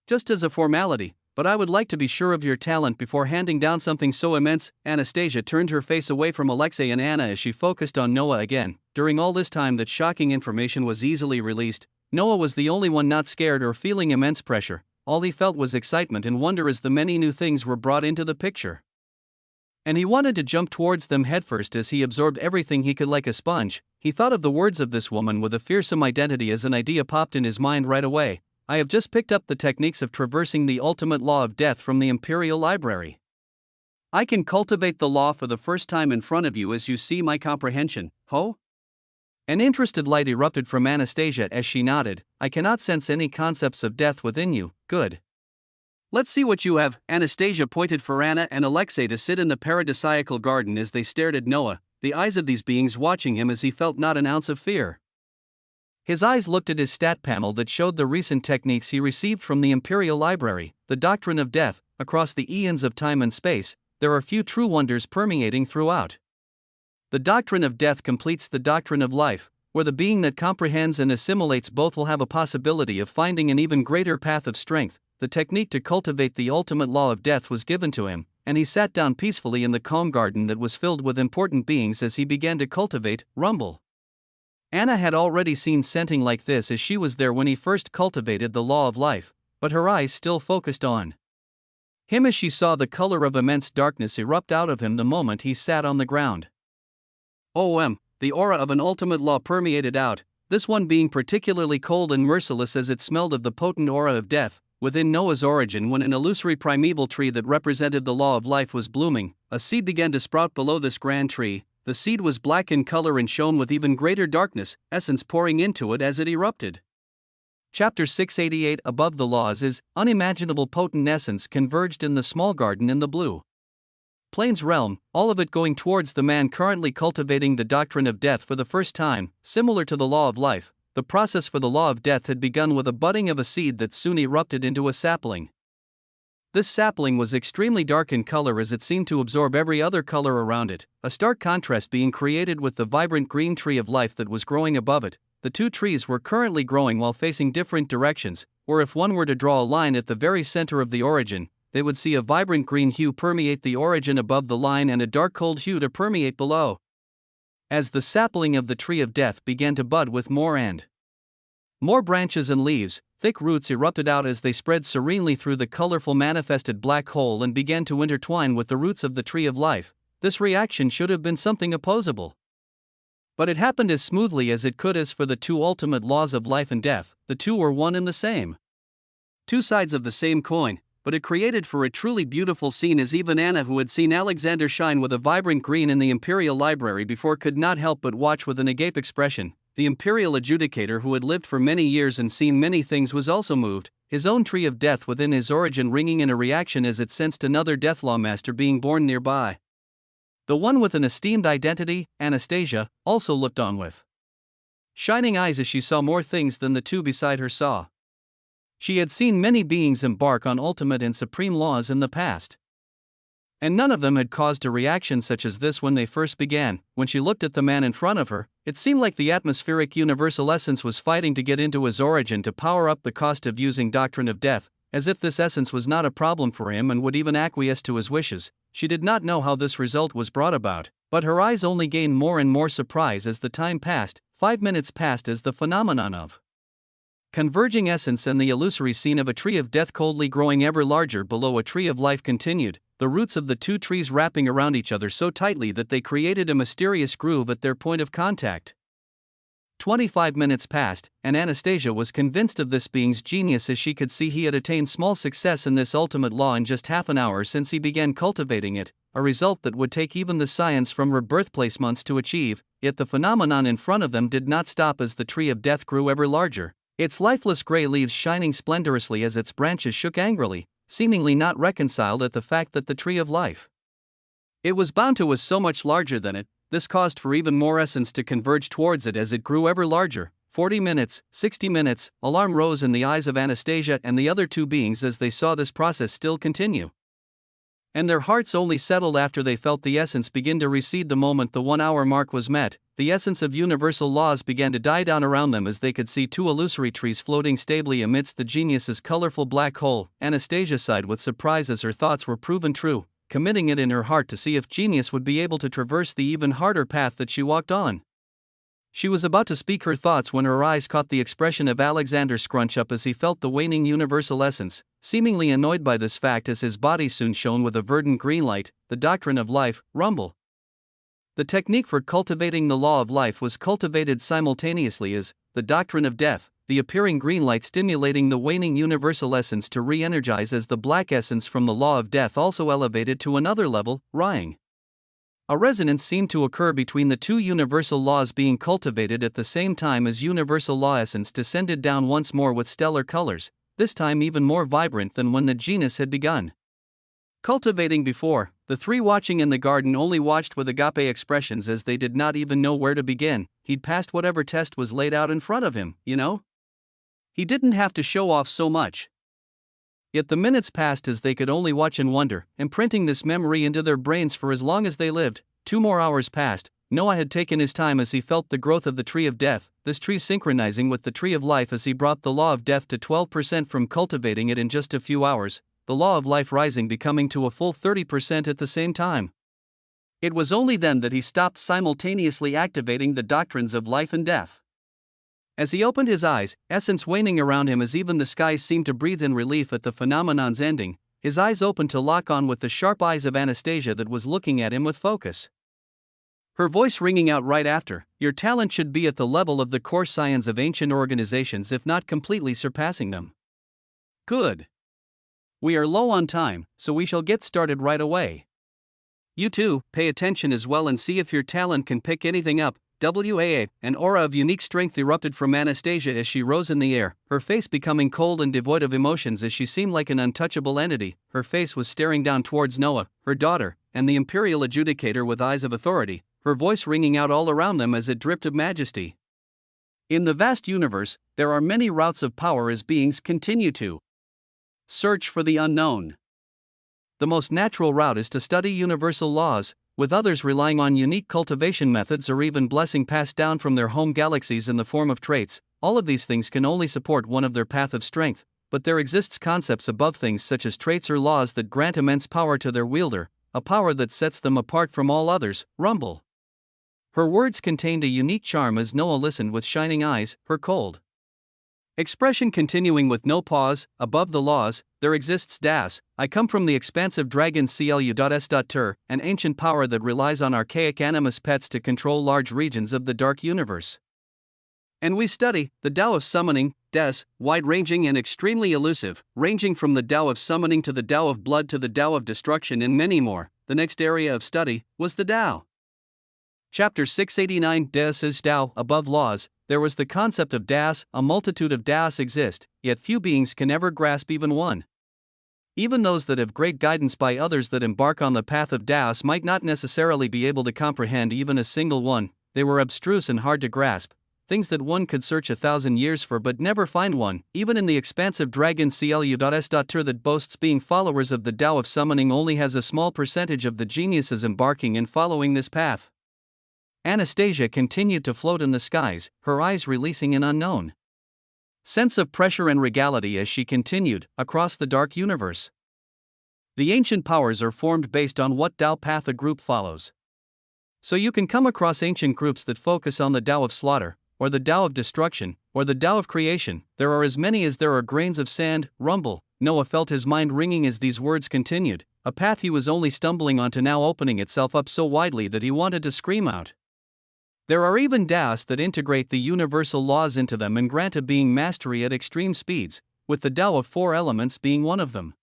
Just as a formality, but I would like to be sure of your talent before handing down something so immense." Anastasia turned her face away from Alexei and Anna as she focused on Noah again. During all this time that shocking information was easily released, Noah was the only one not scared or feeling immense pressure. All he felt was excitement and wonder as the many new things were brought into the picture. And he wanted to jump towards them headfirst as he absorbed everything he could like a sponge. He thought of the words of this woman with a fearsome identity as an idea popped in his mind right away. "I have just picked up the techniques of traversing the ultimate law of death from the Imperial Library. I can cultivate the law for the first time in front of you as you see my comprehension." Ho? An interested light erupted from Anastasia as she nodded. "I cannot sense any concepts of death within you. Good. Let's see what you have." Anastasia pointed for Anna and Alexei to sit in the paradisiacal garden as they stared at Noah, the eyes of these beings watching him as he felt not an ounce of fear. His eyes looked at his stat panel that showed the recent techniques he received from the Imperial Library. The doctrine of death. Across the eons of time and space, there are few true wonders permeating throughout. The doctrine of death completes the doctrine of life, where the being that comprehends and assimilates both will have a possibility of finding an even greater path of strength. The technique to cultivate the ultimate law of death was given to him, and he sat down peacefully in the calm garden that was filled with important beings as he began to cultivate. Rumble. Anna had already seen scenting like this as she was there when he first cultivated the law of life, but her eyes still focused on him as she saw the color of immense darkness erupt out of him the moment he sat on the ground. The aura of an ultimate law permeated out, this one being particularly cold and merciless as it smelled of the potent aura of death. Within Noah's origin, when an illusory primeval tree that represented the law of life was blooming, a seed began to sprout below this grand tree. The seed was black in color and shone with even greater darkness, essence pouring into it as it erupted. Chapter 688 Above the laws is, unimaginable potent essence converged in the small garden in the blue Plains realm, all of it going towards the man currently cultivating the doctrine of death for the first time. Similar to the law of life, the process for the law of death had begun with a budding of a seed that soon erupted into a sapling. This sapling was extremely dark in color as it seemed to absorb every other color around it, a stark contrast being created with the vibrant green tree of life that was growing above it. The two trees were currently growing while facing different directions, or if one were to draw a line at the very center of the origin, they would see a vibrant green hue permeate the origin above the line and a dark cold hue to permeate below. As the sapling of the tree of death began to bud with more and more branches and leaves, thick roots erupted out as they spread serenely through the colorful manifested black hole and began to intertwine with the roots of the tree of life. This reaction should have been something opposable, but it happened as smoothly as it could. As for the two ultimate laws of life and death, the two were one and the same. Two sides of the same coin, but it created for a truly beautiful scene as even Anna, who had seen Alexander shine with a vibrant green in the Imperial Library before, could not help but watch with an agape expression. The Imperial adjudicator, who had lived for many years and seen many things, was also moved, his own tree of death within his origin ringing in a reaction as it sensed another death lawmaster being born nearby. The one with an esteemed identity, Anastasia, also looked on with shining eyes as she saw more things than the two beside her saw. She had seen many beings embark on ultimate and supreme laws in the past, and none of them had caused a reaction such as this when they first began. When she looked at the man in front of her, it seemed like the atmospheric universal essence was fighting to get into his origin to power up the cost of using doctrine of death, as if this essence was not a problem for him and would even acquiesce to his wishes. She did not know how this result was brought about, but her eyes only gained more and more surprise as the time passed. 5 minutes passed as the phenomenon of converging essence and the illusory scene of a tree of death coldly growing ever larger below a tree of life continued, the roots of the two trees wrapping around each other so tightly that they created a mysterious groove at their point of contact. 25 minutes passed, and Anastasia was convinced of this being's genius as she could see he had attained small success in this ultimate law in just half an hour since he began cultivating it, a result that would take even the science from her birthplace months to achieve. Yet the phenomenon in front of them did not stop as the tree of death grew ever larger, its lifeless gray leaves shining splendorously as its branches shook angrily, seemingly not reconciled at the fact that the tree of life it was bound to was so much larger than it. This caused for even more essence to converge towards it as it grew ever larger. 40 minutes, 60 minutes, alarm rose in the eyes of Anastasia and the other two beings as they saw this process still continue. And their hearts only settled after they felt the essence begin to recede. The moment the 1 hour mark was met, the essence of universal laws began to die down around them as they could see two illusory trees floating stably amidst the genius's colorful black hole. Anastasia sighed with surprise as her thoughts were proven true, committing it in her heart to see if genius would be able to traverse the even harder path that she walked on. She was about to speak her thoughts when her eyes caught the expression of Alexander scrunch up as he felt the waning universal essence, seemingly annoyed by this fact as his body soon shone with a verdant green light. The doctrine of life, rumble. The technique for cultivating the law of life was cultivated simultaneously as the doctrine of death, the appearing green light stimulating the waning universal essence to re-energize as the black essence from the law of death also elevated to another level, rying. A resonance seemed to occur between the two universal laws being cultivated at the same time as universal law essence descended down once more with stellar colors, this time even more vibrant than when the genus had begun cultivating before. The three watching in the garden only watched with agape expressions as they did not even know where to begin. He'd passed whatever test was laid out in front of him, you know? He didn't have to show off so much. Yet the minutes passed as they could only watch and wonder, imprinting this memory into their brains for as long as they lived. 2 more hours passed. Noah had taken his time as he felt the growth of the tree of death, this tree synchronizing with the tree of life as he brought the law of death to 12% from cultivating it in just a few hours, the law of life rising becoming to a full 30% at the same time. It was only then that he stopped simultaneously activating the doctrines of life and death. As he opened his eyes, essence waning around him as even the skies seemed to breathe in relief at the phenomenon's ending, his eyes opened to lock on with the sharp eyes of Anastasia that was looking at him with focus. Her voice ringing out right after, "Your talent should be at the level of the core science of ancient organizations, if not completely surpassing them." Good. We are low on time, so we shall get started right away. You too, pay attention as well and see if your talent can pick anything up. An aura of unique strength erupted from Anastasia as she rose in the air, her face becoming cold and devoid of emotions as she seemed like an untouchable entity. Her face was staring down towards Noah, her daughter, and the imperial adjudicator with eyes of authority, her voice ringing out all around them as it dripped of majesty. In the vast universe, there are many routes of power as beings continue to search for the unknown. The most natural route is to study universal laws, with others relying on unique cultivation methods or even blessing passed down from their home galaxies in the form of traits. All of these things can only support one of their path of strength, but there exists concepts above things such as traits or laws that grant immense power to their wielder, a power that sets them apart from all others. Rumble. Her words contained a unique charm as Noah listened with shining eyes, her cold expression continuing with no pause. Above the laws, there exists das. I come from the expansive dragon Clu.s.ter, an ancient power that relies on archaic animus pets to control large regions of the dark universe. And we study the Tao of summoning, des, wide-ranging and extremely elusive, ranging from the Tao of summoning to the Tao of blood to the Tao of destruction and many more. The next area of study was the Tao. Chapter 689 Des is Tao. Above laws, there was the concept of das. A multitude of das exist, yet few beings can ever grasp even one. Even those that have great guidance by others that embark on the path of das might not necessarily be able to comprehend even a single one. They were abstruse and hard to grasp, things that one could search 1,000 years for but never find one. Even in the expansive dragon Clu.s.ter that boasts being followers of the Tao of summoning only has a small percentage of the geniuses embarking and following this path. Anastasia continued to float in the skies, her eyes releasing an unknown sense of pressure and regality as she continued across the dark universe. The ancient powers are formed based on what Tao path a group follows. So you can come across ancient groups that focus on the Tao of slaughter, or the Tao of destruction, or the Tao of creation. There are as many as there are grains of sand. Rumble. Noah felt his mind ringing as these words continued, a path he was only stumbling onto now opening itself up so widely that he wanted to scream out. There are even das that integrate the universal laws into them and grant a being mastery at extreme speeds, with the Tao of four elements being one of them.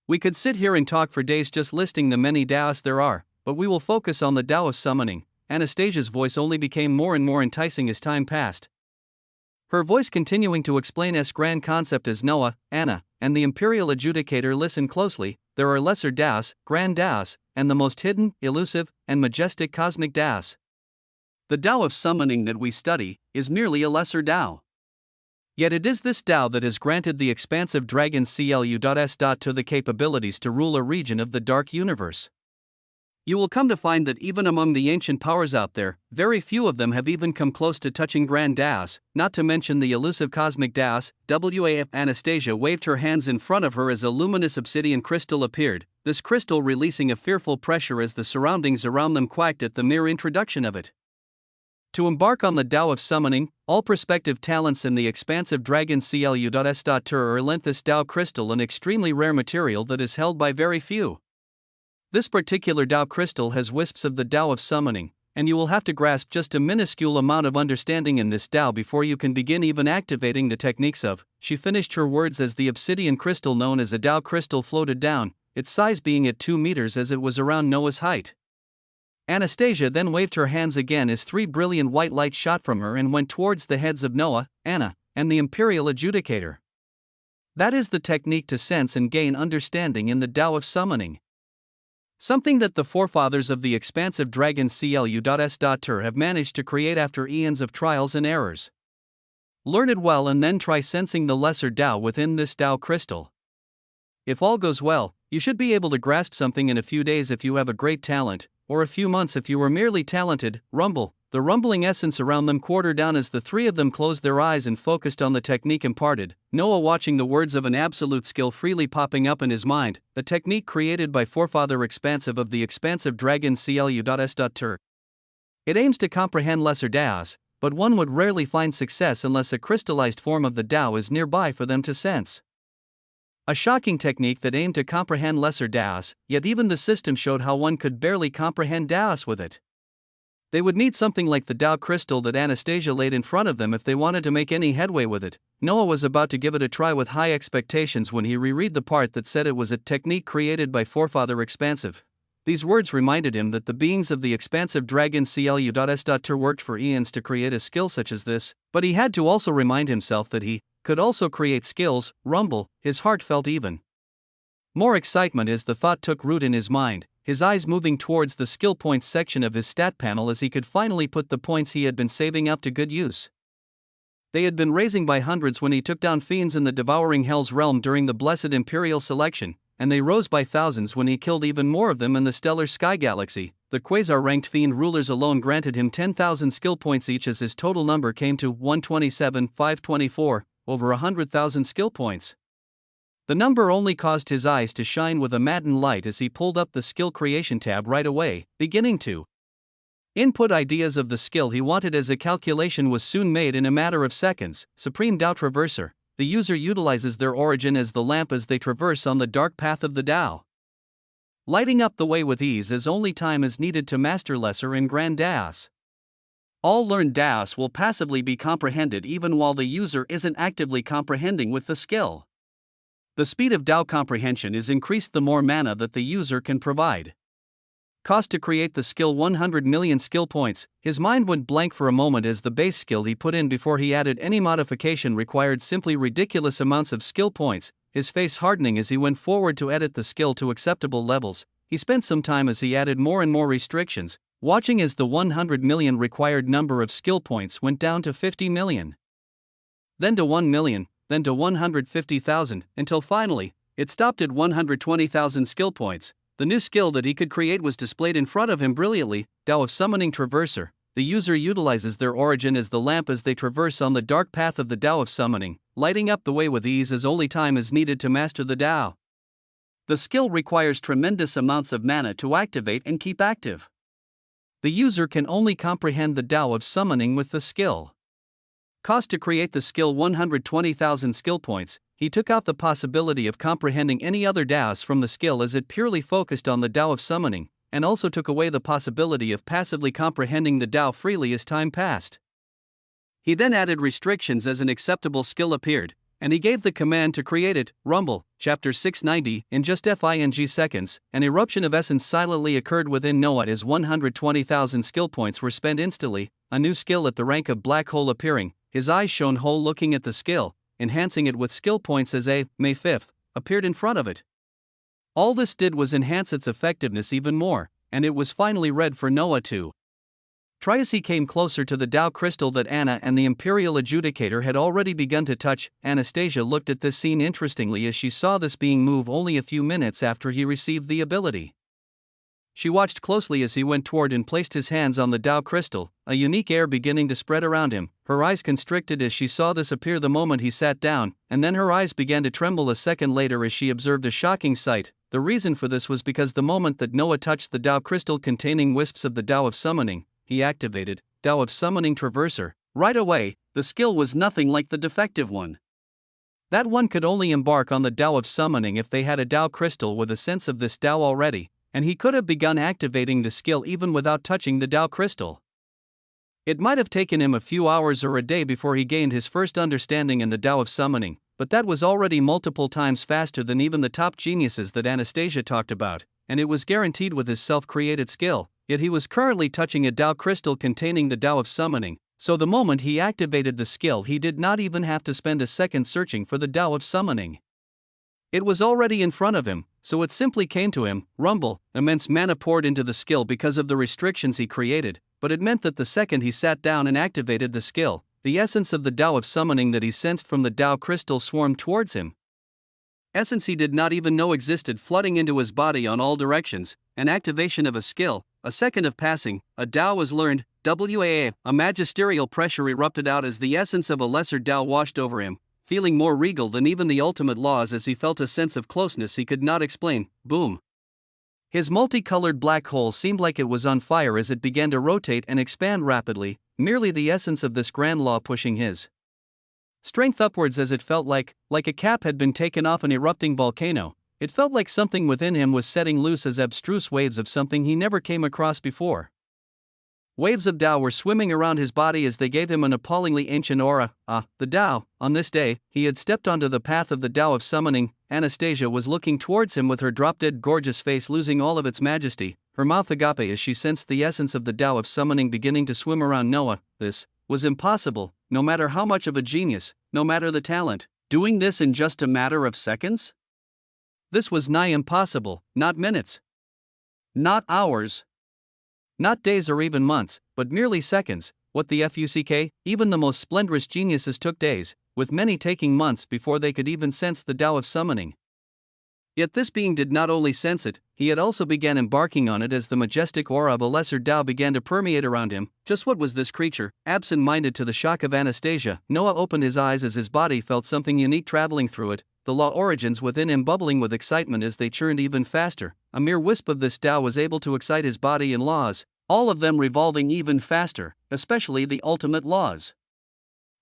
We could sit here and talk for days just listing the many das there are, but we will focus on the Tao of summoning. Anastasia's voice only became more and more enticing as time passed. Her voice continuing to explain S grand concept as Noah, Anna, and the imperial adjudicator listened closely. There are lesser das, grand das, and the most hidden, elusive, and majestic cosmic das. The Tao of summoning that we study is merely a lesser Tao. Yet it is this Tao that has granted the expansive dragon Clu.s.ter the capabilities to rule a region of the dark universe. You will come to find that even among the ancient powers out there, very few of them have even come close to touching grand das, not to mention the elusive cosmic das. Anastasia waved her hands in front of her as a luminous obsidian crystal appeared, this crystal releasing a fearful pressure as the surroundings around them quacked at the mere introduction of it. To embark on the Tao of summoning, all prospective talents in the expansive dragon Clu.s.ter are lent this Tao crystal, an extremely rare material that is held by very few. This particular Tao crystal has wisps of the Tao of summoning, and you will have to grasp just a minuscule amount of understanding in this Tao before you can begin even activating the techniques of. She finished her words as the obsidian crystal known as a Tao crystal floated down, its size being at 2 meters as it was around Noah's height. Anastasia then waved her hands again as 3 brilliant white lights shot from her and went towards the heads of Noah, Anna, and the imperial adjudicator. That is the technique to sense and gain understanding in the Tao of summoning. Something that the forefathers of the expansive dragon Clu.s.ter have managed to create after eons of trials and errors. Learn it well and then try sensing the lesser Tao within this Tao crystal. If all goes well, you should be able to grasp something in a few days if you have a great talent, or a few months if you are merely talented. Rumble. The rumbling essence around them quartered down as the three of them closed their eyes and focused on the technique imparted, Noah watching the words of an absolute skill freely popping up in his mind, the technique created by forefather expansive of the expansive dragon Clu.s.ter. It aims to comprehend lesser Taos, but one would rarely find success unless a crystallized form of the Tao is nearby for them to sense. A shocking technique that aimed to comprehend lesser Daos, yet even the system showed how one could barely comprehend Daos with it. They would need something like the Tao crystal that Anastasia laid in front of them if they wanted to make any headway with it. Noah was about to give it a try with high expectations when he reread the part that said it was a technique created by Forefather Expansive. These words reminded him that the beings of the expansive dragon CLU.S.Tur worked for eons to create a skill such as this, but he had to also remind himself that he could also create skills. Rumble, his heart felt even more excitement as the thought took root in his mind, his eyes moving towards the skill points section of his stat panel as he could finally put the points he had been saving up to good use. They had been raising by hundreds when he took down fiends in the devouring Hell's realm during the blessed Imperial selection, and they rose by thousands when he killed even more of them in the stellar sky galaxy. The Quasar-ranked fiend rulers alone granted him 10,000 skill points each as his total number came to 127,524, over 100,000 skill points. The number only caused his eyes to shine with a maddened light as he pulled up the skill creation tab right away, beginning to input ideas of the skill he wanted as a calculation was soon made in a matter of seconds. Supreme Tao Traverser. The user utilizes their origin as the lamp as they traverse on the dark path of the Tao, lighting up the way with ease as only time is needed to master lesser and grand Daos. All learned Daos will passively be comprehended even while the user isn't actively comprehending with the skill. The speed of Tao comprehension is increased the more mana that the user can provide. Cost to create the skill 100 million skill points. His mind went blank for a moment as the base skill he put in before he added any modification required simply ridiculous amounts of skill points, his face hardening as he went forward to edit the skill to acceptable levels. He spent some time as he added more and more restrictions, watching as the 100 million required number of skill points went down to 50 million. Then to 1 million. Then to 150,000, until finally, it stopped at 120,000 skill points. The new skill that he could create was displayed in front of him brilliantly. Tao of Summoning Traverser. The user utilizes their origin as the lamp as they traverse on the dark path of the Tao of Summoning, lighting up the way with ease as only time is needed to master the Tao. The skill requires tremendous amounts of mana to activate and keep active. The user can only comprehend the Tao of Summoning with the skill. Cost to create the skill 120,000 skill points. He took out the possibility of comprehending any other Daos from the skill as it purely focused on the Tao of Summoning, and also took away the possibility of passively comprehending the Tao freely as time passed. He then added restrictions as an acceptable skill appeared, and he gave the command to create it. Rumble, chapter 690. In just FING seconds, an eruption of essence silently occurred within Noah as 120,000 skill points were spent instantly, a new skill at the rank of black hole appearing. His eyes shone whole looking at the skill, enhancing it with skill points as a May 5th appeared in front of it. All this did was enhance its effectiveness even more, and it was finally read for Noah to try as he came closer to the Tao crystal that Anna and the Imperial Adjudicator had already begun to touch. Anastasia looked at this scene interestingly as she saw this being move only a few minutes after he received the ability. She watched closely as he went toward and placed his hands on the Tao crystal, a unique air beginning to spread around him. Her eyes constricted as she saw this appear the moment he sat down, and then her eyes began to tremble a second later as she observed a shocking sight. The reason for this was because the moment that Noah touched the Tao crystal containing wisps of the Tao of Summoning, he activated Tao of Summoning Traverser. Right away, the skill was nothing like the defective one. That one could only embark on the Tao of Summoning if they had a Tao crystal with a sense of this Tao already, and he could have begun activating the skill even without touching the Tao crystal. It might have taken him a few hours or a day before he gained his first understanding in the Tao of Summoning, but that was already multiple times faster than even the top geniuses that Anastasia talked about, and it was guaranteed with his self-created skill. Yet he was currently touching a Tao crystal containing the Tao of Summoning, so the moment he activated the skill he did not even have to spend a second searching for the Tao of Summoning. It was already in front of him, so it simply came to him. Rumble, immense mana poured into the skill because of the restrictions he created, but it meant that the second he sat down and activated the skill, the essence of the Tao of Summoning that he sensed from the Tao crystal swarmed towards him. Essence he did not even know existed flooding into his body on all directions. An activation of a skill, a second of passing, a Tao was learned. WAA, a magisterial pressure erupted out as the essence of a lesser Tao washed over him, feeling more regal than even the ultimate laws as he felt a sense of closeness he could not explain. Boom. His multicolored black hole seemed like it was on fire as it began to rotate and expand rapidly, merely the essence of this grand law pushing his Strength upwards as it felt like a cap had been taken off an erupting volcano. It felt like something within him was setting loose as abstruse waves of something he never came across before. Waves of Tao were swimming around his body as they gave him an appallingly ancient aura. The Tao. On this day, he had stepped onto the path of the Tao of summoning. Anastasia was looking towards him with her drop-dead gorgeous face losing all of its majesty, her mouth agape as she sensed the essence of the Tao of summoning beginning to swim around Noah. This was impossible, no matter how much of a genius, no matter the talent. Doing this in just a matter of seconds? This was nigh impossible, not minutes. Not hours. Not days or even months, but merely seconds. What the fuck? Even the most splendorous geniuses took days, with many taking months before they could even sense the Tao of summoning. Yet this being did not only sense it, he had also began embarking on it as the majestic aura of a lesser Tao began to permeate around him. Just what was this creature? Absent-minded to the shock of Anastasia, Noah opened his eyes as his body felt something unique traveling through it, the law origins within him bubbling with excitement as they churned even faster. A mere wisp of this Tao was able to excite his body and laws, all of them revolving even faster, especially the ultimate laws.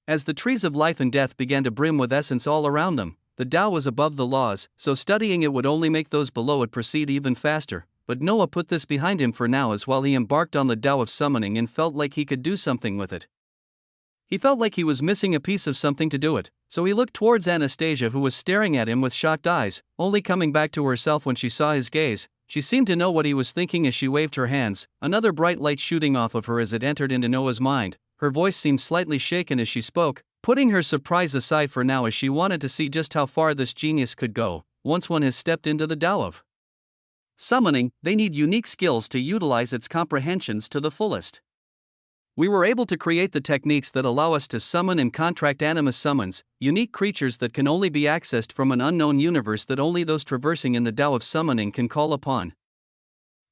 As the trees of life and death began to brim with essence all around them, the Tao was above the laws, so studying it would only make those below it proceed even faster. But Noah put this behind him for now as while he embarked on the Tao of summoning and felt like he could do something with it. He felt like he was missing a piece of something to do it, so he looked towards Anastasia who was staring at him with shocked eyes, only coming back to herself when she saw his gaze. She seemed to know what he was thinking as she waved her hands, another bright light shooting off of her as it entered into Noah's mind. Her voice seemed slightly shaken as she spoke, putting her surprise aside for now as she wanted to see just how far this genius could go. Once one has stepped into the Tao of summoning, they need unique skills to utilize its comprehensions to the fullest. We were able to create the techniques that allow us to summon and contract animus summons, unique creatures that can only be accessed from an unknown universe that only those traversing in the Tao of summoning can call upon.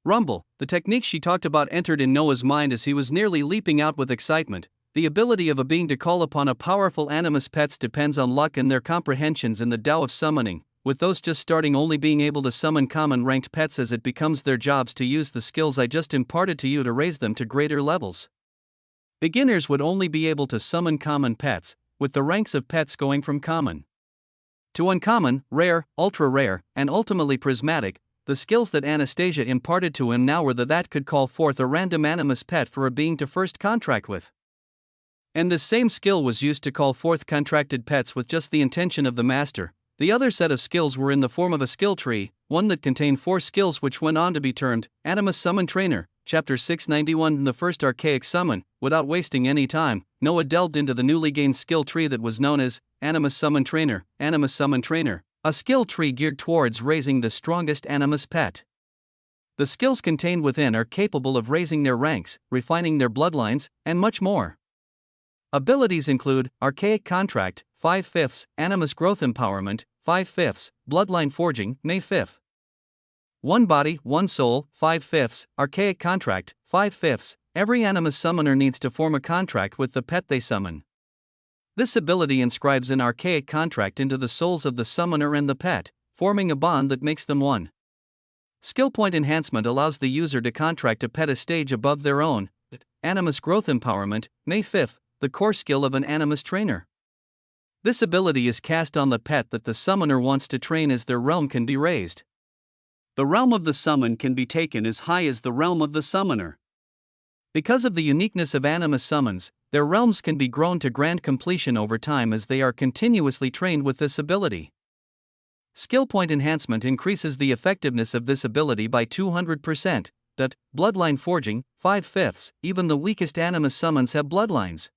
Rumble, the technique she talked about entered in Noah's mind as he was nearly leaping out with excitement. The ability of a being to call upon a powerful animus pets depends on luck and their comprehensions in the Tao of summoning, with those just starting only being able to summon common ranked pets as it becomes their jobs to use the skills I just imparted to you to raise them to greater levels. Beginners would only be able to summon common pets, with the ranks of pets going from common to uncommon, rare, ultra rare, and ultimately prismatic. The skills that Anastasia imparted to him now were that could call forth a random animus pet for a being to first contract with. And this same skill was used to call forth contracted pets with just the intention of the master. The other set of skills were in the form of a skill tree, one that contained 4 skills which went on to be termed Animus Summon Trainer. Chapter 691. The first archaic summon. Without wasting any time, Noah delved into the newly gained skill tree that was known as Animus Summon Trainer. Animus Summon Trainer, a skill tree geared towards raising the strongest animus pet. The skills contained within are capable of raising their ranks, refining their bloodlines, and much more. Abilities include Archaic Contract, 5/5, Animus Growth Empowerment, 5/5, Bloodline Forging, May 5. One Body, One Soul, 5/5, Archaic Contract, 5/5. Every animus summoner needs to form a contract with the pet they summon. This ability inscribes an archaic contract into the souls of the summoner and the pet, forming a bond that makes them one. Skill Point Enhancement allows the user to contract a pet a stage above their own. Animus Growth Empowerment, May 5, the core skill of an animus trainer. This ability is cast on the pet that the summoner wants to train as their realm can be raised. The realm of the summon can be taken as high as the realm of the summoner. Because of the uniqueness of animus summons, their realms can be grown to grand completion over time as they are continuously trained with this ability. Skill Point Enhancement increases the effectiveness of this ability by 200%. Bloodline Forging, 5/5. Even the weakest animus summons have bloodlines.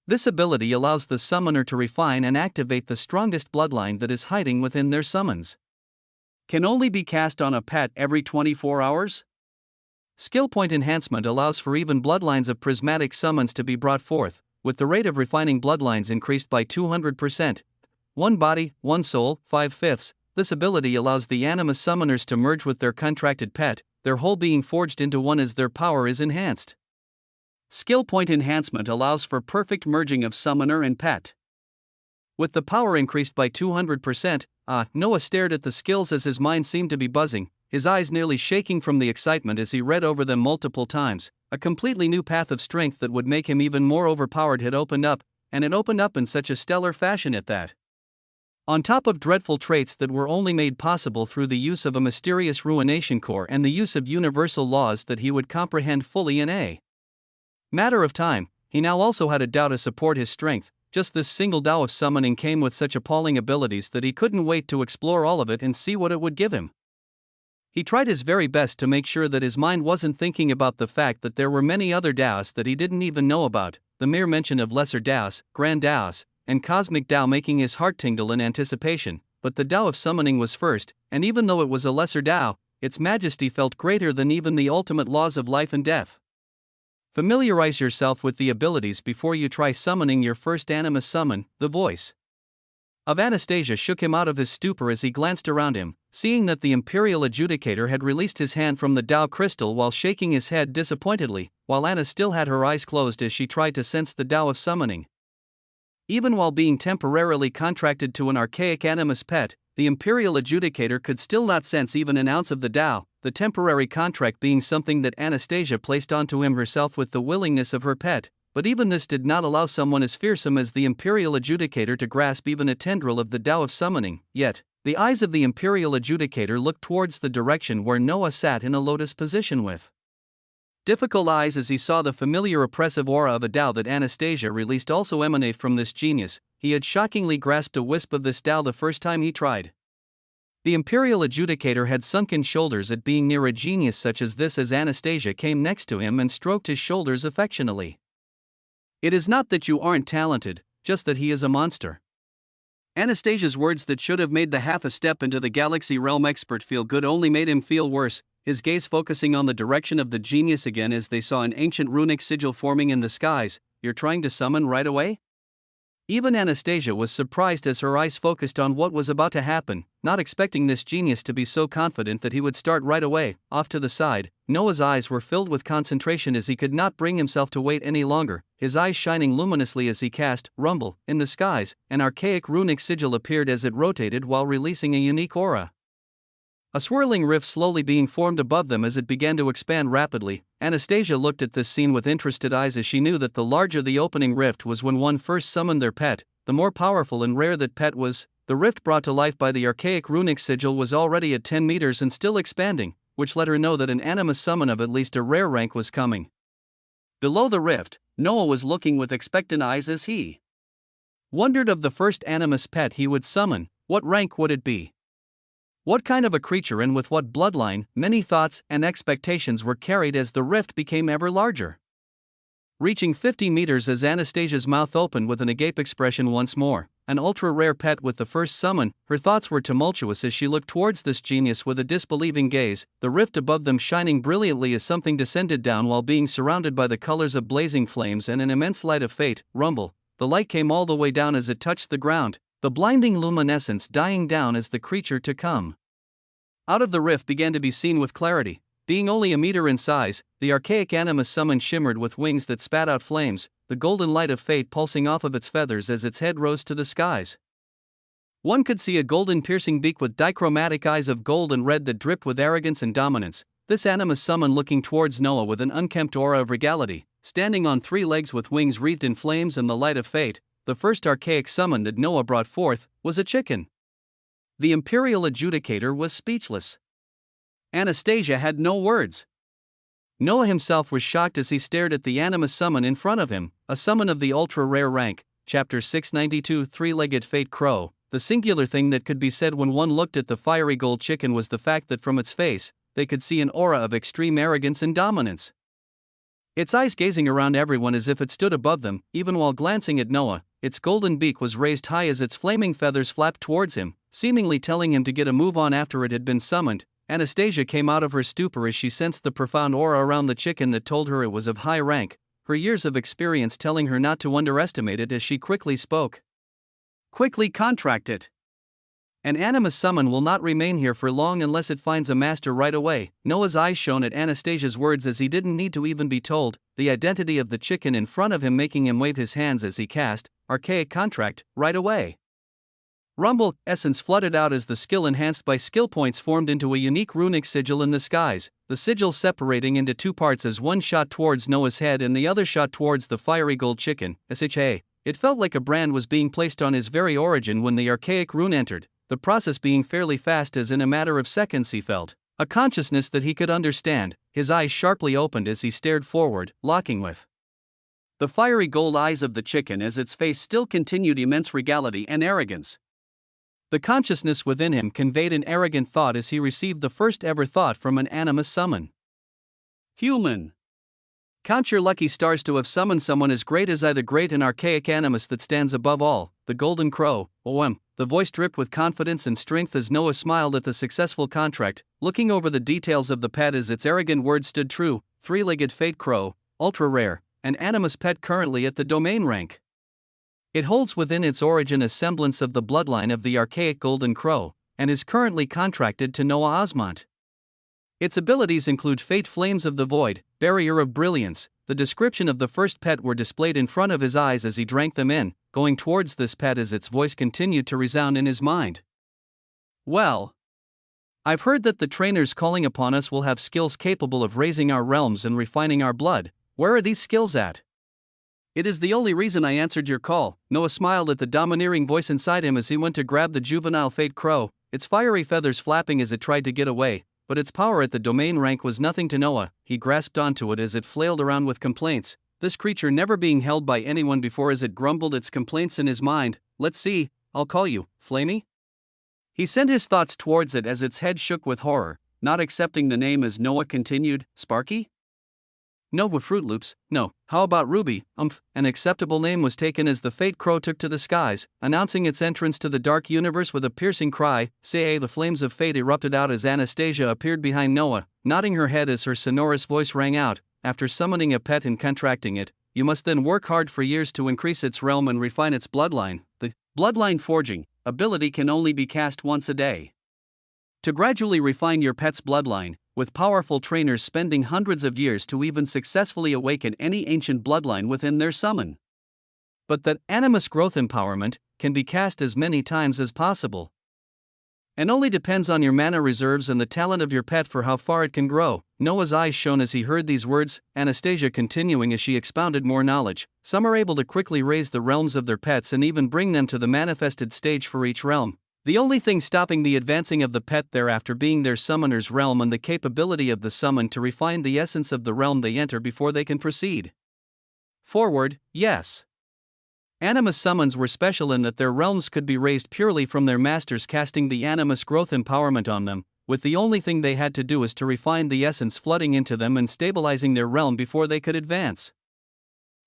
This ability allows the summoner to refine and activate the strongest bloodline that is hiding within their summons. Can only be cast on a pet every 24 hours? Skill Point Enhancement allows for even bloodlines of prismatic summons to be brought forth, with the rate of refining bloodlines increased by 200%. One Body, One Soul, 5/5. This ability allows the animus summoners to merge with their contracted pet, their whole being forged into one as their power is enhanced. Skill Point Enhancement allows for perfect merging of summoner and pet. With the power increased by 200%, Noah stared at the skills as his mind seemed to be buzzing, his eyes nearly shaking from the excitement as he read over them multiple times. A completely new path of strength that would make him even more overpowered had opened up. and it opened up in such a stellar fashion at that. On top of dreadful traits that were only made possible through the use of a mysterious ruination core and the use of universal laws that he would comprehend fully in a matter of time, he now also had a Tao to support his strength. Just this single Tao of summoning came with such appalling abilities that he couldn't wait to explore all of it and see what it would give him. He tried his very best to make sure that his mind wasn't thinking about the fact that there were many other Taos that he didn't even know about, the mere mention of lesser Taos, grand Taos, and cosmic Tao making his heart tingle in anticipation, but the Tao of summoning was first, and even though it was a lesser Tao, its majesty felt greater than even the ultimate laws of life and death. Familiarize yourself with the abilities before you try summoning your first animus summon. The voice of Anastasia shook him out of his stupor as he glanced around him, seeing that the Imperial Adjudicator had released his hand from the Tao crystal while shaking his head disappointedly, while Anna still had her eyes closed as she tried to sense the Tao of summoning. Even while being temporarily contracted to an archaic animus pet, the Imperial Adjudicator could still not sense even an ounce of the Tao, the temporary contract being something that Anastasia placed onto him herself with the willingness of her pet, but even this did not allow someone as fearsome as the Imperial Adjudicator to grasp even a tendril of the Tao of summoning. Yet, the eyes of the Imperial Adjudicator looked towards the direction where Noah sat in a lotus position with difficult eyes as he saw the familiar oppressive aura of a Tao that Anastasia released also emanate from this genius. He had shockingly grasped a wisp of this Tao the first time he tried. The Imperial Adjudicator had sunken shoulders at being near a genius such as this as Anastasia came next to him and stroked his shoulders affectionately. It is not that you aren't talented, just that he is a monster. Anastasia's words that should have made the half a step into the galaxy realm expert feel good only made him feel worse, his gaze focusing on the direction of the genius again as they saw an ancient runic sigil forming in the skies. You're trying to summon right away? Even Anastasia was surprised as her eyes focused on what was about to happen, not expecting this genius to be so confident that he would start right away. Off to the side, Noah's eyes were filled with concentration as he could not bring himself to wait any longer, his eyes shining luminously as he cast Rumble in the skies. An archaic runic sigil appeared as it rotated while releasing a unique aura. A swirling rift slowly being formed above them as it began to expand rapidly. Anastasia looked at this scene with interested eyes as she knew that the larger the opening rift was when one first summoned their pet, the more powerful and rare that pet was. The rift brought to life by the archaic runic sigil was already at 10 meters and still expanding, which let her know that an animus summon of at least a rare rank was coming. Below the rift, Noah was looking with expectant eyes as he wondered of the first animus pet he would summon. What rank would it be? What kind of a creature and with what bloodline? Many thoughts and expectations were carried as the rift became ever larger, reaching 50 meters as Anastasia's mouth opened with an agape expression once more. An ultra-rare pet with the first summon. Her thoughts were tumultuous as she looked towards this genius with a disbelieving gaze, the rift above them shining brilliantly as something descended down while being surrounded by the colors of blazing flames and an immense light of fate. Rumble. The light came all the way down as it touched the ground, the blinding luminescence dying down as the creature to come out of the rift began to be seen with clarity. Being only a meter in size, the archaic animus summon shimmered with wings that spat out flames, the golden light of fate pulsing off of its feathers as its head rose to the skies. One could see a golden piercing beak with dichromatic eyes of gold and red that dripped with arrogance and dominance. This animus summon looking towards Noah with an unkempt aura of regality, standing on 3 legs with wings wreathed in flames and the light of fate. The first archaic summon that Noah brought forth was a chicken. The Imperial Adjudicator was speechless. Anastasia had no words. Noah himself was shocked as he stared at the animus summon in front of him, a summon of the ultra-rare rank. Chapter 692 Three-Legged Fate Crow. The singular thing that could be said when one looked at the fiery gold chicken was the fact that from its face, they could see an aura of extreme arrogance and dominance. Its eyes gazing around everyone as if it stood above them, even while glancing at Noah, its golden beak was raised high as its flaming feathers flapped towards him, seemingly telling him to get a move on after it had been summoned. Anastasia came out of her stupor as she sensed the profound aura around the chicken that told her it was of high rank, her years of experience telling her not to underestimate it as she quickly spoke. Quickly contract it. An animus summon will not remain here for long unless it finds a master right away. Noah's eyes shone at Anastasia's words as he didn't need to even be told, the identity of the chicken in front of him making him wave his hands as he cast, archaic contract, right away. Rumble, essence flooded out as the skill enhanced by skill points formed into a unique runic sigil in the skies, the sigil separating into 2 parts as one shot towards Noah's head and the other shot towards the fiery gold chicken. Its It felt like a brand was being placed on his very origin when the archaic rune entered, the process being fairly fast as in a matter of seconds he felt a consciousness that he could understand. His eyes sharply opened as he stared forward, locking with the fiery gold eyes of the chicken as its face still continued immense regality and arrogance. The consciousness within him conveyed an arrogant thought as he received the first ever thought from an animus summon. Human. Count your lucky stars to have summoned someone as great as I, the great and archaic animus that stands above all, the golden crow. OM. The voice dripped with confidence and strength as Noah smiled at the successful contract, looking over the details of the pet as its arrogant words stood true. Three-legged fate crow, ultra rare, an animus pet currently at the domain rank. It holds within its origin a semblance of the bloodline of the archaic golden crow, and is currently contracted to Noah Osmont. Its abilities include Fate Flames of the Void, Barrier of Brilliance. The description of the first pet were displayed in front of his eyes as he drank them in, going towards this pet as its voice continued to resound in his mind. Well, I've heard that the trainers calling upon us will have skills capable of raising our realms and refining our blood. Where are these skills at? It is the only reason I answered your call. Noah smiled at the domineering voice inside him as he went to grab the juvenile fate crow, its fiery feathers flapping as it tried to get away, but its power at the domain rank was nothing to Noah. He grasped onto it as it flailed around with complaints, this creature never being held by anyone before as it grumbled its complaints in his mind. Let's see, I'll call you, Flamey? He sent his thoughts towards it as its head shook with horror, not accepting the name as Noah continued. Sparky? No, with Fruit Loops, no. How about Ruby? An acceptable name was taken as the fate crow took to the skies, announcing its entrance to the dark universe with a piercing cry. The flames of fate erupted out as Anastasia appeared behind Noah, nodding her head as her sonorous voice rang out. After summoning a pet and contracting it, you must then work hard for years to increase its realm and refine its bloodline. The bloodline forging ability can only be cast once a day. To gradually refine your pet's bloodline, with powerful trainers spending hundreds of years to even successfully awaken any ancient bloodline within their summon. But that animus growth empowerment can be cast as many times as possible, and only depends on your mana reserves and the talent of your pet for how far it can grow. Noah's eyes shone as he heard these words, Anastasia continuing as she expounded more knowledge. Some are able to quickly raise the realms of their pets and even bring them to the manifested stage for each realm. The only thing stopping the advancing of the pet thereafter being their summoner's realm and the capability of the summon to refine the essence of the realm they enter before they can proceed forward. Yes. Animus summons were special in that their realms could be raised purely from their masters casting the animus growth empowerment on them, with the only thing they had to do is to refine the essence flooding into them and stabilizing their realm before they could advance.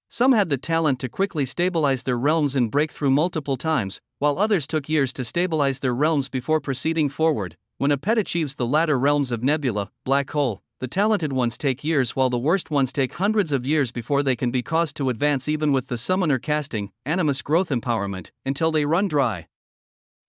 Some had the talent to quickly stabilize their realms and break through multiple times, while others took years to stabilize their realms before proceeding forward. When a pet achieves the latter realms of nebula, black hole, the talented ones take years while the worst ones take hundreds of years before they can be caused to advance even with the summoner casting animus growth empowerment, until they run dry.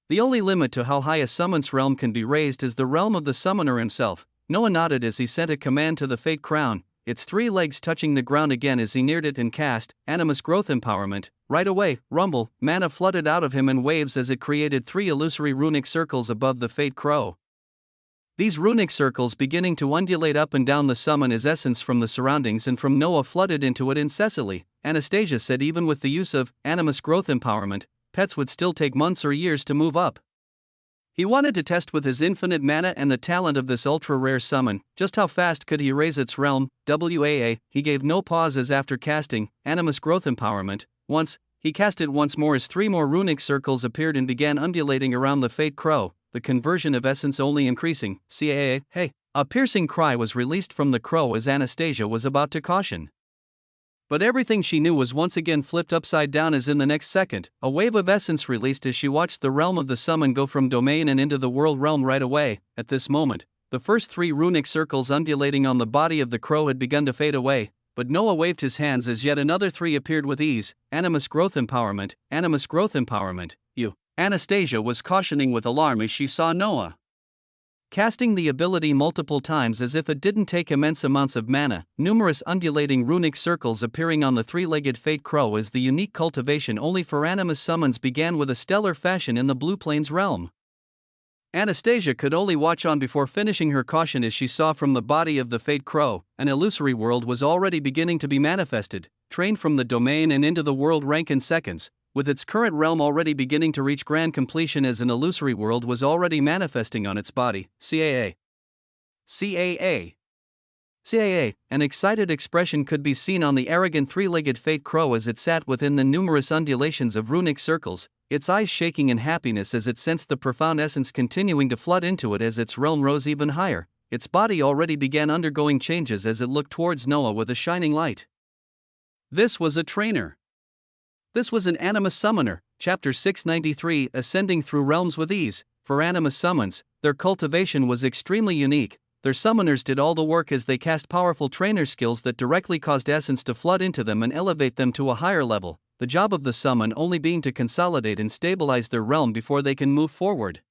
The only limit to how high a summon's realm can be raised is the realm of the summoner himself. Noah nodded as he sent a command to the fate crown, its 3 legs touching the ground again as he neared it and cast animus growth empowerment. Right away, rumble, mana flooded out of him in waves as it created 3 illusory runic circles above the fate crow. These runic circles beginning to undulate up and down the summon as essence from the surroundings and from Noah flooded into it incessantly. Anastasia said even with the use of animus growth empowerment, pets would still take months or years to move up. He wanted to test with his infinite mana and the talent of this ultra-rare summon, just how fast could he raise its realm. He gave no pauses after casting animus growth empowerment. Once, he cast it once more as 3 more runic circles appeared and began undulating around the fate crow, the conversion of essence only increasing. Hey! A piercing cry was released from the crow as Anastasia was about to caution. But everything she knew was once again flipped upside down as in the next second, a wave of essence released as she watched the realm of the summon go from domain and into the world realm right away. At this moment, the first 3 runic circles undulating on the body of the crow had begun to fade away, but Noah waved his hands as yet another 3 appeared with ease. Animus growth empowerment, animus growth empowerment, you. Anastasia was cautioning with alarm as she saw Noah casting the ability multiple times as if it didn't take immense amounts of mana, numerous undulating runic circles appearing on the 3-legged fate crow as the unique cultivation only for animus summons began with a stellar fashion in the Blue Plains realm. Anastasia could only watch on before finishing her caution as she saw from the body of the fate crow, an illusory world was already beginning to be manifested. trained from the domain and into the world rank in seconds, with its current realm already beginning to reach grand completion as an illusory world was already manifesting on its body. CAA. CAA. CAA, an excited expression could be seen on the arrogant three-legged fate crow as it sat within the numerous undulations of runic circles, its eyes shaking in happiness as it sensed the profound essence continuing to flood into it as its realm rose even higher. Its body already began undergoing changes as it looked towards Noah with a shining light. This was a trainer. This was an animus summoner, chapter 693, ascending through realms with ease. For animus summons, their cultivation was extremely unique. Their summoners did all the work as they cast powerful trainer skills that directly caused essence to flood into them and elevate them to a higher level, the job of the summon only being to consolidate and stabilize their realm before they can move forward.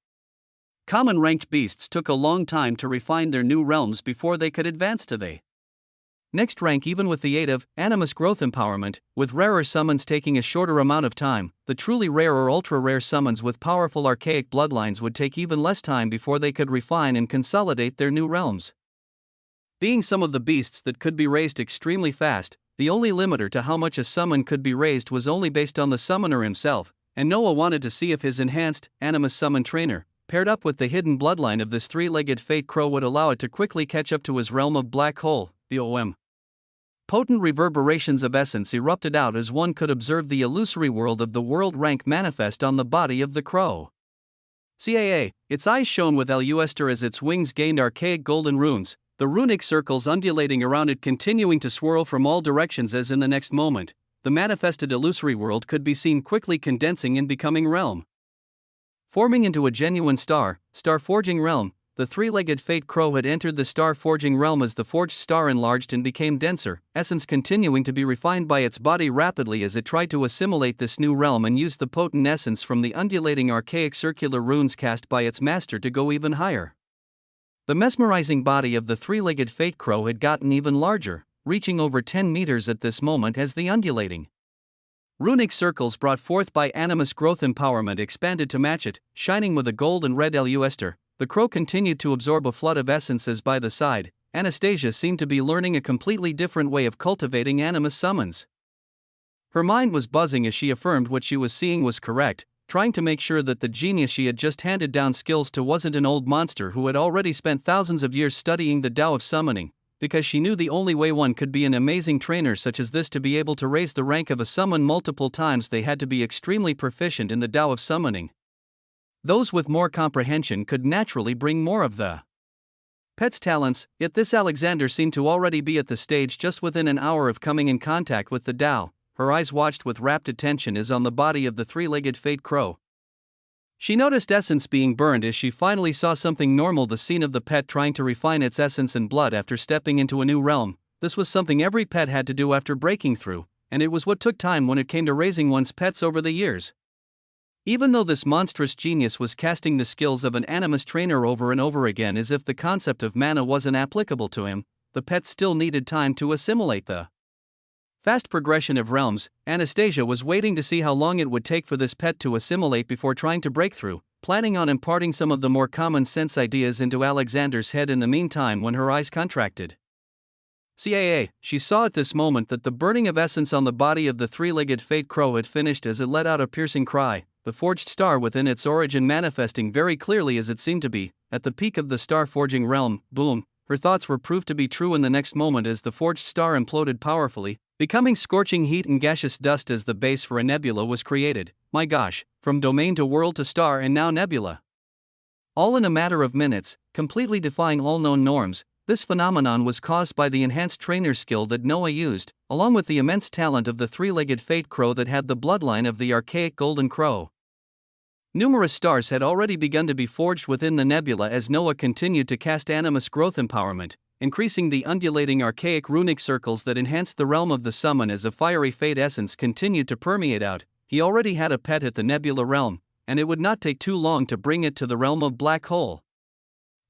Common ranked beasts took a long time to refine their new realms before they could advance to the next rank, even with the aid of animus growth empowerment, with rarer summons taking a shorter amount of time. The truly rare or ultra-rare summons with powerful archaic bloodlines would take even less time before they could refine and consolidate their new realms. Being some of the beasts that could be raised extremely fast, the only limiter to how much a summon could be raised was only based on the summoner himself, and Noah wanted to see if his enhanced animus summon trainer, paired up with the hidden bloodline of this three-legged fate crow, would allow it to quickly catch up to his realm of black hole, BOM. Potent reverberations of essence erupted out as one could observe the illusory world of the world rank manifest on the body of the crow. CAA, its eyes shone with asunder as its wings gained archaic golden runes, the runic circles undulating around it continuing to swirl from all directions as in the next moment, the manifested illusory world could be seen quickly condensing and becoming realm. Forming into a genuine star-forging realm, the three-legged fate crow had entered the star-forging realm as the forged star enlarged and became denser, essence continuing to be refined by its body rapidly as it tried to assimilate this new realm and used the potent essence from the undulating archaic circular runes cast by its master to go even higher. The mesmerizing body of the three-legged fate crow had gotten even larger, reaching over 10 meters at this moment as the undulating runic circles brought forth by animus growth empowerment expanded to match it, shining with a gold and red asunder. The crow continued to absorb a flood of essences by the side. Anastasia seemed to be learning a completely different way of cultivating animus summons. Her mind was buzzing as she affirmed what she was seeing was correct, trying to make sure that the genius she had just handed down skills to wasn't an old monster who had already spent thousands of years studying the Tao of summoning, because she knew the only way one could be an amazing trainer such as this to be able to raise the rank of a summon multiple times, they had to be extremely proficient in the Tao of summoning. Those with more comprehension could naturally bring more of the pet's talents, yet this Alexander seemed to already be at the stage just within an hour of coming in contact with the Tao. Her eyes watched with rapt attention as on the body of the three-legged fate crow. She noticed essence being burned as she finally saw something normal, the scene of the pet trying to refine its essence and blood after stepping into a new realm. This was something every pet had to do after breaking through, and it was what took time when it came to raising one's pets over the years. Even though this monstrous genius was casting the skills of an animus trainer over and over again as if the concept of mana wasn't applicable to him, the pet still needed time to assimilate the fast progression of realms. Anastasia was waiting to see how long it would take for this pet to assimilate before trying to break through, planning on imparting some of the more common sense ideas into Alexander's head in the meantime when her eyes contracted. CAA, she saw at this moment that the burning of essence on the body of the three-legged fate crow had finished as it let out a piercing cry, the forged star within its origin manifesting very clearly as it seemed to be, at the peak of the star-forging realm. Boom, her thoughts were proved to be true in the next moment as the forged star imploded powerfully, becoming scorching heat and gaseous dust as the base for a nebula was created. My gosh, from domain to world to star and now nebula. All in a matter of minutes, completely defying all known norms. This phenomenon was caused by the enhanced trainer skill that Noah used, along with the immense talent of the three-legged fate crow that had the bloodline of the archaic golden crow. Numerous stars had already begun to be forged within the nebula as Noah continued to cast animus growth empowerment, increasing the undulating archaic runic circles that enhanced the realm of the summon as a fiery fate essence continued to permeate out. He already had a pet at the nebula realm, and it would not take too long to bring it to the realm of black hole.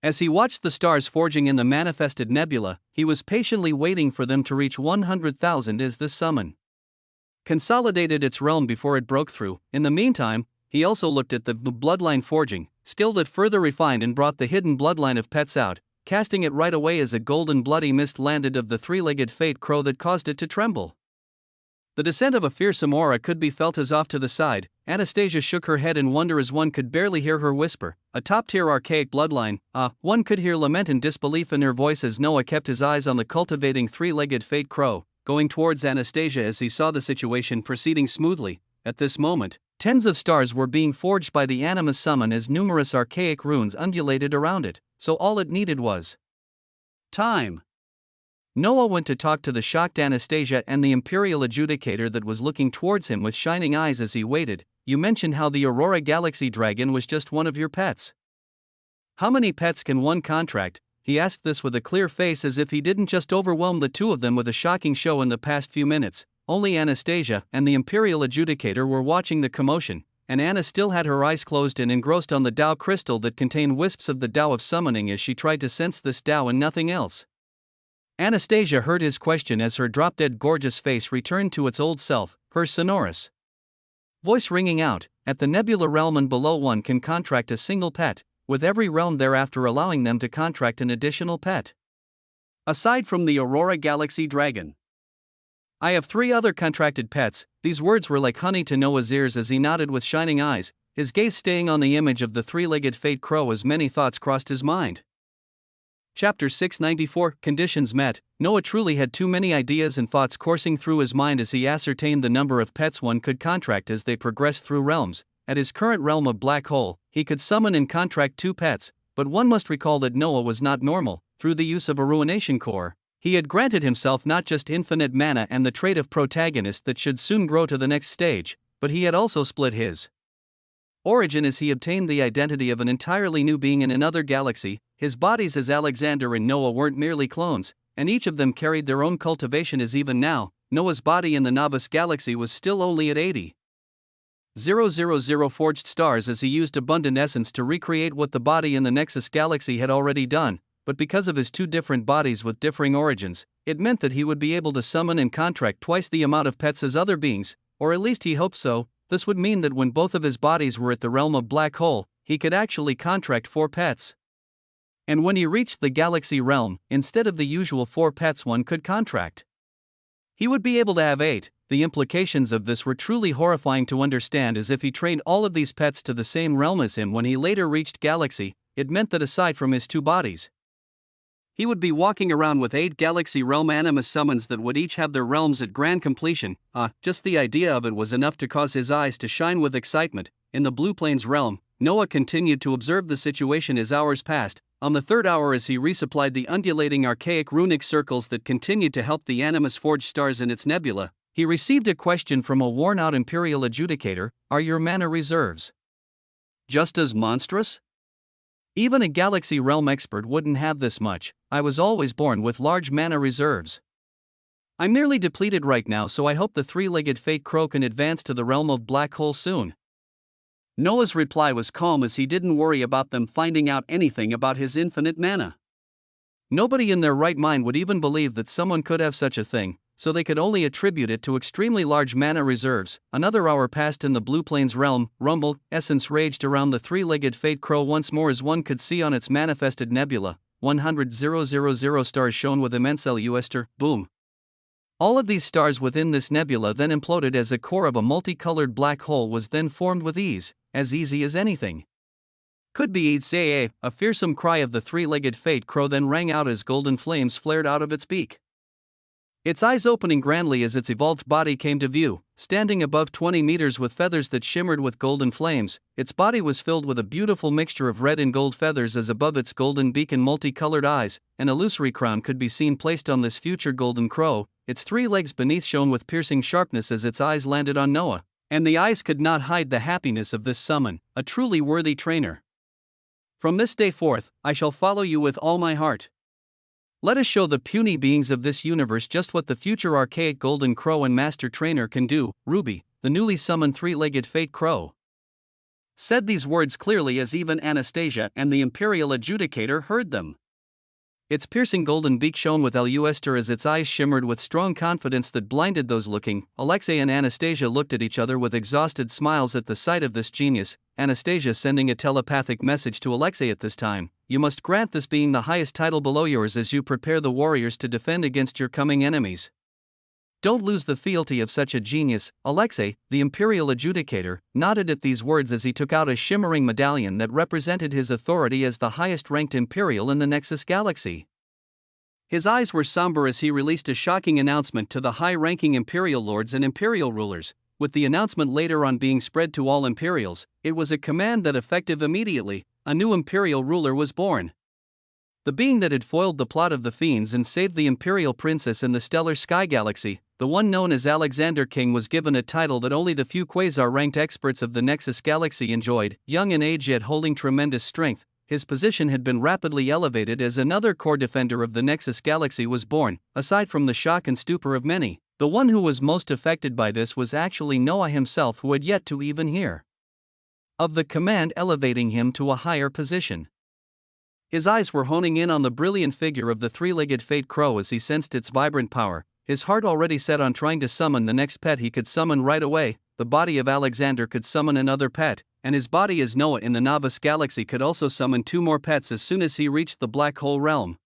As he watched the stars forging in the manifested nebula, he was patiently waiting for them to reach 100,000 as this summon consolidated its realm before it broke through. In the meantime, he also looked at the bloodline forging, skill that further refined and brought the hidden bloodline of pets out, casting it right away as a golden bloody mist landed of the three-legged fate crow that caused it to tremble. The descent of a fearsome aura could be felt as off to the side. Anastasia shook her head in wonder as one could barely hear her whisper. A top-tier archaic bloodline. One could hear lament and disbelief in her voice as Noah kept his eyes on the cultivating three-legged fate crow, going towards Anastasia as he saw the situation proceeding smoothly. At this moment, tens of stars were being forged by the Animus summon as numerous archaic runes undulated around it, so all it needed was time. Noah went to talk to the shocked Anastasia and the Imperial Adjudicator that was looking towards him with shining eyes as he waited. You mentioned how the Aurora Galaxy Dragon was just one of your pets. How many pets can one contract? He asked this with a clear face as if he didn't just overwhelm the two of them with a shocking show in the past few minutes. Only Anastasia and the Imperial Adjudicator were watching the commotion, and Anna still had her eyes closed and engrossed on the Tao crystal that contained wisps of the Tao of summoning as she tried to sense this Tao and nothing else. Anastasia heard his question as her drop-dead gorgeous face returned to its old self, her sonorous voice ringing out. At the nebula realm and below, one can contract a single pet, with every realm thereafter allowing them to contract an additional pet. Aside from the Aurora Galaxy Dragon, I have 3 other contracted pets. These words were like honey to Noah's ears as he nodded with shining eyes, his gaze staying on the image of the three-legged fate crow as many thoughts crossed his mind. Chapter 694, Conditions Met. Noah truly had too many ideas and thoughts coursing through his mind as he ascertained the number of pets one could contract as they progressed through realms. At his current realm of Black Hole, he could summon and contract 2 pets, but one must recall that Noah was not normal. Through the use of a ruination core, he had granted himself not just infinite mana and the trait of protagonist that should soon grow to the next stage, but he had also split his origin as he obtained the identity of an entirely new being in another galaxy. His bodies as Alexander and Noah weren't merely clones, and each of them carried their own cultivation as even now, Noah's body in the Novus galaxy was still only at 80,000 forged stars as he used abundant essence to recreate what the body in the Nexus galaxy had already done, but because of his 2 different bodies with differing origins, it meant that he would be able to summon and contract twice the amount of pets as other beings, or at least he hoped so. This would mean that when both of his bodies were at the realm of Black Hole, he could actually contract 4 pets. And when he reached the galaxy realm, instead of the usual 4 pets one could contract, he would be able to have 8. The implications of this were truly horrifying to understand, as if he trained all of these pets to the same realm as him when he later reached galaxy. It meant that aside from his 2 bodies, he would be walking around with 8 galaxy realm animus summons that would each have their realms at grand completion. Just the idea of it was enough to cause his eyes to shine with excitement. In the Blue Plains realm, Noah continued to observe the situation as hours passed. On the 3rd hour, as he resupplied the undulating archaic runic circles that continued to help the Animus forge stars in its nebula, he received a question from a worn-out Imperial Adjudicator. Are your mana reserves just as monstrous? Even a galaxy realm expert wouldn't have this much. I was always born with large mana reserves. I'm nearly depleted right now, so I hope the three-legged fate crow can advance to the realm of Black Hole soon. Noah's reply was calm as he didn't worry about them finding out anything about his infinite mana. Nobody in their right mind would even believe that someone could have such a thing, so they could only attribute it to extremely large mana reserves. Another hour passed in the Blue Plains realm. Rumble, essence raged around the three-legged fate crow once more as one could see on its manifested nebula. 100,000 stars shone with immense luster. Boom. All of these stars within this nebula then imploded as a core of a multicolored black hole was then formed with ease, as easy as anything could be. A fearsome cry of the three-legged fate crow then rang out as golden flames flared out of its beak, its eyes opening grandly as its evolved body came to view. Standing above 20 meters with feathers that shimmered with golden flames, its body was filled with a beautiful mixture of red and gold feathers as above its golden beak and multicolored eyes, an illusory crown could be seen placed on this future golden crow. Its 3 legs beneath shone with piercing sharpness as its eyes landed on Noah, and the eyes could not hide the happiness of this summon, a truly worthy trainer. From this day forth, I shall follow you with all my heart. Let us show the puny beings of this universe just what the future archaic golden crow and master trainer can do. Ruby, the newly summoned three-legged fate crow, said these words clearly as even Anastasia and the Imperial Adjudicator heard them. Its piercing golden beak shone with luster as its eyes shimmered with strong confidence that blinded those looking. Alexei and Anastasia looked at each other with exhausted smiles at the sight of this genius, Anastasia sending a telepathic message to Alexei at this time. You must grant this being the highest title below yours as you prepare the warriors to defend against your coming enemies. Don't lose the fealty of such a genius. Alexei, the imperial adjudicator, nodded at these words as he took out a shimmering medallion that represented his authority as the highest-ranked imperial in the Nexus galaxy. His eyes were somber as he released a shocking announcement to the high-ranking imperial lords and imperial rulers. With the announcement later on being spread to all imperials, it was a command that effective immediately. A new imperial ruler was born. The being that had foiled the plot of the fiends and saved the imperial princess in the stellar sky galaxy, the one known as Alexander King, was given a title that only the few quasar-ranked experts of the Nexus galaxy enjoyed. Young in age yet holding tremendous strength, his position had been rapidly elevated as another core defender of the Nexus galaxy was born. Aside from the shock and stupor of many, the one who was most affected by this was actually Noah himself, who had yet to even hear of the command elevating him to a higher position. His eyes were honing in on the brilliant figure of the three-legged Fate Crow as he sensed its vibrant power, his heart already set on trying to summon the next pet he could summon right away. The body of Alexander could summon another pet, and his body as Noah in the Novice Galaxy could also summon 2 more pets as soon as he reached the black hole realm.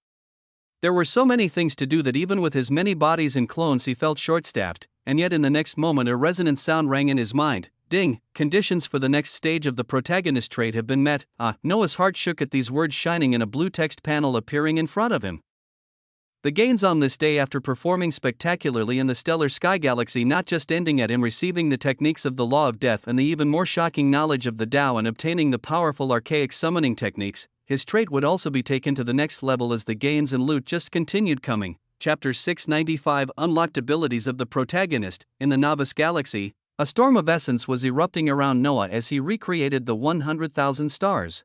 There were so many things to do that even with his many bodies and clones he felt short-staffed, and yet in the next moment a resonant sound rang in his mind. Ding! Conditions for the next stage of the protagonist trait have been met. Noah's heart shook at these words shining in a blue text panel appearing in front of him. The gains on this day after performing spectacularly in the stellar sky galaxy not just ending at him receiving the techniques of the law of death and the even more shocking knowledge of the Tao and obtaining the powerful archaic summoning techniques, his trait would also be taken to the next level as the gains and loot just continued coming. Chapter 695 Unlocked Abilities of the Protagonist. In the Novice Galaxy, a storm of essence was erupting around Noah as he recreated the 100,000 stars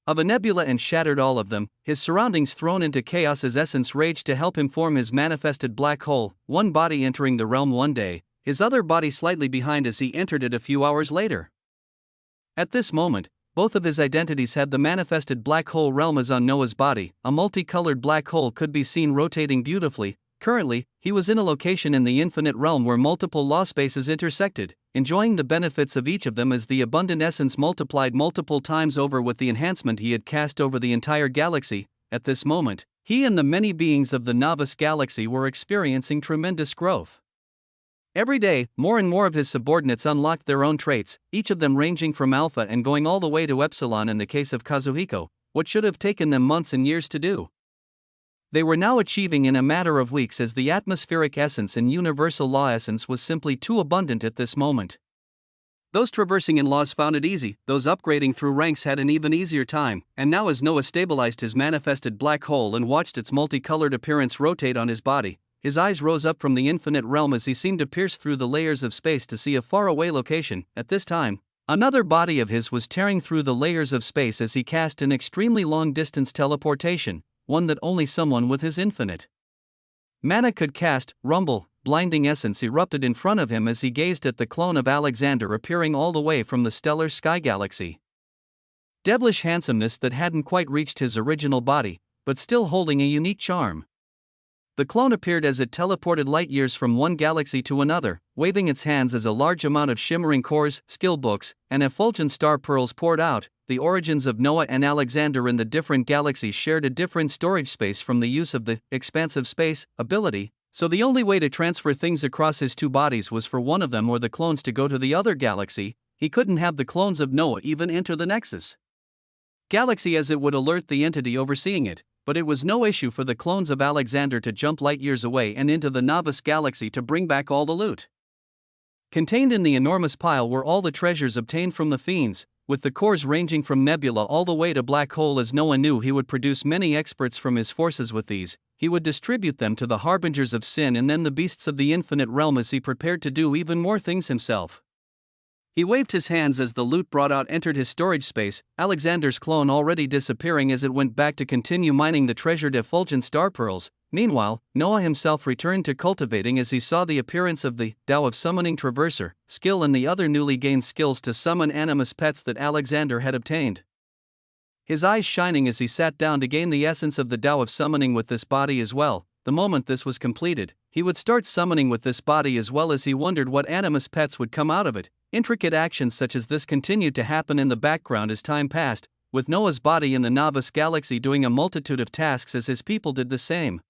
of a nebula and shattered all of them, his surroundings thrown into chaos as essence raged to help him form his manifested black hole, one body entering the realm one day, his other body slightly behind as he entered it a few hours later. At this moment, both of his identities had the manifested black hole realm as on Noah's body. A multicolored black hole could be seen rotating beautifully. Currently, he was in a location in the infinite realm where multiple law spaces intersected, enjoying the benefits of each of them as the abundant essence multiplied multiple times over with the enhancement he had cast over the entire galaxy. At this moment, he and the many beings of the Novice Galaxy were experiencing tremendous growth. Every day, more and more of his subordinates unlocked their own traits, each of them ranging from alpha and going all the way to epsilon in the case of Kazuhiko, what should have taken them months and years to do. They were now achieving in a matter of weeks as the atmospheric essence and universal law essence was simply too abundant at this moment. Those traversing in laws found it easy, those upgrading through ranks had an even easier time, and now as Noah stabilized his manifested black hole and watched its multicolored appearance rotate on his body, his eyes rose up from the infinite realm as he seemed to pierce through the layers of space to see a faraway location. At this time, another body of his was tearing through the layers of space as he cast an extremely long-distance teleportation, one that only someone with his infinite mana could cast. Rumble, blinding essence erupted in front of him as he gazed at the clone of Alexander appearing all the way from the stellar sky galaxy. Devilish handsomeness that hadn't quite reached his original body, but still holding a unique charm. The clone appeared as it teleported light years from one galaxy to another, waving its hands as a large amount of shimmering cores, skill books, and effulgent star pearls poured out. The origins of Noah and Alexander in the different galaxies shared a different storage space from the use of the expansive space ability, so the only way to transfer things across his two bodies was for one of them or the clones to go to the other galaxy. He couldn't have the clones of Noah even enter the Nexus galaxy as it would alert the entity overseeing it, but it was no issue for the clones of Alexander to jump light years away and into the Novice Galaxy to bring back all the loot. Contained in the enormous pile were all the treasures obtained from the fiends, with the cores ranging from nebula all the way to black hole. As Noah knew he would produce many experts from his forces with these, he would distribute them to the harbingers of sin and then the beasts of the infinite realm as he prepared to do even more things himself. He waved his hands as the loot brought out entered his storage space, Alexander's clone already disappearing as it went back to continue mining the treasured effulgent star pearls. Meanwhile, Noah himself returned to cultivating as he saw the appearance of the Tao of Summoning Traverser, skill and the other newly gained skills to summon animus pets that Alexander had obtained. His eyes shining as he sat down to gain the essence of the Tao of Summoning with this body as well. The moment this was completed, he would start summoning with this body as well as he wondered what animus pets would come out of it. Intricate actions such as this continued to happen in the background as time passed, with Noah's body in the Novice Galaxy doing a multitude of tasks as his people did the same.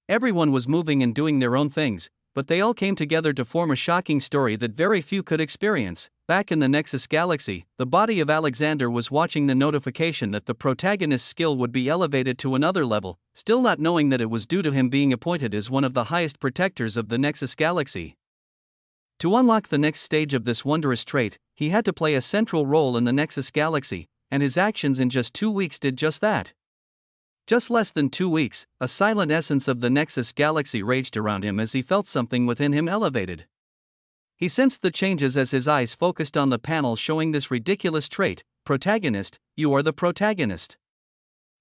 Everyone was moving and doing their own things, but they all came together to form a shocking story that very few could experience. Back in the Nexus galaxy, the body of Alexander was watching the notification that the protagonist's skill would be elevated to another level, still not knowing that it was due to him being appointed as one of the highest protectors of the Nexus galaxy. To unlock the next stage of this wondrous trait, he had to play a central role in the Nexus galaxy, and his actions in just 2 weeks did just that. Just less than 2 weeks, a silent essence of the Nexus galaxy raged around him as he felt something within him elevated. He sensed the changes as his eyes focused on the panel showing this ridiculous trait: protagonist, you are the protagonist.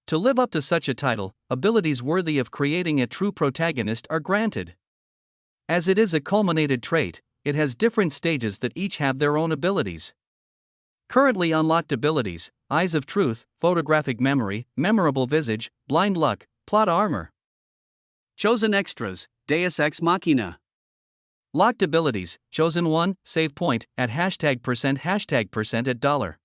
To live up to such a title, abilities worthy of creating a true protagonist are granted. As it is a culminated trait, it has different stages that each have their own abilities. Currently unlocked abilities: Eyes of Truth, Photographic Memory, Memorable Visage, Blind Luck, Plot Armor. Chosen extras: Deus Ex Machina. Locked abilities: Chosen 1, save point, at #% at $.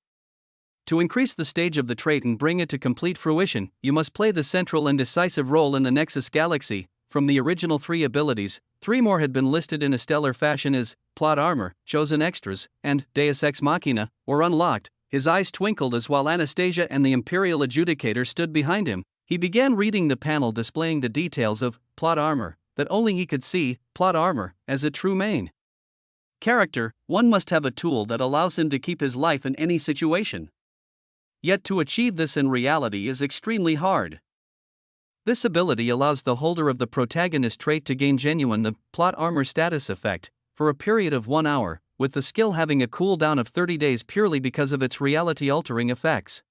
To increase the stage of the trait and bring it to complete fruition, you must play the central and decisive role in the Nexus galaxy. From the original 3 abilities, 3 more had been listed in a stellar fashion as Plot Armor, Chosen Extras, and Deus Ex Machina, or unlocked. His eyes twinkled as while Anastasia and the Imperial Adjudicator stood behind him, he began reading the panel displaying the details of Plot Armor, that only he could see. Plot Armor, as a true main character, one must have a tool that allows him to keep his life in any situation. Yet to achieve this in reality is extremely hard. This ability allows the holder of the protagonist trait to gain genuine the Plot Armor status effect for a period of 1 hour, with the skill having a cooldown of 30 days purely because of its reality-altering effects.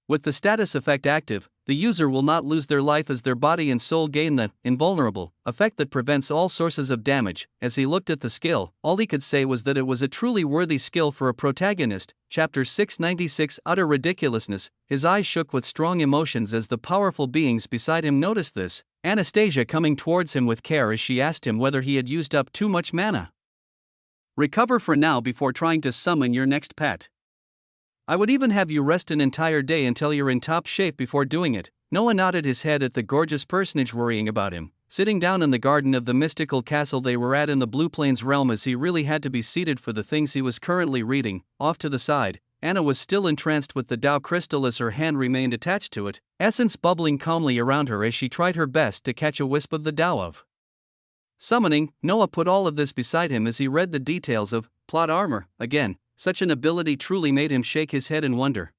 With the status effect active, the user will not lose their life as their body and soul gain the invulnerable effect that prevents all sources of damage. As he looked at the skill, all he could say was that it was a truly worthy skill for a protagonist. Chapter 696: Utter Ridiculousness. His eyes shook with strong emotions as the powerful beings beside him noticed this, Anastasia coming towards him with care as she asked him whether he had used up too much mana. Recover for now before trying to summon your next pet. I would even have you rest an entire day until you're in top shape before doing it. Noah nodded his head at the gorgeous personage worrying about him, sitting down in the garden of the mystical castle they were at in the Blue Plains realm as he really had to be seated for the things he was currently reading. Off to the side, Anna was still entranced with the Tao crystal as her hand remained attached to it, essence bubbling calmly around her as she tried her best to catch a wisp of the Tao of summoning. Noah put all of this beside him as he read the details of Plot Armor. Again, such an ability truly made him shake his head in wonder.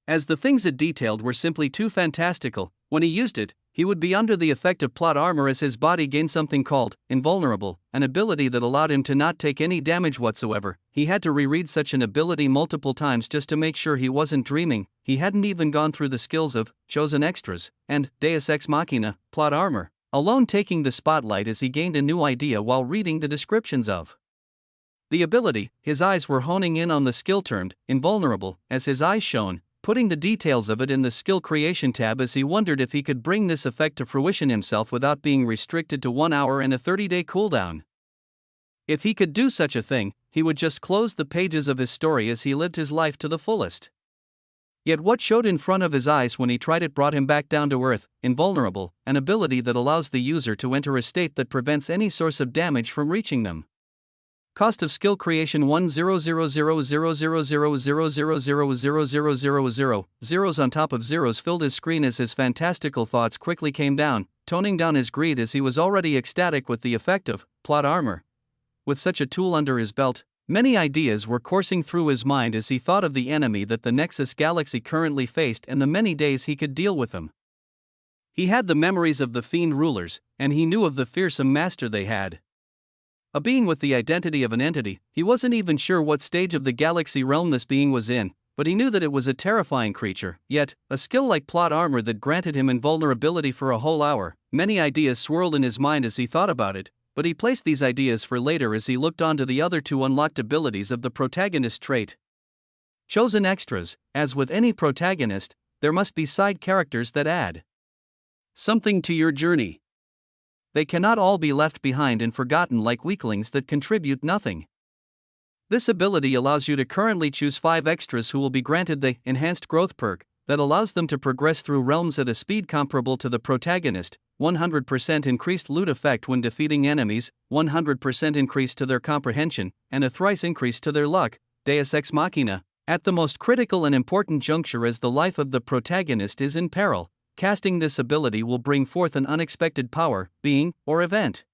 As the things it detailed were simply too fantastical, when he used it, he would be under the effect of Plot Armor as his body gained something called invulnerable, an ability that allowed him to not take any damage whatsoever. He had to reread such an ability multiple times just to make sure he wasn't dreaming. He hadn't even gone through the skills of Chosen Extras and Deus Ex Machina, Plot Armor, alone taking the spotlight as he gained a new idea while reading the descriptions of the ability. His eyes were honing in on the skill termed invulnerable as his eyes shone, putting the details of it in the skill creation tab as he wondered if he could bring this effect to fruition himself without being restricted to 1 hour and a 30-day cooldown. If he could do such a thing, he would just close the pages of his story as he lived his life to the fullest. Yet what showed in front of his eyes when he tried it brought him back down to earth. Invulnerable, an ability that allows the user to enter a state that prevents any source of damage from reaching them. Cost of skill creation 100000000000000. Zeros on top of zeros filled his screen as his fantastical thoughts quickly came down, toning down his greed as he was already ecstatic with the effect of Plot Armor. With such a tool under his belt, many ideas were coursing through his mind as he thought of the enemy that the Nexus galaxy currently faced and the many days he could deal with them. He had the memories of the fiend rulers, and he knew of the fearsome master they had. A being with the identity of an entity, he wasn't even sure what stage of the galaxy realm this being was in, but he knew that it was a terrifying creature. Yet, a skill like Plot Armor that granted him invulnerability for a whole hour. Many ideas swirled in his mind as he thought about it, but he placed these ideas for later as he looked on to the other 2 unlocked abilities of the protagonist trait. Chosen Extras. As with any protagonist, there must be side characters that add something to your journey. They cannot all be left behind and forgotten like weaklings that contribute nothing. This ability allows you to currently choose 5 extras who will be granted the enhanced growth perk that allows them to progress through realms at a speed comparable to the protagonist. 100% increased loot effect when defeating enemies, 100% increase to their comprehension, and a thrice increase to their luck, Deus Ex Machina. At the most critical and important juncture as the life of the protagonist is in peril, casting this ability will bring forth an unexpected power, being, or event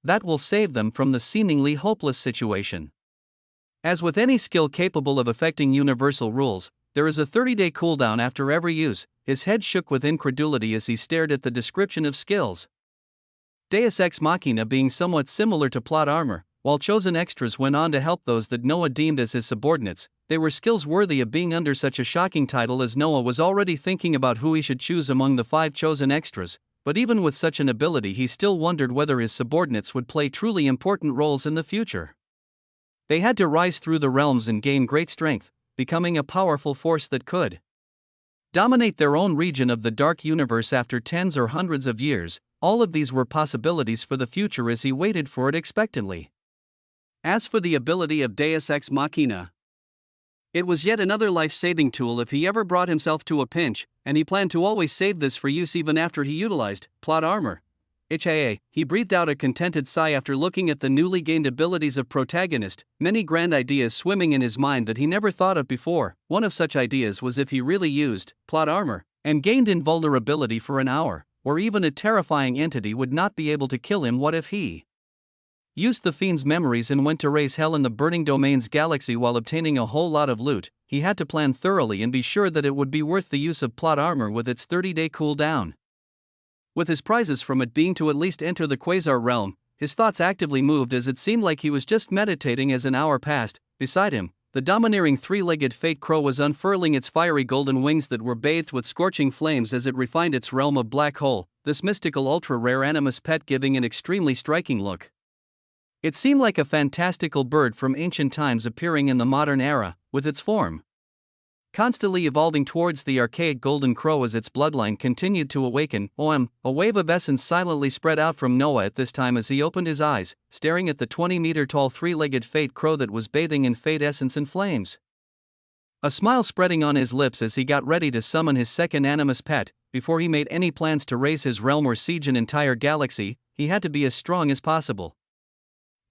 that will save them from the seemingly hopeless situation. As with any skill capable of affecting universal rules, there is a 30-day cooldown after every use. His head shook with incredulity as he stared at the description of skills. Deus Ex Machina being somewhat similar to plot armor, while chosen extras went on to help those that Noah deemed as his subordinates, they were skills worthy of being under such a shocking title as Noah was already thinking about who he should choose among the 5 chosen extras, but even with such an ability he still wondered whether his subordinates would play truly important roles in the future. They had to rise through the realms and gain great strength, becoming a powerful force that could dominate their own region of the dark universe after tens or hundreds of years. All of these were possibilities for the future as he waited for it expectantly. As for the ability of Deus Ex Machina, it was yet another life-saving tool if he ever brought himself to a pinch, and he planned to always save this for use even after he utilized plot armor. He breathed out a contented sigh after looking at the newly gained abilities of protagonist, many grand ideas swimming in his mind that he never thought of before. One of such ideas was if he really used plot armor and gained invulnerability for an hour, or even a terrifying entity would not be able to kill him. What if he used the fiend's memories and went to raise hell in the burning domain's galaxy while obtaining a whole lot of loot? He had to plan thoroughly and be sure that it would be worth the use of plot armor with its 30-day cooldown. With his prizes from it being to at least enter the Quasar realm, his thoughts actively moved as it seemed like he was just meditating as an hour passed. Beside him, the domineering 3-legged fate crow was unfurling its fiery golden wings that were bathed with scorching flames as it refined its realm of black hole, this mystical ultra-rare animus pet giving an extremely striking look. It seemed like a fantastical bird from ancient times appearing in the modern era, with its form constantly evolving towards the archaic golden crow as its bloodline continued to awaken. A wave of essence silently spread out from Noah at this time as he opened his eyes, staring at the 20-meter-tall 3-legged fate crow that was bathing in fate essence and flames. A smile spreading on his lips as he got ready to summon his second animus pet. Before he made any plans to raise his realm or siege an entire galaxy, he had to be as strong as possible.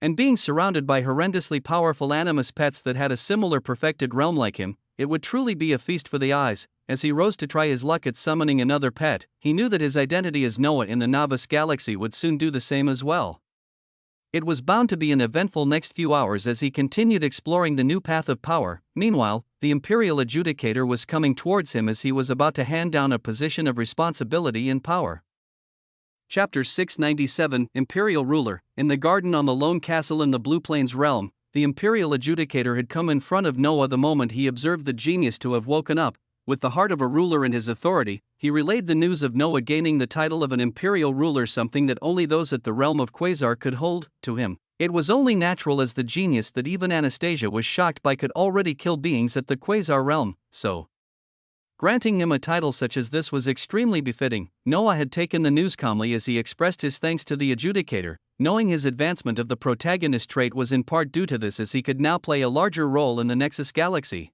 And being surrounded by horrendously powerful animus pets that had a similar perfected realm like him, it would truly be a feast for the eyes. As he rose to try his luck at summoning another pet, he knew that his identity as Noah in the novice galaxy would soon do the same as well. It was bound to be an eventful next few hours as he continued exploring the new path of power. Meanwhile, the Imperial Adjudicator was coming towards him as he was about to hand down a position of responsibility and power. Chapter 697, Imperial Ruler. In the garden on the lone castle in the Blue Plains realm, the Imperial Adjudicator had come in front of Noah the moment he observed the genius to have woken up. With the heart of a ruler and his authority, he relayed the news of Noah gaining the title of an Imperial Ruler, something that only those at the realm of Quasar could hold. To him, it was only natural as the genius that even Anastasia was shocked by could already kill beings at the Quasar realm, so granting him a title such as this was extremely befitting. Noah had taken the news calmly as he expressed his thanks to the Adjudicator, knowing his advancement of the protagonist trait was in part due to this as he could now play a larger role in the Nexus Galaxy.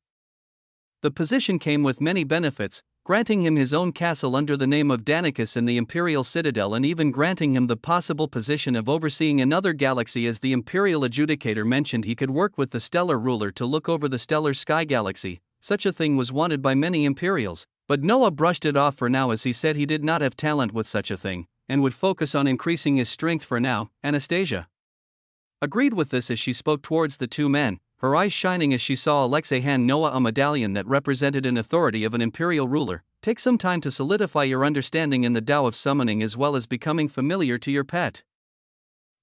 The position came with many benefits, granting him his own castle under the name of Danicus in the Imperial Citadel and even granting him the possible position of overseeing another galaxy. As the Imperial Adjudicator mentioned, he could work with the Stellar Ruler to look over the Stellar Sky Galaxy. Such a thing was wanted by many Imperials, but Noah brushed it off for now as he said he did not have talent with such a thing, and would focus on increasing his strength for now. Anastasia agreed with this as she spoke towards the two men, her eyes shining as she saw Alexei hand Noah a medallion that represented an authority of an Imperial ruler. Take some time to solidify your understanding in the Tao of summoning as well as becoming familiar to your pet.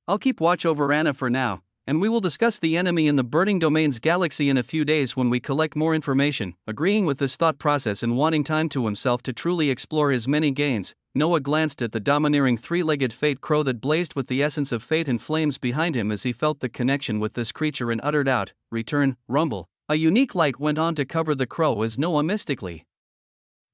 I'll keep watch over Anna for now, and we will discuss the enemy in the Burning Domains galaxy in a few days when we collect more information. Agreeing with this thought process and wanting time to himself to truly explore his many gains, Noah glanced at the domineering 3-legged fate crow that blazed with the essence of fate and flames behind him as he felt the connection with this creature and uttered out, "Return, rumble." A unique light went on to cover the crow as Noah mystically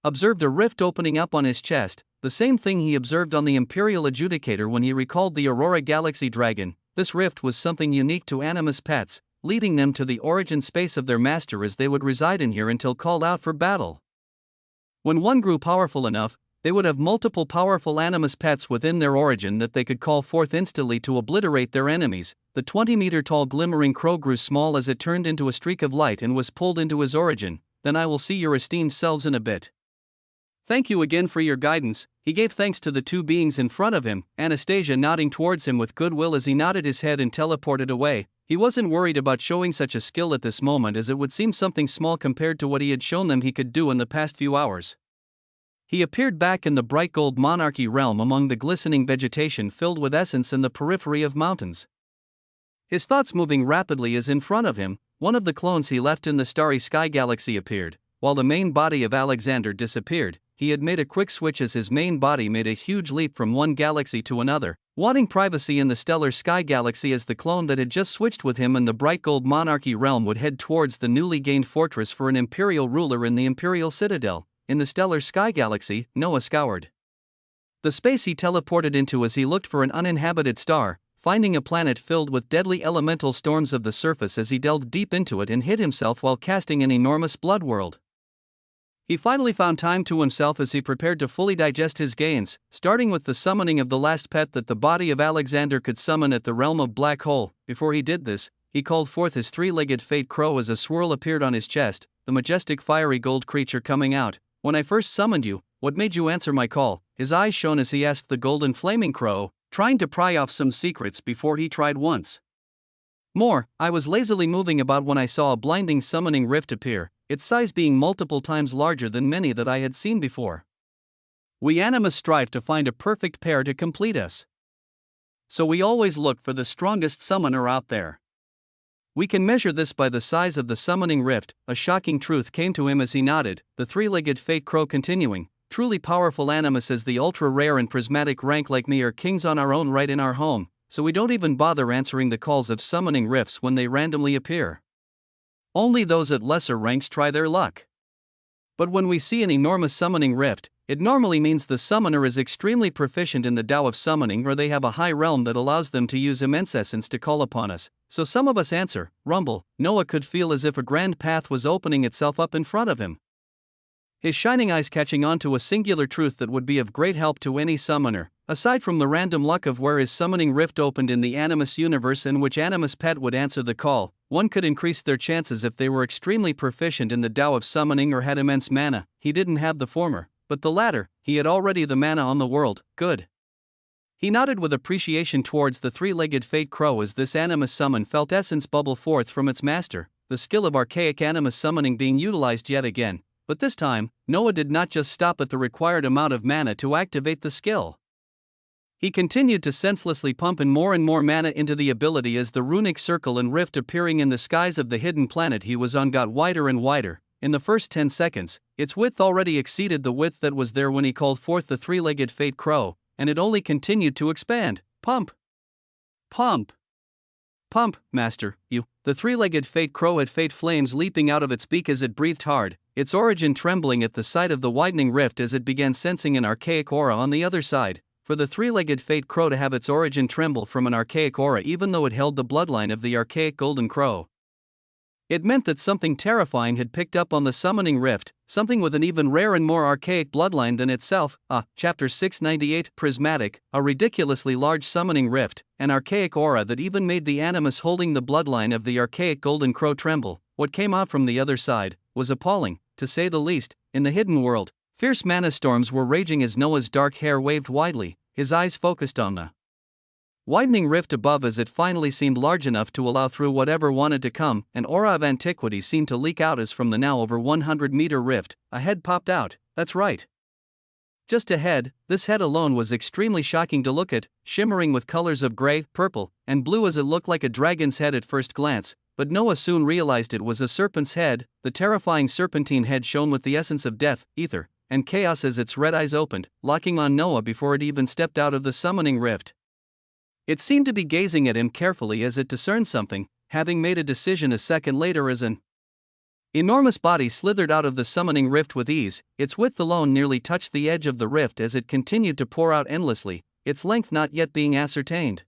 observed a rift opening up on his chest, the same thing he observed on the Imperial Adjudicator when he recalled the Aurora Galaxy Dragon. This rift was something unique to Animus pets, leading them to the origin space of their master as they would reside in here until called out for battle. When one grew powerful enough, They would have multiple powerful animus pets within their origin that they could call forth instantly to obliterate their enemies. The 20-meter-tall glimmering crow grew small as it turned into a streak of light and was pulled into his origin. Then I will see your esteemed selves in a bit. Thank you again for your guidance. He gave thanks to the two beings in front of him, Anastasia nodding towards him with goodwill as he nodded his head and teleported away. He wasn't worried about showing such a skill at this moment, as it would seem something small compared to what he had shown them he could do in the past few hours. He appeared back in the bright gold monarchy realm among the glistening vegetation filled with essence in the periphery of mountains. His thoughts moving rapidly as in front of him, one of the clones he left in the starry sky galaxy appeared. While the main body of Alexander disappeared, he had made a quick switch as his main body made a huge leap from one galaxy to another, wanting privacy in the stellar sky galaxy as the clone that had just switched with him in the bright gold monarchy realm would head towards the newly gained fortress for an imperial ruler in the imperial citadel. In the stellar sky galaxy, Noah scoured the space he teleported into as he looked for an uninhabited star, finding a planet filled with deadly elemental storms of the surface as he delved deep into it and hid himself while casting an enormous blood world. He finally found time to himself as he prepared to fully digest his gains, starting with the summoning of the last pet that the body of Alexander could summon at the realm of Black Hole. Before he did this, he called forth his three-legged fate crow as a swirl appeared on his chest, the majestic fiery gold creature coming out. When I first summoned you, what made you answer my call? His eyes shone as he asked the golden flaming crow, trying to pry off some secrets before he tried once more. I was lazily moving about when I saw a blinding summoning rift appear, its size being multiple times larger than many that I had seen before. We animus strive to find a perfect pair to complete us, so we always look for the strongest summoner out there. We can measure this by the size of the summoning rift. A shocking truth came to him as he nodded, the three-legged fate crow continuing. Truly powerful animus as the ultra-rare and prismatic rank like me are kings on our own right in our home, so we don't even bother answering the calls of summoning rifts when they randomly appear. Only those at lesser ranks try their luck. But when we see an enormous summoning rift, it normally means the summoner is extremely proficient in the Tao of summoning, or they have a high realm that allows them to use immense essence to call upon us. So some of us answer, rumble. Noah could feel as if a grand path was opening itself up in front of him, his shining eyes catching on to a singular truth that would be of great help to any summoner. Aside from the random luck of where his summoning rift opened in the Animus universe and which Animus pet would answer the call, one could increase their chances if they were extremely proficient in the Tao of summoning or had immense mana. He didn't have the former, but the latter. He had already the mana on the world. Good. He nodded with appreciation towards the three-legged fate crow as this Animus summon felt essence bubble forth from its master, the skill of archaic Animus summoning being utilized yet again. But this time, Noah did not just stop at the required amount of mana to activate the skill. He continued to senselessly pump in more and more mana into the ability as the runic circle and rift appearing in the skies of the hidden planet he was on got wider and wider. In the first 10 seconds, its width already exceeded the width that was there when he called forth the three-legged fate crow, and it only continued to expand. Pump! Pump! Pump, master, you. The three-legged fate crow had fate flames leaping out of its beak as it breathed hard, its origin trembling at the sight of the widening rift as it began sensing an archaic aura on the other side. For the three-legged fate crow to have its origin tremble from an archaic aura even though it held the bloodline of the archaic golden crow, it meant that something terrifying had picked up on the summoning rift, something with an even rare and more archaic bloodline than itself. Chapter 698 Prismatic, a ridiculously large summoning rift, an archaic aura that even made the animus holding the bloodline of the archaic golden crow tremble. What came out from the other side was appalling, to say the least. In the hidden world, fierce mana storms were raging as Noah's dark hair waved widely, his eyes focused on the widening rift above as it finally seemed large enough to allow through whatever wanted to come. An aura of antiquity seemed to leak out as from the now over 100-meter rift, a head popped out. That's right. Just a head. This head alone was extremely shocking to look at, shimmering with colors of gray, purple, and blue as it looked like a dragon's head at first glance, but Noah soon realized it was a serpent's head. The terrifying serpentine head shone with the essence of death, ether, and chaos as its red eyes opened, locking on Noah before it even stepped out of the summoning rift. It seemed to be gazing at him carefully as it discerned something, having made a decision a second later as an enormous body slithered out of the summoning rift with ease. Its width alone nearly touched the edge of the rift as it continued to pour out endlessly, its length not yet being ascertained.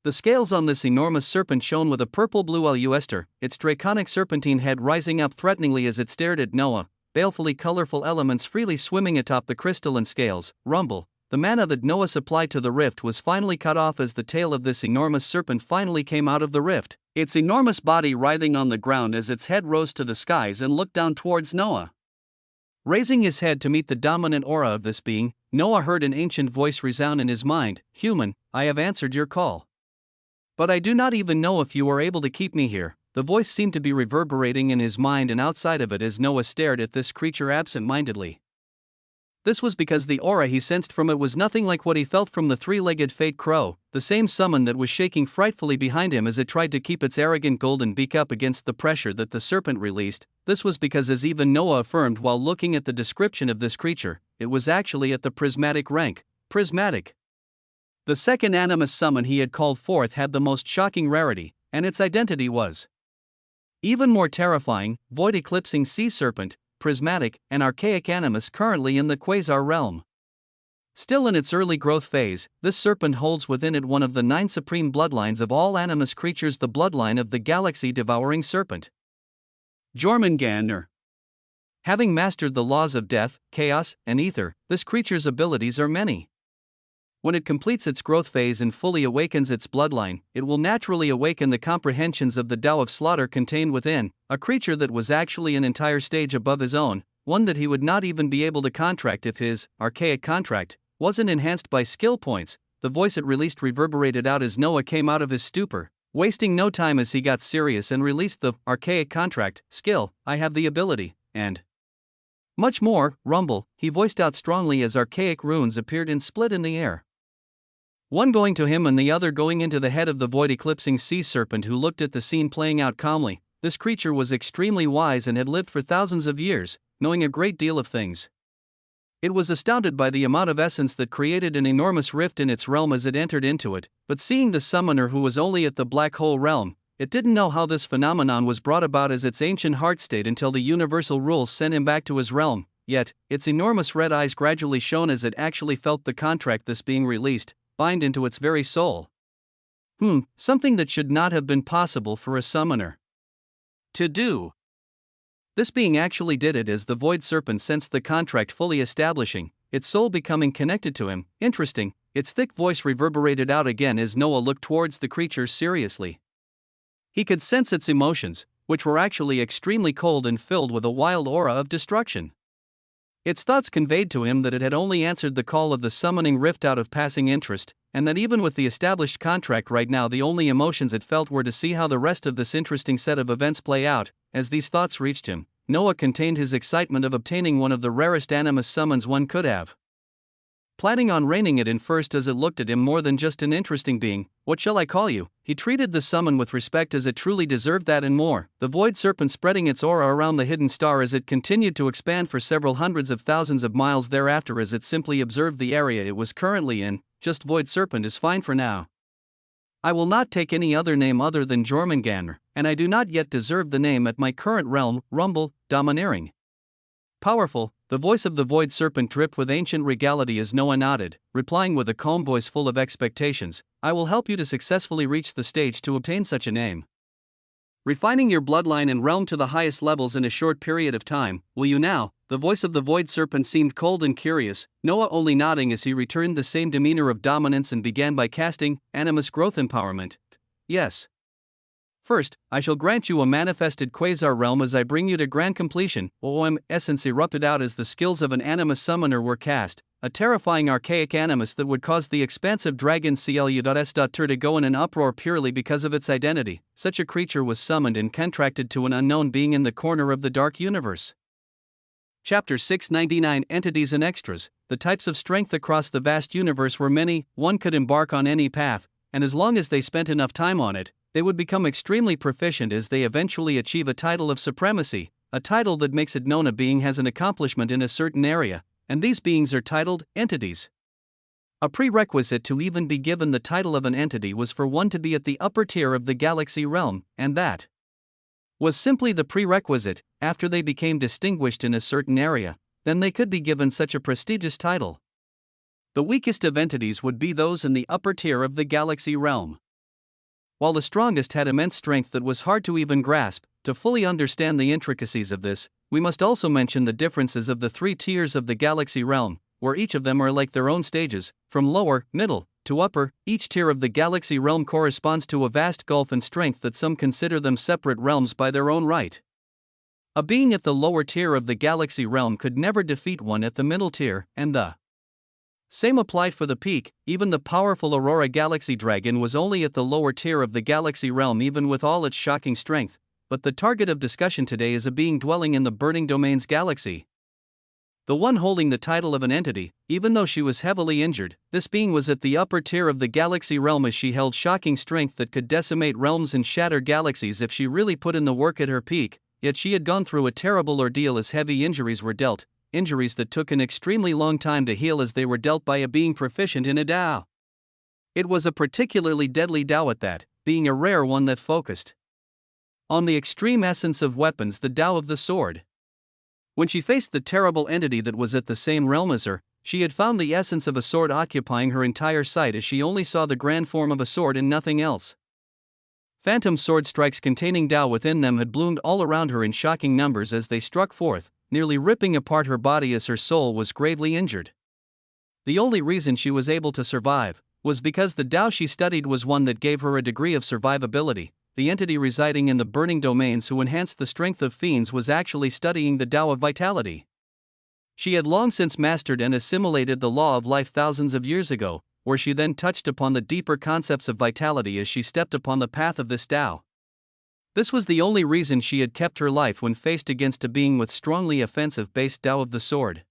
The scales on this enormous serpent shone with a purple-blue luster, its draconic serpentine head rising up threateningly as it stared at Noah. balefully colorful elements freely swimming atop the crystalline scales. Rumble. The mana that Noah supplied to the rift was finally cut off as the tail of this enormous serpent finally came out of the rift, its enormous body writhing on the ground as its head rose to the skies and looked down towards Noah. Raising his head to meet the dominant aura of this being, Noah heard an ancient voice resound in his mind. Human, I have answered your call. But I do not even know if you are able to keep me here. The voice seemed to be reverberating in his mind and outside of it as Noah stared at this creature absent-mindedly. This was because the aura he sensed from it was nothing like what he felt from the three-legged fate crow, the same summon that was shaking frightfully behind him as it tried to keep its arrogant golden beak up against the pressure that the serpent released. This was because, as even Noah affirmed while looking at the description of this creature, it was actually at the prismatic rank. Prismatic. The second animus summon he had called forth had the most shocking rarity, and its identity was even more terrifying: void-eclipsing sea serpent, prismatic, and archaic animus currently in the quasar realm. Still in its early growth phase, this serpent holds within it one of the 9 supreme bloodlines of all animus creatures, the bloodline of the galaxy-devouring serpent, Jormungandr. Having mastered the laws of death, chaos, and ether, this creature's abilities are many. When it completes its growth phase and fully awakens its bloodline, it will naturally awaken the comprehensions of the Tao of Slaughter contained within, a creature that was actually an entire stage above his own, one that he would not even be able to contract if his archaic contract wasn't enhanced by skill points. The voice it released reverberated out as Noah came out of his stupor, wasting no time as he got serious and released the archaic contract skill. I have the ability, and much more. Rumble, he voiced out strongly as archaic runes appeared and split in the air, one going to him and the other going into the head of the void-eclipsing sea serpent, who looked at the scene playing out calmly. This creature was extremely wise and had lived for thousands of years, knowing a great deal of things. It was astounded by the amount of essence that created an enormous rift in its realm as it entered into it, but seeing the summoner who was only at the black hole realm, it didn't know how this phenomenon was brought about as its ancient heart state until the universal rules sent him back to his realm. Yet, its enormous red eyes gradually shone as it actually felt the contract this being released bind into its very soul. Something that should not have been possible for a summoner to do. This being actually did it as the void serpent sensed the contract fully establishing, its soul becoming connected to him. Interesting, its thick voice reverberated out again as Noah looked towards the creature seriously. He could sense its emotions, which were actually extremely cold and filled with a wild aura of destruction. Its thoughts conveyed to him that it had only answered the call of the summoning rift out of passing interest, and that even with the established contract right now the only emotions it felt were to see how the rest of this interesting set of events play out. As these thoughts reached him, Noah contained his excitement of obtaining one of the rarest animus summons one could have, planning on reining it in first as it looked at him more than just an interesting being. What shall I call you? He treated the summon with respect as it truly deserved, that and more. The void serpent spreading its aura around the hidden star as it continued to expand for several hundreds of thousands of miles thereafter as it simply observed the area it was currently in. Just void serpent is fine for now. I will not take any other name other than Jormungandr, and I do not yet deserve the name at my current realm. Rumble, domineering, powerful. The voice of the void serpent dripped with ancient regality as Noah nodded, replying with a calm voice full of expectations. I will help you to successfully reach the stage to obtain such a name, refining your bloodline and realm to the highest levels in a short period of time. Will you now? The voice of the void serpent seemed cold and curious, Noah only nodding as he returned the same demeanor of dominance and began by casting Animus Growth Empowerment. Yes. First, I shall grant you a manifested quasar realm as I bring you to grand completion. Essence erupted out as the skills of an animus summoner were cast, a terrifying archaic animus that would cause the expansive dragon CLU.S.Tur to go in an uproar purely because of its identity. Such a creature was summoned and contracted to an unknown being in the corner of the dark universe. Chapter 699 Entities and Extras. The types of strength across the vast universe were many. One could embark on any path, and as long as they spent enough time on it, they would become extremely proficient as they eventually achieve a title of supremacy, a title that makes it known a being has an accomplishment in a certain area, and these beings are titled entities. A prerequisite to even be given the title of an entity was for one to be at the upper tier of the galaxy realm, and that was simply the prerequisite. After they became distinguished in a certain area, then they could be given such a prestigious title. The weakest of entities would be those in the upper tier of the galaxy realm, while the strongest had immense strength that was hard to even grasp. To fully understand the intricacies of this, we must also mention the differences of the three tiers of the galaxy realm, where each of them are like their own stages, from lower, middle, to upper. Each tier of the galaxy realm corresponds to a vast gulf in strength that some consider them separate realms by their own right. A being at the lower tier of the galaxy realm could never defeat one at the middle tier, and the same applied for the peak. Even the powerful Aurora Galaxy Dragon was only at the lower tier of the galaxy realm, even with all its shocking strength. But the target of discussion today is a being dwelling in the Burning Domains galaxy. The one holding the title of an entity. Even though she was heavily injured, this being was at the upper tier of the galaxy realm, as she held shocking strength that could decimate realms and shatter galaxies if she really put in the work at her peak. Yet she had gone through a terrible ordeal as heavy injuries were dealt, injuries that took an extremely long time to heal as they were dealt by a being proficient in a Dao. It was a particularly deadly Dao at that, being a rare one that focused on the extreme essence of weapons, the Dao of the sword. When she faced the terrible entity that was at the same realm as her, she had found the essence of a sword occupying her entire sight, as she only saw the grand form of a sword and nothing else. Phantom sword strikes containing Dao within them had bloomed all around her in shocking numbers as they struck forth, nearly ripping apart her body as her soul was gravely injured. The only reason she was able to survive was because the Dao she studied was one that gave her a degree of survivability. The entity residing in the Burning Domains who enhanced the strength of fiends was actually studying the Dao of vitality. She had long since mastered and assimilated the law of life thousands of years ago, where she then touched upon the deeper concepts of vitality as she stepped upon the path of this Dao. This was the only reason she had kept her life when faced against a being with strongly offensive-based Dao of the sword.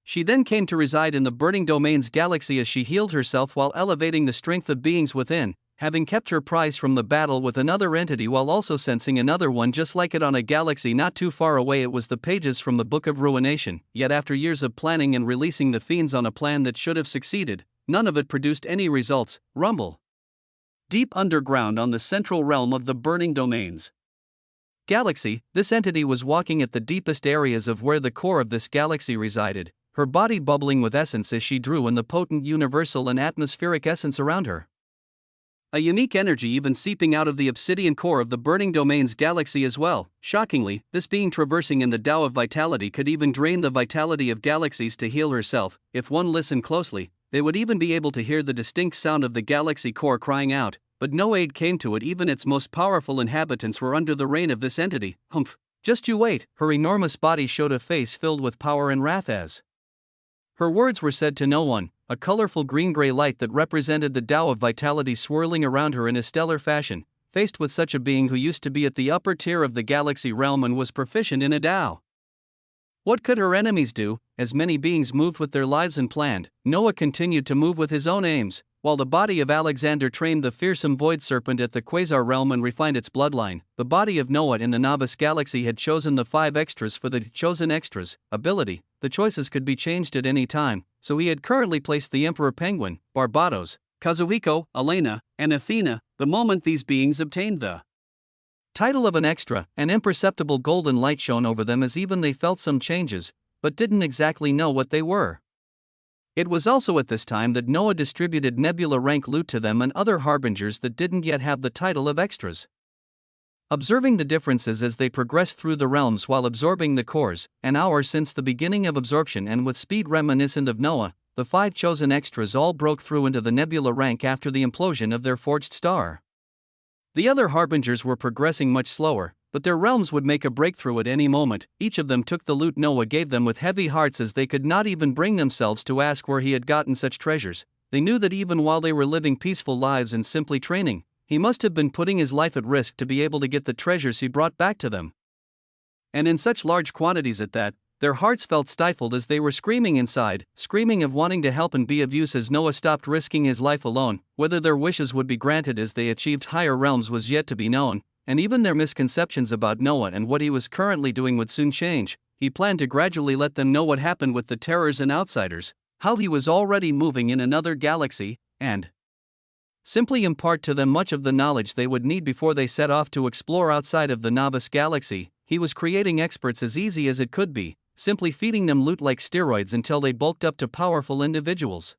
She then came to reside in the Burning Domains galaxy as she healed herself while elevating the strength of beings within, having kept her prize from the battle with another entity while also sensing another one just like it on a galaxy not too far away. It was the pages from the Book of Ruination. Yet after years of planning and releasing the fiends on a plan that should have succeeded, none of it produced any results. Rumble. Deep underground on the central realm of the Burning Domains galaxy, this entity was walking at the deepest areas of where the core of this galaxy resided, her body bubbling with essence as she drew in the potent universal and atmospheric essence around her. A unique energy even seeping out of the obsidian core of the Burning Domains galaxy as well. Shockingly, this being traversing in the Dao of vitality could even drain the vitality of galaxies to heal herself. If one listened closely, they would even be able to hear the distinct sound of the galaxy core crying out, but no aid came to it. Even its most powerful inhabitants were under the reign of this entity. Humph, just you wait. Her enormous body showed a face filled with power and wrath as her words were said to no one, a colorful green-gray light that represented the Dao of vitality swirling around her in a stellar fashion. Faced with such a being who used to be at the upper tier of the galaxy realm and was proficient in a Dao, what could her enemies do? As many beings moved with their lives and planned, Noah continued to move with his own aims, while the body of Alexander trained the fearsome void serpent at the quasar realm and refined its bloodline. The body of Noah in the novice galaxy had chosen the 5 extras for the chosen extras ability. The choices could be changed at any time, so he had currently placed the Emperor Penguin, Barbados, Kazuhiko, Elena, and Athena. The moment these beings obtained the title of an extra, an imperceptible golden light shone over them as even they felt some changes, but didn't exactly know what they were. It was also at this time that Noah distributed nebula rank loot to them and other harbingers that didn't yet have the title of extras. Observing the differences as they progressed through the realms while absorbing the cores, an hour since the beginning of absorption and with speed reminiscent of Noah, the 5 chosen extras all broke through into the nebula rank after the implosion of their forged star. The other harbingers were progressing much slower, but their realms would make a breakthrough at any moment. Each of them took the loot Noah gave them with heavy hearts as they could not even bring themselves to ask where he had gotten such treasures. They knew that even while they were living peaceful lives and simply training, he must have been putting his life at risk to be able to get the treasures he brought back to them. And in such large quantities at that, their hearts felt stifled as they were screaming inside, screaming of wanting to help and be of use as Noah stopped risking his life alone. Whether their wishes would be granted as they achieved higher realms was yet to be known, and even their misconceptions about Noah and what he was currently doing would soon change. He planned to gradually let them know what happened with the terrors and outsiders, how he was already moving in another galaxy, and simply impart to them much of the knowledge they would need before they set off to explore outside of the novice galaxy. He was creating experts as easy as it could be, simply feeding them loot like steroids until they bulked up to powerful individuals.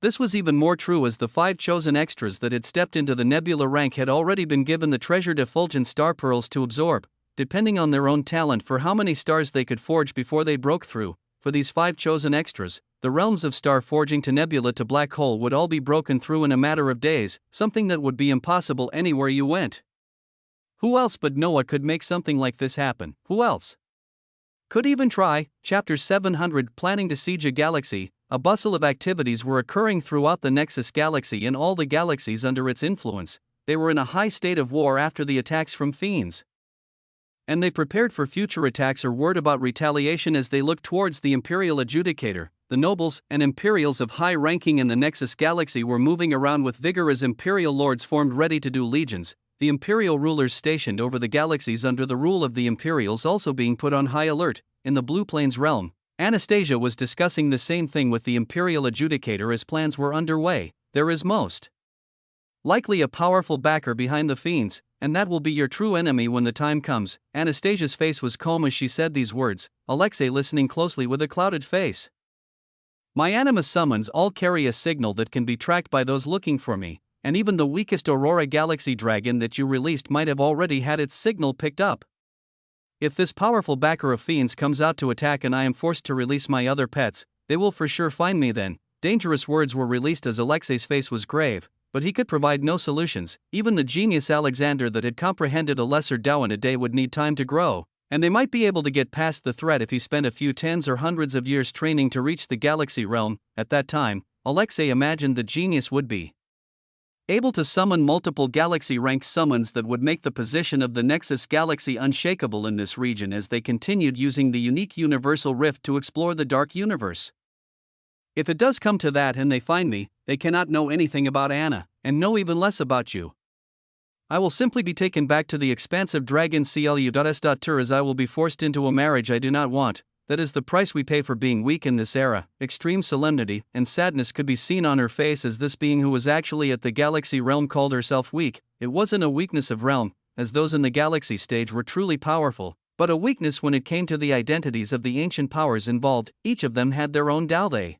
This was even more true as the 5 chosen extras that had stepped into the nebula rank had already been given the treasured effulgent star pearls to absorb. depending on their own talent for how many stars they could forge before they broke through. For these 5 chosen extras, the realms of star forging to nebula to black hole would all be broken through in a matter of days, something that would be impossible anywhere you went. Who else but Noah could make something like this happen? Who else could even try? Chapter 700. Planning to siege a galaxy. A bustle of activities were occurring throughout the Nexus galaxy and all the galaxies under its influence. They were in a high state of war after the attacks from fiends, and they prepared for future attacks or word about retaliation as they looked towards the Imperial Adjudicator. The nobles and Imperials of high ranking in the Nexus galaxy were moving around with vigor as Imperial lords formed ready to do legions, the Imperial rulers stationed over the galaxies under the rule of the Imperials also being put on high alert. In the Blue Plains realm, Anastasia was discussing the same thing with the Imperial Adjudicator as plans were underway. There is most likely a powerful backer behind the fiends, and that will be your true enemy when the time comes. Anastasia's face was calm as she said these words, Alexei listening closely with a clouded face. My anima summons all carry a signal that can be tracked by those looking for me, and even the weakest Aurora Galaxy Dragon that you released might have already had its signal picked up. If this powerful backer of fiends comes out to attack and I am forced to release my other pets, they will for sure find me then. Dangerous words were released as Alexei's face was grave, but he could provide no solutions. Even the genius Alexander that had comprehended a lesser Tao in a day would need time to grow, and they might be able to get past the threat if he spent a few tens or hundreds of years training to reach the galaxy realm. At that time, Alexei imagined the genius would be able to summon multiple galaxy-ranked summons that would make the position of the Nexus galaxy unshakable in this region as they continued using the unique universal rift to explore the dark universe. If it does come to that and they find me, they cannot know anything about Anna, and know even less about you. I will simply be taken back to the expansive dragon CLU.S.Tur as I will be forced into a marriage I do not want. That is the price we pay for being weak in this era. Extreme solemnity and sadness could be seen on her face as this being who was actually at the galaxy realm called herself weak. It wasn't a weakness of realm, as those in the galaxy stage were truly powerful, but a weakness when it came to the identities of the ancient powers involved. Each of them had their own Tao they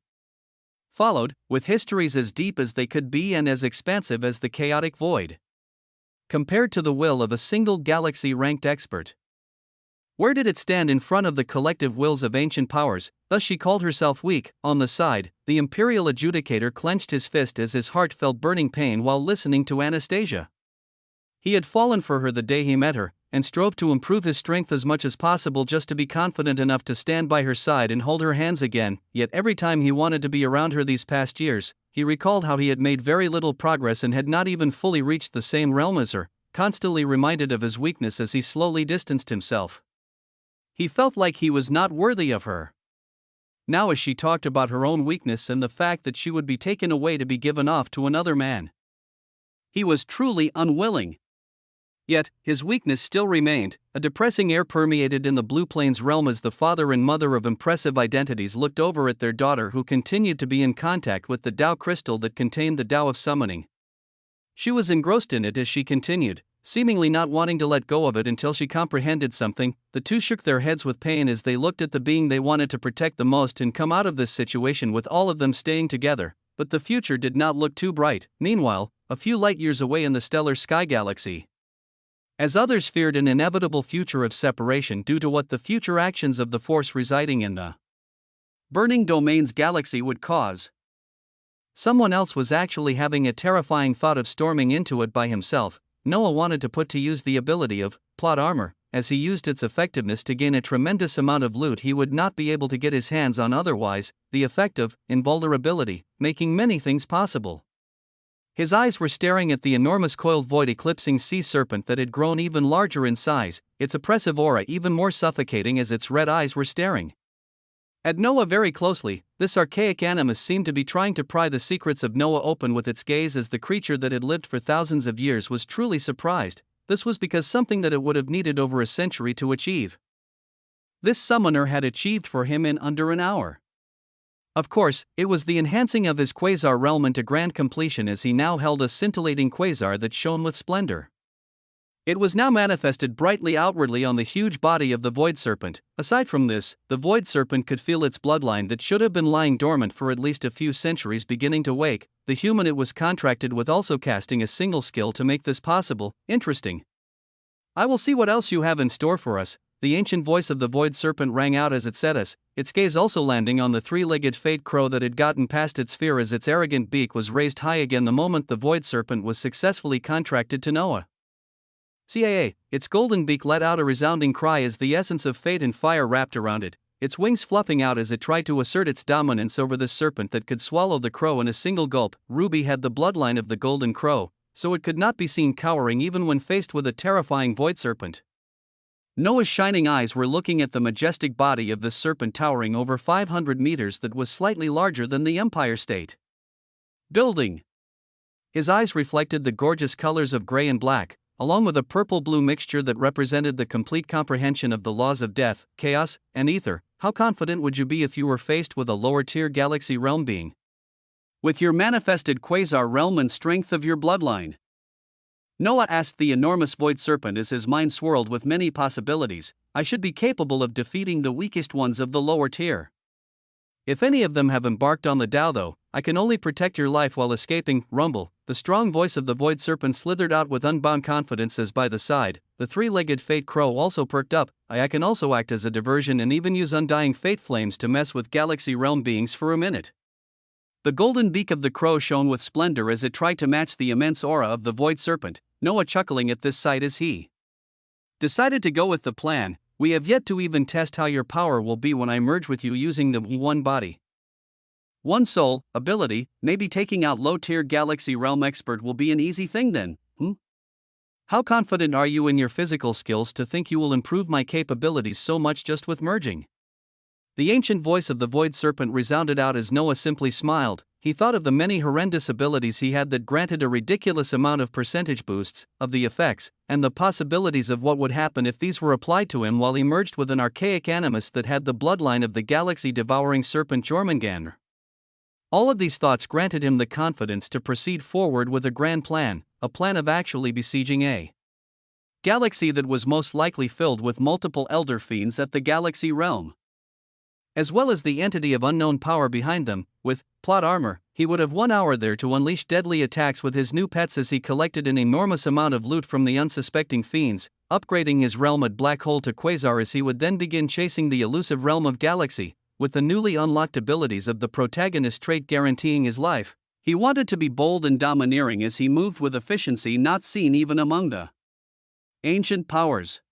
followed, with histories as deep as they could be and as expansive as the chaotic void. Compared to the will of a single galaxy-ranked expert, where did it stand in front of the collective wills of ancient powers? Thus she called herself weak. On the side, the Imperial Adjudicator clenched his fist as his heart felt burning pain while listening to Anastasia. He had fallen for her the day he met her, and strove to improve his strength as much as possible just to be confident enough to stand by her side and hold her hands again. Yet every time he wanted to be around her these past years, he recalled how he had made very little progress and had not even fully reached the same realm as her, constantly reminded of his weakness as he slowly distanced himself. He felt like he was not worthy of her. Now as she talked about her own weakness and the fact that she would be taken away to be given off to another man, he was truly unwilling. Yet, his weakness still remained. A depressing air permeated in the Blue Plains realm as the father and mother of impressive identities looked over at their daughter who continued to be in contact with the Tao crystal that contained the Tao of summoning. She was engrossed in it as she continued, seemingly not wanting to let go of it until she comprehended something. The two shook their heads with pain as they looked at the being they wanted to protect the most and come out of this situation with all of them staying together, but the future did not look too bright. Meanwhile, a few light years away in the stellar sky galaxy, as others feared an inevitable future of separation due to what the future actions of the force residing in the burning domains galaxy would cause, someone else was actually having a terrifying thought of storming into it by himself. Noah wanted to put to use the ability of plot armor, as he used its effectiveness to gain a tremendous amount of loot he would not be able to get his hands on otherwise, the effect of invulnerability, making many things possible. His eyes were staring at the enormous coiled void eclipsing sea serpent that had grown even larger in size, its oppressive aura even more suffocating as its red eyes were staring at Noah very closely. This archaic animus seemed to be trying to pry the secrets of Noah open with its gaze as the creature that had lived for thousands of years was truly surprised. This was because something that it would have needed over a century to achieve, this summoner had achieved for him in under an hour. Of course, it was the enhancing of his quasar realm into grand completion as he now held a scintillating quasar that shone with splendor. It was now manifested brightly outwardly on the huge body of the Void Serpent. Aside from this, the Void Serpent could feel its bloodline that should have been lying dormant for at least a few centuries beginning to wake. The human it was contracted with also casting a single skill to make this possible. Interesting. I will see what else you have in store for us. The ancient voice of the void serpent rang out as it said us, its gaze also landing on the three-legged fate crow that had gotten past its fear as its arrogant beak was raised high again the moment the void serpent was successfully contracted to Noah. CAA, its golden beak let out a resounding cry as the essence of fate and fire wrapped around it, its wings fluffing out as it tried to assert its dominance over the serpent that could swallow the crow in a single gulp. Ruby had the bloodline of the golden crow, so it could not be seen cowering even when faced with a terrifying void serpent. Noah's shining eyes were looking at the majestic body of the serpent towering over 500 meters that was slightly larger than the Empire State Building. His eyes reflected the gorgeous colors of gray and black, along with a purple-blue mixture that represented the complete comprehension of the laws of death, chaos, and ether. How confident would you be if you were faced with a lower-tier galaxy realm being? With your manifested quasar realm and strength of your bloodline? Noah asked the enormous void serpent as his mind swirled with many possibilities. I should be capable of defeating the weakest ones of the lower tier. If any of them have embarked on the Tao though, I can only protect your life while escaping. Rumble. The strong voice of the void serpent slithered out with unbound confidence as by the side, the three-legged fate crow also perked up. I can also act as a diversion and even use undying fate flames to mess with galaxy realm beings for a minute. The golden beak of the crow shone with splendor as it tried to match the immense aura of the void serpent, Noah chuckling at this sight as he decided to go with the plan. We have yet to even test how your power will be when I merge with you using the one body, one soul ability. Maybe taking out low-tier galaxy realm expert will be an easy thing then, How confident are you in your physical skills to think you will improve my capabilities so much just with merging? The ancient voice of the void serpent resounded out as Noah simply smiled. He thought of the many horrendous abilities he had that granted a ridiculous amount of percentage boosts, of the effects, and the possibilities of what would happen if these were applied to him while he merged with an archaic animus that had the bloodline of the galaxy-devouring serpent Jormungandr. All of these thoughts granted him the confidence to proceed forward with a grand plan, a plan of actually besieging a galaxy that was most likely filled with multiple elder fiends at the galaxy realm, as well as the entity of unknown power behind them. With plot armor, he would have 1 hour there to unleash deadly attacks with his new pets as he collected an enormous amount of loot from the unsuspecting fiends, upgrading his realm at black hole to quasar as he would then begin chasing the elusive realm of galaxy, with the newly unlocked abilities of the protagonist trait guaranteeing his life. He wanted to be bold and domineering as he moved with efficiency not seen even among the ancient powers.